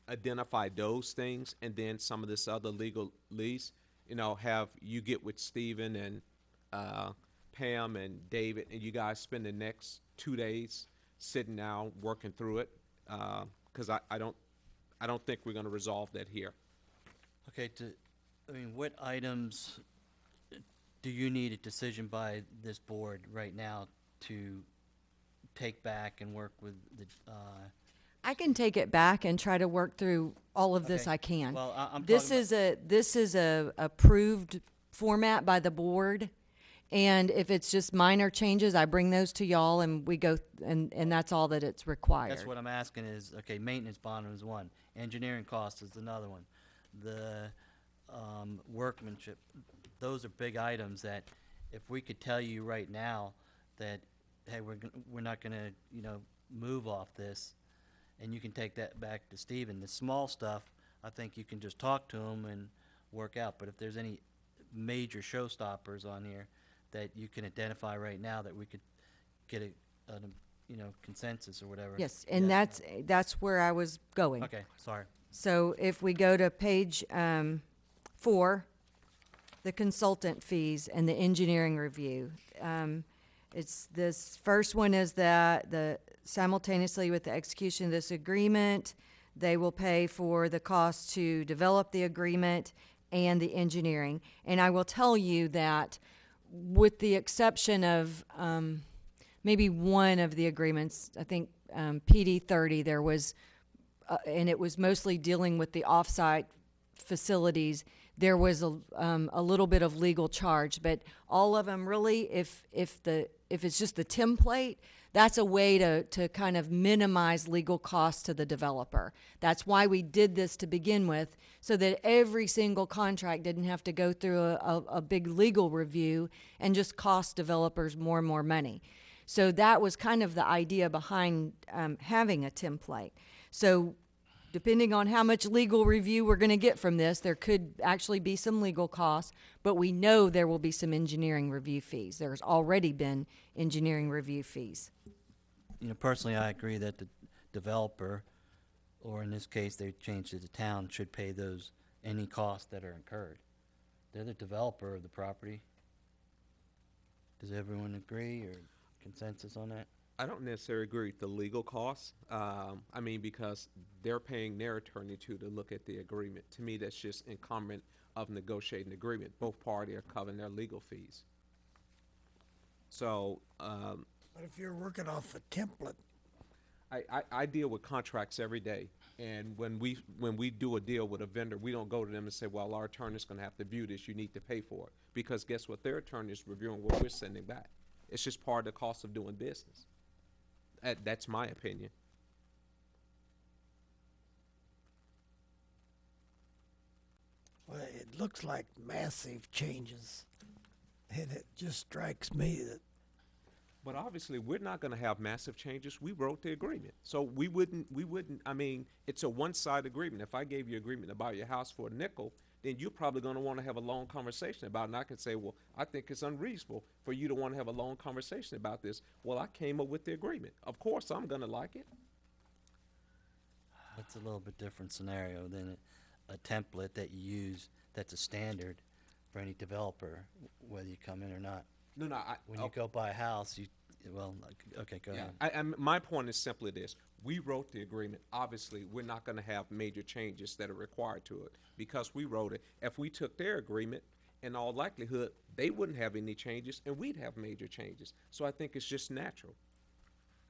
identify those things, and then some of this other legalese, have you get with Stephen and Pam and David, and you guys spend the next 2 days sitting down working through it, because I don't think we're going to resolve that here. Okay, what items do you need a decision by this board right now to take back and work with the, I can take it back and try to work through all of this Okay. I can. Well, I'm This talking is a approved format by the board, and if it's just minor changes, I bring those to y'all and we go, and that's all that it's required. That's what I'm asking is, okay, maintenance bond is one, engineering cost is another one. The workmanship, those are big items that if we could tell you right now that, hey, we're not gonna, move off this, and you can take that back to Stephen. The small stuff, I think you can just talk to him and work out, but if there's any major showstoppers on here that you can identify right now that we could get a consensus or whatever. Yes, and that's where I was going. Okay, sorry. So if we go to page 4, the consultant fees and the engineering review. It's this first one is that simultaneously with the execution of this agreement, they will pay for the cost to develop the agreement and the engineering. And I will tell you that with the exception of maybe one of the agreements, I think PD 30, there was, and it was mostly dealing with the offsite facilities, there was a little bit of legal charge, but all of them really, if it's just the template, that's a way to kind of minimize legal costs to the developer. That's why we did this to begin with, so that every single contract didn't have to go through a big legal review and just cost developers more and more money. So that was kind of the idea behind having a template. So depending on how much legal review we're going to get from this, there could actually be some legal costs, but we know there will be some engineering review fees. There's already been engineering review fees. Personally, I agree that the developer, or in this case, they changed it to town, should pay any costs that are incurred. They're the developer of the property. Does everyone agree or consensus on that? I don't necessarily agree with the legal costs. Because they're paying their attorney to look at the agreement. To me, that's just incumbent of negotiating the agreement. Both parties are covering their legal fees. So, But if you're working off a template, I deal with contracts every day, and when we do a deal with a vendor, we don't go to them and say, well, our attorney's going to have to view this, you need to pay for it. Because guess what? Their attorney is reviewing what we're sending back. It's just part of the cost of doing business. That's my opinion. well, it looks like massive changes. And it just strikes me that But obviously, we're not going to have massive changes. We wrote the agreement. So we wouldn't, it's a one-side agreement. If I gave you agreement to buy your house for a nickel, then you're probably going to want to have a long conversation about it. And I can say, well, I think it's unreasonable for you to want to have a long conversation about this. Well, I came up with the agreement. Of course, I'm going to like it. That's a little bit different scenario than a template that you use that's a standard for any developer, whether you come in or not. No, no, When you go buy a house, okay, go yeah, ahead. my point is simply this. We wrote the agreement. Obviously, we're not gonna have major changes that are required to it because we wrote it. If we took their agreement, in all likelihood, they wouldn't have any changes and we'd have major changes. So I think it's just natural.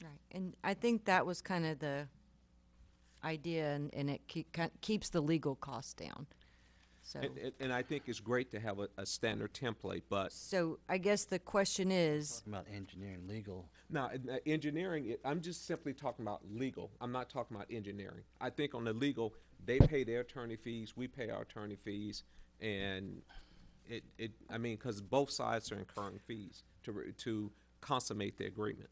Right, and I think that was kind of the idea, and it keeps the legal costs down. So, And I think it's great to have a standard template, but so I guess the question is, Talking about engineering, legal. now, engineering, I'm just simply talking about legal. I'm not talking about engineering. I think on the legal, they pay their attorney fees, we pay our attorney fees, and I mean, because both sides are incurring fees to consummate the agreement.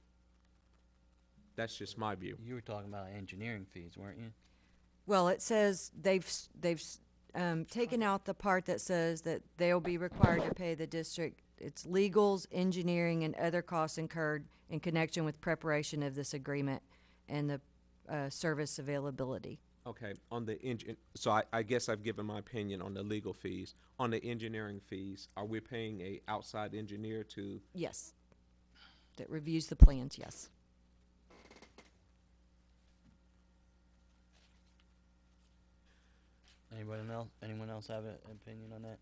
That's just my view. You were talking about engineering fees, weren't you? well, it says they've taken out the part that says that they'll be required to pay the district its legals, engineering, and other costs incurred in connection with preparation of this agreement and the service availability. Okay, on the so I guess I've given my opinion on the legal fees. On the engineering fees, are we paying a outside engineer to? Yes, that reviews the plans, yes. Anyone else have an opinion on that?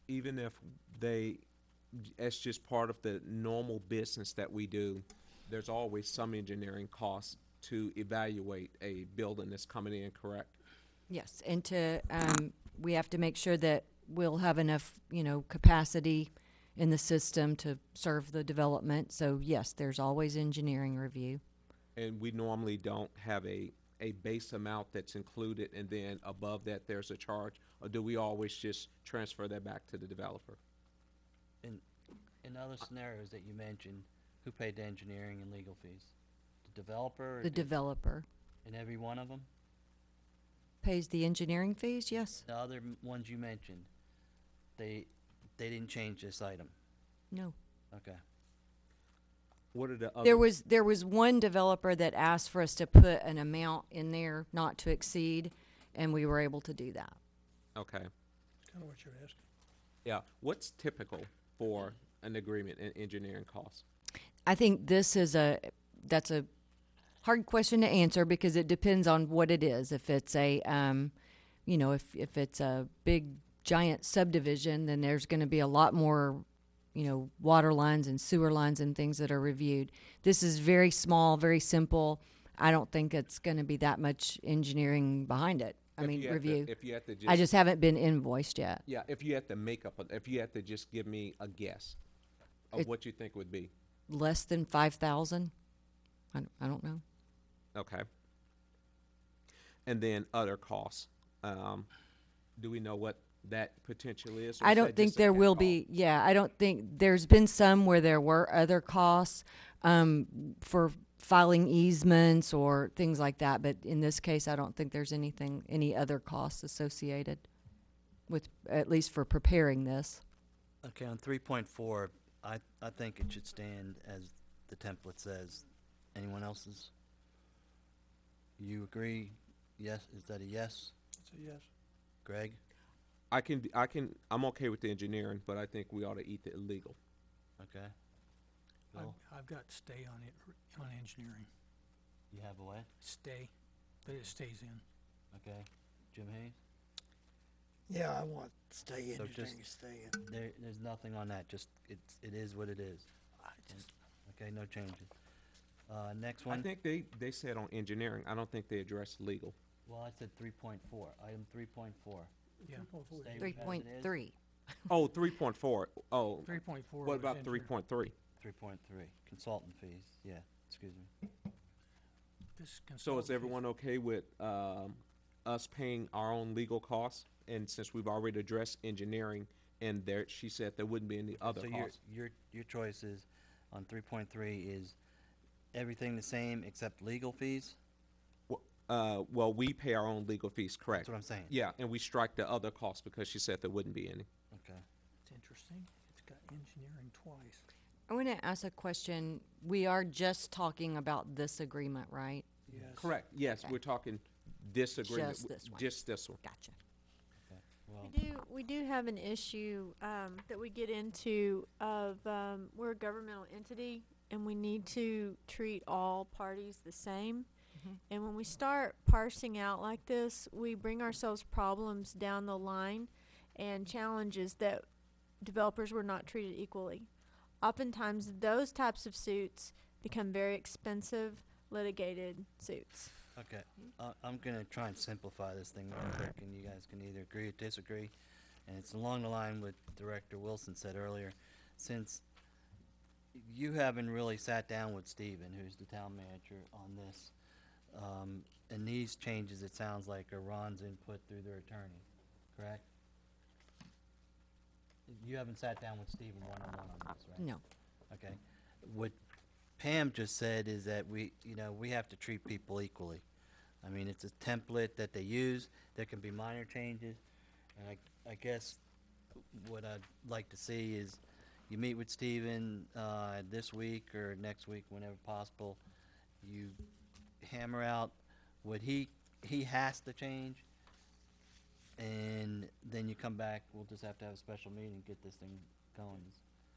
Even if it's just part of the normal business that we do, there's always some engineering costs to evaluate a building that's coming in, correct? Yes, and we have to make sure that we'll have enough, capacity in the system to serve the development. So yes, there's always engineering review. And we normally don't have a base amount that's included, and then above that, there's a charge? Or do we always just transfer that back to the developer? In other scenarios that you mentioned, who paid the engineering and legal fees? The developer? The developer In every one of them? pays the engineering fees, yes? The other ones you mentioned, they didn't change this item? No. Okay. What are the other? There was one developer that asked for us to put an amount in there not to exceed, and we were able to do that. Okay. That's kind of what you're asking. Yeah. What's typical for an agreement in engineering costs? I think that's a hard question to answer because it depends on what it is. If it's a, if it's a big giant subdivision, then there's going to be a lot more, water lines and sewer lines and things that are reviewed. This is very small, very simple. I don't think it's going to be that much engineering behind it. Review. If you had to I just haven't been invoiced yet. Yeah, if you had to if you had to just give me a guess of what you think would be. Less than 5,000. I don't know. Okay. And then other costs. Do we know what that potentially is? Or I is don't that think just a there catch-all? will be. Yeah, I don't think there's been some where there were other costs for filing easements or things like that. But in this case, I don't think there's any other costs associated with, at least for preparing this. Okay, on 3.4, I think it should stand as the template says. Anyone else's? You agree? Yes? Is that a yes? It's a yes. Greg? I'm okay with the engineering, but I think we ought to eat the illegal. Okay. Bill? I've got stay on it, on engineering. You have a what? Stay, that it stays in. Okay. Jim Hayes? Yeah, I want stay in, So engineering just- stay in. There's nothing on that, just, it is what it is. Okay, no changes. Next I one? think they said on engineering. I don't think they addressed legal. Well, I said 3.4, item 3.4. Yeah. Stay Three as it point is. three. Oh, 3.4. Oh, 3.4. what about 3.3? 3.3, consultant fees, yeah, excuse me. So is everyone okay with us paying our own legal costs? And since we've already addressed engineering, and there, she said there wouldn't be any other So costs. your choice is, on 3.3 is everything the same except legal fees? Well, we pay our own legal fees, correct? That's what I'm saying. Yeah, and we strike the other costs because she said there wouldn't be any. Okay. It's interesting. It's got engineering twice. I want to ask a question. We are just talking about this agreement, right? Yes. Correct, yes, we're talking this agreement. Just this one. Just this one. Gotcha. Well, We do have an issue, that we get into of, we're a governmental entity and we need to treat all parties the same. And when we start parsing out like this, we bring ourselves problems down the line and challenges that developers were not treated equally. Oftentimes, those types of suits become very expensive, litigated suits. okay, I'm gonna try and simplify this thing real quick, and you guys can either agree or disagree. And it's along the line what Director Wilson said earlier. Since you haven't really sat down with Stephen, who's the town manager, on this, and these changes, it sounds like, are Ron's input through their attorney, correct? You haven't sat down with Stephen one-on-one on this, right? No. Okay. What Pam just said is that we have to treat people equally. I mean, it's a template that they use. There can be minor changes, and I guess what I'd like to see is you meet with Stephen this week or next week, whenever possible. You hammer out what he has to change, and then you come back. We'll just have to have a special meeting, get this thing going.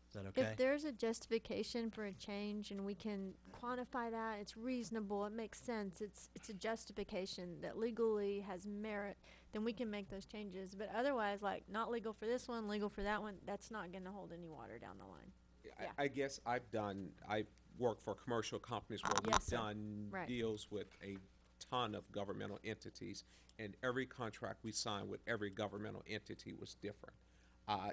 Is that okay? If there's a justification for a change and we can quantify that, it's reasonable, it makes sense, it's a justification that legally has merit, then we can make those changes. But otherwise, like, not legal for this one, legal for that one, that's not gonna hold any water down the line. Yeah. I guess I work for commercial companies where Yes, we've sir. done Right. deals with a ton of governmental entities, and every contract we signed with every governmental entity was different.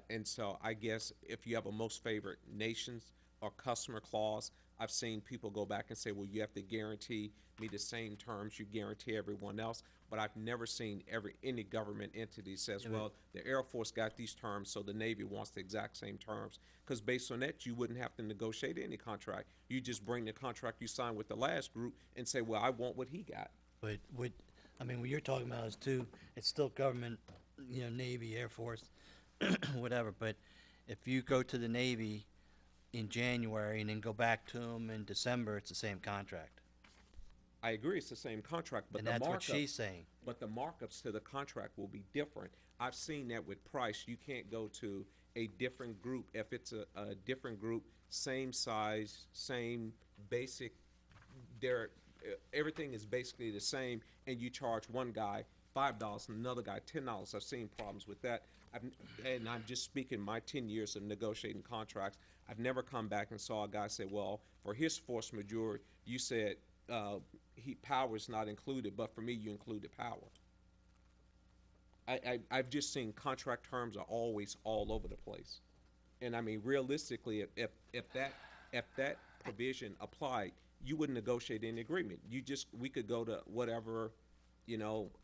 And so I guess if you have a most favored nations or customer clause, I've seen people go back and say, well, you have to guarantee me the same terms you guarantee everyone else. But I've never seen any government entity says, well, the Air Force got these terms, so the Navy wants the exact same terms. Because based on that, you wouldn't have to negotiate any contract. You just bring the contract you signed with the last group and say, well, I want what he got. But what you're talking about is it's still government, Navy, Air Force, whatever. But if you go to the Navy in January and then go back to them in December, it's the same contract. I agree, it's the same contract, but And the that's what markup, she's saying. but the markups to the contract will be different. I've seen that with price. You can't go to a different group if it's a different group, same size, same basic. Everything is basically the same, and you charge one guy $5 and another guy $10. I've seen problems with that. And I'm just speaking my 10 years of negotiating contracts. I've never come back and saw a guy say, well, for his force majeure, you said power is not included, but for me, you included power. I've just seen contract terms are always all over the place. And I mean, realistically, if that provision applied, you wouldn't negotiate any agreement. We could go to whatever,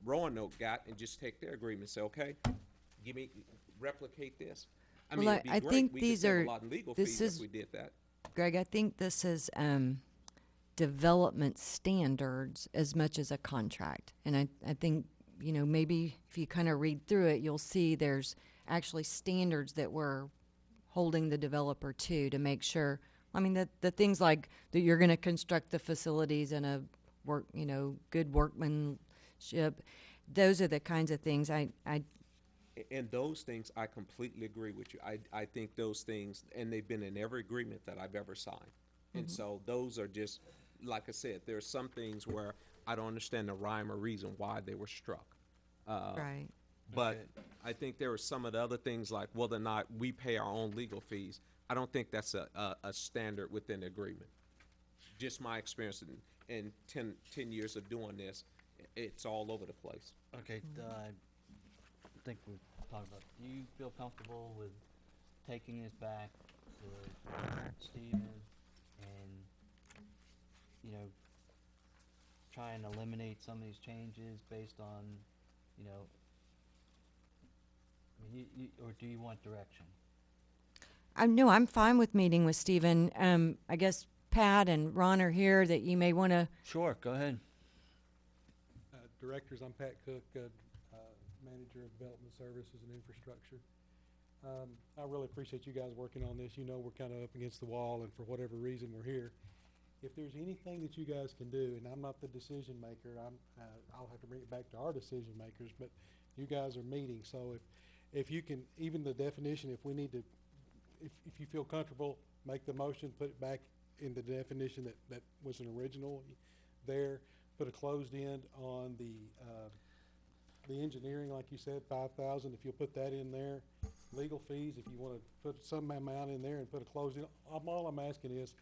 Roanoke got and just take their agreement and say, okay, replicate this. I mean, Well, it'd be I great. think We could these save are- a lot in legal this fees is- if we did that. Greg, I think this is development standards as much as a contract. And I think, maybe if you kind of read through it, you'll see there's actually standards that we're holding the developer to make sure. I mean, the things like that you're going to construct the facilities in a good workmanship. Those are the kinds of things And those things, I completely agree with you. I think those things, and they've been in every agreement that I've ever signed. And so those are just, like I said, there are some things where I don't understand the rhyme or reason why they were struck. right. But Okay. I think there are some of the other things like whether or not we pay our own legal fees. I don't think that's a standard within the agreement. Just my experience in 10 years of doing this, it's all over the place. Okay, I think we've talked about, do you feel comfortable with taking this back to Stephen and, try and eliminate some of these changes based on, or do you want direction? No, I'm fine with meeting with Stephen. I guess Pat and Ron are here that you may want to. Sure, go ahead. Directors, I'm Pat Cook, Manager of Development Services and Infrastructure. I really appreciate you guys working on this. You know, we're kind of up against the wall, and for whatever reason, we're here. If there's anything that you guys can do, and I'm not the decision maker, I'll have to bring it back to our decision makers, but you guys are meeting, so if you can, even the definition, if we need to, if you feel comfortable, make the motion, put it back in the definition that was an original there, put a closed end on the engineering, like you said, 5,000, if you'll put that in there. Legal fees, if you wanna put some amount in there and put a closed end, all I'm asking is,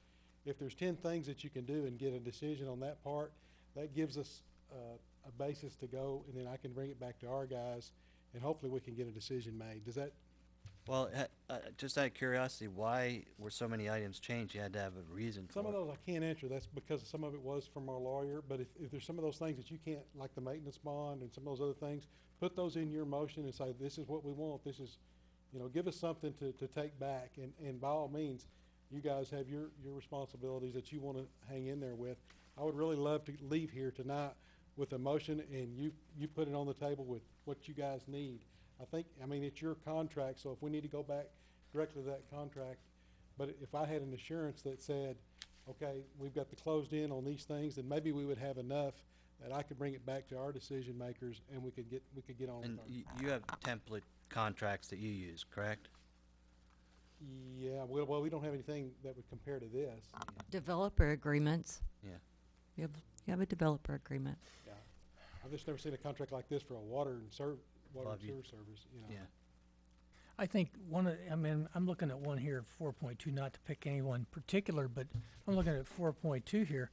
if there's 10 things that you can do and get a decision on that part, that gives us a basis to go, and then I can bring it back to our guys, and hopefully we can get a decision made. Does that, Well, just out of curiosity, why were so many items changed? You had to have a reason for some of it. those I can't answer, that's because some of it was from our lawyer, but if there's some of those things that you can't, like the maintenance bond and some of those other things, put those in your motion and say, this is what we want, this is, you know, give us something to take back, and by all means, you guys have your responsibilities that you wanna hang in there with. I would really love to leave here tonight with a motion, and you put it on the table with what you guys need. I mean, it's your contract, so if we need to go back directly to that contract, but if I had an assurance that said, okay, we've got the closed in on these things, then maybe we would have enough that I could bring it back to our decision makers, and we could get on with And our. you have template contracts that you use, correct? Yeah, well, we don't have anything that would compare to this. Developer agreements. Yeah. You have a developer agreement. Yeah. I've just never seen a contract like this for a water and sewer Well, you- service, you know. Yeah. I think I'm looking at one here, 4.2, not to pick anyone particular, but I'm looking at 4.2 here,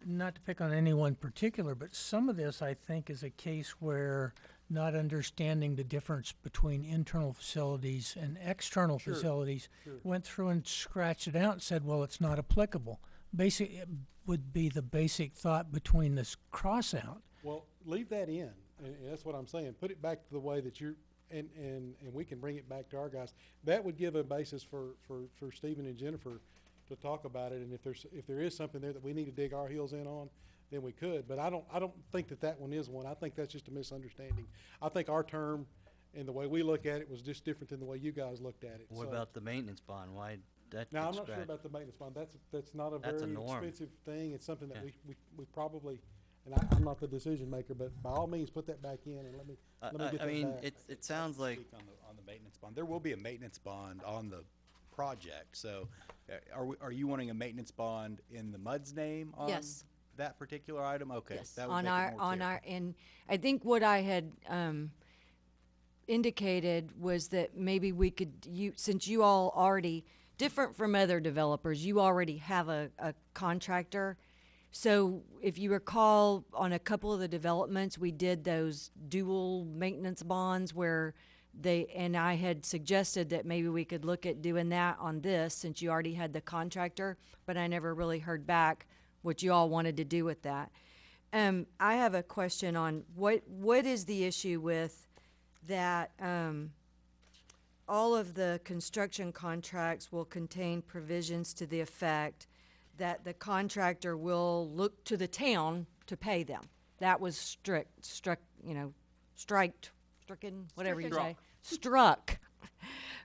not to pick on anyone particular, but some of this, I think, is a case where not understanding the difference between internal facilities and external Sure, facilities, sure. went through and scratched it out and said, well, it's not applicable. It would be the basic thought between this cross-out. Well, leave that in, and that's what I'm saying. Put it back to the way that you're, and we can bring it back to our guys. That would give a basis for Stephen and Jennifer to talk about it, and if there is something there that we need to dig our heels in on, then we could. But I don't think that one is one. I think that's just a misunderstanding. I think our term and the way we look at it was just different than the way you guys looked at it. What So- about the maintenance bond? Why that Now, get I'm not sure scratched? about the maintenance bond. That's not a That's a very norm. expensive thing. It's something that Yeah. we probably, and I'm not the decision maker, but by all means, put that back in and let me get I that mean, back. it sounds like, Speak on the maintenance bond. There will be a maintenance bond on the project, so are you wanting a maintenance bond in the MUD's name on Yes. that particular item? Okay. Yes, that would on make it more clear. and I think what I had indicated was that maybe we could, since you all already, different from other developers, you already have a contractor. So if you recall, on a couple of the developments, we did those dual maintenance bonds where and I had suggested that maybe we could look at doing that on this, since you already had the contractor, but I never really heard back what you all wanted to do with that. I have a question on what is the issue with that, all of the construction contracts will contain provisions to the effect that the contractor will look to the town to pay them. That was stricken, whatever you say, struck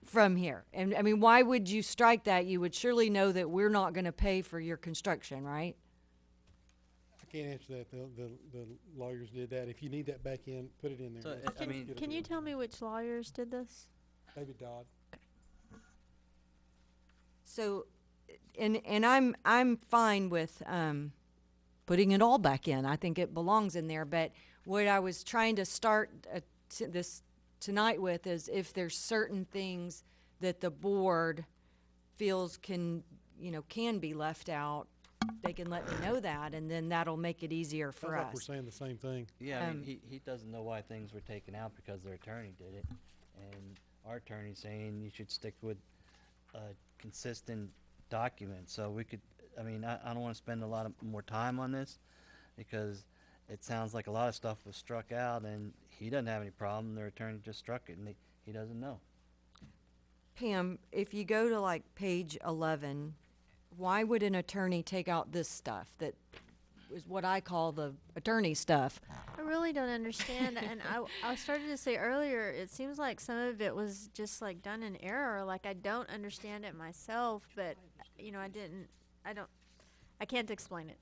from here. And I mean, why would you strike that? You would surely know that we're not gonna pay for your construction, right? I can't answer that. The lawyers did that. If you need that back in, put it in there. So, Let's I get mean- it Can you in. tell me which lawyers did this? David Dodd. So, and I'm fine with putting it all back in. I think it belongs in there. But what I was trying to start this tonight with is if there's certain things that the board feels can be left out, they can let me know that, and then that'll make it easier for Sounds like we're us. saying the same thing. yeah, I mean, he doesn't know why things were taken out because their attorney did it. And our attorney's saying you should stick with a consistent document. So we could, I mean, I don't want to spend a lot more time on this because it sounds like a lot of stuff was struck out and he doesn't have any problem. Their attorney just struck it and he doesn't know. Pam, if you go to like page 11, why would an attorney take out this stuff that is what I call the attorney stuff. I really don't understand, and I started to say earlier, it seems like some of it was just like done in error. Like I don't understand it myself, but you know, I can't explain it.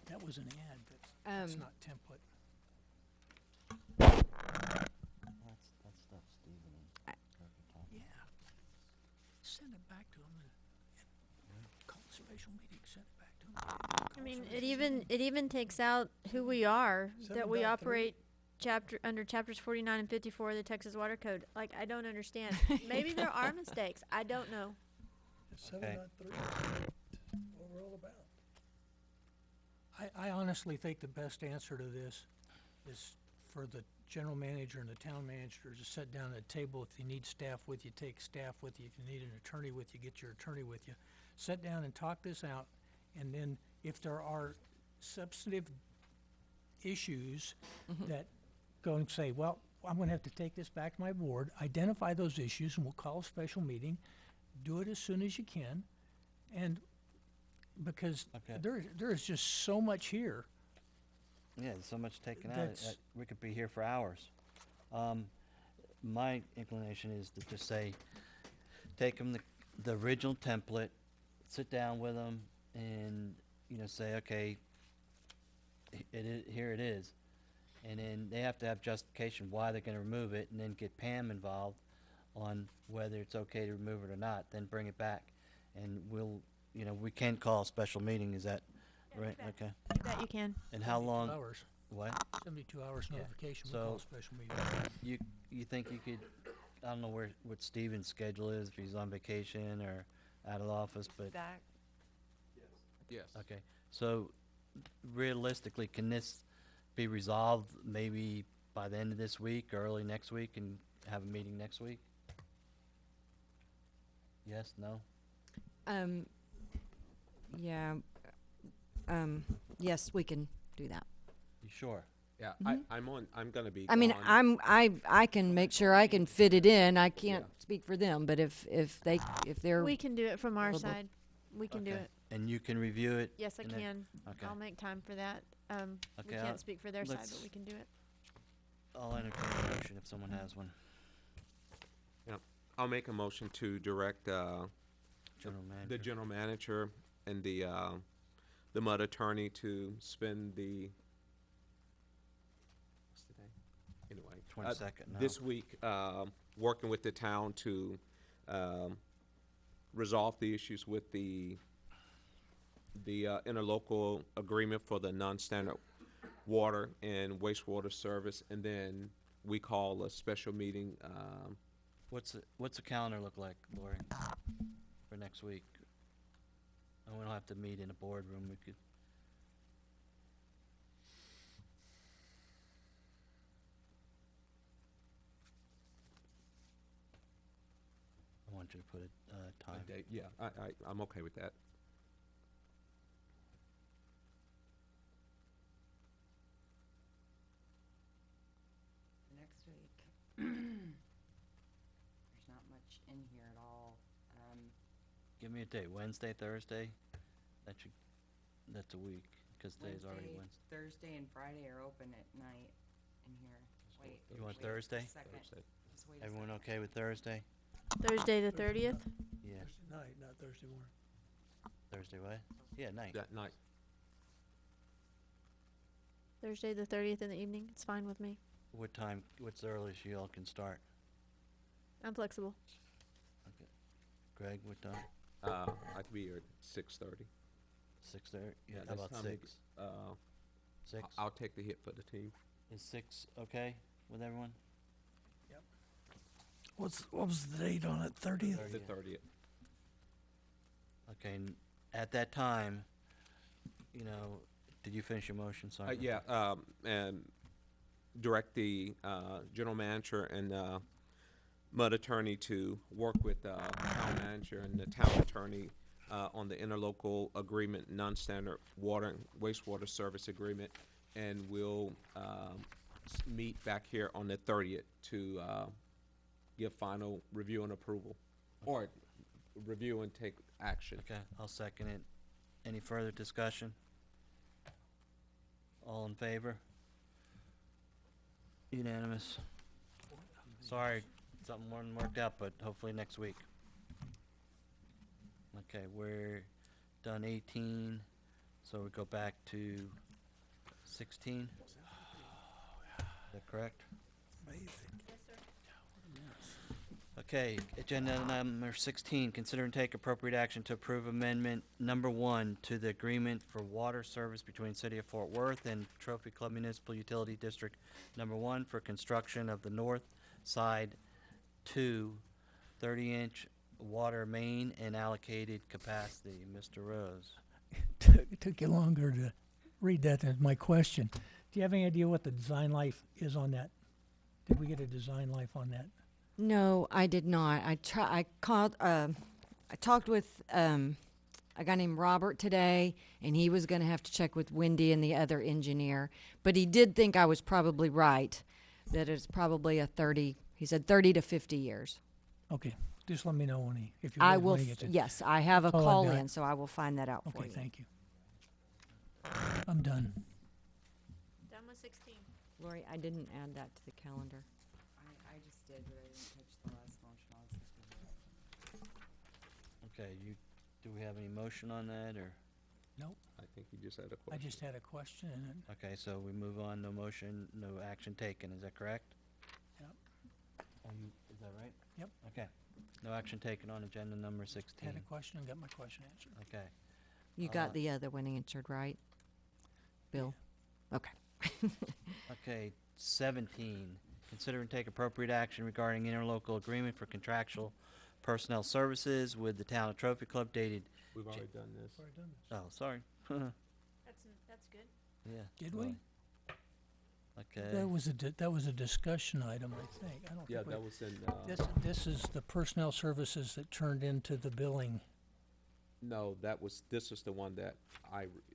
That was an ad, but it's not template. That's stuff Stephen and Yeah. Send it back to them and call a special meeting, send it back to them. I mean, it even takes out who we are, that we 7.3. operate under chapters 49 and 54 of the Texas Water Code. Like I don't understand. Maybe there are mistakes. I don't know. 7.3, what we're all about. I honestly think the best answer to this is for the general manager and the town manager to sit down at a table. If you need staff with you, take staff with you. If you need an attorney with you, get your attorney with you. Sit down and talk this out, and then if there are substantive issues that go and say, well, I'm gonna have to take this back to my board, identify those issues, and we'll call a special meeting, do it as soon as you can, and because Okay. there is just so much here. Yeah, there's so much taken out. That's- We could be here for hours. My inclination is to just say, take them the original template, sit down with them, and say, okay, here it is, and then they have to have justification why they're going to remove it, and then get Pam involved on whether it's okay to remove it or not. Then bring it back, and we can call a special meeting. Is that right? Okay. You bet you can. And how 72 long? hours. What? 72 hours Yeah. notification, we So- call a special meeting. You think you could? I don't know what Steven's schedule is, if he's on vacation or out of the office, but Back. Yes. okay. So realistically, can this be resolved maybe by the end of this week or early next week, and have a meeting next week? Yes. No. Yeah. Yes, we can do that. You sure? Yeah, I'm gonna be I mean, gone. I can make sure I can fit it in. I can't speak for them, but if they're We can do it from our Available. side. We can do Okay. it. And you can review it? Yes, I and then- can. Okay. I'll make time for that. We Okay, I'll- can't speak for their side, but let's- we can do it. I'll entertain a motion if someone has one. I'll make a motion to direct General the manager. general manager and the MUD attorney to spend what's the day? Anyway. 22nd now. This week, working with the town to resolve the issues with the interlocal agreement for the non-standard water and wastewater service, and then we call a special meeting, What's the calendar look like, Lori, for next week? And we don't have to meet in a boardroom. We could. I want you to put a a time. date. Yeah, I'm okay with that. Next week. There's not much in here at all. Give me a date. Wednesday, Thursday. That's a week because today's already Wednesday. Thursday and Friday are open at night in here. Wait. You want wait a Thursday? second. Thursday. Just wait a Everyone second. okay with Thursday? Thursday the 30th? Yeah. Thursday night, not Thursday morning. Thursday what? Yeah, night. That night. Thursday the 30th in the evening. It's fine with me. What time? What's the earliest you all can start? I'm flexible. Okay. Greg, what time? I could be here at 6:30. 6:30. Yeah. How this about time we 6? could- 6. I'll take the hit for the team. Is 6 okay with everyone? What was the date on it, 30th? The 30th. 30th. Okay. And at that time, did you finish your motion? Sorry. Yeah, and direct the general manager and MUD attorney to work with the town manager and the town attorney on the interlocal agreement, non-standard water and wastewater service agreement, and we'll meet back here on the 30th to give final review and approval. Or review and take action. Okay, I'll second it. Any further discussion? All in favor? Unanimous. Sorry, something wasn't worked out, but hopefully next week. Okay, we're done 18, so we go back to 16. Is that correct? Okay, agenda number 16, consider and take appropriate action to approve amendment number 1 to the agreement for water service between City of Fort Worth and Trophy Club Municipal Utility District number 1 for construction of the north side 2 30-inch water main and allocated capacity. Mr. Rose. It took you longer to read that than my question. Do you have any idea what the design life is on that? Did we get a design life on that? No, I did not. I talked with a guy named Robert today, and he was going to have to check with Wendy and the other engineer. But he did think I was probably right, that it's probably he said 30 to 50 years. Okay, just let me know if you I really will, want to get it. yes, I have a That's all I've call got. in, so I will find that out for Okay, you. thank you. I'm done. Done with 16. Lori, I didn't add that to the calendar. I just did, but I didn't touch the last motion. I'll second it. Okay, do we have any motion on that, or? Nope, I think you just had a I question. just had a question and then, Okay, so we move on, no motion, no action taken, is that correct? Yep. Is that right? Yep. Okay, no action taken on agenda number 16. had a question and got my question answered. Okay. You got the other one answered, right? Bill? Okay. Okay, 17, consider and take appropriate action regarding interlocal agreement for contractual personnel services with the town of Trophy Club dated, We've already done this. Already done this. oh, sorry. That's good. Yeah. Did well, we? Okay. That was a discussion item, I think. I don't Yeah, think we- that was in, This is the personnel services that turned into the billing. no, this was the one that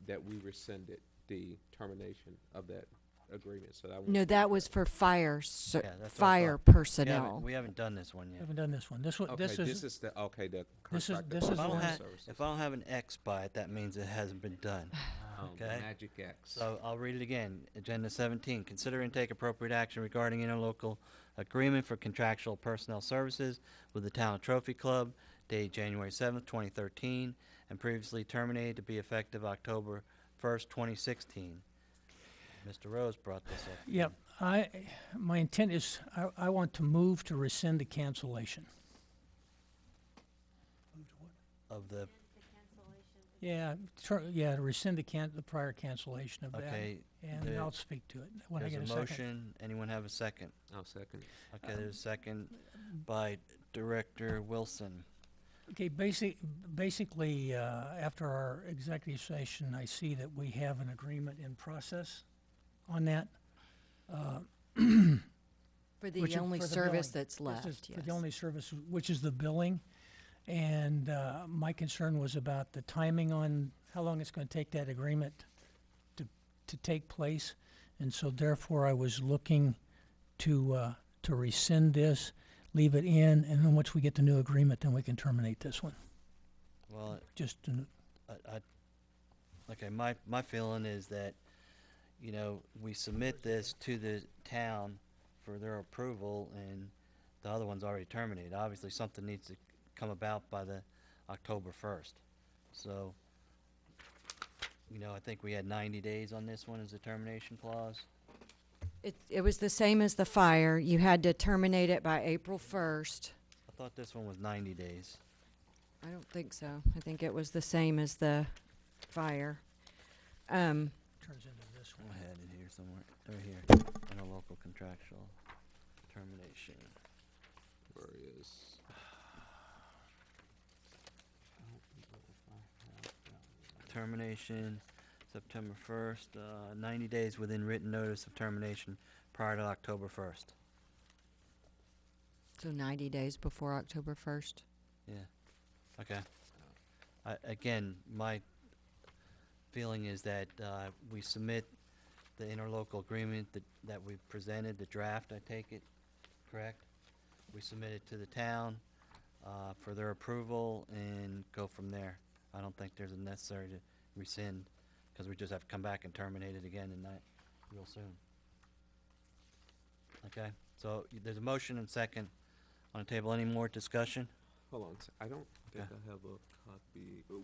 that we rescinded the termination of that agreement, so that one. No, that was for fire, Yeah, that's what I fire thought. personnel. We haven't done this one yet. Haven't done this one. This one, Okay, this this is, is the, okay, the this is- contracted this is If I the don't one- have, services. if I don't have an X by it, that means it hasn't been done. Oh, the okay. Magic X. So I'll read it again. Agenda 17, consider and take appropriate action regarding interlocal agreement for contractual personnel services with the town of Trophy Club dated January 7th, 2013, and previously terminated to be effective October 1st, 2016. Mr. Rose brought this up. yep, my intent is, I want to move to rescind the cancellation. Of the, Yeah, to rescind the prior cancellation of that. okay, And the- I'll speak to it when I there's get a a second. motion. Anyone have a second? I'll second. Okay, there's a second by Director Wilson. Okay, basically, after our executive session, I see that we have an agreement in process on that. For the which is only for the service billing. that's This left, is yes. for the only service, which is the billing. And my concern was about the timing on how long it's going to take that agreement to take place. And so therefore, I was looking to rescind this, leave it in, and then once we get the new agreement, then we can terminate this one. Well, Just, okay, my feeling is that, you know, we submit this to the town for their approval, and the other one's already terminated. Obviously, something needs to come about by the October 1st. So, you know, I think we had 90 days on this one as a termination clause. It was the same as the fire. You had to terminate it by April 1st. I thought this one was 90 days. I don't think so. I think it was the same as the fire. turns into this I one. had it here somewhere. Right here. Interlocal contractual termination. Where is? Termination, September 1st, 90 days within written notice of termination prior to October 1st. So 90 days before October 1st. Yeah. Okay. Again, my feeling is that we submit the interlocal agreement that we presented, the draft, I take it, correct? We submit it to the town. for their approval and go from there. I don't think there's a necessary to rescind, because we just have to come back and terminate it again and that real soon. Okay, so there's a motion and second on the table. Any more discussion? Hold on, I don't think Okay. I have a copy. Are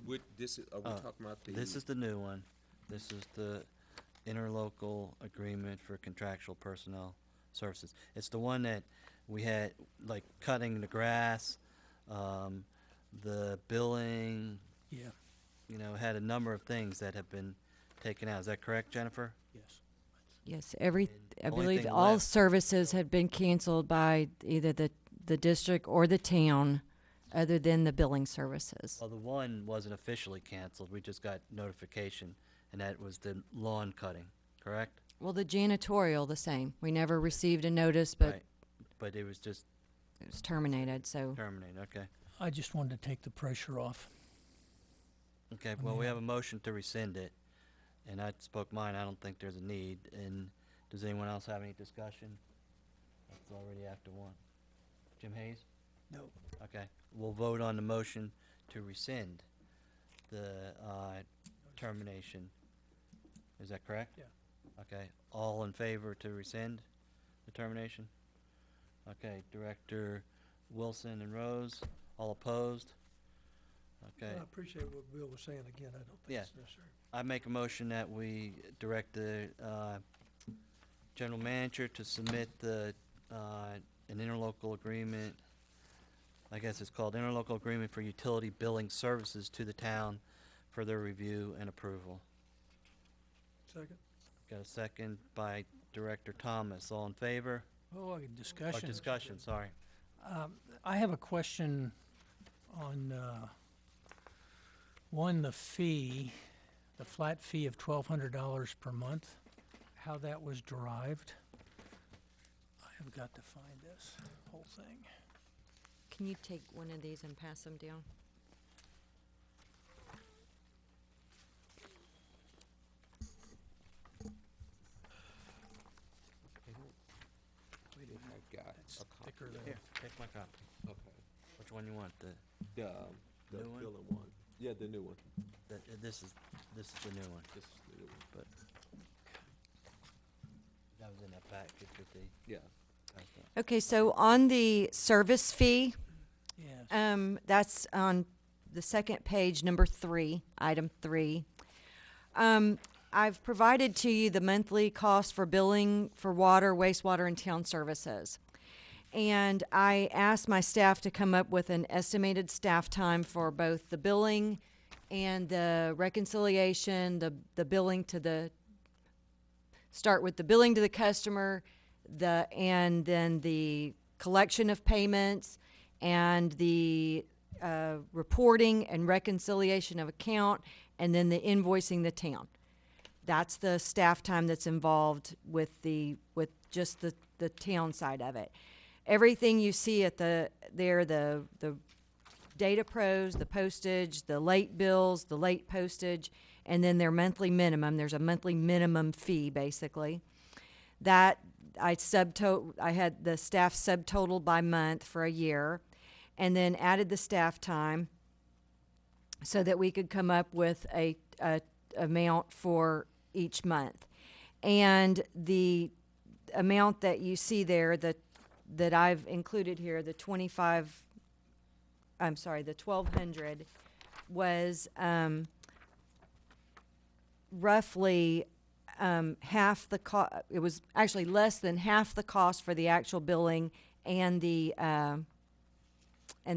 we talking about the? This is the new one. This is the interlocal agreement for contractual personnel services. It's the one that we had, like cutting the grass, the billing, Yeah, you know, had a number of things that have been taken out. Is that correct, Jennifer? yes. Yes, I the only believe thing all left- services had been canceled by either the district or the town, other than the billing services. Well, the one wasn't officially canceled. We just got notification, and that was the lawn cutting, correct? Well, the janitorial, the same. We never received a notice, but Right. But it was just it was terminated, so. terminated, okay. I just wanted to take the pressure off. Okay, well, we have a motion to rescind it, and I spoke mine. I don't think there's a need. And does anyone else have any discussion? That's already after one. Jim Hayes? No. Okay, we'll vote on the motion to rescind the termination. Is that correct? Yeah. Okay, all in favor to rescind the termination? Okay, Director Wilson and Rose, all opposed? Okay. I appreciate what Bill was saying. Again, I don't think Yeah. it's necessary. I make a motion that we direct the general manager to submit the an interlocal agreement. I guess it's called interlocal agreement for utility billing services to the town for their review and approval. Second? Got a second by Director Thomas. All in favor? Oh, Or discussion. discussion, sorry. I have a question on, one, the fee, the flat fee of $1,200 per month, how that was derived. I have got to find this whole thing. Can you take one of these and pass them down? I think I got a copy. Thicker than. Here, take my copy. Okay. Which one you want? The The New one? billing one. Yeah, the new one. this is the new one. This is the new one. But that was in that package with the. Yeah. Okay, so on the service fee, Yes. that's on the second page, number 3, item 3. I've provided to you the monthly cost for billing for water, wastewater, and town services. And I asked my staff to come up with an estimated staff time for both the billing and the reconciliation, the billing to the, start with the billing to the customer, and then the collection of payments, and the reporting and reconciliation of account, and then the invoicing the town. That's the staff time that's involved with just the town side of it. Everything you see at the data pros, the postage, the late bills, the late postage, and then their monthly minimum. There's a monthly minimum fee, basically. That I had the staff subtotaled by month for a year, and then added the staff time so that we could come up with a amount for each month. And the amount that you see there, that I've included here, the 1,200 was roughly half the cost. It was actually less than half the cost for the actual billing and the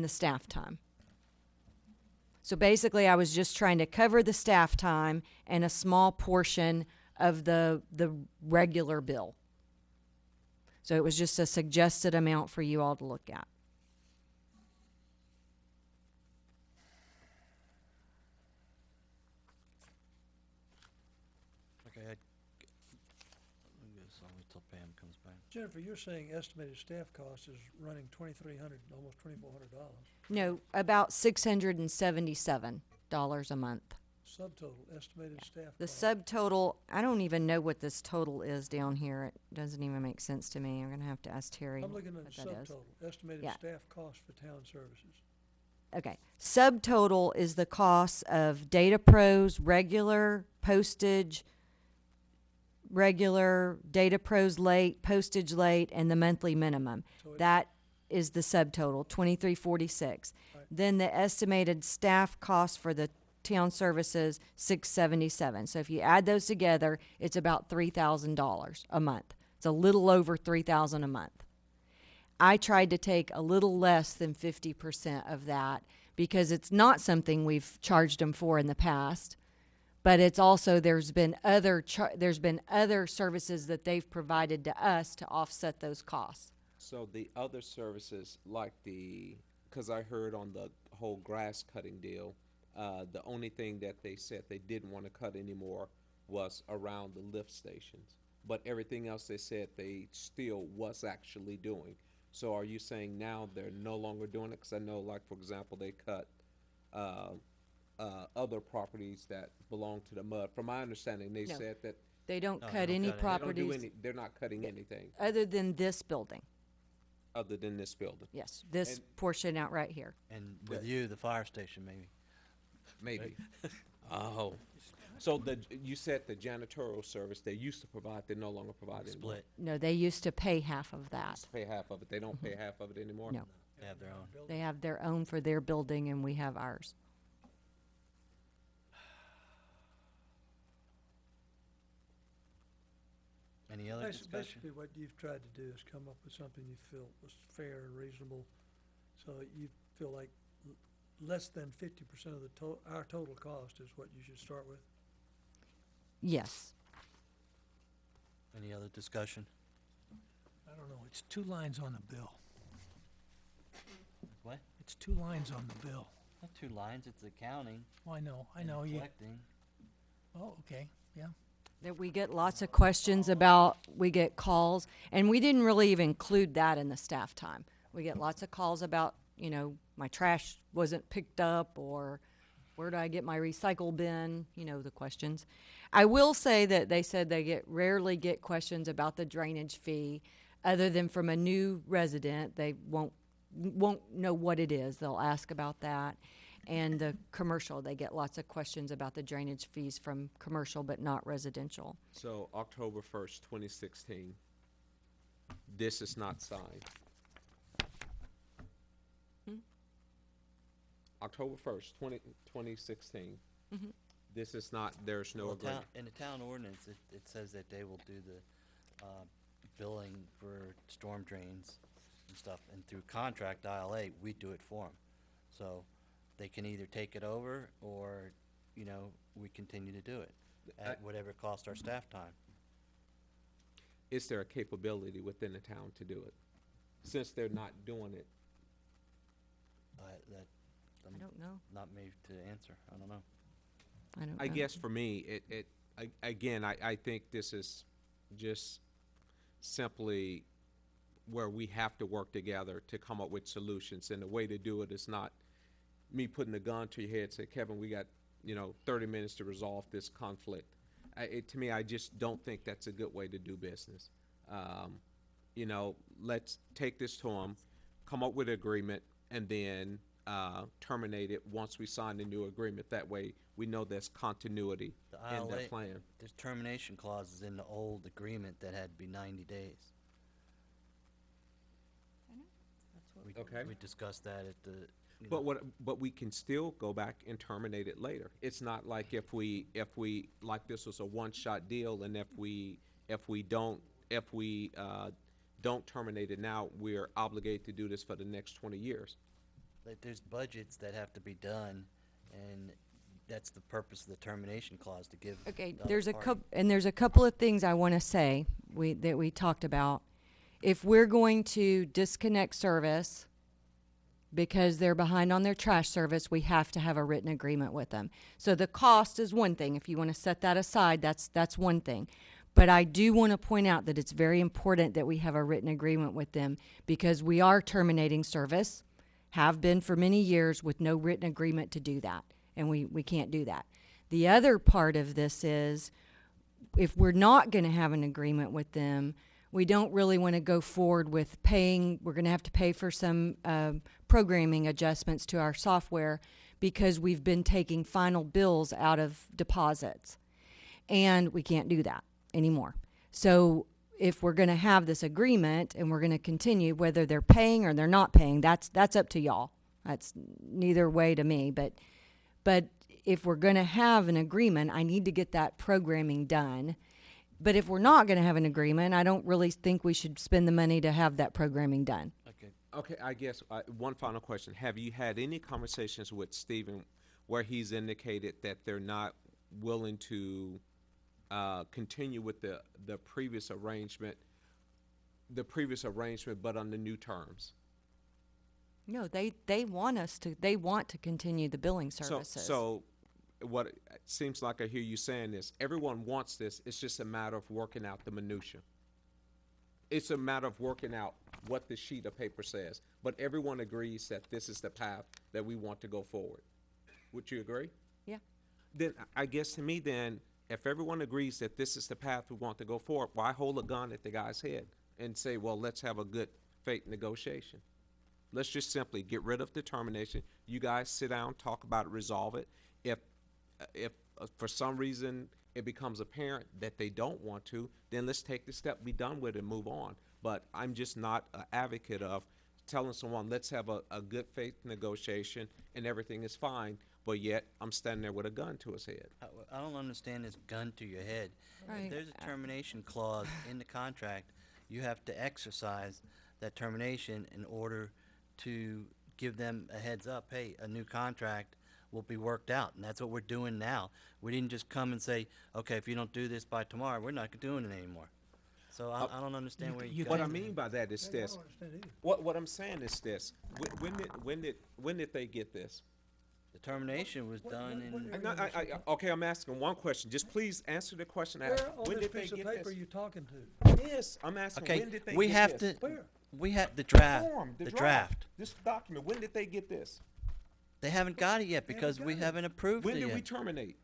staff time. So basically, I was just trying to cover the staff time and a small portion of the regular bill. So it was just a suggested amount for you all to look at. Okay, I guess I'll wait till Pam comes back. Jennifer, you're saying estimated staff cost is running $2,300, almost $2,400. No, about $677 a month. Subtotal, estimated staff The cost. subtotal, I don't even know what this total is down here. It doesn't even make sense to me. I'm gonna have to ask Terry I'm what looking at that is. subtotal, estimated Yeah. staff cost for town services. Okay, subtotal is the cost of data pros, regular postage, regular data pros late, postage late, and the monthly minimum. So it's- That is the subtotal, 2346. Right. Then the estimated staff cost for the town services, 677. So if you add those together, it's about $3,000 a month. It's a little over 3,000 a month. I tried to take a little less than 50% of that because it's not something we've charged them for in the past, but it's also there's been other services that they've provided to us to offset those costs. So the other services, like because I heard on the whole grass cutting deal, the only thing that they said they didn't want to cut anymore was around the lift stations. But everything else they said they still was actually doing. So are you saying now they're no longer doing it? Because I know, like, for example, they cut other properties that belong to the mud. From my understanding, they No. said that They don't No, they cut don't any cut any. they don't do properties they're not cutting anything other than this building. other than this building. Yes, this And- portion out right here. And with you, the fire station maybe. Maybe. Oh. So you said the janitorial service they used to provide, they no longer provide anymore. Split. No, they used to pay half of that. Used to pay half of it. They don't pay half of it anymore? No. They have their own. They have their own for their building and we have ours. Any other discussion? Basically, what you've tried to do is come up with something you feel was fair and reasonable. So you feel like less than 50% of our total cost is what you should start with? Yes. Any other discussion? I don't know, it's 2 lines on the bill. What? It's 2 lines on the bill. Not 2 lines, it's accounting. Oh, I know, and you, collecting. oh, okay, yeah. That we get lots of questions about, we get calls, and we didn't really even include that in the staff time. We get lots of calls about, my trash wasn't picked up, or where do I get my recycle bin, the questions. I will say that they said they rarely get questions about the drainage fee, other than from a new resident. They won't know what it is. They'll ask about that. And the commercial, they get lots of questions about the drainage fees from commercial, but not residential. So October 1st, 2016, this is not signed. October 1st, 2016. Mhm. This is not, there's no Well, agreement. in the town ordinance, it says that they will do the billing for storm drains and stuff. And through contract ILA, we do it for them. So they can either take it over or, we continue to do it at whatever cost our staff time. Is there a capability within the town to do it? Since they're not doing it, That, I don't know. not me to answer. I don't know. I don't know. I guess for me, I think this is just simply where we have to work together to come up with solutions. And the way to do it is not me putting a gun to your head and say, Kevin, we got, 30 minutes to resolve this conflict. To me, I just don't think that's a good way to do business. Let's take this to them, come up with an agreement, and then terminate it once we sign the new agreement. That way, we know there's continuity The in the ILA, plan. there's termination clauses in the old agreement that had to be 90 days. Okay. We discussed that at the, you know, But we can still go back and terminate it later. It's not like if we like this was a one-shot deal, and if we don't terminate it now, we're obligated to do this for the next 20 years. that there's budgets that have to be done, and that's the purpose of the termination clause, to give. Okay, the other there's a party- there's a couple of things I want to say that we talked about. If we're going to disconnect service because they're behind on their trash service, we have to have a written agreement with them. So the cost is one thing. If you want to set that aside, that's one thing. But I do want to point out that it's very important that we have a written agreement with them, because we are terminating service, have been for many years, with no written agreement to do that, and we can't do that. The other part of this is, if we're not going to have an agreement with them, we don't really want to go forward with paying. We're going to have to pay for some programming adjustments to our software because we've been taking final bills out of deposits. And we can't do that anymore. So if we're going to have this agreement and we're going to continue, whether they're paying or they're not paying, that's up to y'all. That's neither way to me. But if we're going to have an agreement, I need to get that programming done. But if we're not going to have an agreement, I don't really think we should spend the money to have that programming done. Okay, I guess one final question. Have you had any conversations with Stephen where he's indicated that they're not willing to continue with the previous arrangement, but on the new terms? No, they want us to. They want to continue the billing services. So what it seems like I hear you saying is everyone wants this. It's just a matter of working out the minutia. It's a matter of working out what the sheet of paper says. But everyone agrees that this is the path that we want to go forward. Would you agree? Yeah. Then I guess to me then, if everyone agrees that this is the path we want to go forward, why hold a gun at the guy's head and say, well, let's have a good faith negotiation? Let's just simply get rid of the termination. You guys sit down, talk about it, resolve it. If for some reason it becomes apparent that they don't want to, then let's take the step, be done with it, and move on. But I'm just not an advocate of telling someone, let's have a good faith negotiation and everything is fine, but yet I'm standing there with a gun to his head. I don't understand this gun to your head. Right. If there's a termination clause in the contract, you have to exercise that termination in order to give them a heads up, hey, a new contract will be worked out, and that's what we're doing now. We didn't just come and say, okay, if you don't do this by tomorrow, we're not doing it anymore. So I don't understand where you What guys I mean by that is I this. don't understand either. What I'm saying is this. When did they get this? the termination was done in. Okay, I'm asking one question. Just please answer the question. I asked. Where on When this did they piece of get paper this? are you talking to? Yes, I'm asking. Okay, When did they we get have this? to. Where? We have the draft. Form, The draft. This document. When did they get this? They haven't got it yet because we haven't approved When it did we yet. terminate?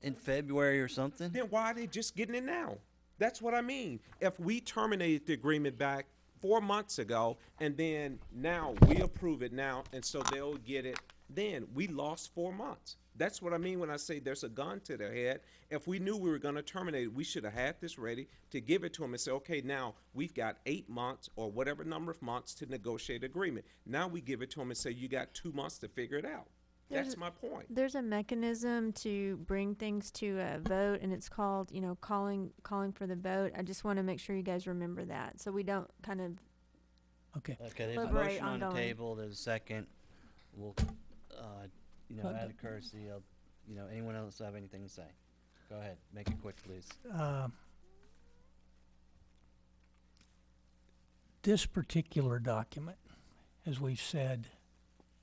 In February or something. Then why are they just getting it now? That's what I mean. If we terminated the agreement back 4 months ago, and then now we approve it now, and so they'll get it, then we lost 4 months. That's what I mean when I say there's a gun to their head. If we knew we were going to terminate it, we should have had this ready to give it to them and say, okay, now we've got 8 months or whatever number of months to negotiate agreement. Now we give it to them and say, you got 2 months to figure it out. That's my point. There's a mechanism to bring things to a vote, and it's called, calling for the vote. I just want to make sure you guys remember that, so we don't kind of. Okay. Okay, there's a Deliberate motion on the ongoing. table, there's a second. We'll, out of courtesy, anyone else have anything to say? Go ahead, make it quick, please. This particular document, as we've said,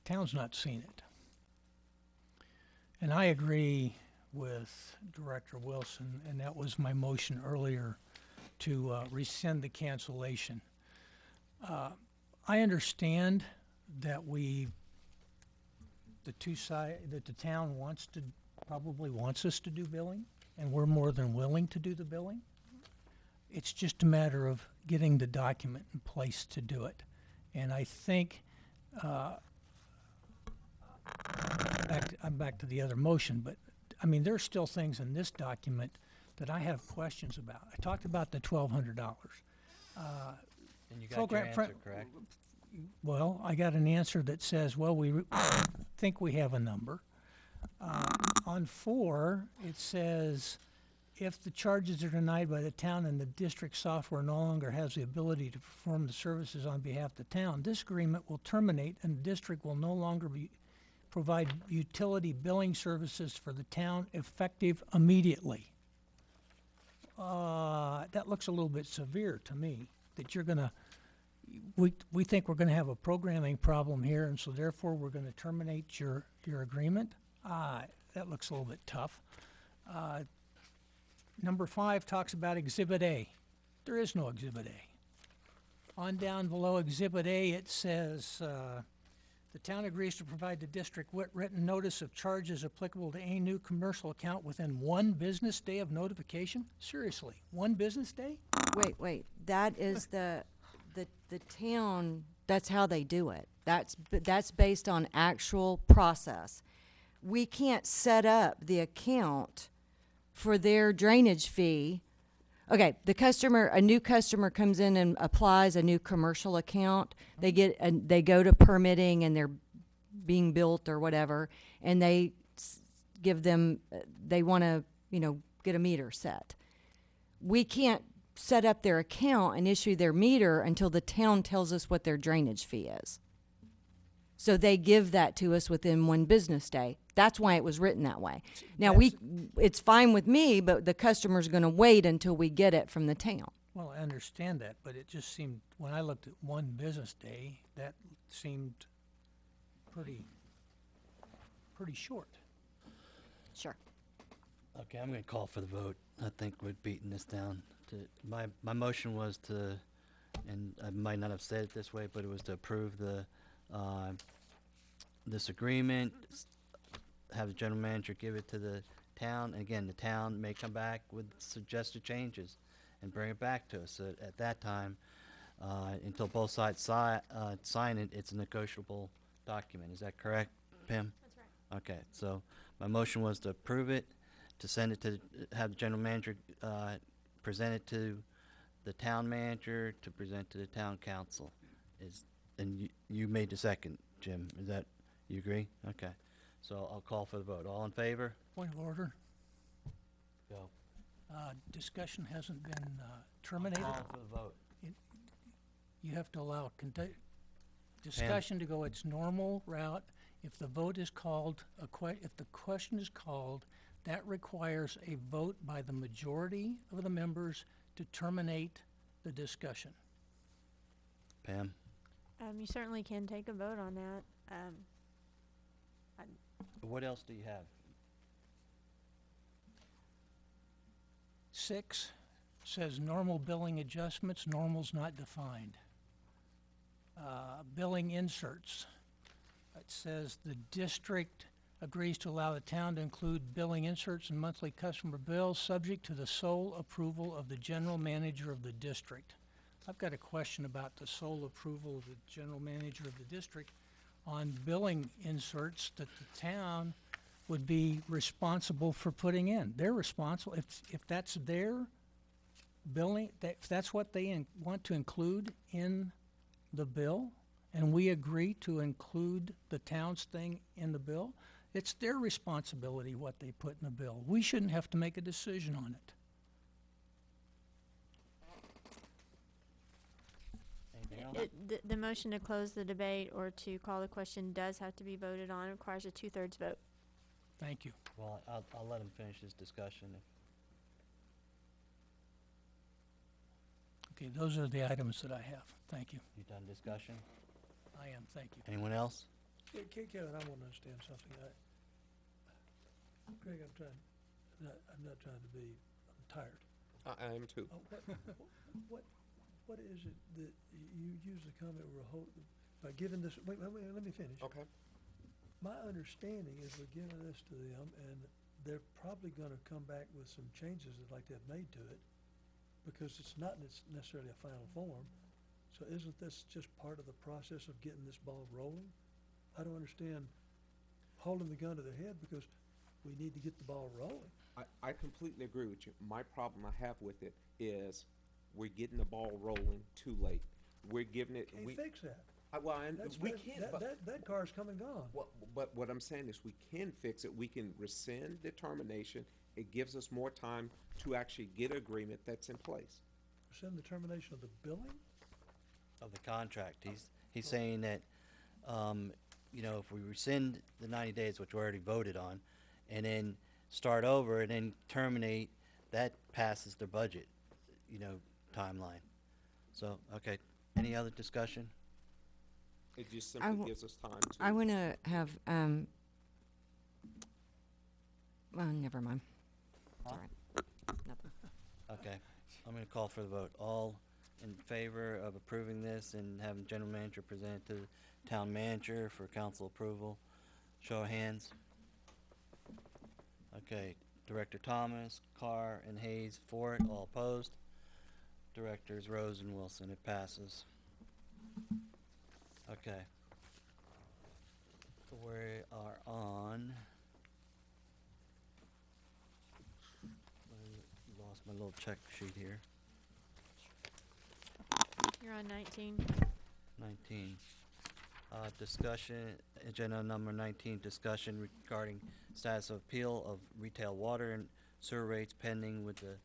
town's not seen it. And I agree with Director Wilson, and that was my motion earlier to rescind the cancellation. I understand that that the town probably wants us to do billing, and we're more than willing to do the billing. It's just a matter of getting the document in place to do it. And I think, I'm back to the other motion, but I mean, there's still things in this document that I have questions about. I talked about the $1,200. And you got your answer, correct? Well, I got an answer that says, well, we think we have a number. On 4, it says, if the charges are denied by the town and the district software no longer has the ability to perform the services on behalf of the town, this agreement will terminate and the district will no longer provide utility billing services for the town effective immediately. That looks a little bit severe to me, that you're gonna, we think we're gonna have a programming problem here, and so therefore we're gonna terminate your agreement. That looks a little bit tough. Number 5 talks about Exhibit A. There is no Exhibit A. On down below Exhibit A, it says, The town agrees to provide the district written notice of charges applicable to any new commercial account within 1 business day of notification? Seriously, 1 business day? Wait, that is the town, that's how they do it. That's based on actual process. We can't set up the account for their drainage fee. Okay, a new customer comes in and applies a new commercial account. They go to permitting and they're being built or whatever, and they want to, get a meter set. We can't set up their account and issue their meter until the town tells us what their drainage fee is. So they give that to us within 1 business day. That's why it was written that way. Now, it's fine with me, but the customer's going to wait until we get it from the town. Well, I understand that, but it just seemed, when I looked at 1 business day, that seemed pretty short. Sure. Okay, I'm gonna call for the vote. I think we're beating this down. My motion was to, and I might not have said it this way, but it was to approve this agreement, have the general manager give it to the town. And again, the town may come back with suggested changes and bring it back to us. So at that time, until both sides sign it, it's a negotiable document. Is that correct, Pam? That's right. Okay, so my motion was to approve it, to send it to, have the general manager present it to the town manager, to present to the town council. And you made the second, Jim. Is that, you agree? Okay. So I'll call for the vote. All in favor? Point of order. Go. Discussion hasn't been terminated. Call for the vote. You have to allow discussion to go its normal route. If the vote is called, if the question is called, that requires a vote by the majority of the members to terminate the discussion. Pam? You certainly can take a vote on that. What else do you have? 6 says normal billing adjustments. Normal's not defined. Billing inserts. It says the district agrees to allow the town to include billing inserts in monthly customer bills subject to the sole approval of the general manager of the district. I've got a question about the sole approval of the general manager of the district on billing inserts that the town would be responsible for putting in. They're responsible, if that's their billing, if that's what they want to include in the bill, and we agree to include the town's thing in the bill, it's their responsibility what they put in the bill. We shouldn't have to make a decision on it. Anything else? The motion to close the debate or to call the question does have to be voted on. It requires a 2/3 vote. Thank you. Well, I'll let him finish his discussion. Okay, those are the items that I have. Thank you. You done discussion? I am, thank you. Anyone else? Kevin, I want to understand something. Greg, I'm not trying to be, I'm tired. I am too. What is it that you use the comment by giving this, wait, let me finish. Okay. My understanding is we're giving this to them, and they're probably gonna come back with some changes they'd like to have made to it, because it's not necessarily a final form. So isn't this just part of the process of getting this ball rolling? I don't understand holding the gun to their head, because we need to get the ball rolling. I completely agree with you. My problem I have with it is we're getting the ball rolling too late. We're giving it. Can't fix that. We can't. That car's come and gone. But what I'm saying is we can fix it. We can rescind the termination. It gives us more time to actually get agreement that's in place. Rescind the termination of the billing? Of the contract. He's saying that, if we rescind the 90 days, which we already voted on, and then start over and then terminate, that passes the budget, timeline. So, okay, any other discussion? It just simply gives us time to. I want to have, well, never mind. It's all right. Nothing. Okay, I'm gonna call for the vote. All in favor of approving this and having general manager present it to the town manager for council approval? Show of hands. Okay, Director Thomas, Carr, and Hayes for it, all opposed. Directors Rose and Wilson, it passes. Okay. We are on. I lost my little check sheet here. You're on 19. 19. Discussion, agenda number 19, discussion regarding status of appeal of retail water and sewer rates pending with the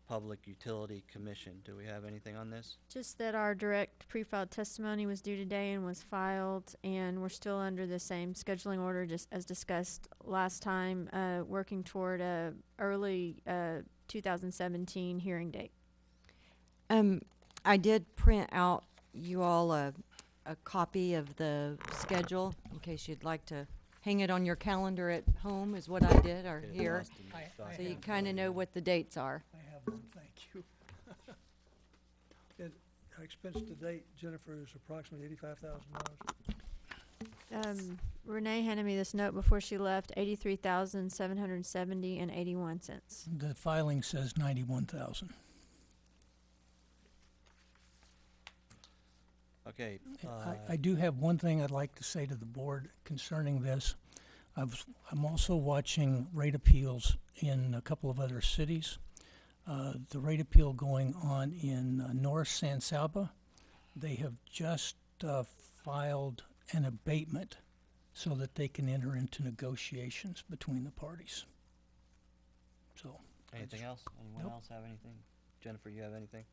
Public Utility Commission. Do we have anything on this? Just that our direct pre-filed testimony was due today and was filed, and we're still under the same scheduling order just as discussed last time, working toward a early 2017 hearing date. I did print out you all a copy of the schedule in case you'd like to hang it on your calendar at home is what I did, or Get it here. lost in the So you document. kind of know what the dates are. I have one, thank you. And our expense to date, Jennifer, is approximately $85,000. Renee handed me this note before she left, 83,770 and 81 cents. The filing says 91,000. Okay. I do have one thing I'd like to say to the board concerning this. I'm also watching rate appeals in a couple of other cities. The rate appeal going on in North San Saba, they have just filed an abatement so that they can enter into negotiations between the parties. So. Anything else? Anyone Nope. else have anything? Jennifer, you have anything?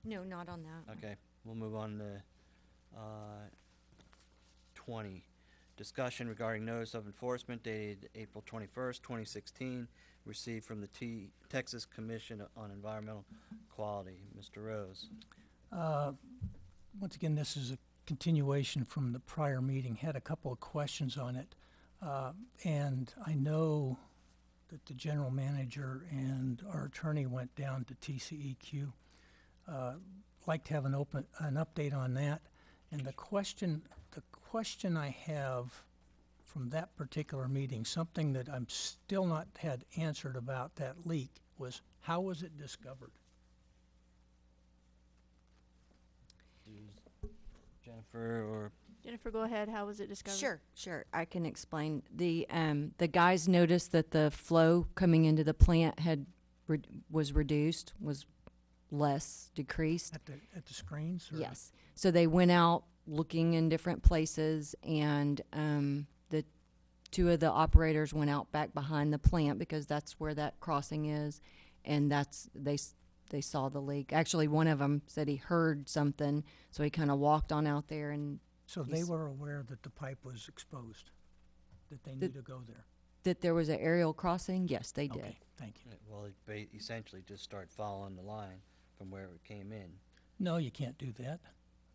No, not on that. Okay, we'll move on to 20. Discussion regarding notice of enforcement dated April 21st, 2016, received from the Texas Commission on Environmental Quality. Mr. Rose. Once again, this is a continuation from the prior meeting. Had a couple of questions on it. And I know that the general manager and our attorney went down to TCEQ. Like to have an update on that. And the question I have from that particular meeting, something that I'm still not had answered about that leak, was how was it discovered? Jennifer or Jennifer, go ahead. How was it discovered? Sure. I can explain. The guys noticed that the flow coming into the plant was reduced, was less, decreased. At the screens? Or? Yes. So they went out looking in different places, and the two of the operators went out back behind the plant because that's where that crossing is, and they saw the leak. Actually, one of them said he heard something, so he kind of walked on out there and. So they were aware that the pipe was exposed, that they knew to go there? That there was an aerial crossing? Yes, they did. Okay, thank you. Well, it essentially just started following the line from where it came in. No, you can't do that.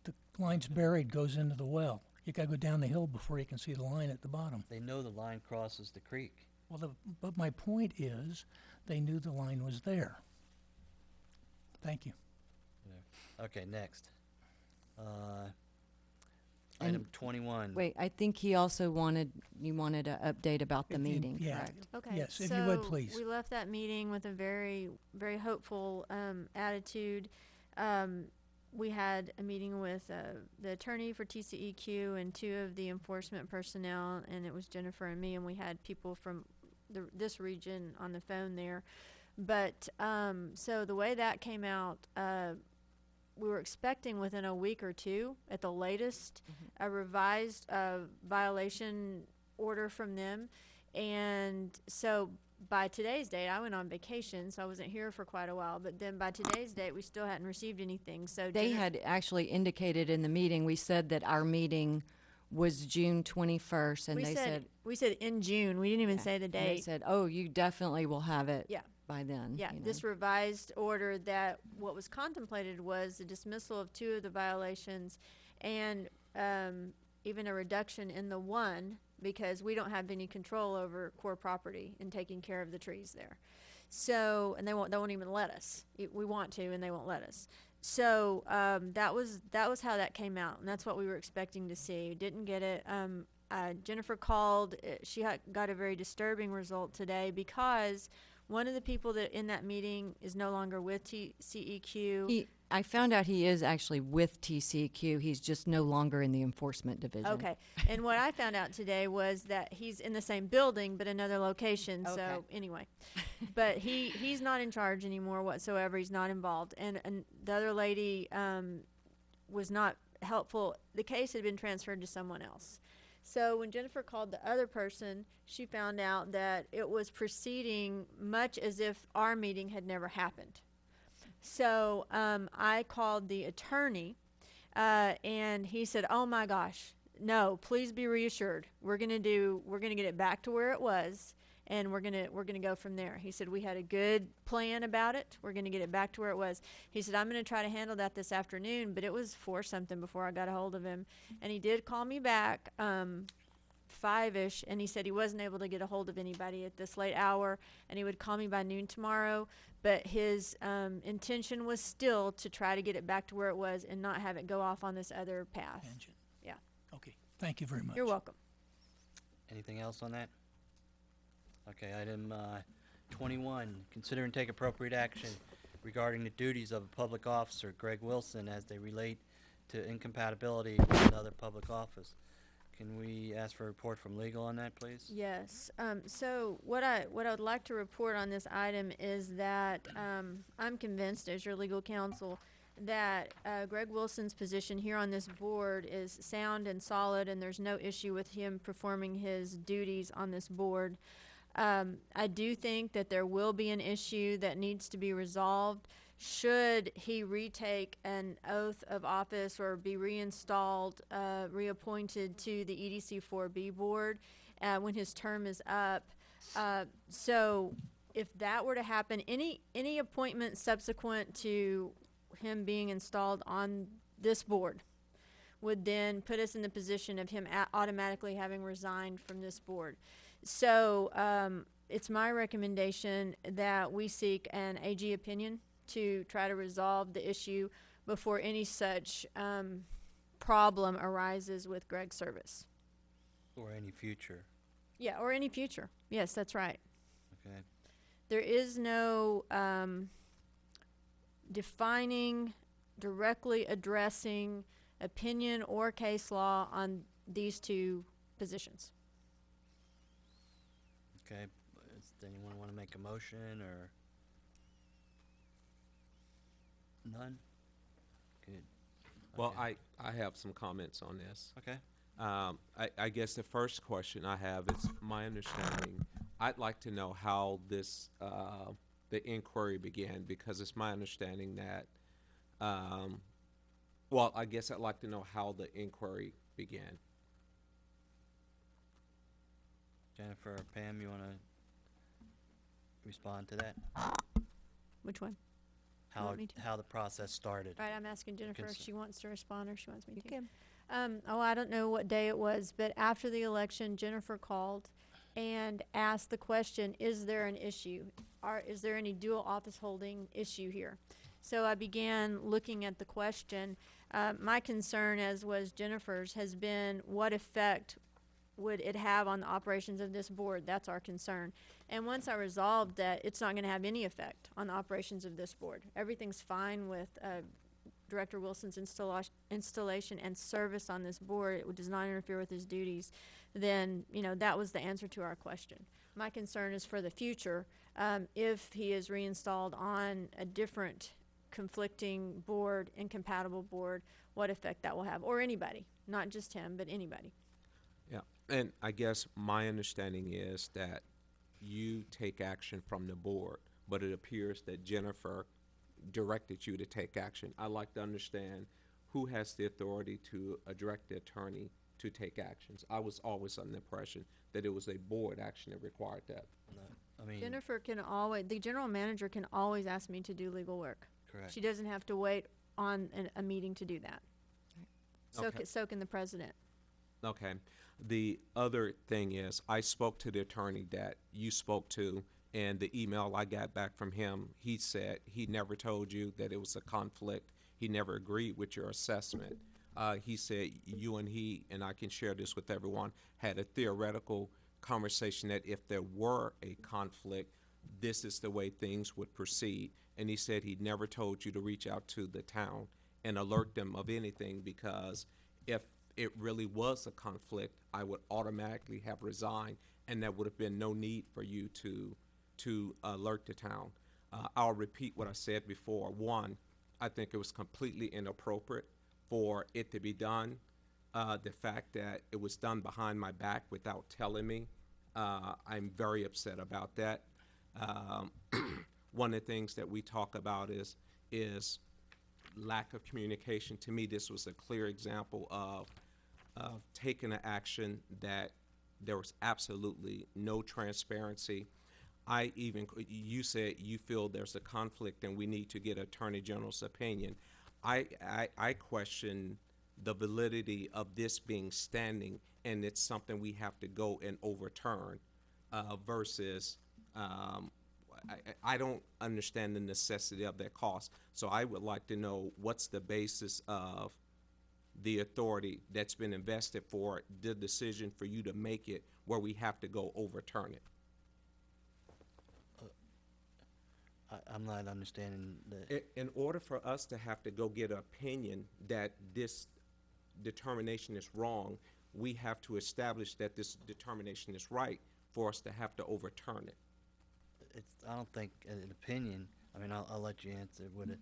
The line's buried, goes into the well. You gotta go down the hill before you can see the line at the bottom. They know the line crosses the creek. Well, but my point is, they knew the line was there. Thank you. Yeah. Okay, next. Item 21. Wait, I think he also wanted an update about the meeting, yeah. correct? Okay. Yes, if you would, please. We left that meeting with a very, very hopeful attitude. We had a meeting with the attorney for TCEQ and two of the enforcement personnel, and it was Jennifer and me, and we had people from this region on the phone there. But so the way that came out, we were expecting within a week or two at the latest a revised violation order from them. And so by today's date, I went on vacation, so I wasn't here for quite a while. But then by today's date, we still hadn't received anything. So They had actually indicated in the meeting, we said that our meeting was June 21st, and we said in June. We didn't even say the and date. they said, oh, you definitely will have it Yeah. by then. Yeah, you know. this revised order, that what was contemplated was the dismissal of two of the violations and even a reduction in the one, because we don't have any control over core property and taking care of the trees there. So, and they won't even let us. We want to, and they won't let us. So that was how that came out, and that's what we were expecting to see. Didn't get it. Jennifer called. She got a very disturbing result today because one of the people that in that meeting is no longer with CEQ. I found out he is actually with TCQ. He's just no longer in the enforcement division. Okay. And what I found out today was that he's in the same building but another location. Okay. So anyway, but he's not in charge anymore whatsoever. He's not involved. And the other lady was not helpful. The case had been transferred to someone else. So when Jennifer called the other person, she found out that it was proceeding much as if our meeting had never happened. So I called the attorney, and he said, "Oh my gosh, no! Please be reassured. We're gonna get it back to where it was, and we're gonna go from there." He said, "We had a good plan about it. We're gonna get it back to where it was." He said, "I'm gonna try to handle that this afternoon," but it was 4 something before I got a hold of him, and he did call me back. 5-ish, and he said he wasn't able to get a hold of anybody at this late hour, and he would call me by noon tomorrow, but his intention was still to try to get it back to where it was and not have it go off on this other path. Tangent. Yeah. Okay, thank you very much. You're welcome. Anything else on that? Okay, item 21, consider and take appropriate action regarding the duties of a public officer, Greg Wilson, as they relate to incompatibility with another public office. Can we ask for a report from legal on that, please? Yes. So what I would like to report on this item is that I'm convinced, as your legal counsel, that Greg Wilson's position here on this board is sound and solid, and there's no issue with him performing his duties on this board. I do think that there will be an issue that needs to be resolved should he retake an oath of office or be reinstalled, reappointed to the EDC 4B board when his term is up. So if that were to happen, any appointment subsequent to him being installed on this board would then put us in the position of him automatically having resigned from this board. So it's my recommendation that we seek an AG opinion to try to resolve the issue before any such problem arises with Greg's service. Or any future? Yeah, or any future. Yes, that's right. Okay. There is no defining, directly addressing opinion or case law on these two positions. Okay, does anyone want to make a motion, or? None? Good. Well, Okay. I have some comments on this. Okay. I guess the first question I have is my understanding. I'd like to know how this, the inquiry began, because it's my understanding that, well, I guess I'd like to know how the inquiry began. Jennifer or Pam, you want to respond to that? Which one? How want me to? how the process started? Right, I'm asking Jennifer if Cons- she wants to respond or she wants me to. You can. I don't know what day it was, but after the election, Jennifer called and asked the question, is there an issue? Is there any dual office holding issue here? So I began looking at the question. My concern, as was Jennifer's, has been what effect would it have on the operations of this board? That's our concern. And once I resolved that it's not going to have any effect on the operations of this board, everything's fine with Director Wilson's installation and service on this board, it does not interfere with his duties, then, that was the answer to our question. My concern is for the future, if he is reinstalled on a different conflicting board, incompatible board, what effect that will have, or anybody, not just him, but anybody. Yeah, and I guess my understanding is that you take action from the board, but it appears that Jennifer directed you to take action. I'd like to understand who has the authority to direct the attorney to take actions. I was always under the impression that it was a board action that required that. No, I mean, Jennifer can always, the general manager can always ask me to do legal work. correct. She doesn't have to wait on a meeting to do that. Okay. So can the president. Okay. The other thing is, I spoke to the attorney that you spoke to, and the email I got back from him, he said he never told you that it was a conflict. he never agreed with your assessment. He said you and he, and I can share this with everyone, had a theoretical conversation that if there were a conflict, this is the way things would proceed. And he said he never told you to reach out to the town and alert them of anything, because if it really was a conflict, I would automatically have resigned, and there would have been no need for you to alert the town. I'll repeat what I said before. One, I think it was completely inappropriate for it to be done. The fact that it was done behind my back without telling me, I'm very upset about that. One of the things that we talk about is lack of communication. To me, this was a clear example of taking an action that there was absolutely no transparency. You said you feel there's a conflict and we need to get Attorney General's opinion. I question the validity of this being standing, and it's something we have to go and overturn, versus I don't understand the necessity of that cost. So I would like to know what's the basis of the authority that's been invested for the decision for you to make it where we have to go overturn it. I'm not understanding the. In order for us to have to go get an opinion that this determination is wrong, we have to establish that this determination is right for us to have to overturn it. I don't think an opinion, I mean, I'll let you answer with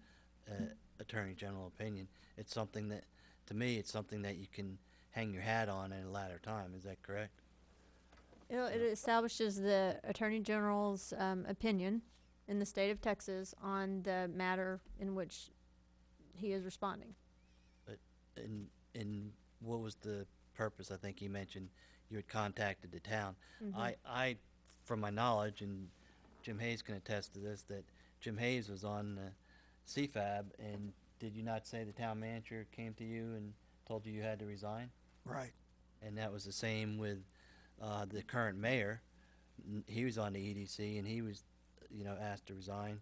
a Attorney General opinion. It's something that, to me, it's something that you can hang your hat on at a later time. Is that correct? It establishes the Attorney General's opinion in the state of Texas on the matter in which he is responding. But in what was the purpose? I think you mentioned you had contacted the town. I, from my knowledge, and Jim Hayes can attest to this, that Jim Hayes was on the CFAB, and did you not say the town manager came to you and told you you had to resign? Right. And that was the same with the current mayor. He was on the EDC, and he was, asked to resign.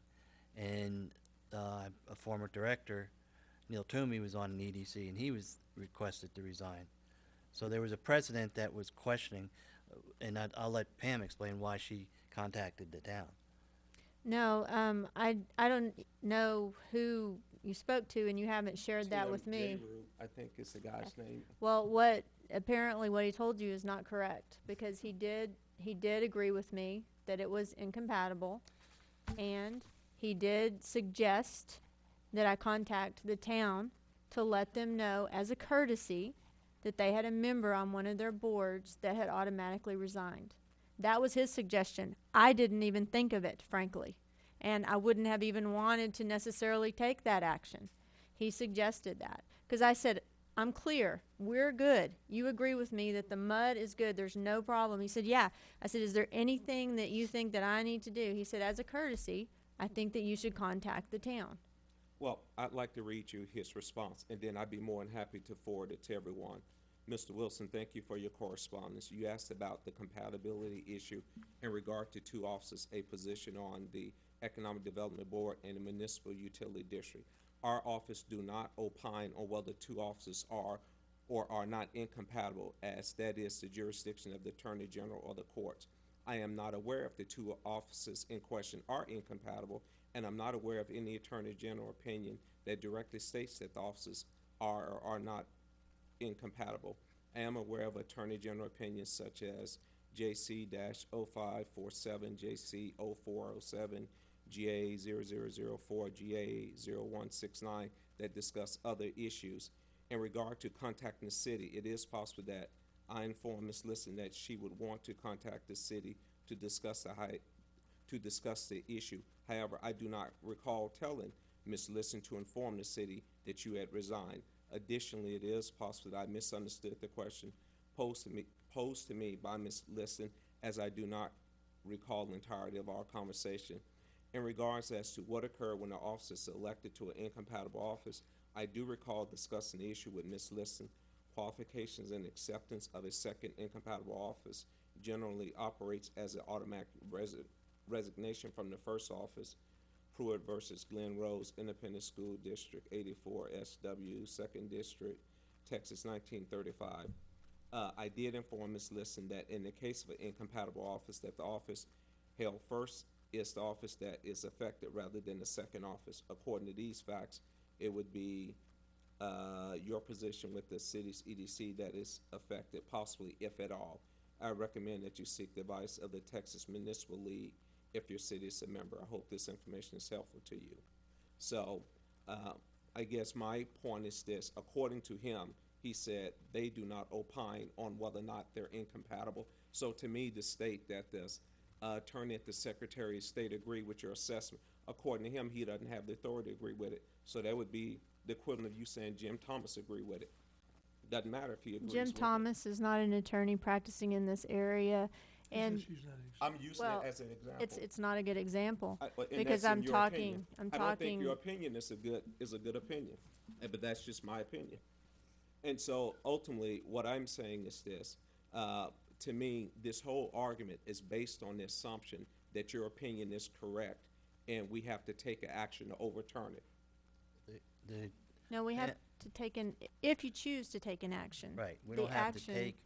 And a former director, Neil Toomey, was on an EDC, and he was requested to resign. So there was a precedent that was questioning, and I'll let Pam explain why she contacted the town. No, I don't know who you spoke to, and you haven't shared that with me. I think it's the guy's name. Well, apparently what he told you is not correct, because he did agree with me that it was incompatible, and he did suggest that I contact the town to let them know as a courtesy that they had a member on one of their boards that had automatically resigned. That was his suggestion. I didn't even think of it, frankly, and I wouldn't have even wanted to necessarily take that action. He suggested that because I said, I'm clear. We're good. You agree with me that the mud is good. There's no problem. He said, yeah. I said, is there anything that you think that I need to do? He said, as a courtesy, I think that you should contact the town. Well, I'd like to read you his response, and then I'd be more than happy to forward it to everyone. Mr. Wilson, thank you for your correspondence. You asked about the compatibility issue in regard to two officers, a position on the Economic Development Board and the Municipal Utility District. Our office do not opine on whether two officers are or are not incompatible, as that is the jurisdiction of the Attorney General or the courts. I am not aware if the two officers in question are incompatible, and I'm not aware of any Attorney General opinion that directly states that the officers are or are not incompatible. I am aware of Attorney General opinions such as JC-0547, JC-0407, GA-0004, GA-0169 that discuss other issues. In regard to contacting the city, it is possible that I informed Ms. Liston that she would want to contact the city to discuss the issue. However, I do not recall telling Ms. Liston to inform the city that you had resigned. Additionally, it is possible that I misunderstood the question posed to me by Ms. Liston, as I do not recall the entirety of our conversation. In regards as to what occurred when the officer is elected to an incompatible office, I do recall discussing the issue with Ms. Liston. Qualifications and acceptance of a second incompatible office generally operates as an automatic resignation from the first office. Pruitt versus Glen Rose Independent School District 84 SW, 2nd District, Texas 1935. I did inform Ms. Liston that in the case of an incompatible office, that the office held first is the office that is affected rather than the second office. According to these facts, it would be your position with the city's EDC that is affected, possibly if at all. I recommend that you seek the advice of the Texas Municipal League if your city is a member. I hope this information is helpful to you. So I guess my point is this: according to him, he said they do not opine on whether or not they're incompatible. So to me, to state that this attorney at the Secretary of State agree with your assessment, according to him, he doesn't have the authority to agree with it. So that would be the equivalent of you saying Jim Thomas agree with it. Doesn't matter if he agrees Jim with Thomas is not an attorney practicing in this area, and Just use that it. I'm using well, it as an example. it's not a good example And because that's in I'm your talking opinion. I'm I don't think talking your opinion is a good opinion, but that's just my opinion. And so ultimately, what I'm saying is this: to me, this whole argument is based on the assumption that your opinion is correct, and we have to take an action to overturn it. no, we have to take an if you choose to take an action. Right, we the don't have action, to take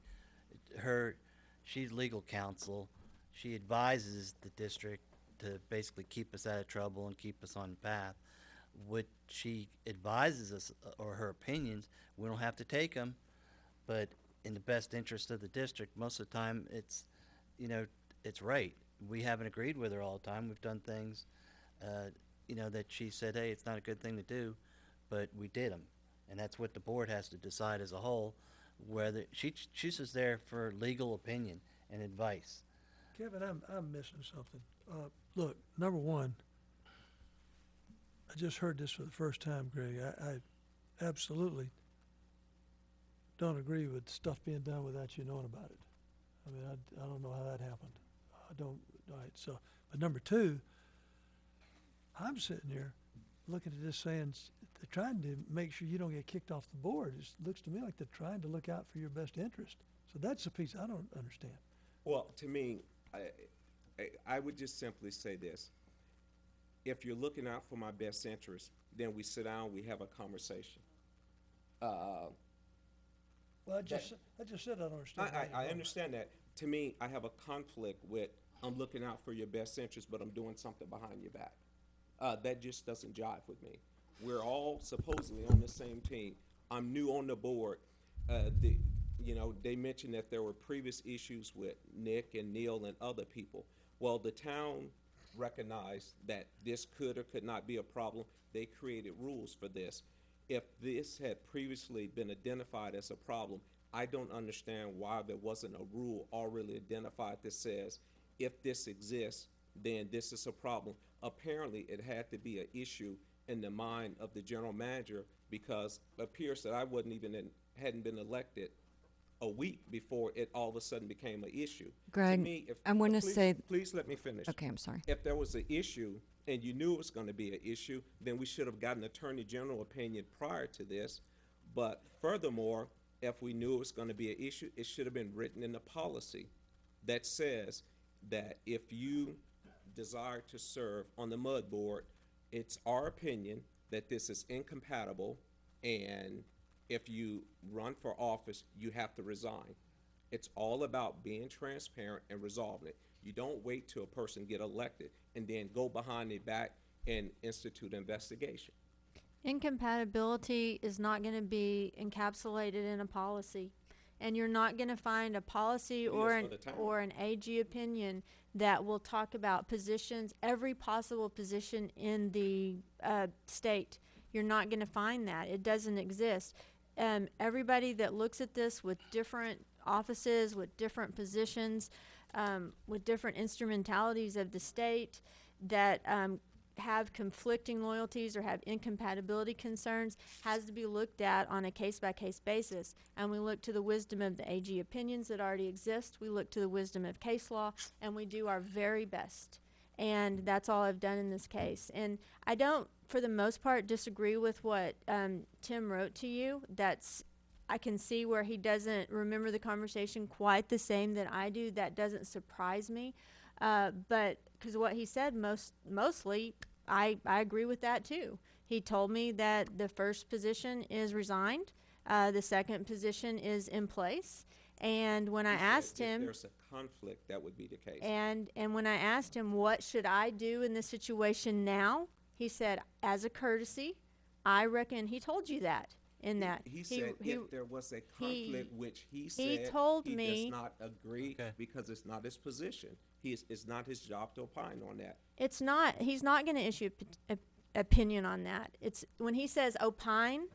her, she's legal counsel, she advises the district to basically keep us out of trouble and keep us on the path. What she advises us, or her opinions, we don't have to take them, but in the best interest of the district, most of the time, it's, you know, it's right. We haven't agreed with her all the time, we've done things, you know, that she said, hey, it's not a good thing to do, but we did them. And that's what the board has to decide as a whole, whether, she's just there for legal opinion and advice. Kevin, I'm missing something. Look, number one, I just heard this for the first time, Greg. I absolutely don't agree with stuff being done without you knowing about it. I mean, I don't know how that happened. I don't, all right, so, but number two, I'm sitting here looking at this saying, they're trying to make sure you don't get kicked off the board. It looks to me like they're trying to look out for your best interest. So that's the piece I don't understand. Well, to me, I would just simply say this. If you're looking out for my best interest, then we sit down, we have a conversation. Well, I just said I don't understand. I understand that. To me, I have a conflict with, I'm looking out for your best interest, but I'm doing something behind your back. That just doesn't jive with me. We're all supposedly on the same team. I'm new on the board. You know, they mentioned that there were previous issues with Nick and Neil and other people. Well, the town recognized that this could or could not be a problem. They created rules for this. If this had previously been identified as a problem, I don't understand why there wasn't a rule already identified that says, if this exists, then this is a problem. Apparently, it had to be an issue in the mind of the general manager, because it appears that I hadn't been elected a week before it all of a sudden became an issue. Greg, To me, I want to say. Please let me finish. Okay, I'm sorry. If there was an issue and you knew it was going to be an issue, then we should have gotten Attorney General opinion prior to this. But furthermore, if we knew it was going to be an issue, it should have been written in the policy that says that if you desire to serve on the MUD board, it's our opinion that this is incompatible, and if you run for office, you have to resign. It's all about being transparent and resolving it. You don't wait till a person get elected and then go behind their back and institute an investigation. Incompatibility is not going to be encapsulated in a policy, and you're not going to find a policy or an AG opinion that will talk about positions, every possible position in the state. You're not going to find that. It doesn't exist. Everybody that looks at this with different offices, with different positions, with different instrumentalities of the state that have conflicting loyalties or have incompatibility concerns has to be looked at on a case-by-case basis. And we look to the wisdom of the AG opinions that already exist. We look to the wisdom of case law, and we do our very best. And that's all I've done in this case. And I don't, for the most part, disagree with what Tim wrote to you. I can see where he doesn't remember the conversation quite the same that I do. That doesn't surprise me. But because what he said mostly I agree with that too. He told me that the first position is resigned, the second position is in place. And when I He said asked if him, there's a conflict, that would be the case. and when I asked him what should I do in this situation now, he said, as a courtesy, I reckon he told you that in that. He said if there was a conflict, which he said told he me does not agree Okay. because it's not his position. It's not his job to opine on that. it's not. He's not going to issue a opinion on that. It's when he says opine,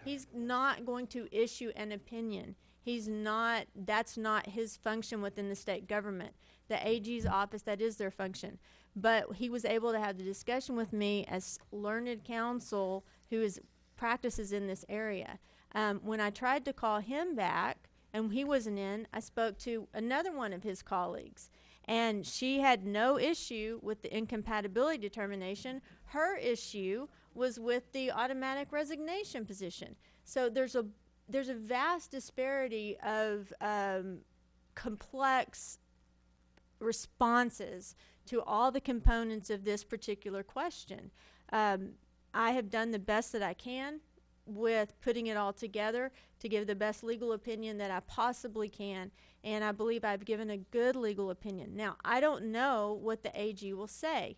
he's not going to issue an opinion. He's not. That's not his function within the state government. The AG's office, that is their function. But he was able to have the discussion with me as learned counsel who practices in this area. When I tried to call him back and he wasn't in, I spoke to another one of his colleagues. And she had no issue with the incompatibility determination. Her issue was with the automatic resignation position. So there's a vast disparity of complex responses to all the components of this particular question. I have done the best that I can with putting it all together to give the best legal opinion that I possibly can, and I believe I've given a good legal opinion. Now, I don't know what the AG will say.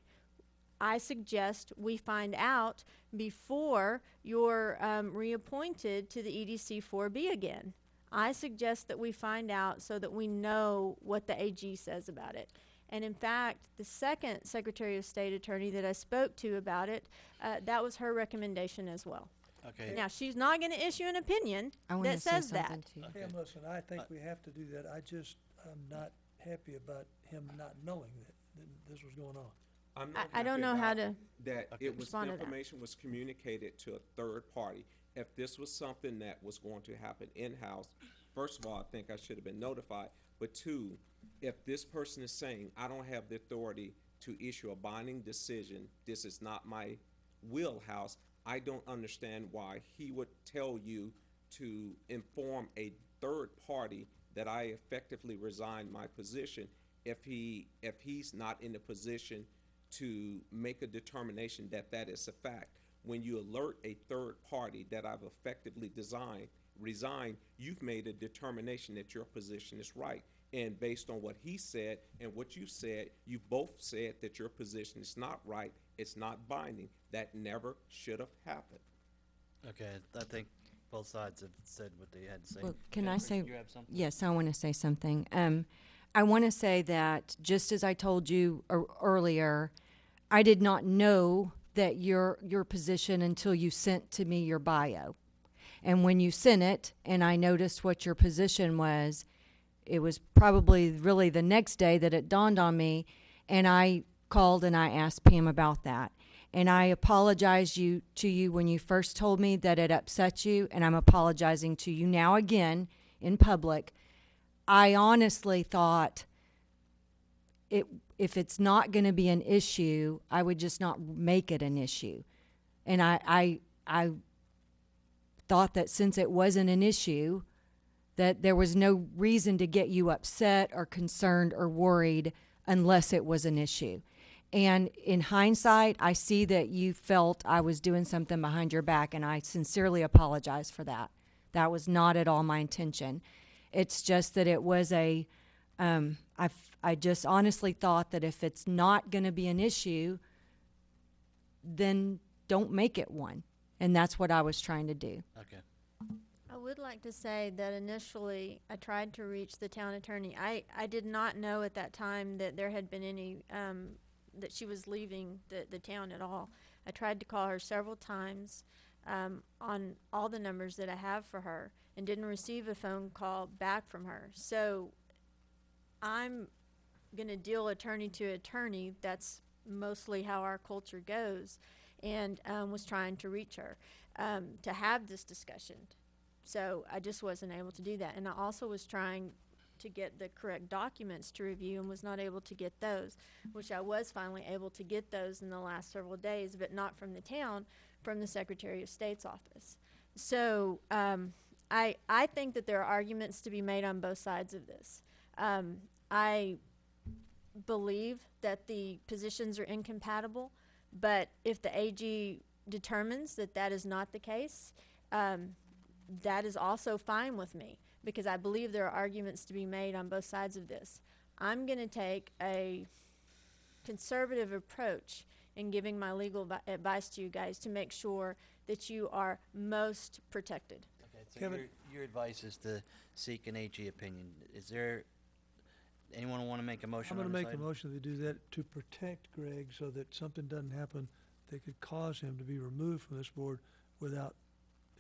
I suggest we find out before you're reappointed to the EDC 4B again. I suggest that we find out so that we know what the AG says about it. And in fact, the second Secretary of State attorney that I spoke to about it, that was her recommendation as well. Okay. Now, she's not going to issue an opinion I want to that say says that. something too. Pam, listen, I think we have to do that. I'm not happy about him not knowing that this was going on. I'm not I don't happy know how about to that it was respond to that. information was communicated to a third party. If this was something that was going to happen in-house, first of all, I think I should have been notified. But two, if this person is saying, I don't have the authority to issue a binding decision, this is not my wheelhouse, I don't understand why he would tell you to inform a third party that I effectively resigned my position if he's not in a position to make a determination that that is a fact. When you alert a third party that I've effectively resigned, you've made a determination that your position is right. And based on what he said and what you said, you both said that your position is not right, it's not binding. That never should have happened. Okay, I think both sides have said what they had to say. Well, can I Jennifer, say, you have something? yes, I want to say something. I want to say that just as I told you earlier, I did not know that your position until you sent to me your bio. And when you sent it and I noticed what your position was, it was probably really the next day that it dawned on me, and I called and I asked Pam about that. And I apologized to you when you first told me that it upset you, and I'm apologizing to you now again in public. I honestly thought if it's not going to be an issue, I would just not make it an issue. And I thought that since it wasn't an issue, that there was no reason to get you upset or concerned or worried unless it was an issue. And in hindsight, I see that you felt I was doing something behind your back, and I sincerely apologize for that. That was not at all my intention. It's just that it was I just honestly thought that if it's not going to be an issue, then don't make it one. And that's what I was trying to do. Okay. I would like to say that initially I tried to reach the town attorney. I did not know at that time that there had been any, that she was leaving the town at all. I tried to call her several times on all the numbers that I have for her and didn't receive a phone call back from her. So I'm going to deal attorney to attorney. That's mostly how our culture goes, and was trying to reach her to have this discussion. So I just wasn't able to do that. And I also was trying to get the correct documents to review and was not able to get those, which I was finally able to get those in the last several days, but not from the town, from the Secretary of State's office. So I think that there are arguments to be made on both sides of this. I believe that the positions are incompatible, But if the AG determines that that is not the case, that is also fine with me, because I believe there are arguments to be made on both sides of this. I'm going to take a conservative approach in giving my legal advice to you guys to make sure that you are most protected. Okay, so Kevin- your advice is to seek an AG opinion. Is there, anyone want to make a motion I'm on gonna this make a item? motion to do that to protect Greg so that something doesn't happen that could cause him to be removed from this board without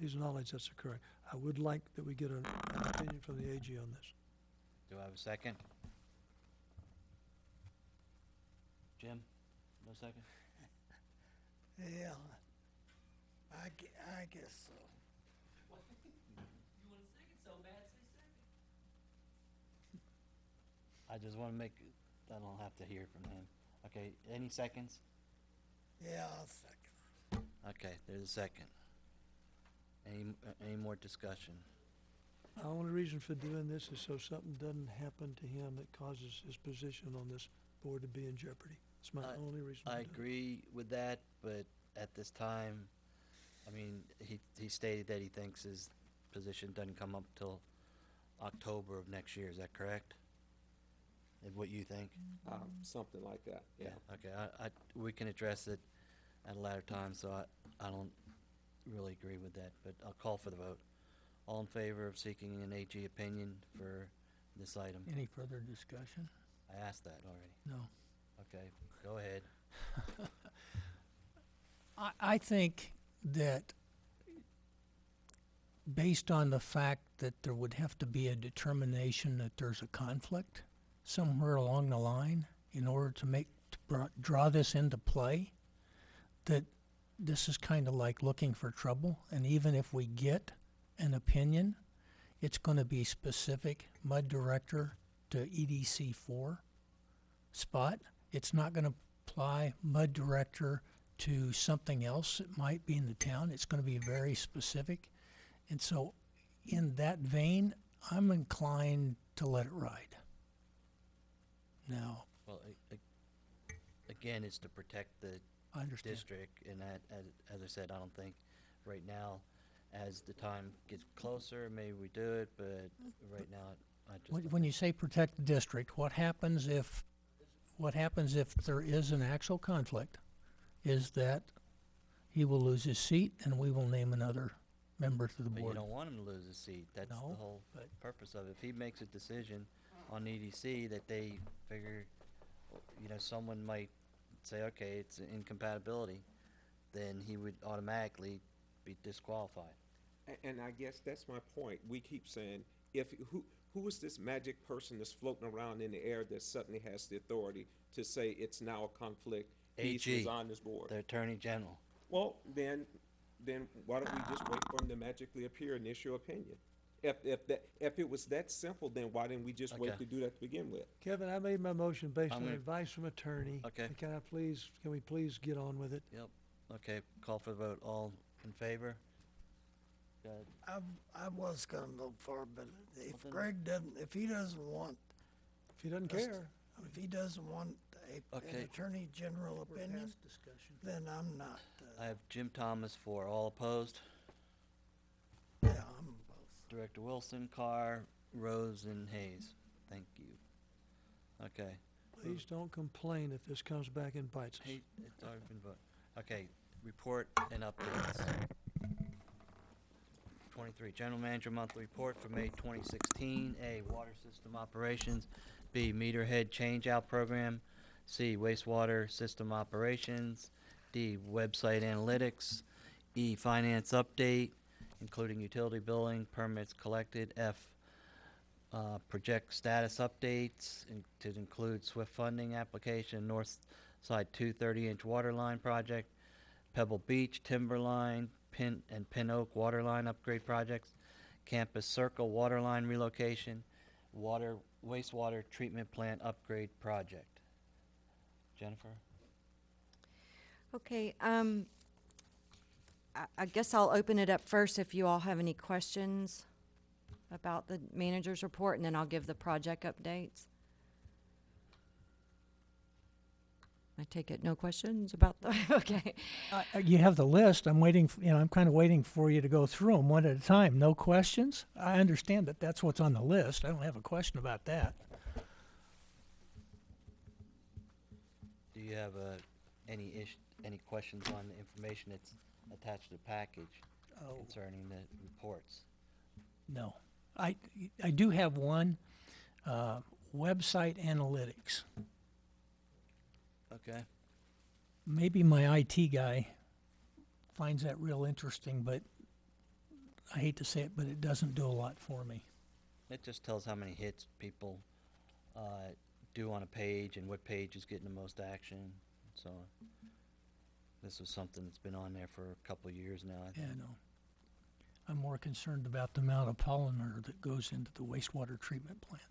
his knowledge that's occurring. I would like that we get an opinion from the AG on this. Do I have a second? Jim, no second? Yeah, I guess so. I just want to make, I don't have to hear from him. Okay, any seconds? Yeah, I'll second. Okay, there's a second. Any more discussion? The only reason for doing this is so something doesn't happen to him that causes his position on this board to be in jeopardy. It's my only reason for I doing it. agree with that, but at this time, I mean, he stated that he thinks his position doesn't come up till October of next year. Is that correct? And what you think? Something like that, yeah. Okay, we can address it at a later time, so I don't really agree with that, but I'll call for the vote. All in favor of seeking an AG opinion for this item? Any further discussion? I asked that already. No. Okay, go ahead. I think that based on the fact that there would have to be a determination that there's a conflict somewhere along the line in order to draw this into play, that this is kind of like looking for trouble. And even if we get an opinion, it's going to be specific MUD director to EDC 4 spot. It's not going to apply MUD director to something else that might be in the town. It's going to be very specific. And so in that vein, I'm inclined to let it ride. Now, Well, again, it's to protect the I understand. district, and that, as I said, I don't think right now, as the time gets closer, maybe we do it, but right now, I just. don't When you say protect the district, what happens if there is an actual conflict? Is that he will lose his seat and we will name another member to the But you board? don't want him to lose his seat. That's the No, whole but- purpose of it. If he makes a decision on EDC that they figure, someone might say, okay, it's an incompatibility, then he would automatically be disqualified. And I guess that's my point. We keep saying, who is this magic person that's floating around in the air that suddenly has the authority to say it's now a conflict? He's AG, resigned this board. the Attorney General. Well, then why don't we just wait for him to magically appear and issue opinion? If it was that simple, then why didn't we just wait Okay. to do that to begin with? Kevin, I made my motion based I'm on gonna- advice from attorney. Okay. And can we please get on with it? Yep. Okay, call for the vote. All in favor? Go ahead. I was gonna vote for it, but if then- Greg doesn't, if he doesn't want, If he doesn't Just- care, if he doesn't want an Okay. attorney general We're opinion, past discussion. then I'm not, I have Jim Thomas for. All opposed? yeah, I'm both. Director Wilson, Carr, Rose, and Hayes. Thank you. Okay. please don't complain if this comes back and bites us. Hey, it's already been voted. Okay, report and updates. 23, General Manager Monthly Report for May 2016. A, Water System Operations. B, Meter Head Change-Out Program. C, Wastewater System Operations. D, Website Analytics. E, Finance Update, including utility billing, permits collected. F, Project Status Updates, to include SWIFT funding application, North Side 230-inch water line project, Pebble Beach Timberline, Pin Oak water line upgrade projects, Campus Circle water line relocation, wastewater treatment plant upgrade project. Jennifer? Okay, I guess I'll open it up first if you all have any questions about the manager's report, and then I'll give the project updates. I take it no questions about the, okay. You have the list. I'm waiting, I'm kind of waiting for you to go through them one at a time. No questions? I understand that that's what's on the list. I don't have a question about that. Do you have any questions on the information that's attached to the package concerning the reports? No. I do have one, website analytics. Okay. Maybe my IT guy finds that real interesting, but I hate to say it, but it doesn't do a lot for me. It just tells how many hits people do on a page and what page is getting the most action. So this was something that's been on there for a couple of years now, I think. Yeah, no. I'm more concerned about the amount of polymer that goes into the wastewater treatment plant.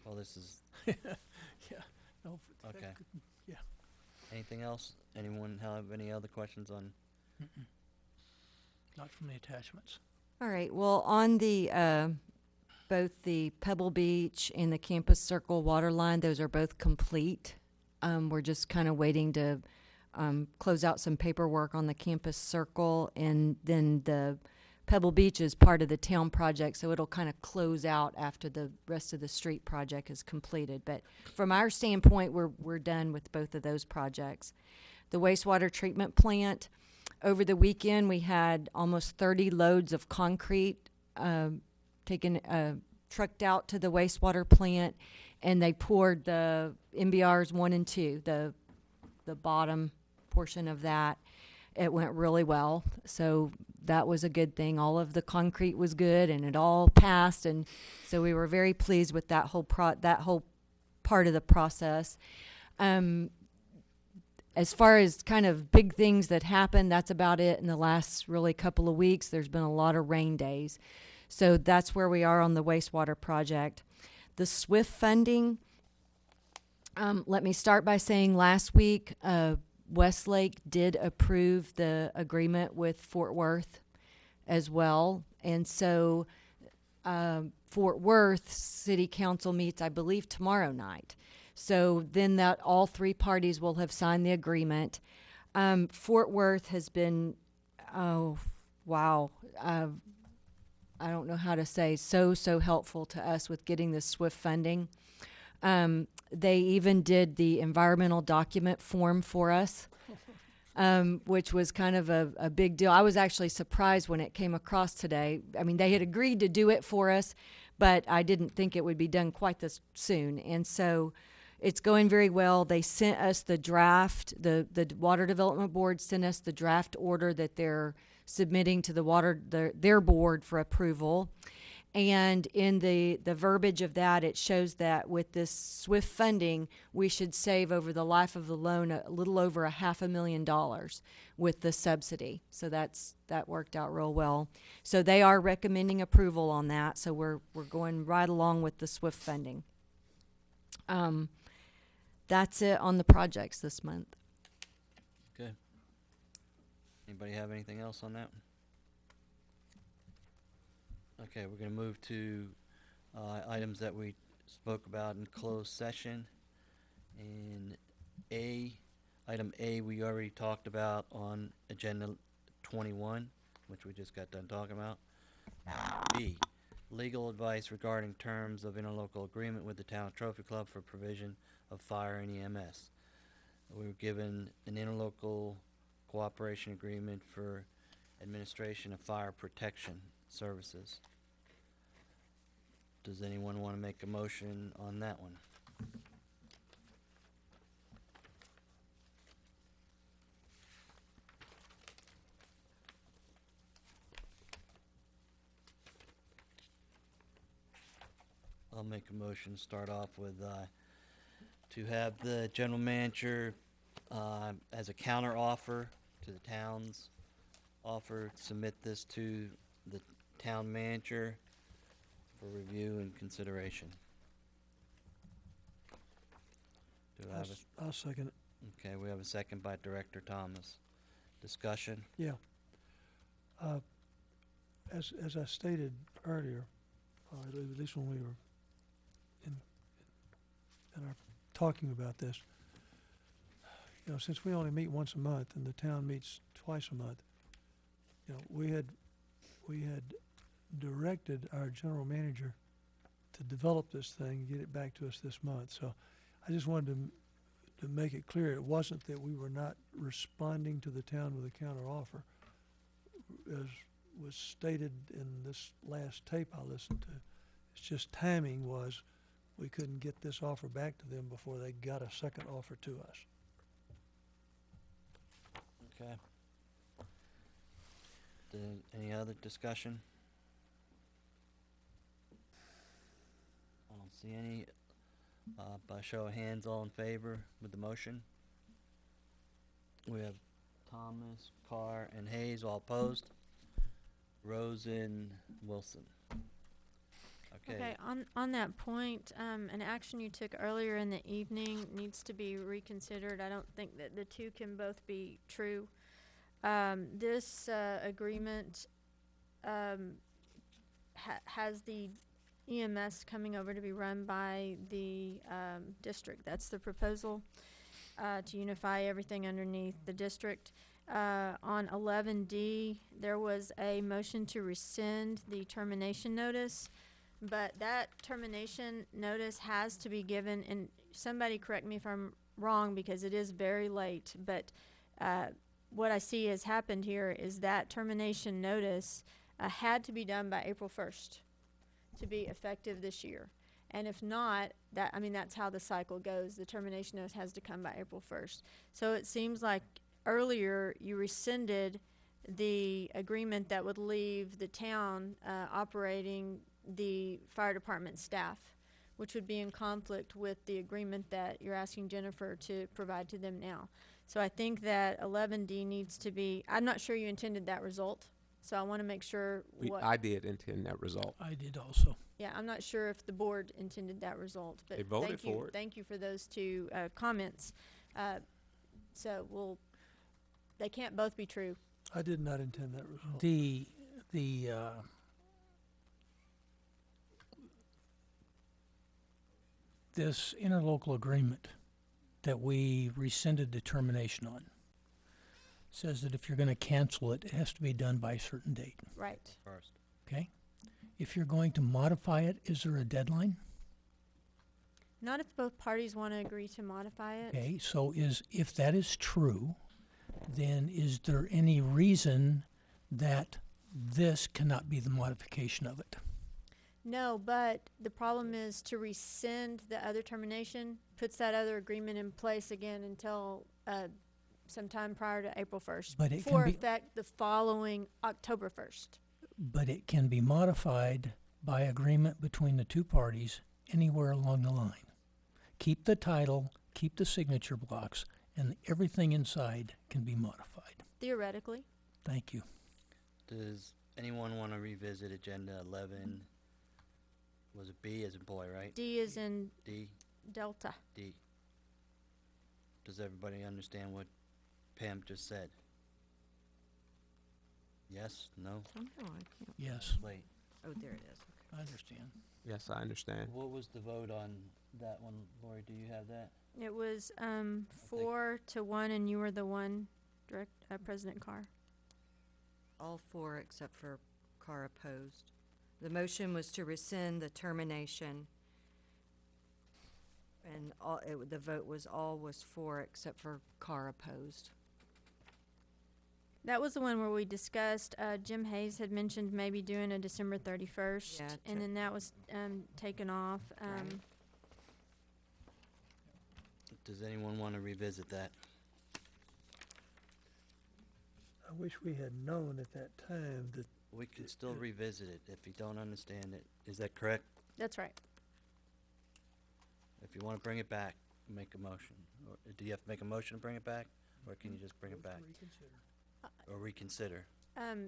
Well, this is Yeah. No, okay. Yeah. Anything else? Anyone have any other questions on? Not from the attachments. All right, well, on the, both the Pebble Beach and the Campus Circle water line, those are both complete. We're just kind of waiting to close out some paperwork on the Campus Circle, and then the Pebble Beach is part of the town project, so it'll kind of close out after the rest of the street project is completed. But from our standpoint, we're done with both of those projects. The wastewater treatment plant, over the weekend, we had almost 30 loads of concrete trucked out to the wastewater plant, and they poured the MBRs 1 and 2, the bottom portion of that. It went really well, so that was a good thing. All of the concrete was good, and it all passed, and so we were very pleased with that whole part of the process. As far as kind of big things that happened, that's about it in the last really couple of weeks. There's been a lot of rain days. So that's where we are on the wastewater project. The SWIFT funding, let me start by saying last week, Westlake did approve the agreement with Fort Worth as well. And so Fort Worth City Council meets, I believe, tomorrow night. So then that all three parties will have signed the agreement. Fort Worth has been, oh, wow. I don't know how to say, so helpful to us with getting this SWIFT funding. They even did the environmental document form for us, which was kind of a big deal. I was actually surprised when it came across today. I mean, they had agreed to do it for us, but I didn't think it would be done quite this soon. And so it's going very well. They sent us the draft. The Water Development Board sent us the draft order that they're submitting to their board for approval. And in the verbiage of that, it shows that with this SWIFT funding, we should save over the life of the loan a little over $500,000 with the subsidy. So that worked out real well. So they are recommending approval on that. So we're going right along with the SWIFT funding. That's it on the projects this month. Okay. Anybody have anything else on that? Okay, we're going to move to items that we spoke about in closed session. And item A, we already talked about on agenda 21, which we just got done talking about. B, legal advice regarding terms of interlocal agreement with the Town Trophy Club for provision of fire and EMS. We were given an interlocal cooperation agreement for administration of fire protection services. Does anyone want to make a motion on that one? I'll make a motion, start off with to have the general manager as a counter offer to the town's offer, submit this to the town manager for review and consideration. Do I have I'll second it. Okay, we have a second by Director Thomas. Discussion? Yeah. As I stated earlier, at least when we were in our talking about this, since we only meet once a month and the town meets twice a month, we had directed our general manager to develop this thing and get it back to us this month. So I just wanted to make it clear, it wasn't that we were not responding to the town with a counter offer. As was stated in this last tape I listened to, it's just timing was we couldn't get this offer back to them before they got a second offer to us. Okay. Any other discussion? I don't see any. By show of hands, all in favor with the motion? We have Thomas, Carr, and Hayes, all opposed. Rosen, Wilson. Okay, on that point, an action you took earlier in the evening needs to be reconsidered. I don't think that the two can both be true. This agreement has the EMS coming over to be run by the district. That's the proposal, to unify everything underneath the district. On 11D, there was a motion to rescind the termination notice, but that termination notice has to be given, and somebody correct me if I'm wrong because it is very late, but what I see has happened here is that termination notice had to be done by April 1st to be effective this year. And if not, that's how the cycle goes. The termination notice has to come by April 1st. So it seems like earlier you rescinded the agreement that would leave the town operating the fire department staff, which would be in conflict with the agreement that you're asking Jennifer to provide to them now. So I think that 11D needs to be, I'm not sure you intended that result, so I want to make sure I did intend that result. I did also. Yeah, I'm not sure if the board intended that result, but They voted for it. Thank you for those two comments. So they can't both be true. I did not intend that result. This interlocal agreement that we rescinded the termination on says that if you're going to cancel it, it has to be done by a certain date. Right. First. Okay? If you're going to modify it, is there a deadline? Not if both parties want to agree to modify it. Okay, so if that is true, then is there any reason that this cannot be the modification of it? No, but the problem is to rescind the other termination puts that other agreement in place again until sometime prior to April 1st. But it for can be, effect the following October 1st. but it can be modified by agreement between the two parties anywhere along the line. Keep the title, keep the signature blocks, and everything inside can be modified. Theoretically. Thank you. Does anyone want to revisit Agenda 11? Was it B as in boy, right? D is in D? Delta. D. Does everybody understand what Pam just said? Yes? No? Somehow I can't. Yes, Wait. Oh, there it is. I understand. Yes, I understand. What was the vote on that one, Lori? Do you have that? It was 4-1, and you were the one, President Carr. All four except for Carr opposed. The motion was to rescind the termination, and the vote was for except for Carr opposed. That was the one where we discussed, Jim Hayes had mentioned maybe doing a December 31st, Yeah, and then that was taken off. Right. Does anyone want to revisit that? I wish we had known at that time that We can still revisit it if you don't understand it. Is that correct? That's right. If you want to bring it back, make a motion. Or do you have to make a motion to bring it back, or can you just bring it back? Or reconsider?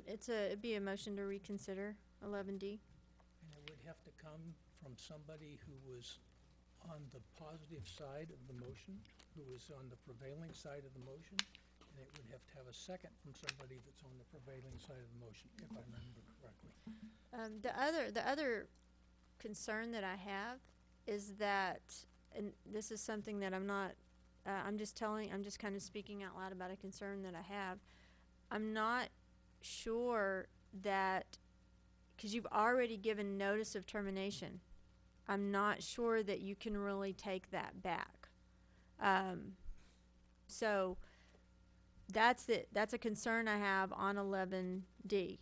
It'd be a motion to reconsider 11D. And it would have to come from somebody who was on the positive side of the motion, who was on the prevailing side of the motion, and it would have to have a second from somebody that's on the prevailing side of the motion, if I remember correctly. The other concern that I have is that, and this is something that I'm not I'm just kind of speaking out loud about a concern that I have. I'm not sure that, because you've already given notice of termination, I'm not sure that you can really take that back. So that's a concern I have on 11D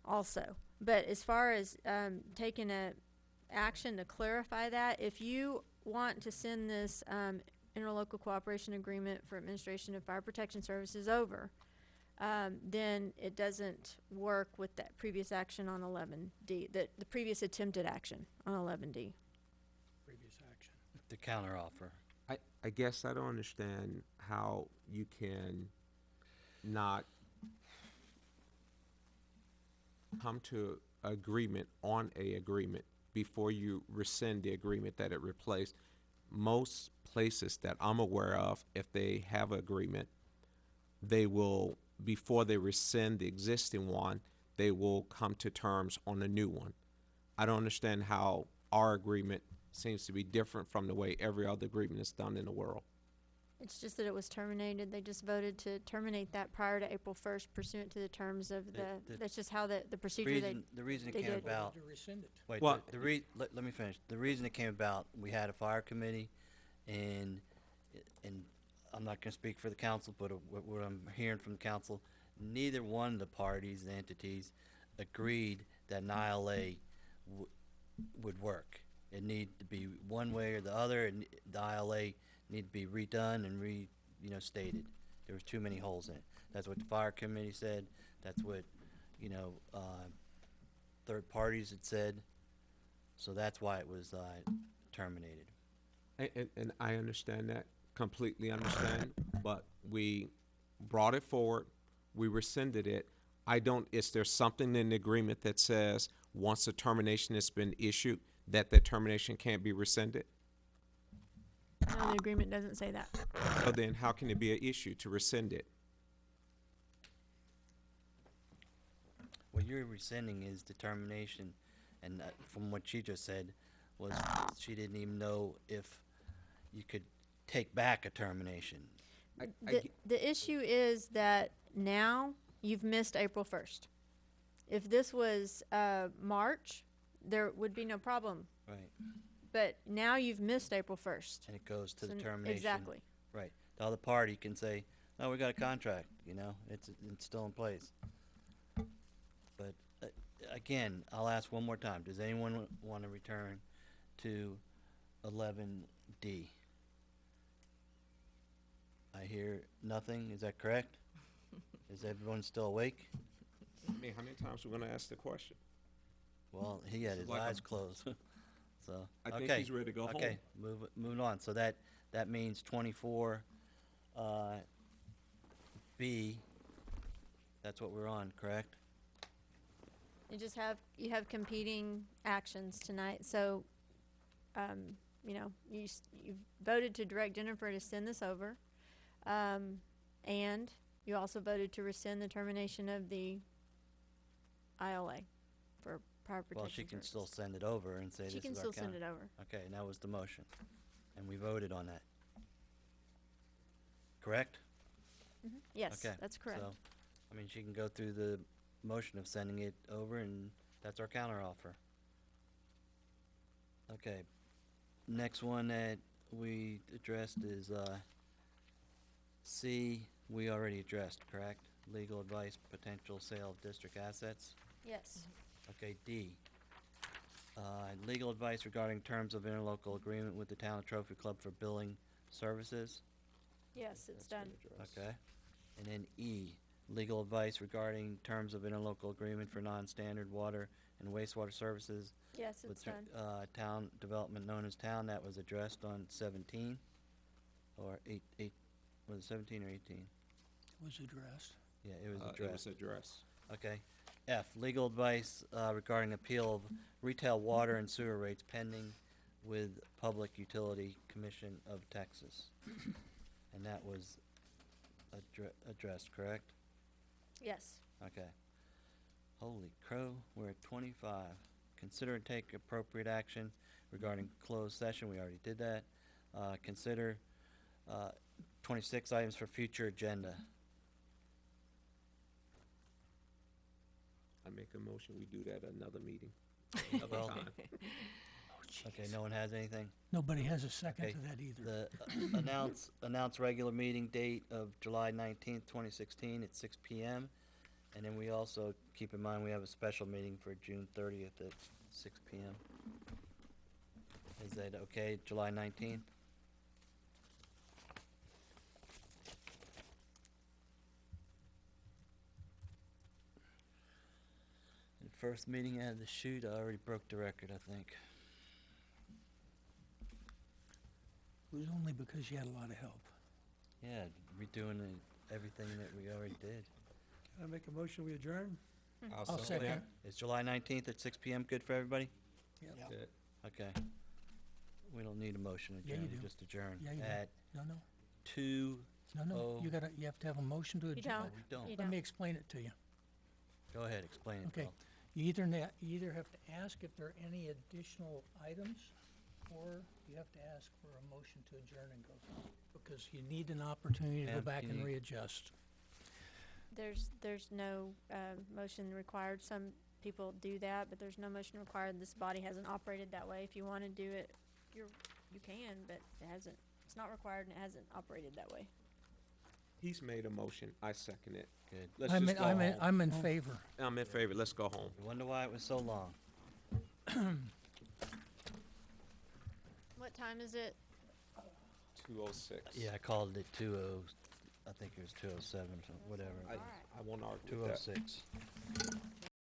also. But as far as taking a action to clarify that, if you want to send this interlocal cooperation agreement for administration of fire protection services over, then it doesn't work with that previous action on 11D, the previous attempted action on 11D. Previous action. The counteroffer. I guess I don't understand how you can not come to agreement on a agreement before you rescind the agreement that it replaced. Most places that I'm aware of, if they have an agreement, they will, before they rescind the existing one, they will come to terms on a new one. I don't understand how our agreement seems to be different from the way every other agreement is done in the world. It's just that it was terminated. They just voted to terminate that prior to April 1st pursuant to the terms of that's just how the procedure The reason it they came did. about. To rescind it. Wait, Well- let me finish. The reason it came about, we had a fire committee, and I'm not gonna speak for the council, but what I'm hearing from the council, neither one of the parties, the entities, agreed that an ILA would work. It needed to be one way or the other, and the ILA needed to be redone and stated. There was too many holes in it. That's what the fire committee said. That's what, third parties had said. So that's why it was terminated. And I understand that, completely understand, but we brought it forward, we rescinded it. Is there something in the agreement that says once the termination has been issued, that the termination can't be rescinded? No, the agreement doesn't say that. So then how can it be an issue to rescind it? What you're rescinding is determination, and from what she just said, was she didn't even know if you could take back a termination. The issue is that now you've missed April 1st. If this was March, there would be no problem. Right. But now you've missed April 1st. And it goes to So the n- termination. exactly. Right. The other party can say, no, we got a contract, it's still in place. But again, I'll ask one more time. Does anyone want to return to 11D? I hear nothing. Is that correct? Is everyone still awake? I mean, how many times are we gonna ask the question? Well, he had This is his like eyes a- closed. So, I think okay. he's ready to go home. Okay, moving on. So that means 24 B, that's what we're on, correct? You have competing actions tonight. So, you voted to direct Jennifer to send this over, and you also voted to rescind the termination of the ILA for prior protection. Well, she can services. still send it over and say this is She our can still count. send it over. Okay, and that was the motion. And we voted on that. Correct? Yes, Okay. that's correct. So, I mean, she can go through the motion of sending it over, and that's our counteroffer. Okay. Next one that we addressed is C, we already addressed, correct? Legal advice, potential sale of district assets. Yes. Okay, D. Legal advice regarding terms of interlocal agreement with the town of Trophy Club for billing services. Yes, it's done. Okay. And then E, legal advice regarding terms of interlocal agreement for non-standard water and wastewater services. Yes, with it's done. Town development known as town, that was addressed on 17, or 8, was it 17 or 18? Was addressed. Yeah, it was It addressed. was addressed. Okay. F, legal advice regarding appeal of retail water and sewer rates pending with Public Utility Commission of Texas. And that was addressed, correct? Yes. Okay. Holy crow, we're at 25. Consider and take appropriate action regarding closed session, we already did that. Consider 26 items for future agenda. I make a motion, we do that another meeting, Well, another time. Okay, no one has anything? Nobody has a second Okay, to that either. The announce regular meeting date of July 19th, 2016 at 6 PM. And then we also, keep in mind, we have a special meeting for June 30th at 6 PM. Is that okay, July 19th? The first meeting out of the chute, I already broke the record, I think. It was only because you had a lot of help. Yeah, redoing everything that we already did. Can I make a motion, we adjourn? I'll second. Is July 19th at 6 PM good for everybody? Yep. Good. Okay. We don't need a motion to Yeah, you adjourn, do. just adjourn Yeah, you do. at No, no, 2. no, Oh. you have to have a motion to You adjourn. don't. We don't. You Let me don't. explain it to you. Go ahead, explain it, Okay, Bill. you either have to ask if there are any additional items, or you have to ask for a motion to adjourn and go home, because you need an opportunity to go Ma'am, back can and you- readjust. There's no, motion required. Some people do that, but there's no motion required. This body hasn't operated that way. If you wanna do it, you can, but it's not required and it hasn't operated that way. He's made a motion, I second it. Good. Let's just go home. I'm in favor. I'm in favor, let's go home. You wonder why it was so long? What time is it? 2:06. Yeah, I called it 20, I think it was 2:07, so whatever. I won't argue with that. 2:06.